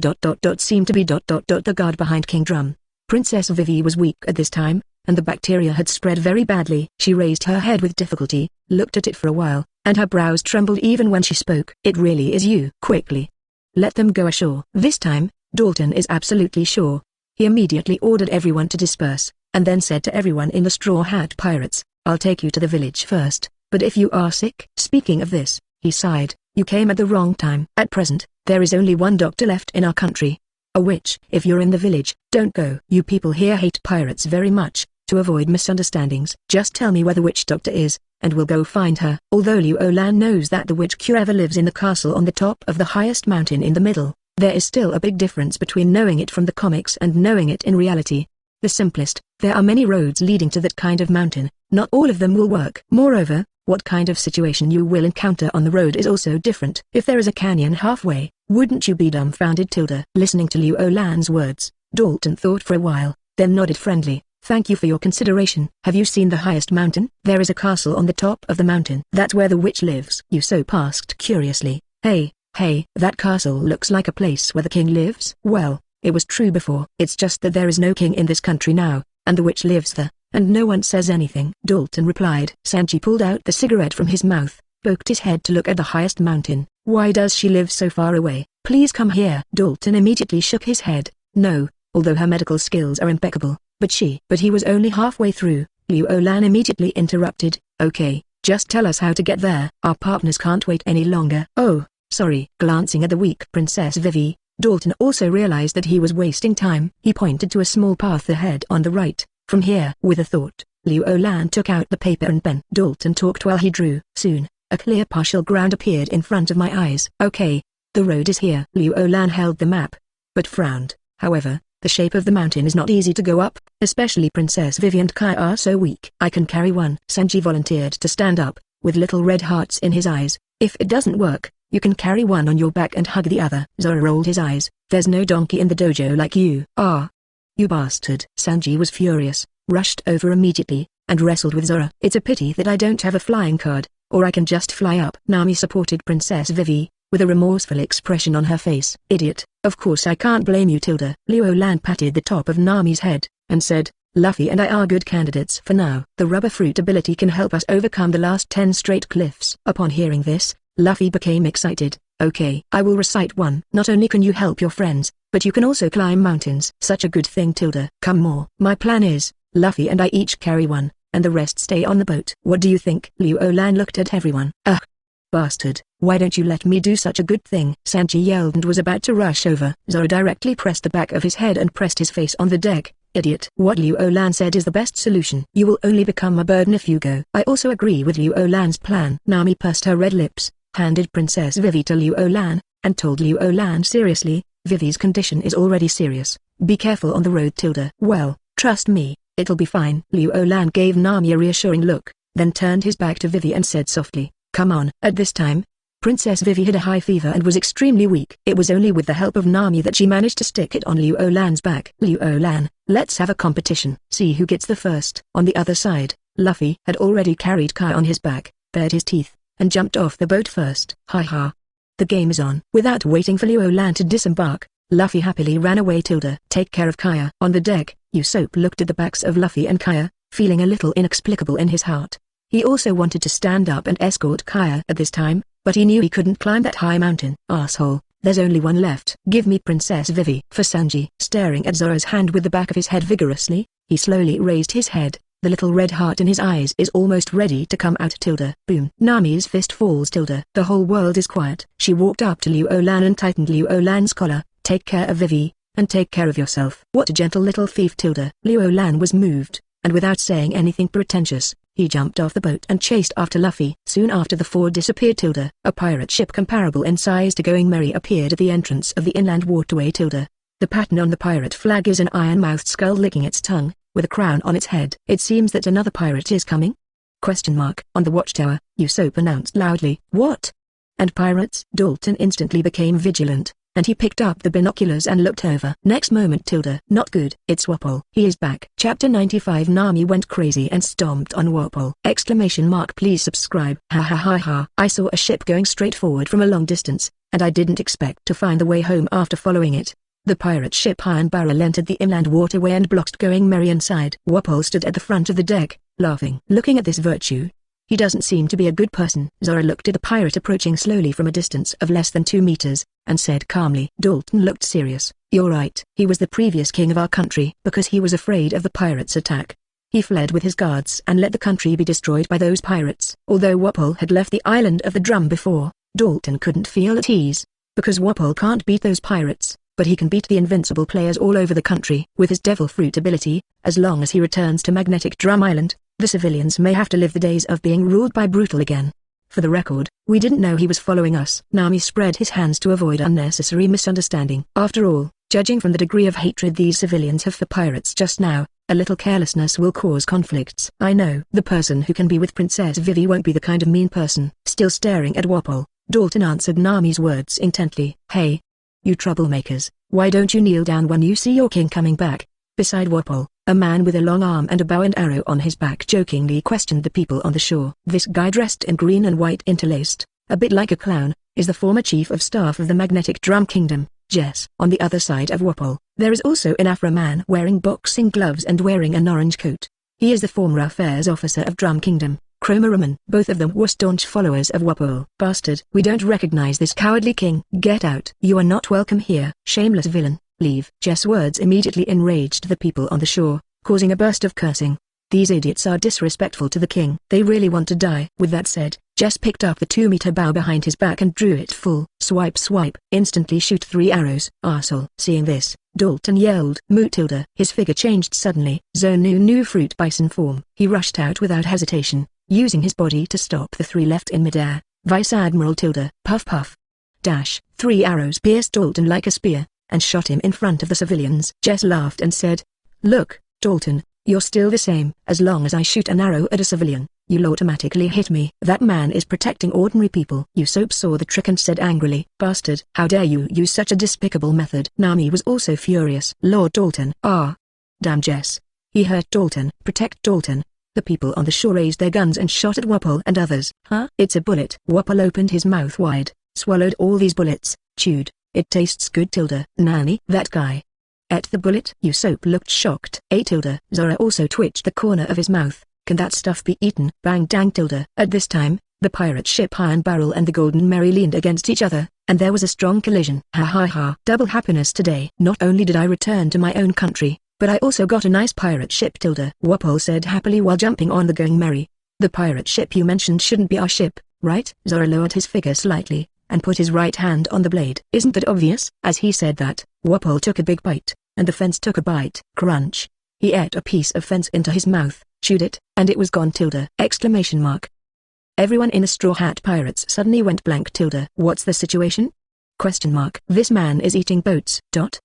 Speaker 1: seem to be the guard behind King Drum. Princess Vivi was weak at this time, and the bacteria had spread very badly. She raised her head with difficulty, looked at it for a while, and her brows trembled even when she spoke. It really is you. Quickly. Let them go ashore. This time, Dalton is absolutely sure. He immediately ordered everyone to disperse, and then said to everyone in the Straw Hat Pirates, I'll take you to the village first, But if you are sick, speaking of this, he sighed, you came at the wrong time. At present, there is only one doctor left in our country. A witch. If you're in the village, don't go. You people here hate pirates very much. To avoid misunderstandings, just tell me where the witch doctor is, and we'll go find her. Although Liu Lan knows that the witch Kureva lives in the castle on the top of the highest mountain in the middle, there is still a big difference between knowing it from the comics and knowing it in reality. The simplest, there are many roads leading to that kind of mountain, not all of them will work. Moreover, what kind of situation you will encounter on the road is also different. If there is a canyon halfway, wouldn't you be dumbfounded? Listening to Liu Lan's words, Dalton thought for a while, then nodded friendly. Thank you for your consideration. Have you seen the highest mountain? There is a castle on the top of the mountain. That's where the witch lives. Usopp asked curiously. Hey, that castle looks like a place where the king lives. Well, it was true before. It's just that there is no king in this country now, and the witch lives there, and no one says anything. Dalton replied. Sanji pulled out the cigarette from his mouth, poked his head to look at the highest mountain. Why does she live so far away? Please come here. Dalton immediately shook his head. No, although her medical skills are impeccable. But he was only halfway through. Liu Lan immediately interrupted. Okay, just tell us how to get there. Our partners can't wait any longer. Oh, sorry. Glancing at the weak Princess Vivi, Dalton also realized that he was wasting time. He pointed to a small path ahead on the right. From here, with a thought, Liu Lan took out the paper and pen. Dalton talked while he drew. Soon, a clear partial ground appeared in front of my eyes. Okay, the road is here. Liu Lan held the map, but frowned. However, the shape of the mountain is not easy to go up, especially Princess Vivi and Kai are so weak. I can carry one. Sanji volunteered to stand up, with little red hearts in his eyes. If it doesn't work, you can carry one on your back and hug the other. Zoro rolled his eyes. There's no donkey in the dojo like you. Ah. You bastard. Sanji was furious, rushed over immediately, and wrestled with Zoro. It's a pity that I don't have a flying card, or I can just fly up. Nami supported Princess Vivi, with a remorseful expression on her face. Idiot. Of course I can't blame you. Liu Lan patted the top of Nami's head, and said, Luffy and I are good candidates for now. The rubber fruit ability can help us overcome the last 10 straight cliffs. Upon hearing this, Luffy became excited. Okay, I will recite one. Not only can you help your friends, but you can also climb mountains. Such a good thing. Come more. My plan is, Luffy and I each carry one, and the rest stay on the boat. What do you think? Liu Lan looked at everyone. Ugh. Bastard, why don't you let me do such a good thing? Sanji yelled and was about to rush over. Zoro directly pressed the back of his head and pressed his face on the deck. Idiot. What Liu Lan said is the best solution. You will only become a burden if you go. I also agree with Liu Lan's plan. Nami pursed her red lips, handed Princess Vivi to Liu Lan, and told Liu Lan seriously, Vivi's condition is already serious. Be careful on the road. Well, trust me, it'll be fine. Liu Lan gave Nami a reassuring look, then turned his back to Vivi and said softly, Come on. At this time, Princess Vivi had a high fever and was extremely weak. It was only with the help of Nami that she managed to stick it on Liu Lan's back. Liu Lan, let's have a competition. See who gets the first. On the other side, Luffy had already carried Kai on his back, bared his teeth, and jumped off the boat first. Ha ha. The game is on. Without waiting for Liu Lan to disembark, Luffy happily ran away. Take care of Kaya. On the deck, Usopp looked at the backs of Luffy and Kaya, feeling a little inexplicable in his heart. He also wanted to stand up and escort Kaya at this time, but he knew he couldn't climb that high mountain. Asshole, there's only one left. Give me Princess Vivi. For Sanji, staring at Zoro's hand with the back of his head vigorously, he slowly raised his head. The little red heart in his eyes is almost ready to come out. Boom. Nami's fist falls. The whole world is quiet. She walked up to Liu Lan and tightened Liu Lan's collar. Take care of Vivi, and take care of yourself. What a gentle little thief. Liu Lan was moved, and without saying anything pretentious, he jumped off the boat and chased after Luffy. Soon after the four disappeared. A pirate ship comparable in size to Going Merry appeared at the entrance of the inland waterway. The pattern on the pirate flag is an iron-mouthed skull licking its tongue, with a crown on its head. It seems that another pirate is coming? On the watchtower, Usopp announced loudly. What? And pirates? Dalton instantly became vigilant, and he picked up the binoculars and looked over. Next moment. Not good. It's Wapol. He is back. Chapter 95. Nami went crazy and stomped on Wapol. Please subscribe. Ha ha ha ha. I saw a ship going straight forward from a long distance, and I didn't expect to find the way home after following it. The pirate ship Iron Barrel entered the inland waterway and blocked Going Merry inside. Wapol stood at the front of the deck, laughing. Looking at this virtue, he doesn't seem to be a good person. Zoro looked at the pirate approaching slowly from a distance of less than 2 meters, and said calmly. Dalton looked serious. You're right. He was the previous king of our country. Because he was afraid of the pirates' attack, He fled with his guards and let the country be destroyed by those pirates. Although Wapol had left the island of the drum before, Dalton couldn't feel at ease. Because Wapol can't beat those pirates, but he can beat the invincible players all over the country. With his Devil Fruit ability, as long as he returns to Magnetic Drum Island, the civilians may have to live the days of being ruled by Brutal again. For the record, we didn't know he was following us. Nami spread his hands to avoid unnecessary misunderstanding. After all, judging from the degree of hatred these civilians have for pirates just now, a little carelessness will cause conflicts. I know. The person who can be with Princess Vivi won't be the kind of mean person. Still staring at Wapol, Dalton answered Nami's words intently. Hey, you troublemakers, why don't you kneel down when you see your king coming back? Beside Wapol, a man with a long arm and a bow and arrow on his back jokingly questioned the people on the shore. This guy dressed in green and white interlaced, a bit like a clown, is the former chief of staff of the Magnetic Drum Kingdom, Jess. On the other side of Wapol, there is also an Afro man wearing boxing gloves and wearing an orange coat. He is the former affairs officer of Drum Kingdom, Chromaruman. Both of them were staunch followers of Wapol. Bastard. We don't recognize this cowardly king. Get out. You are not welcome here. Shameless villain. Leave. Jess' words immediately enraged the people on the shore, causing a burst of cursing. These idiots are disrespectful to the king. They really want to die. With that said, Jess picked up the 2-meter bow behind his back and drew it full. Swipe swipe. Instantly shoot 3 arrows. Arsehole. Seeing this, Dalton yelled. Mutilda. His figure changed suddenly. Zonu new fruit bison form. He rushed out without hesitation, using his body to stop the 3 left in midair. Vice Admiral Tilda. Puff puff. Dash. 3 arrows pierced Dalton like a spear, and shot him in front of the civilians. Jess laughed and said, Look, Dalton, you're still the same. As long as I shoot an arrow at a civilian, you'll automatically hit me. That man is protecting ordinary people. Usopp saw the trick and said angrily, Bastard, how dare you use such a despicable method. Nami was also furious. Lord Dalton. Ah. Damn Jess. He hurt Dalton. Protect Dalton. The people on the shore raised their guns and shot at Wapol and others. Huh? It's a bullet. Wapol opened his mouth wide, swallowed all these bullets, chewed. It tastes good. Tilda. Nani? That guy ate the bullet? Usopp looked shocked. Tilda. Zoro also twitched the corner of his mouth. Can that stuff be eaten? Bang dang Tilda. At this time, the pirate ship Iron Barrel and the Golden Mary leaned against each other, and there was a strong collision. Ha ha ha. Double happiness today. Not only did I return to my own country, but I also got a nice pirate ship. Tilda. Wapol said happily while jumping on the Going Merry. The pirate ship you mentioned shouldn't be our ship, right? Zoro lowered his figure slightly, and put his right hand on the blade. Isn't that obvious? As he said that, Wapol took a big bite, and the fence took a bite. Crunch. He ate a piece of fence into his mouth, chewed it, and it was gone. Tilda. Exclamation mark. Everyone in the Straw Hat Pirates suddenly went blank. Tilda. What's the situation? Question mark. This man is eating boats. Dot.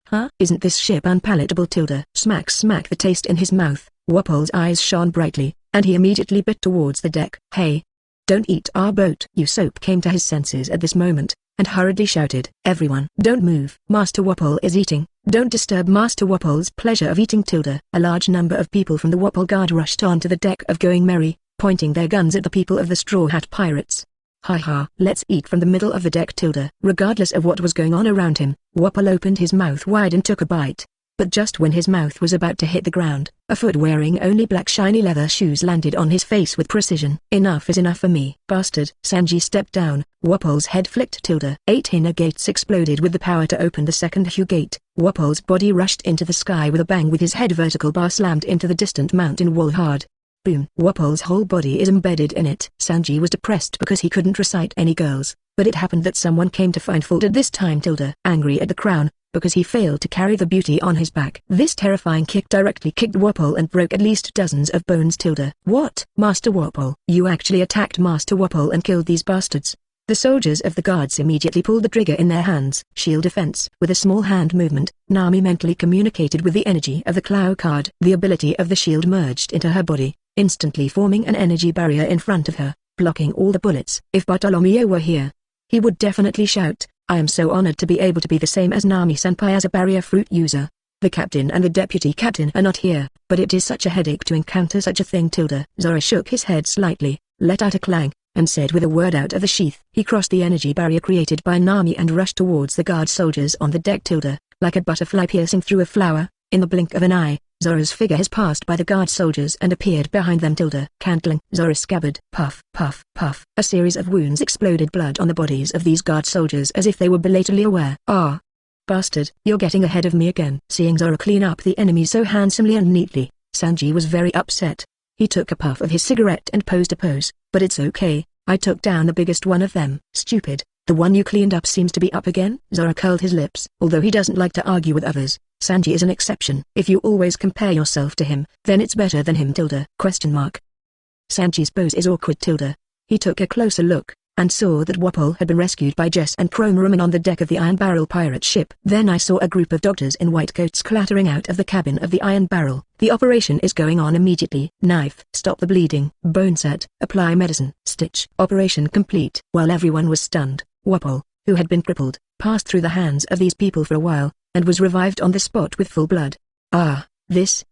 Speaker 1: Huh? Isn't this ship unpalatable? Tilda. Smack smack the taste in his mouth. Wapol's eyes shone brightly, and he immediately bit towards the deck. Hey! Don't eat our boat. Usopp came to his senses at this moment, and hurriedly shouted. Everyone, don't move. Master Wapol is eating. Don't disturb Master Wapol's pleasure of eating. Tilda. A large number of people from the Wapol Guard rushed onto the deck of Going Merry, pointing their guns at the people of the Straw Hat Pirates. Ha ha, let's eat from the middle of the deck. Tilda. Regardless of what was going on around him, Wapol opened his mouth wide and took a bite. But just when his mouth was about to hit the ground, a foot wearing only black shiny leather shoes landed on his face with precision. Enough is enough for me. Bastard. Sanji stepped down. Wapol's head flicked. Tilda. 8 inner gates exploded with the power to open the second Hugh gate. Wapol's body rushed into the sky with a bang, with his head vertical bar slammed into the distant mountain wall hard. Boom. Wapol's whole body is embedded in it. Sanji was depressed because he couldn't recite any girls, but it happened that someone came to find fault at this time. Tilda. Angry at the crown, because he failed to carry the beauty on his back. This terrifying kick directly kicked Wapol and broke at least dozens of bones. Tilda. What? Master Wapol? You actually attacked Master Wapol and killed these bastards? The soldiers of the guards immediately pulled the trigger in their hands. Shield defense. With a small hand movement, Nami mentally communicated with the energy of the Claw card. The ability of the shield merged into her body, instantly forming an energy barrier in front of her, blocking all the bullets. If Bartolomeo were here, he would definitely shout, I am so honored to be able to be the same as Nami-senpai as a barrier fruit user. The captain and the deputy captain are not here, but it is such a headache to encounter such a thing. Tilda. Zoro shook his head slightly, let out a clang, and said with a word out of the sheath. He crossed the energy barrier created by Nami and rushed towards the guard soldiers on the deck. Tilda. Like a butterfly piercing through a flower, in the blink of an eye, Zoro's figure has passed by the guard soldiers and appeared behind them. Tilda. Cantling. Zoro scabbard. Puff, puff, puff. A series of wounds exploded, blood on the bodies of these guard soldiers as if they were belatedly aware. Ah! Bastard, you're getting ahead of me again. Seeing Zoro clean up the enemy so handsomely and neatly, Sanji was very upset. He took a puff of his cigarette and posed a pose. But it's okay, I took down the biggest one of them. Stupid, the one you cleaned up seems to be up again? Zoro curled his lips. Although he doesn't like to argue with others, Sanji is an exception. If you always compare yourself to him, then it's better than him. Question mark. Sanji's pose is awkward. He took a closer look, and saw that Wapol had been rescued by Jess and Chrome on the deck of the Iron Barrel pirate ship. Then I saw a group of doctors in white coats clattering out of the cabin of the Iron Barrel. The operation is going on immediately. Knife, stop the bleeding, bone set, apply medicine, stitch. Operation complete. While everyone was stunned, Wapol, who had been crippled, passed through the hands of these people for a while, and was revived on the spot with full blood. This.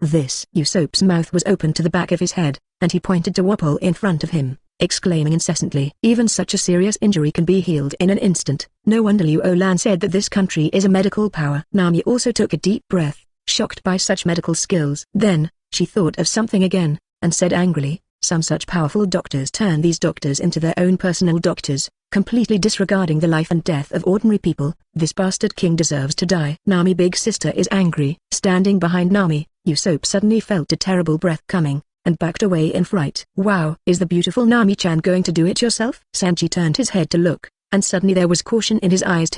Speaker 1: Usopp's mouth was open to the back of his head, and he pointed to Wapol in front of him, exclaiming incessantly. Even such a serious injury can be healed in an instant. No wonder Liu Lan said that this country is a medical power. Nami also took a deep breath, shocked by such medical skills. Then, she thought of something again, and said angrily, some such powerful doctors turn these doctors into their own personal doctors, completely disregarding the life and death of ordinary people. This bastard king deserves to die. Nami big sister is angry. Standing behind Nami, Usopp suddenly felt a terrible breath coming, and backed away in fright. Wow, is the beautiful Nami-chan going to do it yourself? Sanji turned his head to look, and suddenly there was caution in his eyes.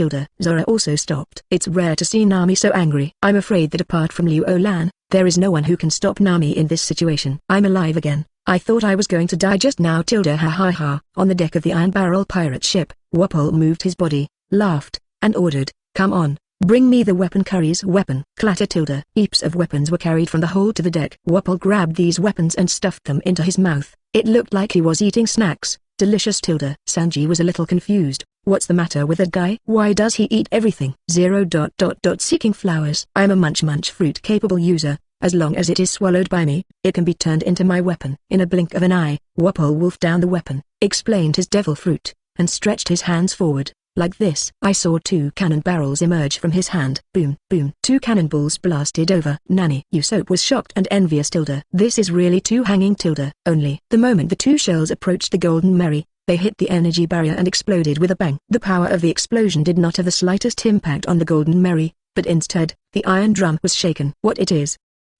Speaker 1: Zoro also stopped. It's rare to see Nami so angry. I'm afraid that apart from Liu Lan, there is no one who can stop Nami in this situation. I'm alive again. I thought I was going to die just now. Ha ha ha. On the deck of the Iron Barrel pirate ship, Wapol moved his body, laughed, and ordered, come on, bring me the weapon. Curry's weapon. Clatter. Heaps of weapons were carried from the hold to the deck. Wapol grabbed these weapons and stuffed them into his mouth. It looked like he was eating snacks. Delicious. Sanji was a little confused. What's the matter with that guy? Why does he eat everything? Seeking flowers. I'm a munch fruit capable user. As long as it is swallowed by me, it can be turned into my weapon. In a blink of an eye, Wapol wolfed down the weapon, explained his devil fruit, and stretched his hands forward, like this. I saw 2 cannon barrels emerge from his hand. Boom, boom. 2 cannonballs blasted over Nani. Usopp was shocked and envious. This is really too hanging. Only, the moment the 2 shells approached the Golden Merry, they hit the energy barrier and exploded with a bang. The power of the explosion did not have the slightest impact on the Golden Merry, but instead, the iron drum was shaken. What it is?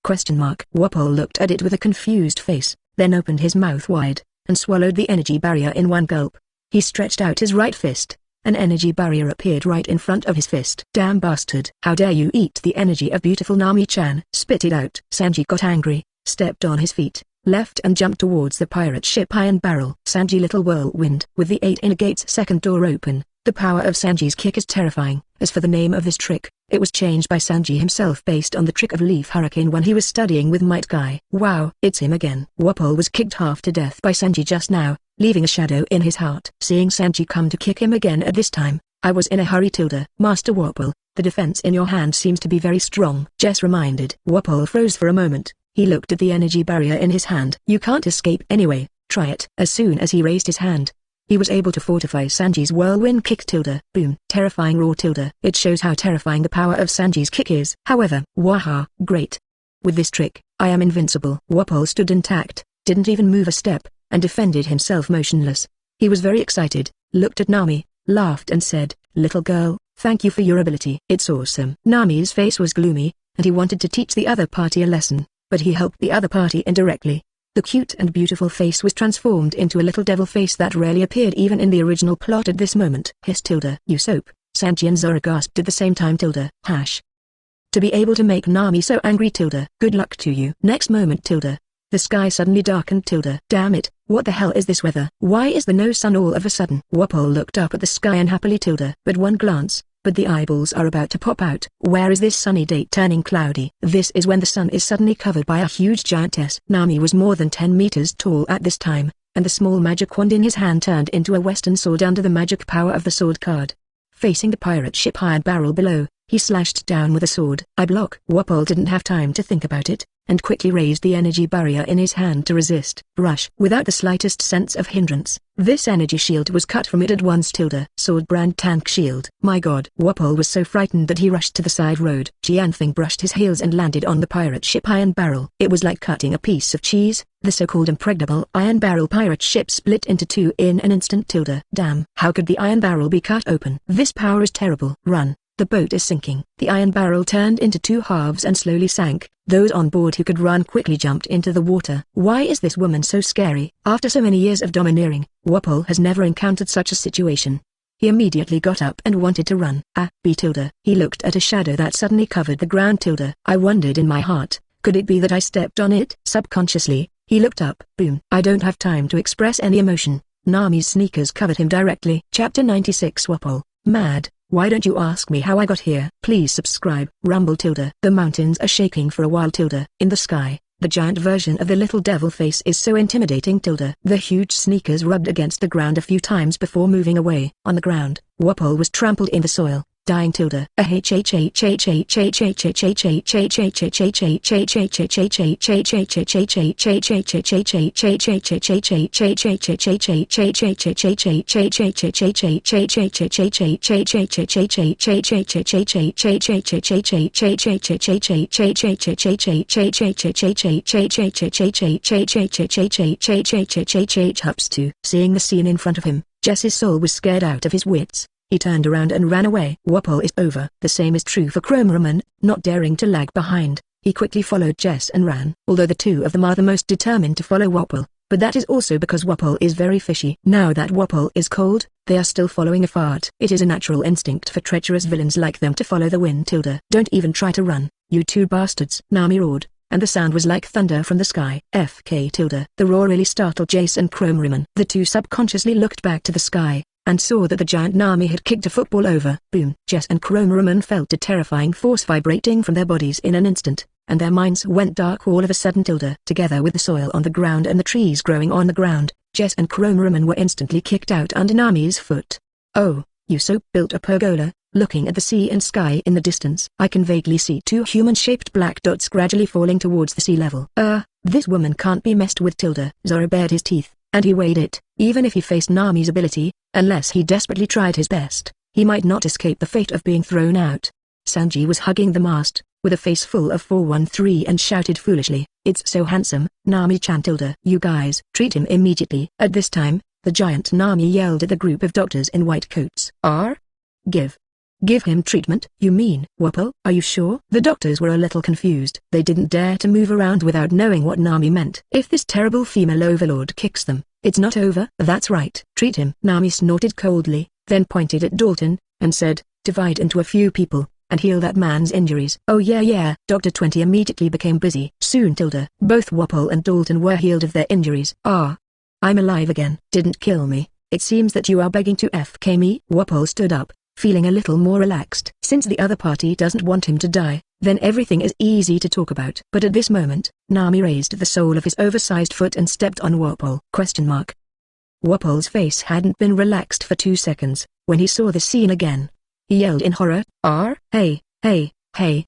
Speaker 1: Wapol looked at it with a confused face, then opened his mouth wide, and swallowed the energy barrier in one gulp. He stretched out his right fist. An energy barrier appeared right in front of his fist. Damn bastard. How dare you eat the energy of beautiful Nami-chan? Spit it out. Sanji got angry, stepped on his feet, left and jumped towards the pirate ship Iron Barrel. Sanji little whirlwind. With the 8 inner gate's second door open, the power of Sanji's kick is terrifying. As for the name of this trick, it was changed by Sanji himself based on the trick of Leaf Hurricane when he was studying with Might Guy. Wow, it's him again. Wapol was kicked half to death by Sanji just now, leaving a shadow in his heart. Seeing Sanji come to kick him again at this time, I was in a hurry. Master Wapol, the defense in your hand seems to be very strong. Jess reminded. Wapol froze for a moment. He looked at the energy barrier in his hand. You can't escape anyway, try it. As soon as he raised his hand, he was able to fortify Sanji's whirlwind kick. Boom. Terrifying roar. It shows how terrifying the power of Sanji's kick is. However, waha, great. With this trick, I am invincible. Wapol stood intact, didn't even move a step, and defended himself motionless. He was very excited, looked at Nami, laughed and said, little girl, thank you for your ability. It's awesome. Nami's face was gloomy, and he wanted to teach the other party a lesson, but he helped the other party indirectly. The cute and beautiful face was transformed into a little devil face that rarely appeared even in the original plot at this moment. Usopp, Sanji and Zoro gasped at the same time. To be able to make Nami so angry. Good luck to you. Next moment. The sky suddenly darkened. Damn it, what the hell is this weather? Why is there no sun all of a sudden? Wapol looked up at the sky unhappily. But one glance, but the eyeballs are about to pop out. Where is this sunny day turning cloudy? This is when the sun is suddenly covered by a huge giantess. Nami was more than 10 meters tall at this time, and the small magic wand in his hand turned into a western sword under the magic power of the sword card. Facing the pirate ship Iron Barrel below, he slashed down with a sword. I block. Wapol didn't have time to think about it, and quickly raised the energy barrier in his hand to resist. Rush. Without the slightest sense of hindrance, this energy shield was cut from it at once. Sword brand tank shield. My god. Wapol was so frightened that he rushed to the side road. Jianfeng brushed his heels and landed on the pirate ship Iron Barrel. It was like cutting a piece of cheese. The so-called impregnable Iron Barrel pirate ship split into 2 in an instant. Damn. How could the Iron Barrel be cut open? This power is terrible. Run. The boat is sinking. The iron barrel turned into two halves and slowly sank. Those on board who could run quickly jumped into the water. Why is this woman so scary? After so many years of domineering, Wapol has never encountered such a situation. He immediately got up and wanted to run. He looked at a shadow that suddenly covered the ground. I wondered in my heart, could it be that I stepped on it? Subconsciously, he looked up. Boom. I don't have time to express any emotion. Nami's sneakers covered him directly. Chapter 96 Wapol, mad. Why don't you ask me how I got here? Please subscribe. Rumble. The mountains are shaking for a while. In the sky, the giant version of the little devil face is so intimidating. The huge sneakers rubbed against the ground a few times before moving away. On the ground, Wapol was trampled in the soil, dying. Seeing the scene in front of him, Jess's soul was scared out of his wits. He turned around and ran away. Wapol is over. The same is true for Chromaramon. Not daring to lag behind, he quickly followed Jess and ran. Although the two of them are the most determined to follow Wapol, but that is also because Wapol is very fishy. Now that Wapol is cold, they are still following a fart. It is a natural instinct for treacherous villains like them to follow the wind. Don't even try to run, you two bastards. Nami roared, and the sound was like thunder from the sky. The roar really startled Jace and Chromaramon. The two subconsciously looked back to the sky, and saw that the giant Nami had kicked a football over. Boom. Jess and Chromaramon felt a terrifying force vibrating from their bodies in an instant, and their minds went dark all of a sudden. Together with the soil on the ground and the trees growing on the ground, Jess and Chromaramon were instantly kicked out under Nami's foot. Oh, Usopp built a pergola, looking at the sea and sky in the distance. I can vaguely see two human-shaped black dots gradually falling towards the sea level. This woman can't be messed with. Zoro bared his teeth, and he weighed it. Even if he faced Nami's ability, unless he desperately tried his best, he might not escape the fate of being thrown out. Sanji was hugging the mast, with a face full of 413 and shouted foolishly, "It's so handsome, Nami-chan." You guys, treat him immediately. At this time, the giant Nami yelled at the group of doctors in white coats. Give him treatment? You mean, Wapol? Are you sure? The doctors were a little confused. They didn't dare to move around without knowing what Nami meant. If this terrible female overlord kicks them, it's not over. That's right. Treat him. Nami snorted coldly, then pointed at Dalton, and said, "Divide into a few people, and heal that man's injuries." "Oh yeah. Dr. 20 immediately became busy. Soon. Both Wapol and Dalton were healed of their injuries. I'm alive again. Didn't kill me. It seems that you are begging to FK me." Wapol stood up, feeling a little more relaxed. Since the other party doesn't want him to die, then everything is easy to talk about. But at this moment, Nami raised the sole of his oversized foot and stepped on Wapol. Wapol's face hadn't been relaxed for 2 seconds, when he saw the scene again. He yelled in horror, Hey,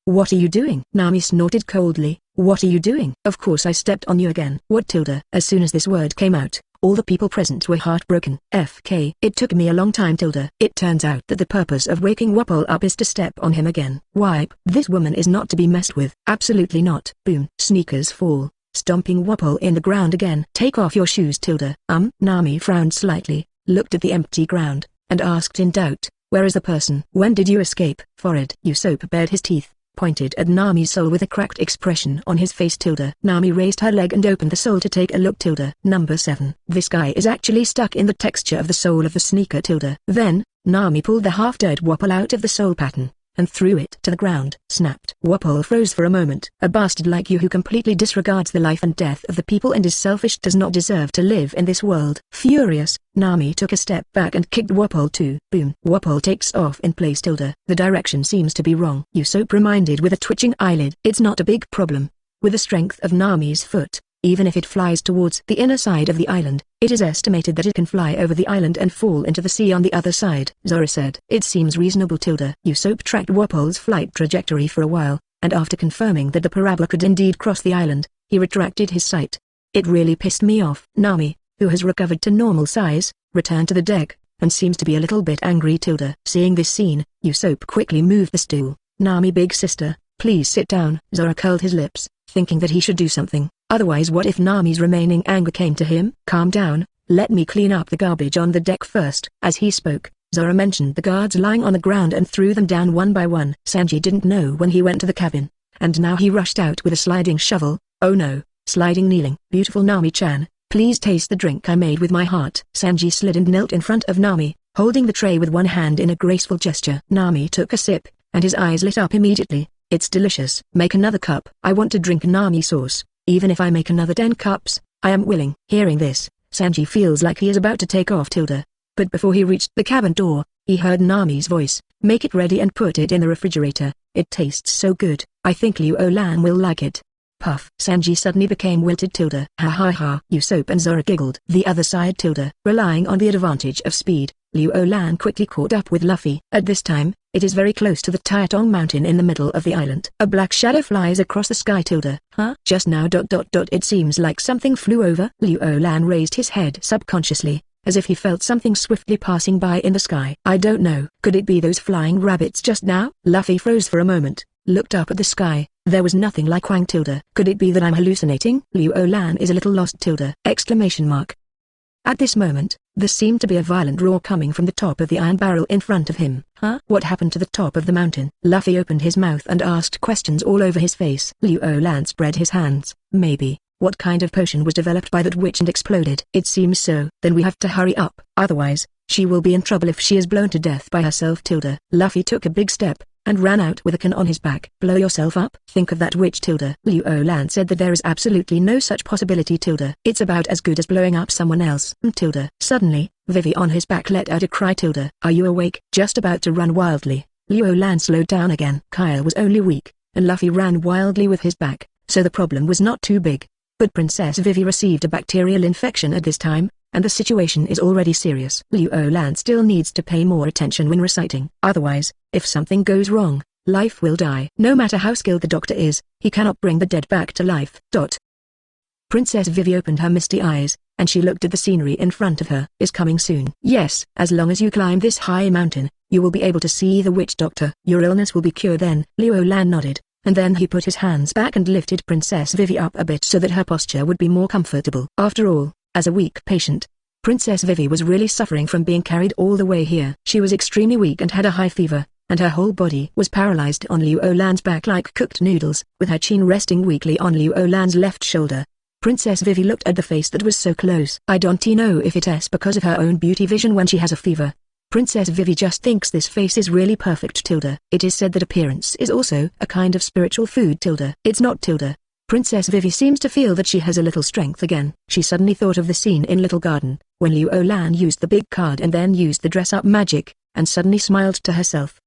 Speaker 1: what are you doing?" Nami snorted coldly, "What are you doing?" "Of course I stepped on you again." "What?" As soon as this word came out, all the people present were heartbroken. It took me a long time. It turns out that the purpose of waking Wapol up is to step on him again. Why? This woman is not to be messed with. Absolutely not. Boom. Sneakers fall, stomping Wapol in the ground again. "Take off your shoes." Nami frowned slightly, looked at the empty ground, and asked in doubt, "Where is the person?" "When did you escape?" "Forehead." Usopp bared his teeth, pointed at Nami's sole with a cracked expression on his face. Nami raised her leg and opened the sole to take a look. Number 7. This guy is actually stuck in the texture of the sole of the sneaker. Then, Nami pulled the half-dead Wapol out of the sole pattern, and threw it to the ground. Snapped. Wapol froze for a moment. A bastard like you who completely disregards the life and death of the people and is selfish does not deserve to live in this world. Furious, Nami took a step back and kicked Wapol too. Boom. Wapol takes off in place. The direction seems to be wrong. Usopp reminded with a twitching eyelid. It's not a big problem. With the strength of Nami's foot, even if it flies towards the inner side of the island, it is estimated that it can fly over the island and fall into the sea on the other side. Zoro said. It seems reasonable. Usopp tracked Wapol's flight trajectory for a while, and after confirming that the parabola could indeed cross the island, he retracted his sight. It really pissed me off. Nami, who has recovered to normal size, returned to the deck, and seems to be a little bit angry. Seeing this scene, Usopp quickly moved the stool. "Nami big sister, please sit down." Zoro curled his lips, thinking that he should do something. Otherwise what if Nami's remaining anger came to him? "Calm down, let me clean up the garbage on the deck first." As he spoke, Zora mentioned the guards lying on the ground and threw them down one by one. Sanji didn't know when he went to the cabin, and now he rushed out with a sliding shovel. Oh no, sliding kneeling. Beautiful Nami-chan, please taste the drink I made with my heart. Sanji slid and knelt in front of Nami, holding the tray with one hand in a graceful gesture. Nami took a sip, and his eyes lit up immediately. It's delicious. Make another cup. I want to drink Nami sauce. Even if I make another 10 cups, I am willing. Hearing this, Sanji feels like he is about to take off. But before he reached the cabin door, he heard Nami's voice. Make it ready and put it in the refrigerator. It tastes so good. I think Liu Lan will like it. Puff. Sanji suddenly became wilted. Ha ha ha. Usopp and Zora giggled. The other side. Relying on the advantage of speed, Liu Lan quickly caught up with Luffy. At this time, it is very close to the Taetong mountain in the middle of the island. A black shadow flies across the sky. Huh? Just now. It seems like something flew over. Liu Lan raised his head subconsciously, as if he felt something swiftly passing by in the sky. I don't know. Could it be those flying rabbits just now? Luffy froze for a moment, looked up at the sky. There was nothing like Wang. Could it be that I'm hallucinating? Liu Lan is a little lost. Exclamation mark. At this moment, there seemed to be a violent roar coming from the top of the iron barrel in front of him. Huh? What happened to the top of the mountain? Luffy opened his mouth and asked questions all over his face. Liu Lan spread his hands. Maybe. What kind of potion was developed by that witch and exploded? It seems so. Then we have to hurry up. Otherwise, she will be in trouble if she is blown to death by herself. Luffy took a big step, and ran out with a can on his back. Blow yourself up? Think of that witch. Liu Lan said that there is absolutely no such possibility. It's about as good as blowing up someone else. Suddenly, Vivi on his back let out a cry. Are you awake? Just about to run wildly, Liu Lan slowed down again. Kyle was only weak, and Luffy ran wildly with his back, so the problem was not too big. But Princess Vivi received a bacterial infection at this time, and the situation is already serious. Liu Lan still needs to pay more attention when reciting. Otherwise, if something goes wrong, life will die. No matter how skilled the doctor is, he cannot bring the dead back to life. Princess Vivi opened her misty eyes, and she looked at the scenery in front of her. Is coming soon. Yes, as long as you climb this high mountain, you will be able to see the witch doctor. Your illness will be cured then. Liu Lan nodded, and then he put his hands back and lifted Princess Vivi up a bit so that her posture would be more comfortable. After all, as a weak patient, Princess Vivi was really suffering from being carried all the way here. She was extremely weak and had a high fever, and her whole body was paralyzed on Liu Lan's back like cooked noodles, with her chin resting weakly on Liu Lan's left shoulder. Princess Vivi looked at the face that was so close. I don't know if it's because of her own beauty vision when she has a fever. Princess Vivi just thinks this face is really perfect. It is said that appearance is also a kind of spiritual food. It's not. Princess Vivi seems to feel that she has a little strength again. She suddenly thought of the scene in Little Garden, when Liu Lan used the big card and then used the dress-up magic, and suddenly smiled to herself.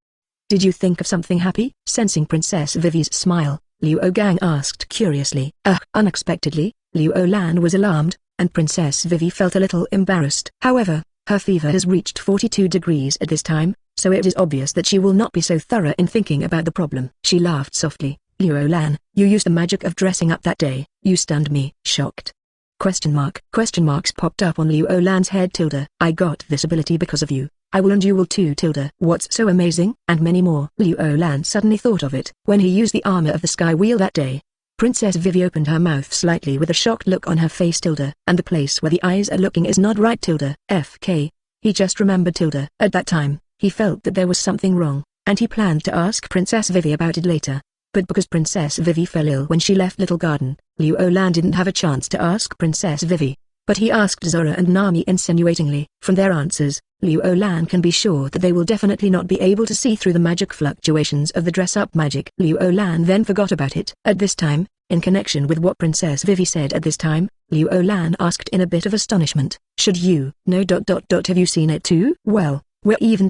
Speaker 1: Did you think of something happy? Sensing Princess Vivi's smile, Liu Gang asked curiously. Unexpectedly, Liu Lan was alarmed, and Princess Vivi felt a little embarrassed. However, her fever has reached 42 degrees at this time, so it is obvious that she will not be so thorough in thinking about the problem. She laughed softly. Liu Lan, you used the magic of dressing up that day. You stunned me. Shocked? Question marks popped up on Liu Lan's head. I got this ability because of you. I will and you will too. What's so amazing? And many more. Liu Lan suddenly thought of it. When he used the armor of the Sky Wheel that day. Princess Vivi opened her mouth slightly with a shocked look on her face. And the place where the eyes are looking is not right. FK. He just remembered. At that time, he felt that there was something wrong, and he planned to ask Princess Vivi about it later. But because Princess Vivi fell ill when she left Little Garden, Liu Lan didn't have a chance to ask Princess Vivi. But he asked Zora and Nami insinuatingly. From their answers, Liu Lan can be sure that they will definitely not be able to see through the magic fluctuations of the dress-up magic. Liu Lan then forgot about it. At this time, in connection with what Princess Vivi said at this time, Liu Lan asked in a bit of astonishment, should you know ... have you seen it too? Well, we're even.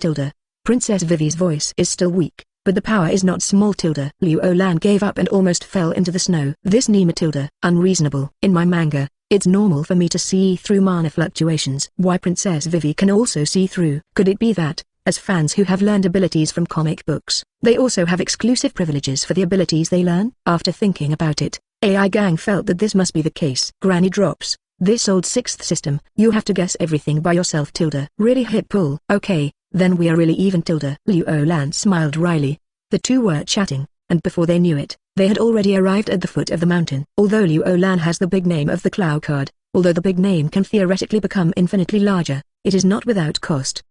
Speaker 1: Princess Vivi's voice is still weak, but the power is not small. Liu Lan gave up and almost fell into the snow. This Nima. Unreasonable. In my manga, it's normal for me to see through mana fluctuations. Why Princess Vivi can also see through? Could it be that, as fans who have learned abilities from comic books, they also have exclusive privileges for the abilities they learn? After thinking about it, AI Gang felt that this must be the case. Granny drops. This old sixth system, you have to guess everything by yourself. Really hip pull. Okay, then we are really even. Liu Lan smiled wryly. The two were chatting, and before they knew it, they had already arrived at the foot of the mountain. Although Liu Lan has the big name of the Cloud card, although the big name can theoretically become infinitely larger, it is not without cost.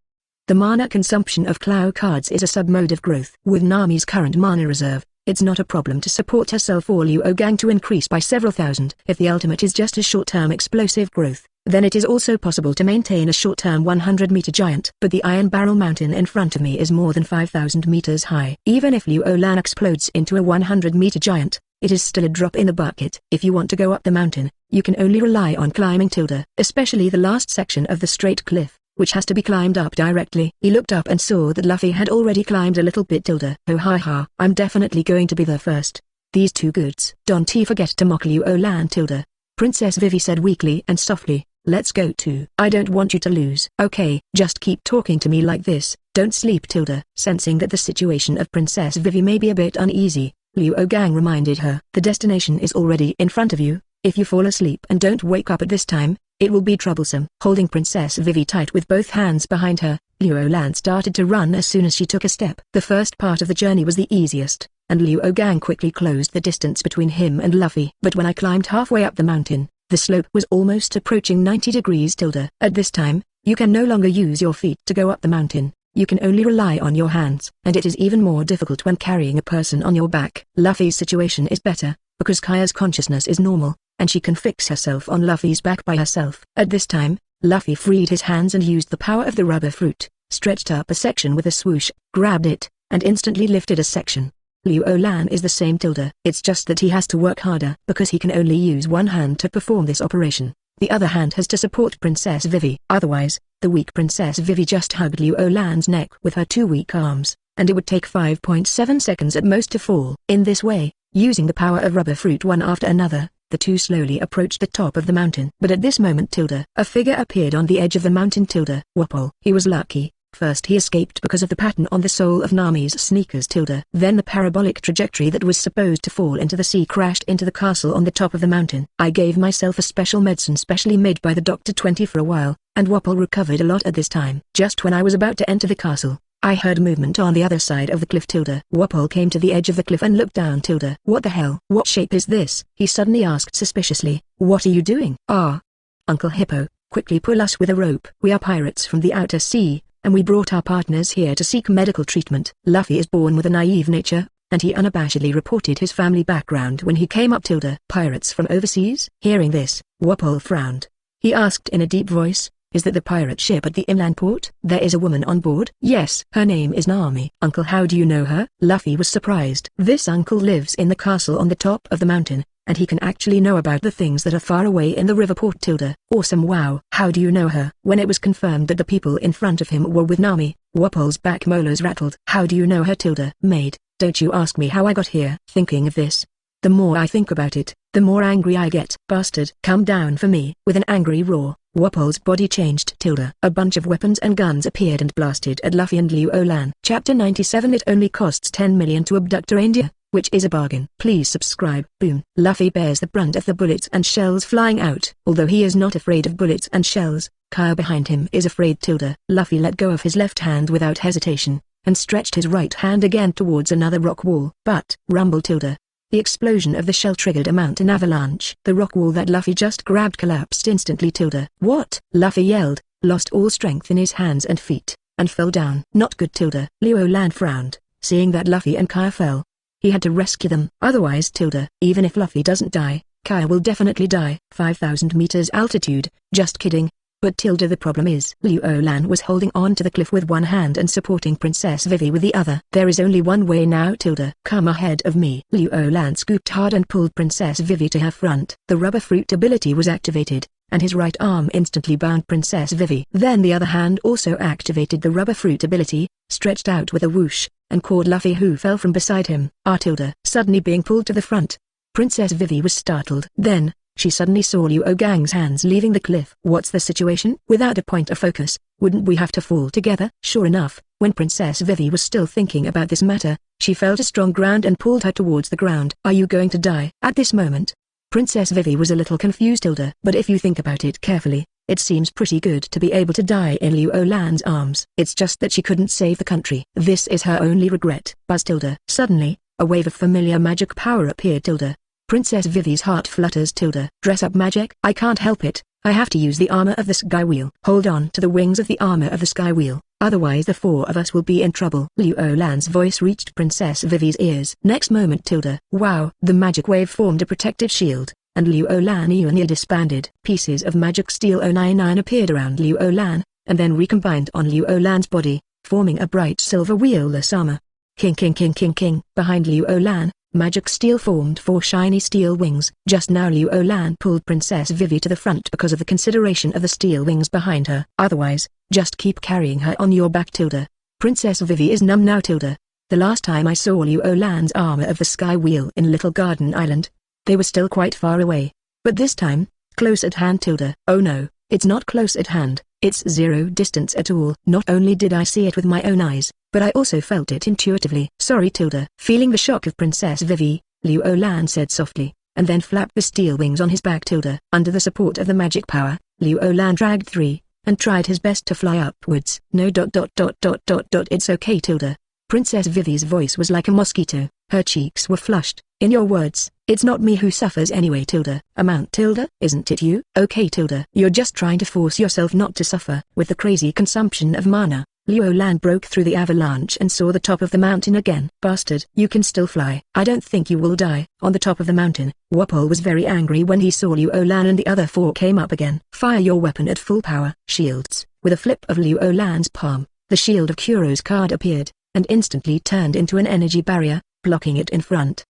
Speaker 1: The mana consumption of Clow cards is a submode of growth. With Nami's current mana reserve, it's not a problem to support herself or Luo Gang to increase by several thousand. If the ultimate is just a short-term explosive growth, then it is also possible to maintain a short-term 100-meter giant. But the Iron Barrel Mountain in front of me is more than 5,000 meters high. Even if Luo Lan explodes into a 100-meter giant, it is still a drop in the bucket. If you want to go up the mountain, you can only rely on climbing especially the last section of the straight cliff, which has to be climbed up directly. He looked up and saw that Luffy had already climbed a little bit. Oh ha, I'm definitely going to be there first. These two goods. Don't forget to mock Luo Lan. Princess Vivi said weakly and softly, let's go too. I don't want you to lose. Okay, just keep talking to me like this, don't sleep. Sensing that the situation of Princess Vivi may be a bit uneasy, Luo Gang reminded her, the destination is already in front of you. If you fall asleep and don't wake up at this time, it will be troublesome. Holding Princess Vivi tight with both hands behind her, Luo Lan started to run as soon as she took a step. The first part of the journey was the easiest, and Luo Gang quickly closed the distance between him and Luffy. But when I climbed halfway up the mountain, the slope was almost approaching 90 degrees. At this time, you can no longer use your feet to go up the mountain. You can only rely on your hands, and it is even more difficult when carrying a person on your back. Luffy's situation is better, because Kaya's consciousness is normal, and she can fix herself on Luffy's back by herself. At this time, Luffy freed his hands and used the power of the rubber fruit, stretched up a section with a swoosh, grabbed it, and instantly lifted a section. Luo Lan is the same. It's just that he has to work harder because he can only use one hand to perform this operation. The other hand has to support Princess Vivi. Otherwise, the weak Princess Vivi just hugged Luo Lan's neck with her two weak arms, and it would take 5.7 seconds at most to fall. In this way, using the power of rubber fruit one after another, the two slowly approached the top of the mountain. But at this moment a figure appeared on the edge of the mountain. Wapol. He was lucky. First he escaped because of the pattern on the sole of Nami's sneakers. Then the parabolic trajectory that was supposed to fall into the sea crashed into the castle on the top of the mountain. I gave myself a special medicine specially made by the Dr. 20 for a while, and Wapol recovered a lot at this time. Just when I was about to enter the castle, I heard movement on the other side of the cliff. Wapol came to the edge of the cliff and looked down. What the hell? What shape is this? He suddenly asked suspiciously. What are you doing? Uncle Hippo, quickly pull us with a rope. We are pirates from the outer sea, and we brought our partners here to seek medical treatment. Luffy is born with a naive nature, and he unabashedly reported his family background when he came up. Pirates from overseas? Hearing this, Wapol frowned. He asked in a deep voice, is that the pirate ship at the inland port? There is a woman on board? Yes. Her name is Nami. Uncle, how do you know her? Luffy was surprised. This uncle lives in the castle on the top of the mountain, and he can actually know about the things that are far away in the river port. Awesome. Wow. How do you know her? When it was confirmed that the people in front of him were with Nami, Wapol's back molars rattled. How do you know her? Maid, don't you ask me how I got here. Thinking of this, the more I think about it, the more angry I get. Bastard. Come down for me. With an angry roar, Wapol's body changed. A bunch of weapons and guns appeared and blasted at Luffy and Luo Lan. Chapter 97. It only costs 10 million to abduct a reindeer, which is a bargain. Please subscribe. Boom. Luffy bears the brunt of the bullets and shells flying out. Although he is not afraid of bullets and shells, Kaya behind him is afraid. Luffy let go of his left hand without hesitation, and stretched his right hand again towards another rock wall. But, rumble. The explosion of the shell triggered a mountain avalanche. The rock wall that Luffy just grabbed collapsed instantly. What? Luffy yelled, lost all strength in his hands and feet, and fell down. Not good. Luo Lan frowned, seeing that Luffy and Kaya fell. He had to rescue them. Otherwise, even if Luffy doesn't die, Kaya will definitely die. 5,000 meters altitude, just kidding. But the problem is, Luo Lan was holding on to the cliff with one hand and supporting Princess Vivi with the other. There is only one way now. Come ahead of me. Luo Lan scooped hard and pulled Princess Vivi to her front. The rubber fruit ability was activated, and his right arm instantly bound Princess Vivi. Then the other hand also activated the rubber fruit ability, stretched out with a whoosh, and caught Luffy, who fell from beside him. Suddenly being pulled to the front. Princess Vivi was startled. Then, she suddenly saw Luo Gang's hands leaving the cliff. What's the situation? Without a point of focus, wouldn't we have to fall together? Sure enough, when Princess Vivi was still thinking about this matter, she felt a strong ground and pulled her towards the ground. Are you going to die? At this moment, Princess Vivi was a little confused. But if you think about it carefully, it seems pretty good to be able to die in Luo Lan's arms. It's just that she couldn't save the country. This is her only regret. Buzz. Suddenly, a wave of familiar magic power appeared. Princess Vivi's heart flutters. Dress up magic? I can't help it. I have to use the armor of the Sky Wheel. Hold on to the wings of the armor of the Sky Wheel, otherwise the four of us will be in trouble. Liu Lan's voice reached Princess Vivi's ears. Next moment wow, the magic wave formed a protective shield, and Liu Lan nearly disbanded. Pieces of magic steel 099 appeared around Liu Lan, and then recombined on Liu Lan's body, forming a bright silver wheelless armor. King. Behind Liu Lan, magic steel formed four shiny steel wings. Just now Liu Lan pulled Princess Vivi to the front because of the consideration of the steel wings behind her. Otherwise, just keep carrying her on your back. Princess Vivi is numb now. The last time I saw Liu Lan's armor of the Sky Wheel in Little Garden Island, they were still quite far away. But this time, close at hand. Oh no, it's not close at hand, it's zero distance at all. Not only did I see it with my own eyes, but I also felt it intuitively. Sorry. Feeling the shock of Princess Vivi, Liu Lan said softly, and then flapped the steel wings on his back. Under the support of the magic power, Liu Lan dragged three, and tried his best to fly upwards. No. It's okay. Princess Vivi's voice was like a mosquito, her cheeks were flushed. In your words, it's not me who suffers anyway. Amount. Isn't it you? Okay. You're just trying to force yourself not to suffer. With the crazy consumption of mana, Liu Lan broke through the avalanche and saw the top of the mountain again. Bastard, you can still fly. I don't think you will die. On the top of the mountain, Wapol was very angry when he saw Liu Lan and the other four came up again. Fire your weapon at full power. Shields. With a flip of Liu Lan's palm, the shield of Kuro's card appeared, and instantly turned into an energy barrier, blocking it in front.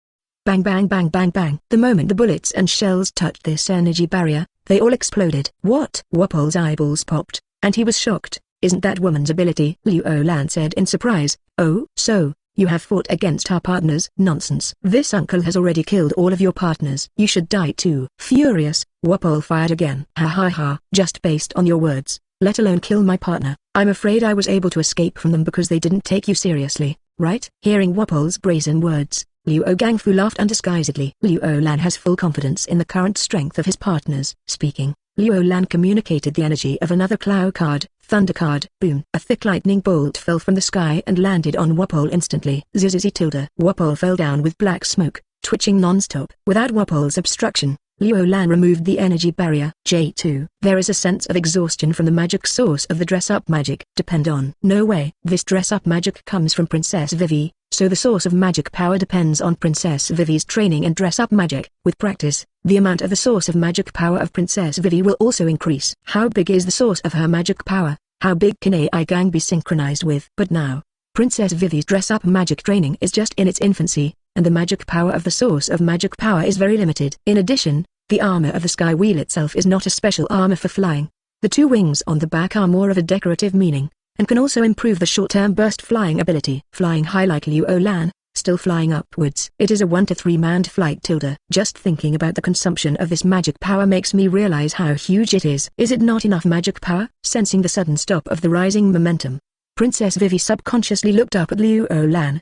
Speaker 1: Bang. The moment the bullets and shells touched this energy barrier, they all exploded. What? Wapol's eyeballs popped, and he was shocked. Isn't that woman's ability? Liu Lan said in surprise. Oh, so, you have fought against our partners? Nonsense. This uncle has already killed all of your partners. You should die too. Furious, Wapol fired again. Ha. Just based on your words, let alone kill my partner, I'm afraid I was able to escape from them because they didn't take you seriously, right? Hearing Wapol's brazen words, Liu Gangfu laughed undisguisedly. Liu Lan has full confidence in the current strength of his partners. Speaking, Liu Lan communicated the energy of another Clow card, Thunder card. Boom. A thick lightning bolt fell from the sky and landed on Wapol instantly. Zzzz. Wapol fell down with black smoke, twitching non-stop. Without Wapol's obstruction, Liu Lan removed the energy barrier. J2. There is a sense of exhaustion from the magic source of the dress-up magic. Depend on. No way. This dress-up magic comes from Princess Vivi, so the source of magic power depends on Princess Vivi's training and dress-up magic. With practice, the amount of the source of magic power of Princess Vivi will also increase. How big is the source of her magic power? How big can AI Gang be synchronized with? But now, Princess Vivi's dress-up magic training is just in its infancy, and the magic power of the source of magic power is very limited. In addition, the armor of the Sky Wheel itself is not a special armor for flying. The two wings on the back are more of a decorative meaning, and can also improve the short-term burst flying ability. Flying high like Liu Lan, still flying upwards. It is a 1 to 3 manned flight. Just thinking about the consumption of this magic power makes me realize how huge it is. Is it not enough magic power? Sensing the sudden stop of the rising momentum, Princess Vivi subconsciously looked up at Liu Lan.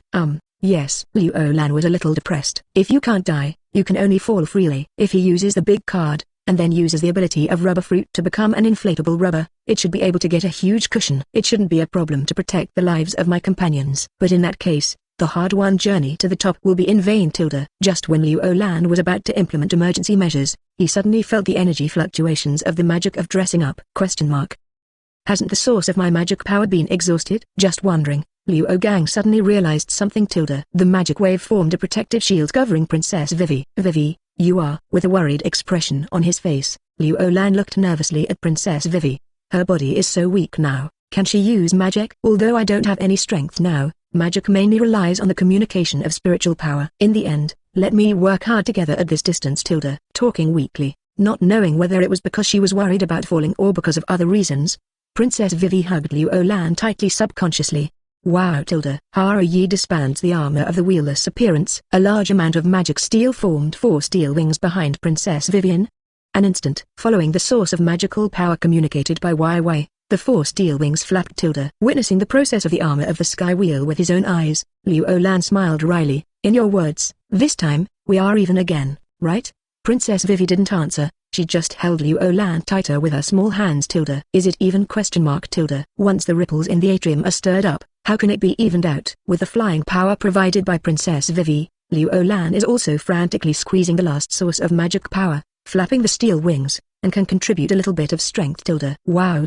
Speaker 1: Yes. Liu Lan was a little depressed. If you can't die, you can only fall freely. If he uses the big card, and then uses the ability of rubber fruit to become an inflatable rubber, it should be able to get a huge cushion. It shouldn't be a problem to protect the lives of my companions. But in that case, the hard-won journey to the top will be in vain. Just when Liu Lan was about to implement emergency measures, he suddenly felt the energy fluctuations of the magic of dressing up. Hasn't the source of my magic power been exhausted? Just wondering. Liu Gang suddenly realized something. The magic wave formed a protective shield covering Princess Vivi. Vivi, you are. With a worried expression on his face, Liu Lan looked nervously at Princess Vivi. Her body is so weak now, can she use magic? Although I don't have any strength now, magic mainly relies on the communication of spiritual power. In the end, let me work hard together at this distance. Talking weakly, not knowing whether it was because she was worried about falling or because of other reasons, Princess Vivi hugged Liu Lan tightly subconsciously. Wow. Haruyi disbands the armor of the wheelless appearance. A large amount of magic steel formed 4 steel wings behind Princess Vivian. An instant following the source of magical power communicated by YY, the 4 steel wings flapped. Witnessing the process of the armor of the Sky Wheel with his own eyes, Liu Lan smiled wryly. In your words, this time, we are even again, right? Princess Vivi didn't answer. She just held Liu Lan tighter with her small hands. Is it even? Once the ripples in the atrium are stirred up, how can it be evened out? With the flying power provided by Princess Vivi, Liu Lan is also frantically squeezing the last source of magic power, flapping the steel wings, and can contribute a little bit of strength. Wow.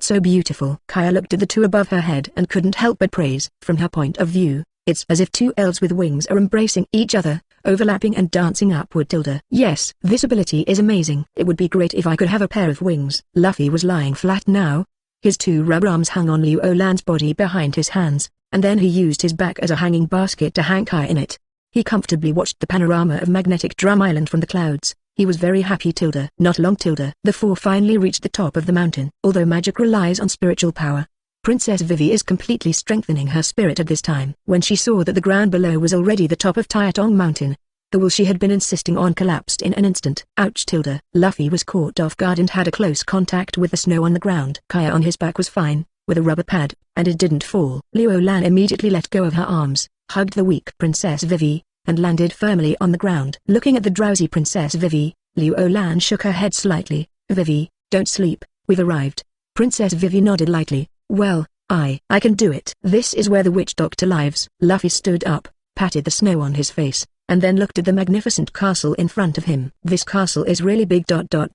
Speaker 1: So beautiful. Kaya looked at the two above her head and couldn't help but praise. From her point of view, it's as if two elves with wings are embracing each other, overlapping and dancing upward. Yes, this ability is amazing. It would be great if I could have a pair of wings. Luffy was lying flat now. His two rubber arms hung on Liu Lan's body behind his hands, and then he used his back as a hanging basket to hang Kai in it. He comfortably watched the panorama of Magnetic Drum Island from the clouds. He was very happy. Not long. The four finally reached the top of the mountain. Although magic relies on spiritual power, Princess Vivi is completely strengthening her spirit at this time. When she saw that the ground below was already the top of Taitong Mountain, the wall she had been insisting on collapsed in an instant. Ouch. Luffy was caught off guard and had a close contact with the snow on the ground. Kaya on his back was fine, with a rubber pad, and it didn't fall. Liu Lan immediately let go of her arms, hugged the weak Princess Vivi, and landed firmly on the ground. Looking at the drowsy Princess Vivi, Liu Lan shook her head slightly. Vivi, don't sleep, we've arrived. Princess Vivi nodded lightly. Well, I can do it. This is where the witch doctor lives. Luffy stood up, patted the snow on his face, and then looked at the magnificent castle in front of him. This castle is really big. Bigger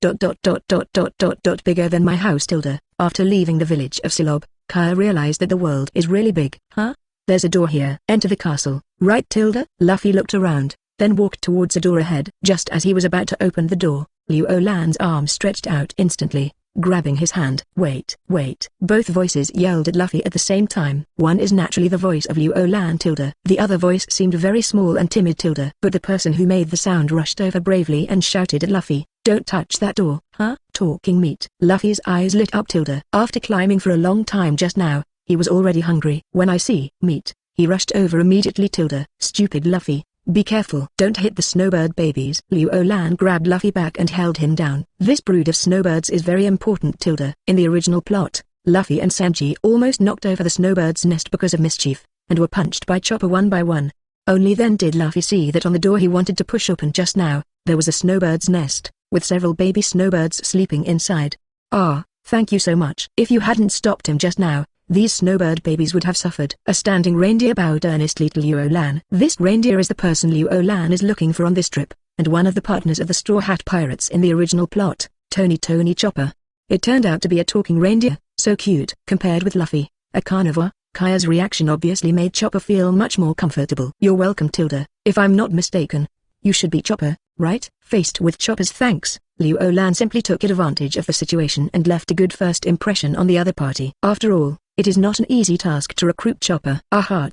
Speaker 1: than my house. After leaving the village of Silob, Kaya realized that the world is really big. Huh? There's a door here. Enter the castle, right? Luffy looked around, then walked towards a door ahead. Just as he was about to open the door, Liu Lan's arm stretched out instantly, grabbing his hand. Wait. Both voices yelled at Luffy at the same time. One is naturally the voice of Liu Lan. The other voice seemed very small and timid. But the person who made the sound rushed over bravely and shouted at Luffy, don't touch that door. Huh? Talking meat. Luffy's eyes lit up. After climbing for a long time just now, he was already hungry. When I see meat, he rushed over immediately. Stupid Luffy. Be careful. Don't hit the snowbird babies. Liu Lan grabbed Luffy back and held him down. This brood of snowbirds is very important. In the original plot, Luffy and Sanji almost knocked over the snowbird's nest because of mischief, and were punched by Chopper one by one. Only then did Luffy see that on the door he wanted to push open just now, there was a snowbird's nest, with several baby snowbirds sleeping inside. Ah, thank you so much. If you hadn't stopped him just now, these snowbird babies would have suffered. A standing reindeer bowed earnestly to Liu Lan. This reindeer is the person Liu Lan is looking for on this trip, and one of the partners of the Straw Hat Pirates in the original plot, Tony Chopper. It turned out to be a talking reindeer, so cute. Compared with Luffy, a carnivore, Kaya's reaction obviously made Chopper feel much more comfortable. You're welcome. If I'm not mistaken, you should be Chopper, right? Faced with Chopper's thanks, Liu Lan simply took advantage of the situation and left a good first impression on the other party. After all, it is not an easy task to recruit Chopper. Aha.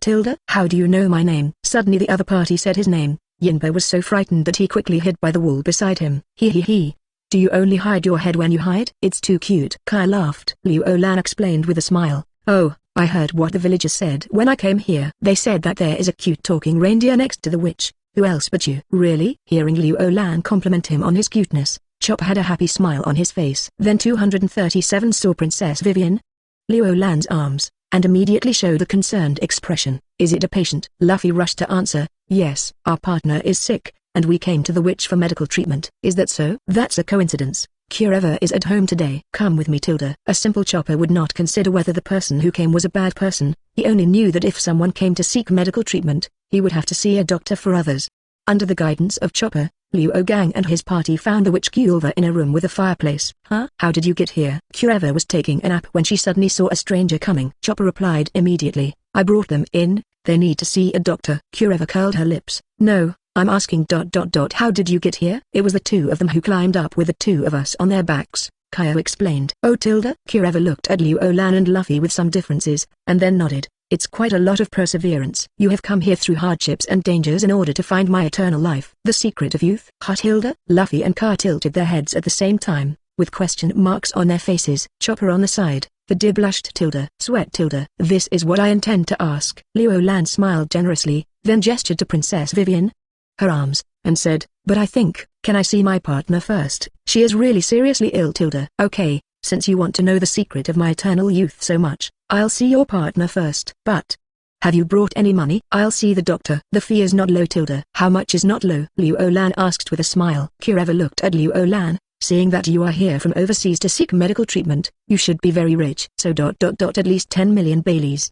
Speaker 1: How do you know my name? Suddenly the other party said his name. Yinba was so frightened that he quickly hid by the wall beside him. He. Do you only hide your head when you hide? It's too cute. Kaya laughed. Liu Lan explained with a smile. Oh, I heard what the villagers said when I came here. They said that there is a cute talking reindeer next to the witch. Who else but you? Really? Hearing Liu Lan compliment him on his cuteness, Chopper had a happy smile on his face. Then 237 saw Princess Vivian, Liu Lan's arms, and immediately showed a concerned expression. Is it a patient? Luffy rushed to answer, yes, our partner is sick, and we came to the witch for medical treatment. Is that so? That's a coincidence. Kureva is at home today. Come with me. A simple Chopper would not consider whether the person who came was a bad person. He only knew that if someone came to seek medical treatment, he would have to see a doctor for others. Under the guidance of Chopper, Liu Gang and his party found the witch Kureva in a room with a fireplace. Huh? How did you get here? Kureva was taking a nap when she suddenly saw a stranger coming. Chopper replied immediately, I brought them in, they need to see a doctor. Kureva curled her lips. No, I'm asking ... How did you get here? It was the two of them who climbed up with the two of us on their backs, Kaya explained. Oh. Kureva looked at Liu Lan and Luffy with some differences, and then nodded. It's quite a lot of perseverance. You have come here through hardships and dangers in order to find my eternal life. The secret of youth. Hilda, Luffy and Kaya tilted their heads at the same time, with question marks on their faces. Chopper on the side, the deer blushed. Sweat. This is what I intend to ask. Liu Lan smiled generously, then gestured to Princess Vivian, her arms, and said, but I think, can I see my partner first? She is really seriously ill. Okay, since you want to know the secret of my eternal youth so much, I'll see your partner first. But have you brought any money? I'll see the doctor. The fee is not low. How much is not low? Liu Lan asked with a smile. Kureva looked at Liu Lan, seeing that you are here from overseas to seek medical treatment, you should be very rich. So ... At least 10 million Baileys.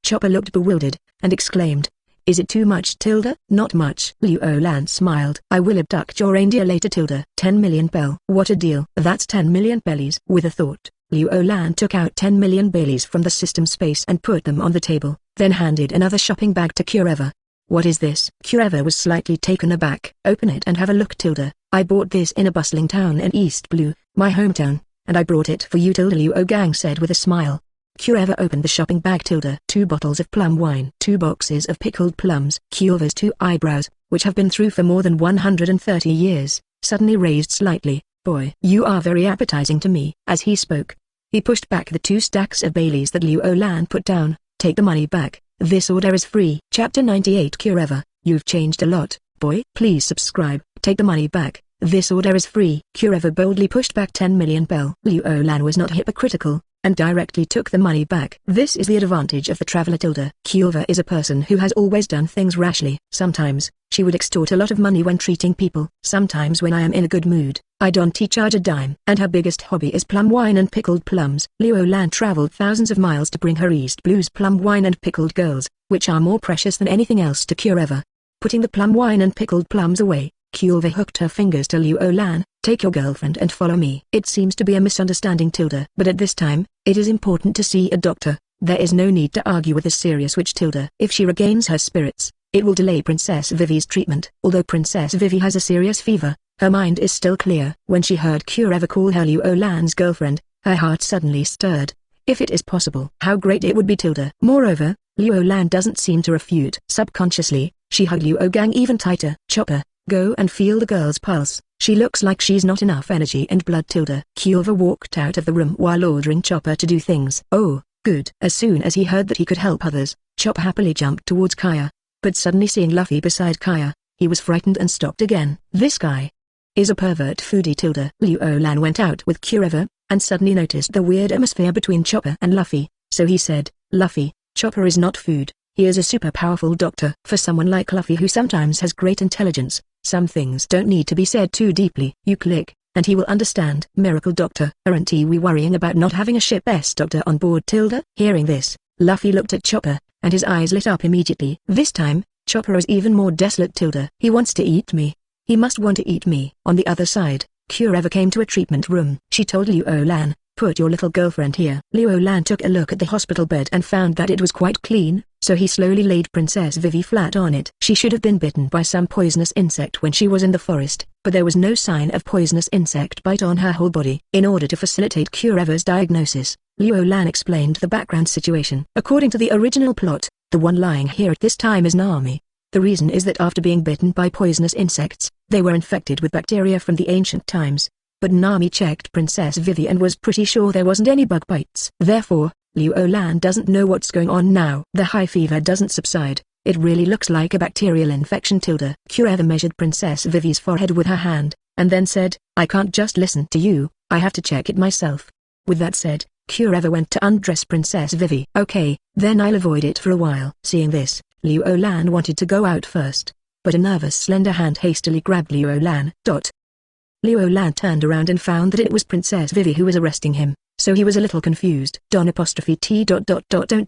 Speaker 1: Chopper looked bewildered, and exclaimed, Is it too much tilde? Not much. Liu Lan smiled. I will abduct your reindeer later tilde. 10 million bell. What a deal. That's 10 million bellies. With a thought, Liu Lan took out 10 million bellies from the system space and put them on the table, then handed another shopping bag to Kureva. What is this? Kureva was slightly taken aback. Open it and have a look tilde. I bought this in a bustling town in East Blue, my hometown, and I brought it for you tilde, Liu Gang said with a smile. Kureva opened the shopping bag tilde. 2 bottles of plum wine, 2 boxes of pickled plums. Kureva's 2 eyebrows, which have been through for more than 130 years, suddenly raised slightly. Boy, you are very appetizing to me. As he spoke, he pushed back the 2 stacks of Baileys that Liu Lan put down. Take the money back. This order is free. Chapter 98. Kureva, you've changed a lot, boy. Please subscribe. Take the money back. This order is free. Kureva boldly pushed back 10 million bell. Liu Lan was not hypocritical, and directly took the money back. This is the advantage of the traveler tilde. Kureva is a person who has always done things rashly. Sometimes, she would extort a lot of money when treating people. Sometimes when I am in a good mood, I don't charge a dime. And her biggest hobby is plum wine and pickled plums. Liu Lan traveled thousands of miles to bring her East Blue's plum wine and pickled girls, which are more precious than anything else to Kureva. Putting the plum wine and pickled plums away, Kureva hooked her fingers to Liu Lan. Take your girlfriend and follow me. It seems to be a misunderstanding tilde. But at this time, it is important to see a doctor. There is no need to argue with this serious witch tilde. If she regains her spirits, it will delay Princess Vivi's treatment. Although Princess Vivi has a serious fever, her mind is still clear. When she heard Kureva call her Liu Lan's girlfriend, her heart suddenly stirred. If it is possible, how great it would be tilde. Moreover, Liu Lan doesn't seem to refute. Subconsciously, she hugged Liu Gang even tighter. Chopper, go and feel the girl's pulse. She looks like she's not enough energy and blood tilde. Kureva walked out of the room while ordering Chopper to do things. Oh, good. As soon as he heard that he could help others, Chopper happily jumped towards Kaya. But suddenly seeing Luffy beside Kaya, he was frightened and stopped again. This guy is a pervert foodie tilde. Liu Lan went out with Kureva, and suddenly noticed the weird atmosphere between Chopper and Luffy, so he said, Luffy, Chopper is not food, he is a super powerful doctor. For someone like Luffy who sometimes has great intelligence, some things don't need to be said too deeply. You click, and he will understand. Miracle Doctor. Aren't we worrying about not having a ship's doctor on board tilde? Hearing this, Luffy looked at Chopper, and his eyes lit up immediately. This time, Chopper is even more desolate tilde. He wants to eat me. He must want to eat me. On the other side, Kureva came to a treatment room. She told Liu Lan, put your little girlfriend here. Liu Lan took a look at the hospital bed and found that it was quite clean, so he slowly laid Princess Vivi flat on it. She should have been bitten by some poisonous insect when she was in the forest, but there was no sign of poisonous insect bite on her whole body. In order to facilitate Kureva's diagnosis, Liu Lan explained the background situation. According to the original plot, the one lying here at this time is Nami. The reason is that after being bitten by poisonous insects, they were infected with bacteria from the ancient times. But Nami checked Princess Vivi and was pretty sure there wasn't any bug bites. Therefore, Liu Lan doesn't know what's going on now. The high fever doesn't subside. It really looks like a bacterial infection tilde. Kureva measured Princess Vivi's forehead with her hand, and then said, I can't just listen to you, I have to check it myself. With that said, Kureva went to undress Princess Vivi. Okay, then I'll avoid it for a while. Seeing this, Liu Lan wanted to go out first, but a nervous slender hand hastily grabbed Liu Lan. Liu Lan turned around and found that it was Princess Vivi who was arresting him, so he was a little confused. Don't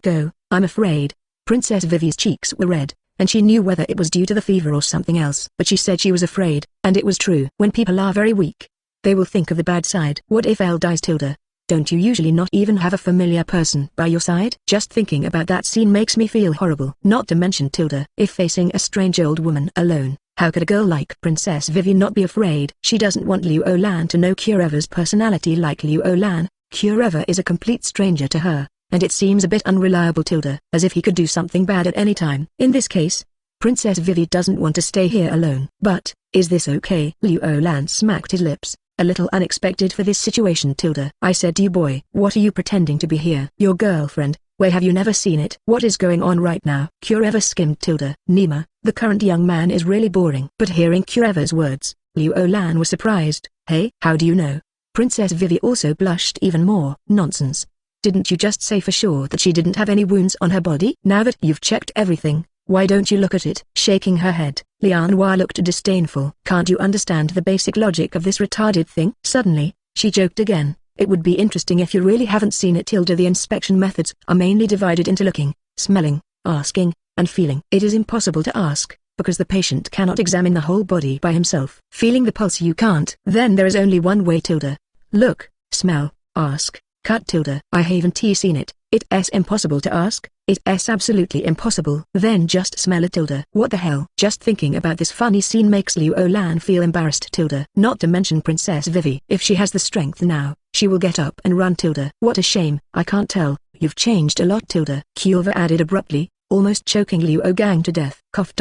Speaker 1: go, I'm afraid. Princess Vivi's cheeks were red, and she knew whether it was due to the fever or something else. But she said she was afraid, and it was true. When people are very weak, they will think of the bad side. What if Elle dies tilde? Don't you usually not even have a familiar person by your side? Just thinking about that scene makes me feel horrible. Not to mention tilde. If facing a strange old woman alone, how could a girl like Princess Vivi not be afraid? She doesn't want Liu Lan to know Kureva's personality like Liu Lan. Kureva is a complete stranger to her, and it seems a bit unreliable tilde, as if he could do something bad at any time. In this case, Princess Vivi doesn't want to stay here alone. But, is this okay? Liu Lan smacked his lips. A little unexpected for this situation tilde. I said to you boy, what are you pretending to be here? Your girlfriend, where have you never seen it? What is going on right now? Kureva skimmed tilde. Nima, the current young man is really boring. But hearing Kureva's words, Liu Lan was surprised. Hey, how do you know? Princess Vivi also blushed even more. Nonsense. Didn't you just say for sure that she didn't have any wounds on her body? Now that you've checked everything, why don't you look at it? Shaking her head, Lianhua looked disdainful. Can't you understand the basic logic of this retarded thing? Suddenly, she joked again. It would be interesting if you really haven't seen it tilde. The inspection methods are mainly divided into looking, smelling, asking, and feeling. It is impossible to ask, because the patient cannot examine the whole body by himself. Feeling the pulse you can't. Then there is only one way tilde. Look, smell, ask, cut tilde. I haven't seen it. It's impossible to ask. It's absolutely impossible. Then just smell it tilde. What the hell? Just thinking about this funny scene makes Liu Lan feel embarrassed tilde. Not to mention Princess Vivi. If she has the strength now, she will get up and run tilde. What a shame. I can't tell. You've changed a lot tilde. Kureva added abruptly, almost choking Liu Gang to death. Cough.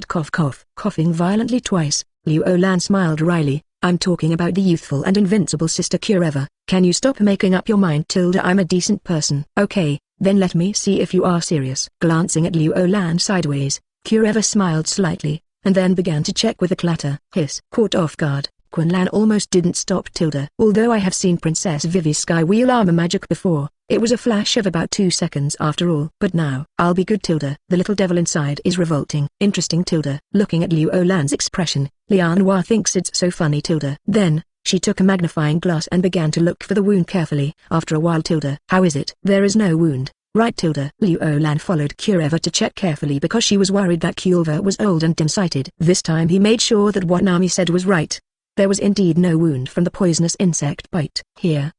Speaker 1: Cough cough. Coughing violently twice, Liu Lan smiled wryly. I'm talking about the youthful and invincible Sister Kureva. Can you stop making up your mind tilde? I'm a decent person. Okay, then let me see if you are serious. Glancing at Liu Lan sideways, Kureva smiled slightly, and then began to check with a clatter. Hiss. Caught off guard, Quinlan almost didn't stop tilde. Although I have seen Princess Vivi's sky wheel armor magic before, it was a flash of about 2 seconds after all. But now, I'll be good tilde. The little devil inside is revolting. Interesting tilde. Looking at Liu Lan's expression, Lianhua thinks it's so funny tilde. Then, she took a magnifying glass and began to look for the wound carefully. After a while tilde. How is it? There is no wound, right tilde? Liu Lan followed Kureva to check carefully because she was worried that Kureva was old and dim-sighted. This time he made sure that what Nami said was right. There was indeed no wound from the poisonous insect bite. Here.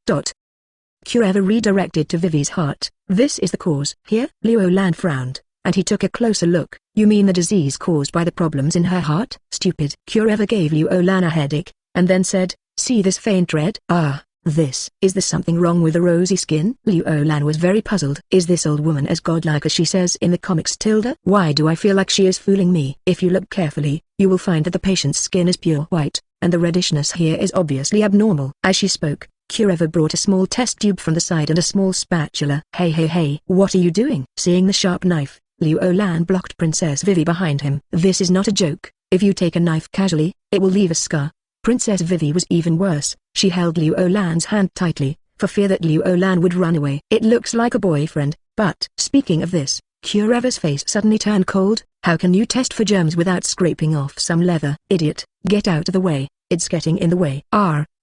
Speaker 1: Kureva redirected to Vivi's heart. This is the cause. Here? Liu Lan frowned, and he took a closer look. You mean the disease caused by the problems in her heart? Stupid. Kureva gave Liu Lan a headache, and then said, see this faint red? Ah, this. Is there something wrong with the rosy skin? Liu Lan was very puzzled. Is this old woman as godlike as she says in the comics tilde? Why do I feel like she is fooling me? If you look carefully, you will find that the patient's skin is pure white, and the reddishness here is obviously abnormal. As she spoke, Kureva brought a small test tube from the side and a small spatula. Hey, what are you doing? Seeing the sharp knife, Liu Lan blocked Princess Vivi behind him. This is not a joke. If you take a knife casually, it will leave a scar. Princess Vivi was even worse. She held Liu Lan's hand tightly, for fear that Liu Lan would run away. It looks like a boyfriend, but… Speaking of this, Kureva's face suddenly turned cold. How can you test for germs without scraping off some leather? Idiot, get out of the way, it's getting in the way.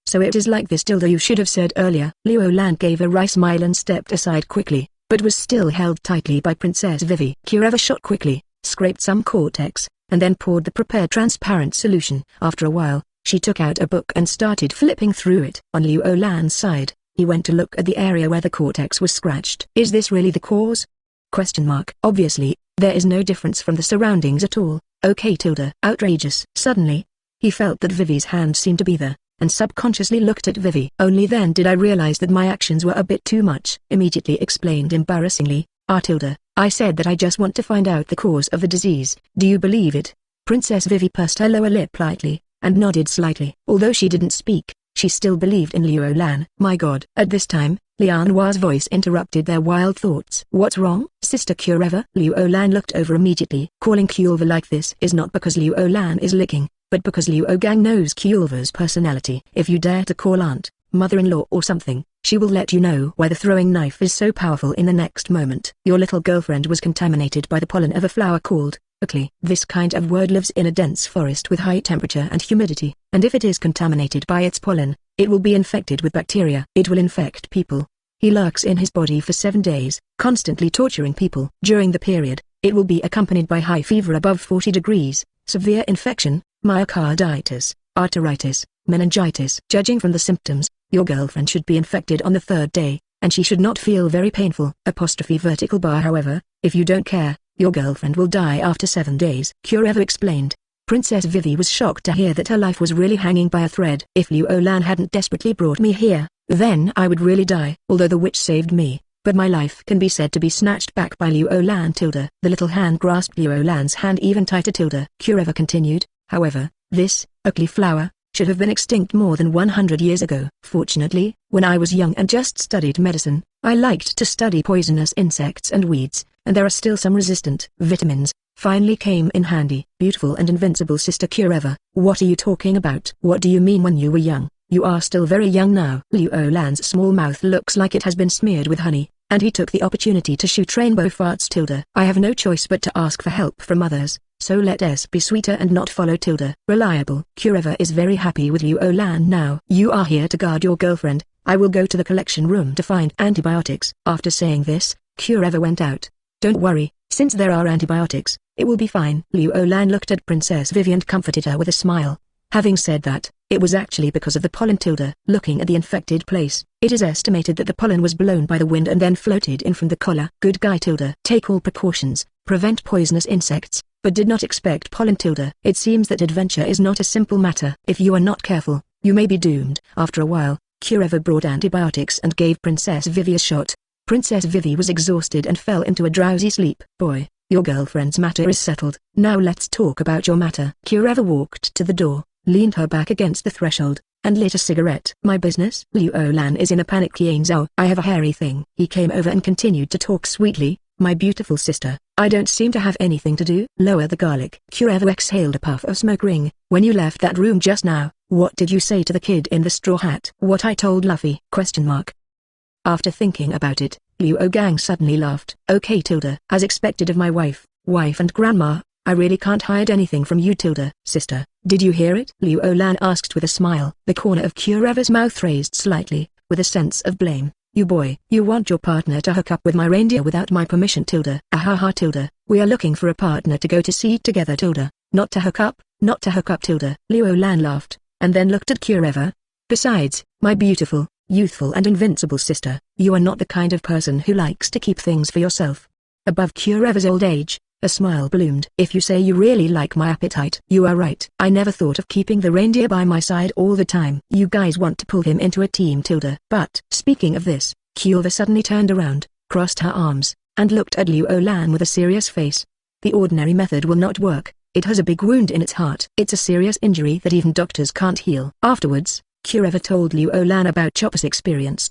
Speaker 1: So it is like this tilde, you should have said earlier. Liu Lan gave a wry smile and stepped aside quickly, but was still held tightly by Princess Vivi. Kureva shot quickly, scraped some cortex, and then poured the prepared transparent solution. After a while, she took out a book and started flipping through it. On Liu Lan's side, he went to look at the area where the cortex was scratched. Is this really the cause? Obviously, there is no difference from the surroundings at all. Okay tilde. Outrageous. Suddenly, he felt that Vivi's hand seemed to be there, and subconsciously looked at Vivi. Only then did I realize that my actions were a bit too much. Immediately explained embarrassingly, tilde, I said that I just want to find out the cause of the disease. Do you believe it? Princess Vivi pursed her lower lip lightly, and nodded slightly. Although she didn't speak, she still believed in Liu Lan. My god. At this time, Lianhua's voice interrupted their wild thoughts. What's wrong? Sister Kureva? Liu Lan looked over immediately. Calling Kureva like this is not because Liu Lan is licking, but because Liu Gang knows Kureva's personality. If you dare to call aunt, mother-in-law or something, she will let you know why the throwing knife is so powerful in the next moment. Your little girlfriend was contaminated by the pollen of a flower called Oakley. This kind of word lives in a dense forest with high temperature and humidity, and if it is contaminated by its pollen, it will be infected with bacteria. It will infect people. He lurks in his body for 7 days, constantly torturing people. During the period, it will be accompanied by high fever above 40 degrees, severe infection, myocarditis, arteritis, meningitis. Judging from the symptoms, your girlfriend should be infected on the 3rd day, and she should not feel very painful. Vertical bar. However, if you don't care, your girlfriend will die after 7 days. Kureva explained. Princess Vivi was shocked to hear that her life was really hanging by a thread. If Liu Lan hadn't desperately brought me here, then I would really die. Although the witch saved me, but my life can be said to be snatched back by Liu Lan tilde. The little hand grasped Liu Lan's hand even tighter tilde. Kureva continued, however, this, Oakley flower, should have been extinct more than 100 years ago. Fortunately, when I was young and just studied medicine, I liked to study poisonous insects and weeds, and there are still some resistant vitamins, finally came in handy. Beautiful and invincible Sister Kureva, what are you talking about? What do you mean when you were young? You are still very young now. Liu Lan's small mouth looks like it has been smeared with honey, and he took the opportunity to shoot rainbow farts tilde. I have no choice but to ask for help from others, so let us be sweeter and not follow tilde. Reliable. Kureva is very happy with Liu Lan now. You are here to guard your girlfriend. I will go to the collection room to find antibiotics. After saying this, Kureva went out. Don't worry, Since there are antibiotics, it will be fine. Liu Lan looked at Princess Vivi and comforted her with a smile. Having said that, it was actually because of the pollen. Looking at the infected place, it is estimated that the pollen was blown by the wind and then floated in from the collar. Good guy. Take all precautions, prevent poisonous insects, but did not expect pollen. It seems that adventure is not a simple matter. If you are not careful, you may be doomed. After a while, Kureva brought antibiotics and gave Princess Vivi a shot. Princess Vivi was exhausted and fell into a drowsy sleep. Boy, your girlfriend's matter is settled. Now let's talk about your matter. Kureva walked to the door, leaned her back against the threshold, and lit a cigarette. My business? Liu Lan is in a panic. Zhao, I have a hairy thing. He came over and continued to talk sweetly. My beautiful sister, I don't seem to have anything to do. Lower the garlic. Kureva exhaled a puff of smoke ring. When you left that room just now, what did you say to the kid in the straw hat? What I told Luffy? After thinking about it, Liu Gang suddenly laughed. Okay. As expected of my wife and grandma, I really can't hide anything from you. Sister, did you hear it? Liu Lan asked with a smile. The corner of Kureva's mouth raised slightly, with a sense of blame. You boy, you want your partner to hook up with my reindeer without my permission. Ahaha. We are looking for a partner to go to sea together. Not to hook up. Liu Lan laughed, and then looked at Kureva. Besides, my beautiful, youthful and invincible sister, you are not the kind of person who likes to keep things for yourself. Above Kureva's old age, a smile bloomed. If you say you really like my appetite, you are right. I never thought of keeping the reindeer by my side all the time. You guys want to pull him into a team. But, speaking of this, Kureva suddenly turned around, crossed her arms, and looked at Liu Lan with a serious face. The ordinary method will not work. It has a big wound in its heart. It's a serious injury that even doctors can't heal. Afterwards, Kureva told Liu Lan about Chopper's experience.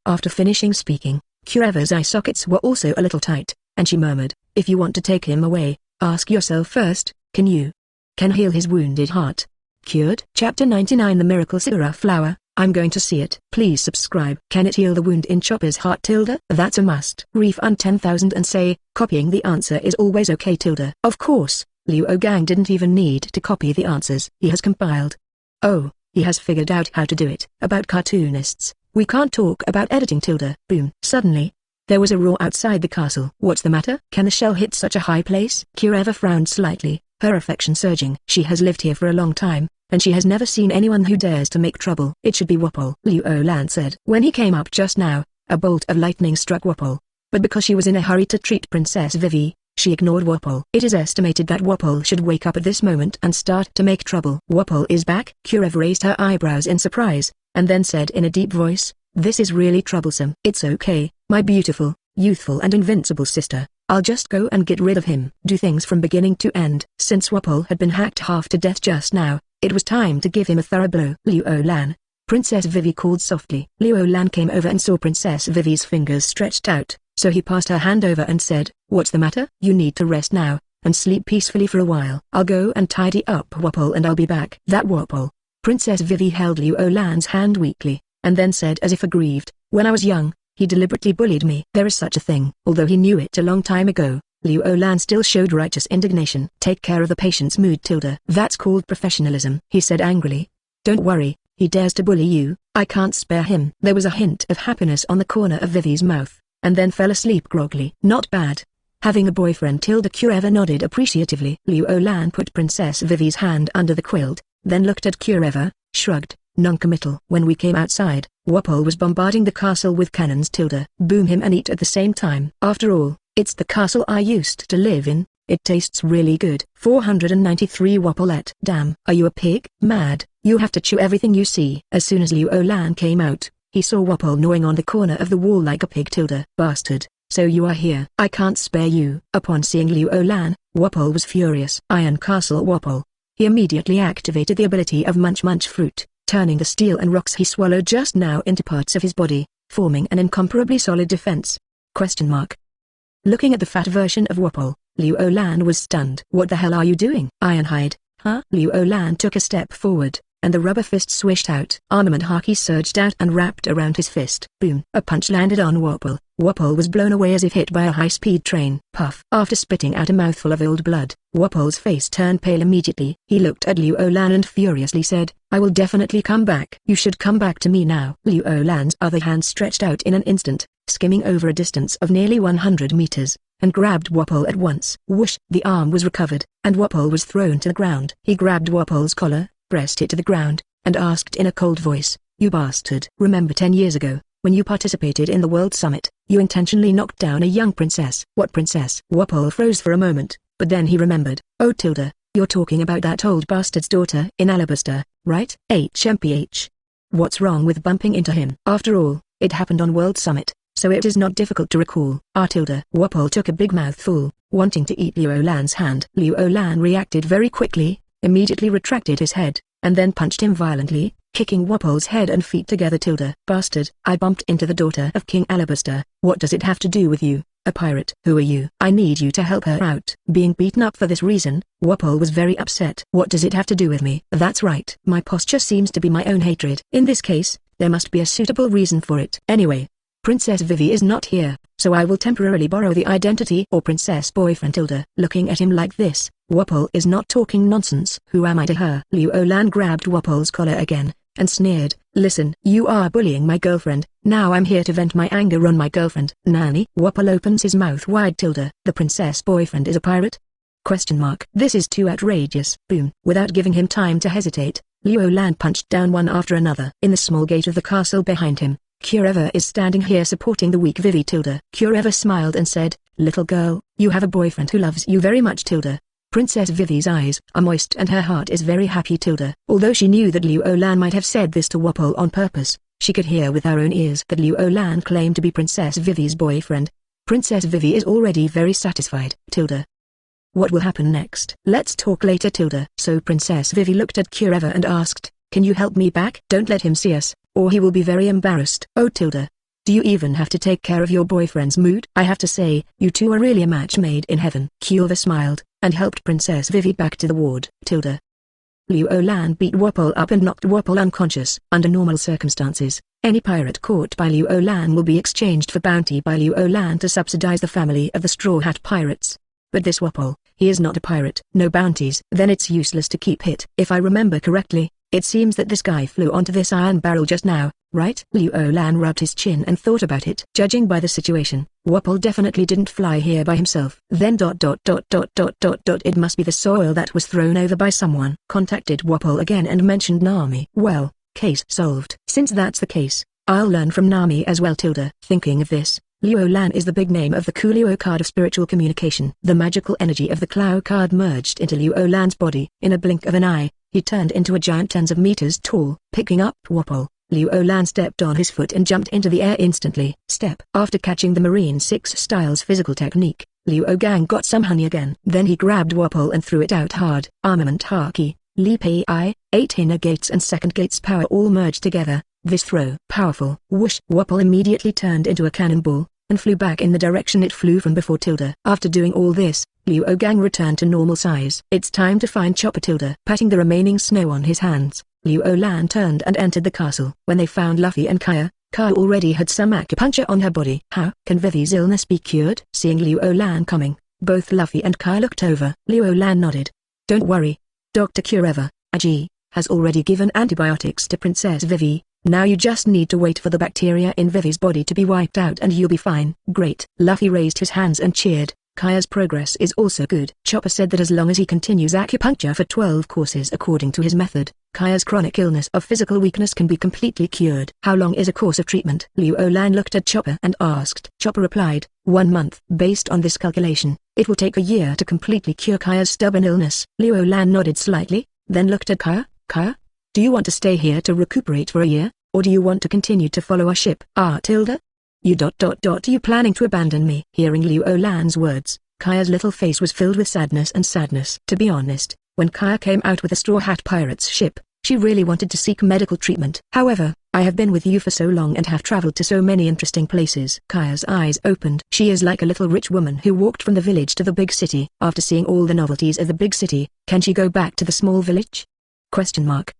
Speaker 1: After finishing speaking, Kureva's eye sockets were also a little tight, and she murmured, if you want to take him away, ask yourself first, can heal his wounded heart? Cured? Chapter 99 The Miracle Sakura Flower. I'm going to see it. Please subscribe. Can it heal the wound in Chopper's heart? That's a must. Refund 10,000 and say, copying the answer is always okay. Of course, Liu Gang didn't even need to copy the answers. He has compiled. Oh, he has figured out how to do it. About cartoonists, we can't talk about editing. Boom. Suddenly, there was a roar outside the castle. What's the matter? Can the shell hit such a high place? Kureva frowned slightly, her affection surging. She has lived here for a long time, and she has never seen anyone who dares to make trouble. It should be Wapol, Liu Lan said. When he came up just now, a bolt of lightning struck Wapol. But because she was in a hurry to treat Princess Vivi, she ignored Wapol. It is estimated that Wapol should wake up at this moment and start to make trouble. Wapol is back? Kureva raised her eyebrows in surprise, and then said in a deep voice, this is really troublesome. It's okay, my beautiful, youthful and invincible sister. I'll just go and get rid of him. Do things from beginning to end. Since Wapol had been hacked half to death just now, it was time to give him a thorough blow. Liu Lan. Princess Vivi called softly. Liu Lan came over and saw Princess Vivi's fingers stretched out, so he passed her hand over and said, what's the matter? You need to rest now, and sleep peacefully for a while. I'll go and tidy up Wapol and I'll be back. That Wapol. Princess Vivi held Liu Lan's hand weakly, and then said as if aggrieved, when I was young, he deliberately bullied me. There is such a thing. Although he knew it a long time ago, Liu Lan still showed righteous indignation. Take care of the patient's mood. That's called professionalism, he said angrily. Don't worry, he dares to bully you, I can't spare him. There was a hint of happiness on the corner of Vivi's mouth, and then fell asleep groggily. Not bad. Having a boyfriend. Kureva nodded appreciatively. Liu Lan put Princess Vivi's hand under the quilt, then looked at Kureva, shrugged. Non-committal. When we came outside, Wapol was bombarding the castle with cannons. Boom him and eat at the same time. After all, it's the castle I used to live in, it tastes really good. 493 Wapol. Damn. Are you a pig? Mad. You have to chew everything you see. As soon as Liu Lan came out, he saw Wapol gnawing on the corner of the wall like a pig. Bastard, so you are here. I can't spare you. Upon seeing Liu Lan, Wapol was furious. Iron Castle Wapol. He immediately activated the ability of Munch Munch Fruit, turning the steel and rocks he swallowed just now into parts of his body, forming an incomparably solid defense. Looking at the fat version of Wapol, Liu Lan was stunned. What the hell are you doing? Ironhide, huh? Liu Lan took a step forward, and the rubber fist swished out. Armament haki surged out and wrapped around his fist. Boom! A punch landed on Wapol. Wapol was blown away as if hit by a high-speed train. Puff! After spitting out a mouthful of old blood, Wapol's face turned pale immediately. He looked at Liu Lan and furiously said, "I will definitely come back. You should come back to me now." Liu Lan's other hand stretched out in an instant, skimming over a distance of nearly 100 meters, and grabbed Wapol at once. Whoosh! The arm was recovered, and Wapol was thrown to the ground. He grabbed Wapol's collar, pressed it to the ground, and asked in a cold voice, "You bastard. Remember 10 years ago, when you participated in the World Summit, you intentionally knocked down a young princess." "What princess?" Wapol froze for a moment, but then he remembered. "Oh Tilda, you're talking about that old bastard's daughter in Alabaster, right?" HMPH. What's wrong with bumping into him? After all, it happened on World Summit, so it is not difficult to recall. Tilda. Wapol took a big mouthful, wanting to eat Liu Lan's hand. Liu Lan reacted very quickly, immediately retracted his head, and then punched him violently, kicking Wapol's head and feet together. "Tilda, bastard, I bumped into the daughter of King Alabaster. What does it have to do with you, a pirate? Who are you? I need you to help her out." Being beaten up for this reason, Wapol was very upset. "What does it have to do with me?" "That's right. My posture seems to be my own hatred. In this case, there must be a suitable reason for it. Anyway, Princess Vivi is not here, so I will temporarily borrow the identity or princess boyfriend." Tilda. Looking at him like this, Wapol is not talking nonsense. "Who am I to her?" Liu Lan grabbed Wapol's collar again, and sneered, "Listen, you are bullying my girlfriend, now I'm here to vent my anger on my girlfriend." "Nani?" Wapol opens his mouth wide. "Tilda, the princess boyfriend is a pirate? Question mark. This is too outrageous." Boom. Without giving him time to hesitate, Liu Lan punched down one after another. In the small gate of the castle behind him, Kureva is standing here supporting the weak Vivi. Tilda. Kureva smiled and said, "Little girl, you have a boyfriend who loves you very much." Tilda. Princess Vivi's eyes are moist and her heart is very happy. Tilda. Although she knew that Liu Lan might have said this to Wapol on purpose, she could hear with her own ears that Liu Lan claimed to be Princess Vivi's boyfriend. Princess Vivi is already very satisfied. Tilda. What will happen next? Let's talk later. Tilda. So Princess Vivi looked at Kureva and asked, "Can you help me back? Don't let him see us, or he will be very embarrassed." "Oh Tilda. Do you even have to take care of your boyfriend's mood?" "I have to say, you two are really a match made in heaven." Kureva smiled, and helped Princess Vivi back to the ward. Tilda. Liu Lan beat Wapol up and knocked Wapol unconscious. Under normal circumstances, any pirate caught by Liu Lan will be exchanged for bounty by Liu Lan to subsidize the family of the Straw Hat Pirates. But this Wapol, he is not a pirate. No bounties. Then it's useless to keep it. If I remember correctly, it seems that this guy flew onto this iron barrel just now, right? Liu Lan rubbed his chin and thought about it. Judging by the situation, Wapol definitely didn't fly here by himself. Then it must be the soil that was thrown over by someone. Contacted Wapol again and mentioned Nami. Well, case solved. Since that's the case, I'll learn from Nami as well. Tilda. Thinking of this, Liu Lan is the big name of the Coolio card of spiritual communication. The magical energy of the Clow card merged into Liu Lan's body. In a blink of an eye, he turned into a giant tens of meters tall. Picking up Wapol, Liu Lan stepped on his foot and jumped into the air instantly. Step. After catching the Marine 6 style's physical technique, Liu Gang got some honey again. Then he grabbed Wapol and threw it out hard. Armament haki, leap AI, 8 inner gates and second gates power all merged together. This throw. Powerful. Whoosh. Wapol immediately turned into a cannonball, and flew back in the direction it flew from before. Tilda. After doing all this, Liu Gang returned to normal size. It's time to find Chopper. Tilda. Patting the remaining snow on his hands, Liu Lan turned and entered the castle. When they found Luffy and Kaya, Kaya already had some acupuncture on her body. How can Vivi's illness be cured? Seeing Liu Lan coming, both Luffy and Kaya looked over. Liu Lan nodded. Don't worry. Dr. Kureva, Aji, has already given antibiotics to Princess Vivi. Now you just need to wait for the bacteria in Vivi's body to be wiped out and you'll be fine. Great. Luffy raised his hands and cheered. Kaya's progress is also good. Chopper said that as long as he continues acupuncture for 12 courses according to his method, Kaya's chronic illness of physical weakness can be completely cured. How long is a course of treatment? Liu Lan looked at Chopper and asked. Chopper replied, 1 month. Based on this calculation, it will take a year to completely cure Kaya's stubborn illness. Liu Lan nodded slightly, then looked at Kaya. Kaya? Do you want to stay here to recuperate for a year, or do you want to continue to follow our ship? Tilda? You planning to abandon me? Hearing Liu Lan's words, Kaya's little face was filled with sadness and sadness. To be honest, when Kaya came out with the Straw Hat Pirates ship, she really wanted to seek medical treatment. However, I have been with you for so long and have traveled to so many interesting places. Kaya's eyes opened. She is like a little rich woman who walked from the village to the big city. After seeing all the novelties of the big city, can she go back to the small village?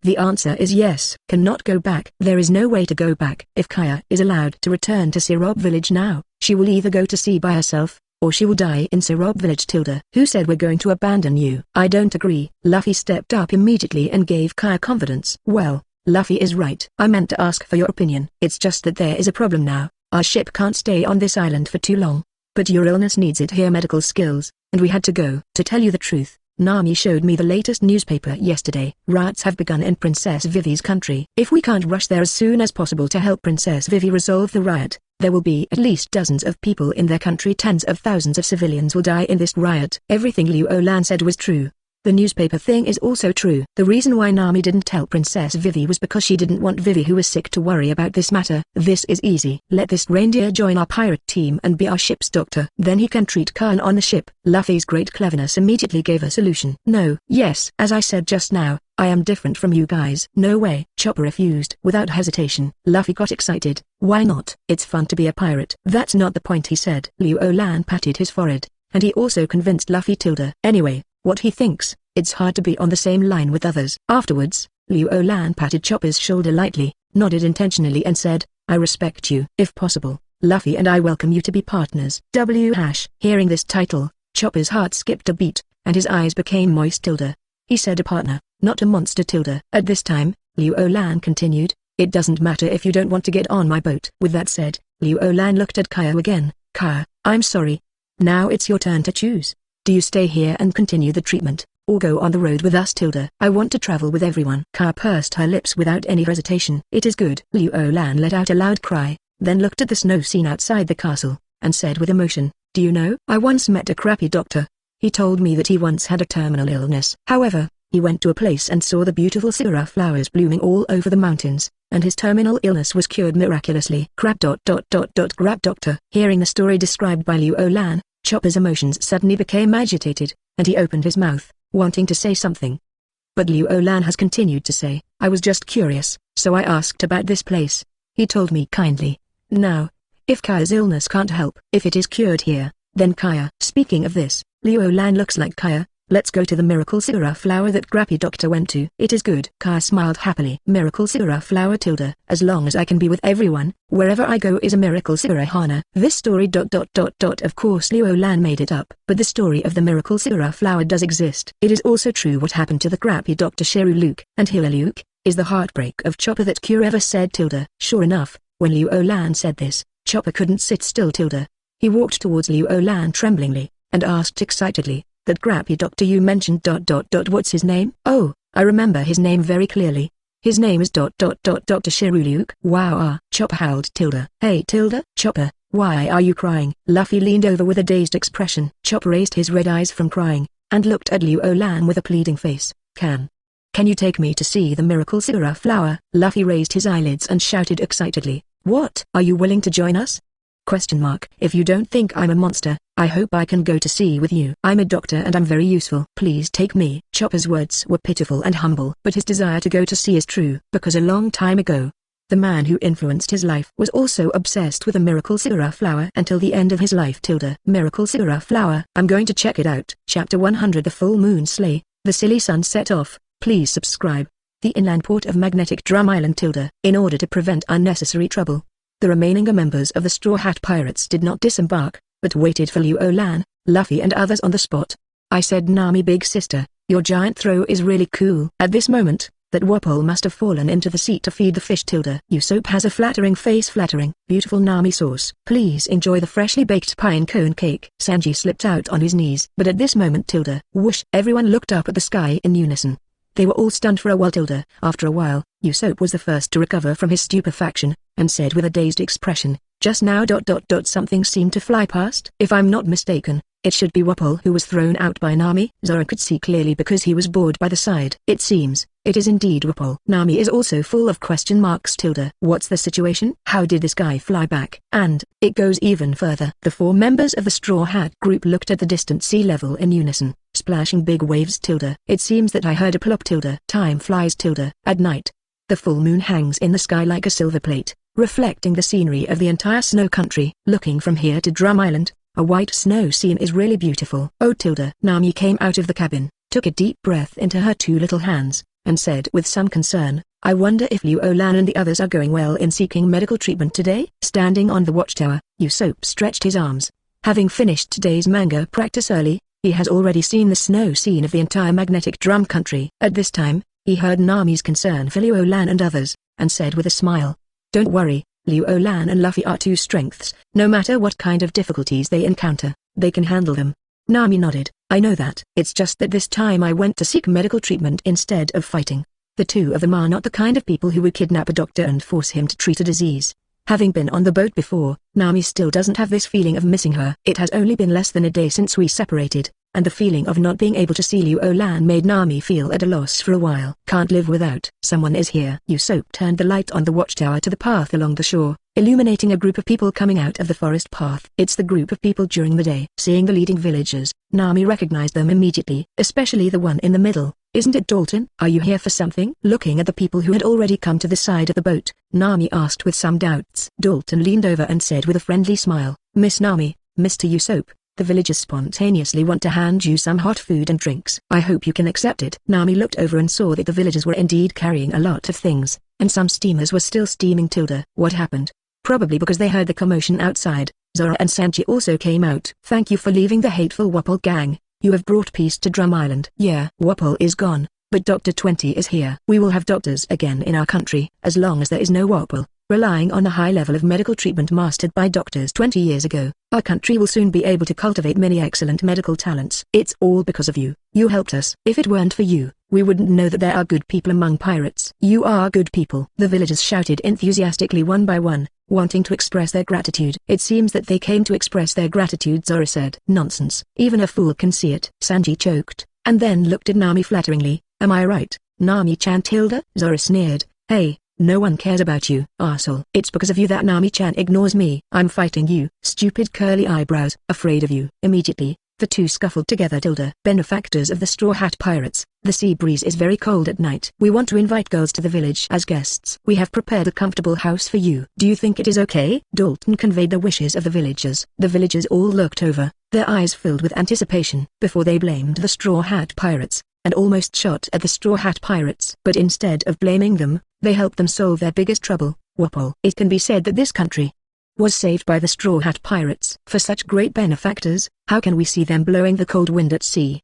Speaker 1: The answer is yes. Cannot go back. There is no way to go back. If Kaya is allowed to return to Syrup Village now, she will either go to sea by herself, or she will die in Syrup Village. Who said we're going to abandon you? I don't agree. Luffy stepped up immediately and gave Kaya confidence. Well, Luffy is right. I meant to ask for your opinion. It's just that there is a problem now. Our ship can't stay on this island for too long. But your illness needs it here, medical skills, and we had to go. To tell you the truth, Nami showed me the latest newspaper yesterday. Riots have begun in Princess Vivi's country. If we can't rush there as soon as possible to help Princess Vivi resolve the riot, there will be at least dozens of people in their country. Tens of thousands of civilians will die in this riot. Everything Liu Lan said was true. The newspaper thing is also true. The reason why Nami didn't tell Princess Vivi was because she didn't want Vivi, who was sick, to worry about this matter. This is easy. Let this reindeer join our pirate team and be our ship's doctor. Then he can treat Khan on the ship. Luffy's great cleverness immediately gave a solution. No, yes, as I said just now, I am different from you guys. No way. Chopper refused. Without hesitation, Luffy got excited. Why not? It's fun to be a pirate. That's not the point, he said. Liu Lan patted his forehead, and he also convinced Luffy. Anyway, what he thinks, it's hard to be on the same line with others. Afterwards, Liu Lan patted Chopper's shoulder lightly, nodded intentionally and said, I respect you. If possible, Luffy and I welcome you to be partners. Hearing this title, Chopper's heart skipped a beat, and his eyes became moist. He said a partner, not a monster. At this time, Liu Lan continued, it doesn't matter if you don't want to get on my boat. With that said, Liu Lan looked at Kaya again. Kaya, I'm sorry. Now it's your turn to choose. Do you stay here and continue the treatment, or go on the road with us? I want to travel with everyone. Kaya pursed her lips without any hesitation. It is good. Liu Lan let out a loud cry, then looked at the snow scene outside the castle, and said with emotion, do you know, I once met a crappy doctor. He told me that he once had a terminal illness. However, he went to a place and saw the beautiful sakura flowers blooming all over the mountains, and his terminal illness was cured miraculously. Grab doctor. Hearing the story described by Liu Lan, Chopper's emotions suddenly became agitated, and he opened his mouth, wanting to say something. But Liu Lan has continued to say, I was just curious, so I asked about this place. He told me kindly. Now, if Kaya's illness can't help, if it is cured here, then Kaya. Speaking of this, Liu Lan looks like Kaya. Let's go to the miracle sakura flower that Grappy Doctor went to. It is good. Kaya smiled happily. Miracle sakura flower. As long as I can be with everyone, wherever I go is a miracle sakura hana. This story. Of course Liu Lan made it up, but the story of the miracle sakura flower does exist. It is also true what happened to the Grappy Doctor Luke and Luke is the heartbreak of Chopper that Kureva said. Sure enough, when Liu Lan said this, Chopper couldn't sit still. He walked towards Liu Lan tremblingly, and asked excitedly, that Grappy Doctor you mentioned. What's his name? Oh, I remember his name very clearly. His name is Dr. Luke. Wow. Chopper howled. Hey Chopper, why are you crying? Luffy leaned over with a dazed expression. Chopper raised his red eyes from crying, and looked at Liu Lan with a pleading face. Can you take me to see the miracle sakura flower? Luffy raised his eyelids and shouted excitedly. What? Are you willing to join us? If you don't think I'm a monster, I hope I can go to sea with you. I'm a doctor and I'm very useful. Please take me. Chopper's words were pitiful and humble, but his desire to go to sea is true, because a long time ago, the man who influenced his life was also obsessed with a miracle sakura flower until the end of his life. Miracle sakura flower. I'm going to check it out. Chapter 100. The full moon sleigh. The silly sun set off. Please subscribe. The inland port of Magnetic Drum Island. In order to prevent unnecessary trouble, the remaining members of the Straw Hat Pirates did not disembark, but waited for Liu Lan, Luffy and others on the spot. I said, Nami big sister, your giant throw is really cool. At this moment, that Wapol must have fallen into the sea to feed the fish. Usopp has a flattering face. Flattering, beautiful Nami sauce. Please enjoy the freshly baked pine cone cake. Sanji slipped out on his knees. But at this moment whoosh, everyone looked up at the sky in unison. They were all stunned for a while. After a while, Usopp was the first to recover from his stupefaction, and said with a dazed expression, just now something seemed to fly past. If I'm not mistaken, it should be Wapol who was thrown out by Nami. Zoro could see clearly because he was bored by the side. It seems, it is indeed Wapol. Nami is also full of question marks. What's the situation? How did this guy fly back? And, it goes even further. The four members of the Straw Hat group looked at the distant sea level in unison, splashing big waves. It seems that I heard a plop. Time flies. At night, the full moon hangs in the sky like a silver plate, reflecting the scenery of the entire snow country. Looking from here to Drum Island, a white snow scene is really beautiful. Oh. Nami came out of the cabin, took a deep breath into her two little hands, and said with some concern, I wonder if Liu Lan and the others are going well in seeking medical treatment today? Standing on the watchtower, Usopp stretched his arms. Having finished today's manga practice early, he has already seen the snow scene of the entire magnetic drum country. At this time, he heard Nami's concern for Liu Lan and others, and said with a smile, don't worry, Liu Lan and Luffy are two strengths. No matter what kind of difficulties they encounter, they can handle them. Nami nodded. I know that. It's just that this time I went to seek medical treatment instead of fighting. The two of them are not the kind of people who would kidnap a doctor and force him to treat a disease. Having been on the boat before, Nami still doesn't have this feeling of missing her. It has only been less than a day since we separated, and the feeling of not being able to see Liu Lan made Nami feel at a loss for a while. Can't live without. Someone is here. Usopp turned the light on the watchtower to the path along the shore, illuminating a group of people coming out of the forest path. It's the group of people during the day. Seeing the leading villagers, Nami recognized them immediately, especially the one in the middle. Isn't it Dalton? Are you here for something? Looking at the people who had already come to the side of the boat, Nami asked with some doubts. Dalton leaned over and said with a friendly smile, Miss Nami, Mr. Usopp, the villagers spontaneously want to hand you some hot food and drinks. I hope you can accept it. Nami looked over and saw that the villagers were indeed carrying a lot of things, and some steamers were still steaming. What happened? Probably because they heard the commotion outside, Zora and Sanji also came out. Thank you for leaving the hateful Wapol gang. You have brought peace to Drum Island. Yeah, Wapol is gone, but Dr. 20 is here. We will have doctors again in our country. As long as there is no Wapol, relying on the high level of medical treatment mastered by doctors 20 years ago, our country will soon be able to cultivate many excellent medical talents. It's all because of you. You helped us. If it weren't for you, we wouldn't know that there are good people among pirates. You are good people. The villagers shouted enthusiastically one by one, wanting to express their gratitude. It seems that they came to express their gratitude, Zora said. Nonsense. Even a fool can see it. Sanji choked, and then looked at Nami flatteringly. Am I right, Nami-chan? Zora sneered. Hey, no one cares about you, arsehole. It's because of you that Nami-chan ignores me. I'm fighting you. Stupid curly eyebrows. Afraid of you. Immediately, the two scuffled together. Benefactors of the Straw Hat Pirates, the sea breeze is very cold at night. We want to invite girls to the village as guests. We have prepared a comfortable house for you. Do you think it is okay? Dalton conveyed the wishes of the villagers. The villagers all looked over, their eyes filled with anticipation, before they blamed the Straw Hat Pirates, and almost shot at the Straw Hat Pirates. But instead of blaming them, they helped them solve their biggest trouble, Wapol. It can be said that this country was saved by the Straw Hat Pirates. For such great benefactors, how can we see them blowing the cold wind at sea?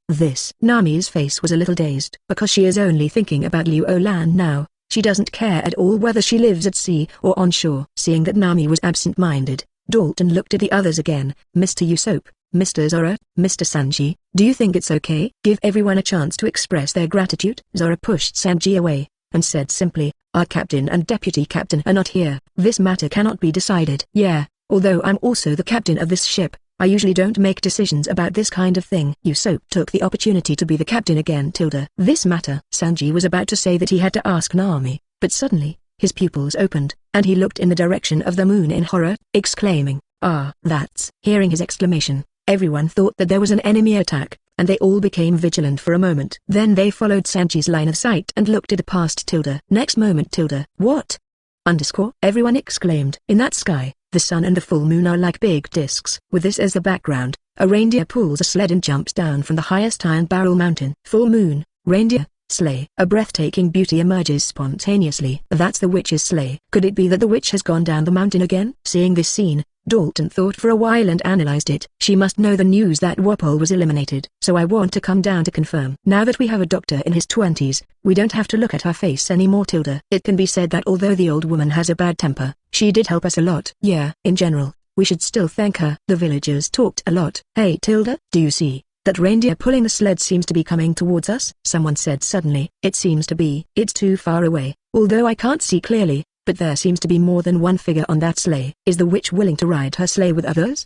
Speaker 1: Nami's face was a little dazed, because she is only thinking about Liu Lan now. She doesn't care at all whether she lives at sea or on shore. Seeing that Nami was absent-minded, Dalton looked at the others again. Mr. Usopp, Mr. Zora, Mr. Sanji, do you think it's okay? Give everyone a chance to express their gratitude. Zora pushed Sanji away, and said simply, our captain and deputy captain are not here. This matter cannot be decided. Yeah, although I'm also the captain of this ship, I usually don't make decisions about this kind of thing. Usopp took the opportunity to be the captain again. This matter. Sanji was about to say that he had to ask Nami, but suddenly, his pupils opened, and he looked in the direction of the moon in horror, exclaiming, ah, that's. Hearing his exclamation, everyone thought that there was an enemy attack, and they all became vigilant for a moment. Then they followed Sanji's line of sight and looked at past Next moment What? Everyone exclaimed. In that sky, the sun and the full moon are like big discs. With this as the background, a reindeer pulls a sled and jumps down from the highest Iron Barrel mountain. Full moon, reindeer, sleigh. A breathtaking beauty emerges spontaneously. That's the witch's sleigh. Could it be that the witch has gone down the mountain again? Seeing this scene, Dalton thought for a while and analyzed it. She must know the news that Wapol was eliminated. So I want to come down to confirm. Now that we have a doctor in his 20s, we don't have to look at her face anymore. It can be said that although the old woman has a bad temper, she did help us a lot. Yeah, in general, we should still thank her. The villagers talked a lot. Hey do you see? That reindeer pulling the sled seems to be coming towards us. Someone said suddenly. It seems to be. It's too far away, although I can't see clearly. But there seems to be more than one figure on that sleigh. Is the witch willing to ride her sleigh with others?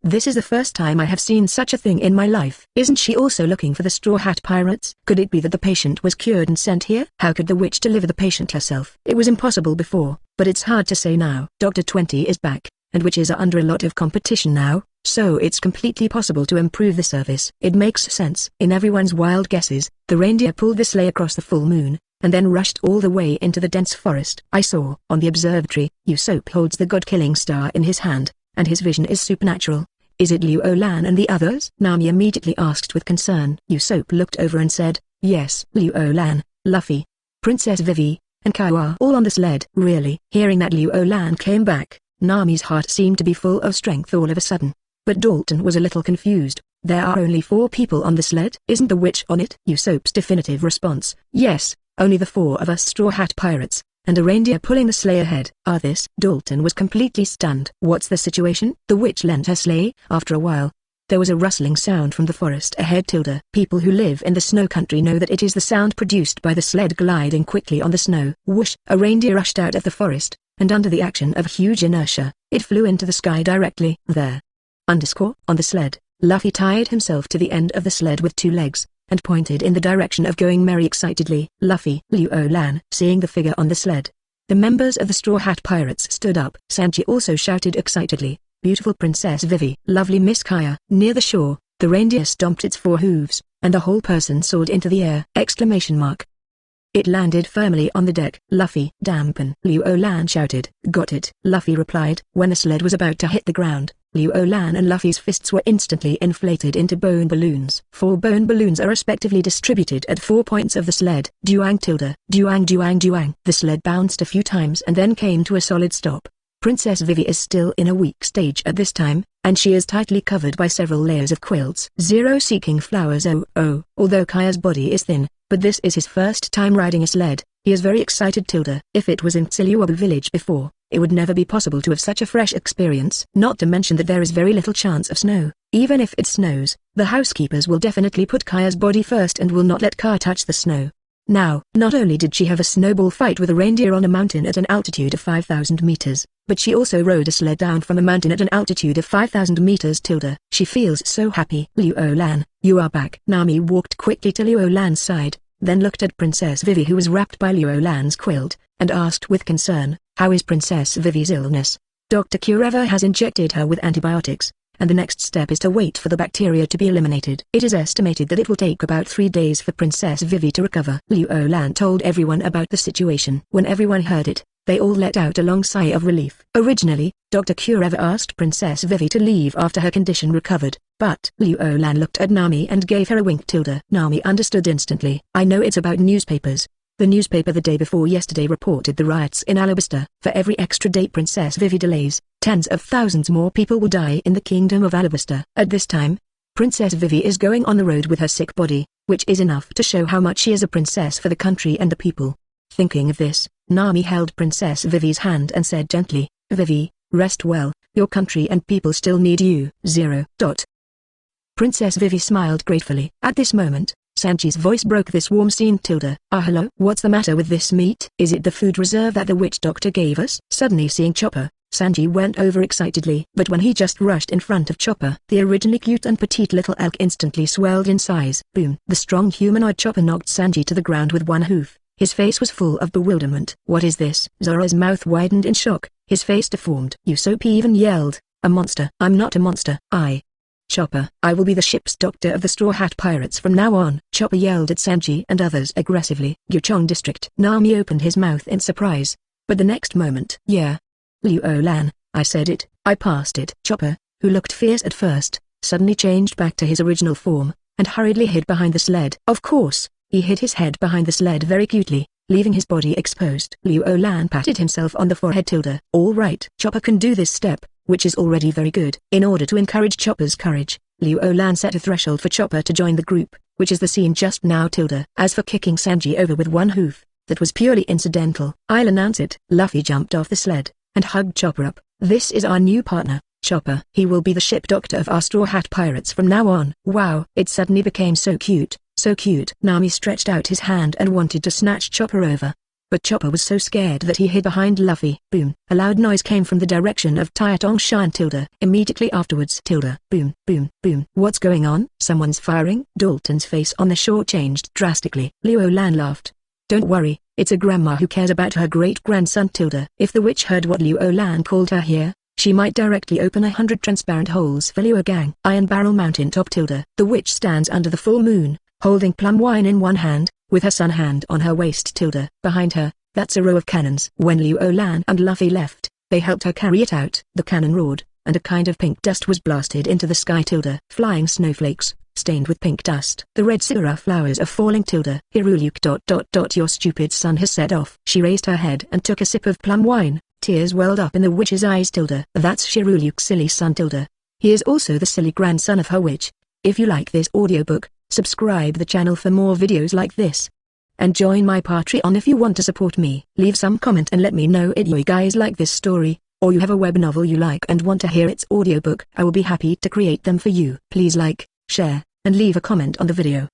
Speaker 1: This is the first time I have seen such a thing in my life. Isn't she also looking for the Straw Hat Pirates? Could it be that the patient was cured and sent here? How could the witch deliver the patient herself? It was impossible before, but it's hard to say now. Dr. 20 is back, and witches are under a lot of competition now, so it's completely possible to improve the service. It makes sense. In everyone's wild guesses, the reindeer pulled the sleigh across the full moon, and then rushed all the way into the dense forest. I saw. On the observatory, Usopp holds the god-killing star in his hand, and his vision is supernatural. Is it Liu Lan and the others? Nami immediately asked with concern. Usopp looked over and said, yes, Liu Lan, Luffy, Princess Vivi, and Kai are all on the sled. Really? Hearing that Liu Lan came back, Nami's heart seemed to be full of strength all of a sudden. But Dalton was a little confused. There are only 4 people on the sled? Isn't the witch on it? Usopp's definitive response: yes, only the 4 of us Straw Hat Pirates, and a reindeer pulling the sleigh ahead. This? Dalton was completely stunned. What's the situation? The witch lent her sleigh? After a while, there was a rustling sound from the forest ahead. People who live in the snow country know that it is the sound produced by the sled gliding quickly on the snow. Whoosh! A reindeer rushed out of the forest, and under the action of huge inertia, it flew into the sky directly there. On the sled, Luffy tied himself to the end of the sled with 2 legs, and pointed in the direction of Going Merry excitedly. Luffy, Liu Lan. Seeing the figure on the sled, the members of the Straw Hat Pirates stood up. Sanji also shouted excitedly, "Beautiful Princess Vivi, lovely Miss Kaya." Near the shore, the reindeer stomped its 4 hooves, and the whole person soared into the air! It landed firmly on the deck. Luffy, dampen! Liu Lan shouted. Got it, Luffy replied. When the sled was about to hit the ground, Liu Lan and Luffy's fists were instantly inflated into bone balloons. 4 bone balloons are respectively distributed at 4 points of the sled. Duang! Duang! The sled bounced a few times and then came to a solid stop. Princess Vivi is still in a weak stage at this time, and she is tightly covered by several layers of quilts. Seeking flowers. Although Kaya's body is thin, but this is his first time riding a sled, he is very excited. If it was in Tsiluobu village before, it would never be possible to have such a fresh experience. Not to mention that there is very little chance of snow. Even if it snows, the housekeepers will definitely put Kaya's body first and will not let Kaya touch the snow. Now, not only did she have a snowball fight with a reindeer on a mountain at an altitude of 5,000 meters, but she also rode a sled down from a mountain at an altitude of 5,000 meters. She feels so happy. Liu Lan, you are back. Nami walked quickly to Liu Lan's side, then looked at Princess Vivi who was wrapped by Liu Lan's quilt, and asked with concern, how is Princess Vivi's illness? Dr. Kureva has injected her with antibiotics, and the next step is to wait for the bacteria to be eliminated. It is estimated that it will take about 3 days for Princess Vivi to recover. Liu Lan told everyone about the situation. When everyone heard it, they all let out a long sigh of relief. Originally, Dr. Kureva asked Princess Vivi to leave after her condition recovered, but Liu Lan looked at Nami and gave her a wink. Nami understood instantly. I know it's about newspapers. The newspaper the day before yesterday reported the riots in Alabasta. For every extra day Princess Vivi delays, tens of thousands more people will die in the kingdom of Alabasta. At this time, Princess Vivi is going on the road with her sick body, which is enough to show how much she is a princess for the country and the people. Thinking of this, Nami held Princess Vivi's hand and said gently, Vivi, rest well, your country and people still need you. Princess Vivi smiled gratefully. At this moment, Sanji's voice broke this warm scene. Hello? What's the matter with this meat? Is it the food reserve that the witch doctor gave us? Suddenly seeing Chopper, Sanji went over excitedly. But when he just rushed in front of Chopper, the originally cute and petite little elk instantly swelled in size. Boom! The strong humanoid Chopper knocked Sanji to the ground with one hoof. His face was full of bewilderment. What is this? Zoro's mouth widened in shock, his face deformed. Usopp even yelled, a monster. I'm not a monster. Chopper, I will be the ship's doctor of the Straw Hat Pirates from now on. Chopper yelled at Sanji and others aggressively. Gyuchong District. Nami opened his mouth in surprise, but the next moment. Yeah. Liu Lan, I said it, I passed it. Chopper, who looked fierce at first, suddenly changed back to his original form, and hurriedly hid behind the sled. Of course, he hid his head behind the sled very cutely, leaving his body exposed. Liu Lan patted himself on the forehead. All right. Chopper can do this step, which is already very good. In order to encourage Chopper's courage, Liu Lan set a threshold for Chopper to join the group, which is the scene just now. As for kicking Sanji over with one hoof, that was purely incidental. I'll announce it. Luffy jumped off the sled, and hugged Chopper up. This is our new partner, Chopper. He will be the ship doctor of our Straw Hat Pirates from now on. Wow! It suddenly became so cute, so cute. Nami stretched out his hand and wanted to snatch Chopper over, but Chopper was so scared that he hid behind Luffy. Boom! A loud noise came from the direction of Taitongshan. Immediately afterwards. Boom, boom, boom. What's going on? Someone's firing? Dalton's face on the shore changed drastically. Liu Lan laughed. Don't worry, it's a grandma who cares about her great-grandson. If the witch heard what Liu Lan called her here, she might directly open 100 transparent holes for Liu Gang. Iron Barrel Mountain Top. The witch stands under the full moon, holding plum wine in one hand, with her sun hand on her waist. Behind her, that's a row of cannons. When Liu Lan and Luffy left, they helped her carry it out. The cannon roared, and a kind of pink dust was blasted into the sky. Flying snowflakes, stained with pink dust. The red Sakura flowers are falling. Hiruluk ... Your stupid son has set off. She raised her head and took a sip of plum wine. Tears welled up in the witch's eyes. That's Shiruluk's silly son. He is also the silly grandson of her witch. If you like this audiobook, subscribe the channel for more videos like this. And join my Patreon if you want to support me. Leave some comment and let me know if you guys like this story, or you have a web novel you like and want to hear its audiobook. I will be happy to create them for you. Please like, share, and leave a comment on the video.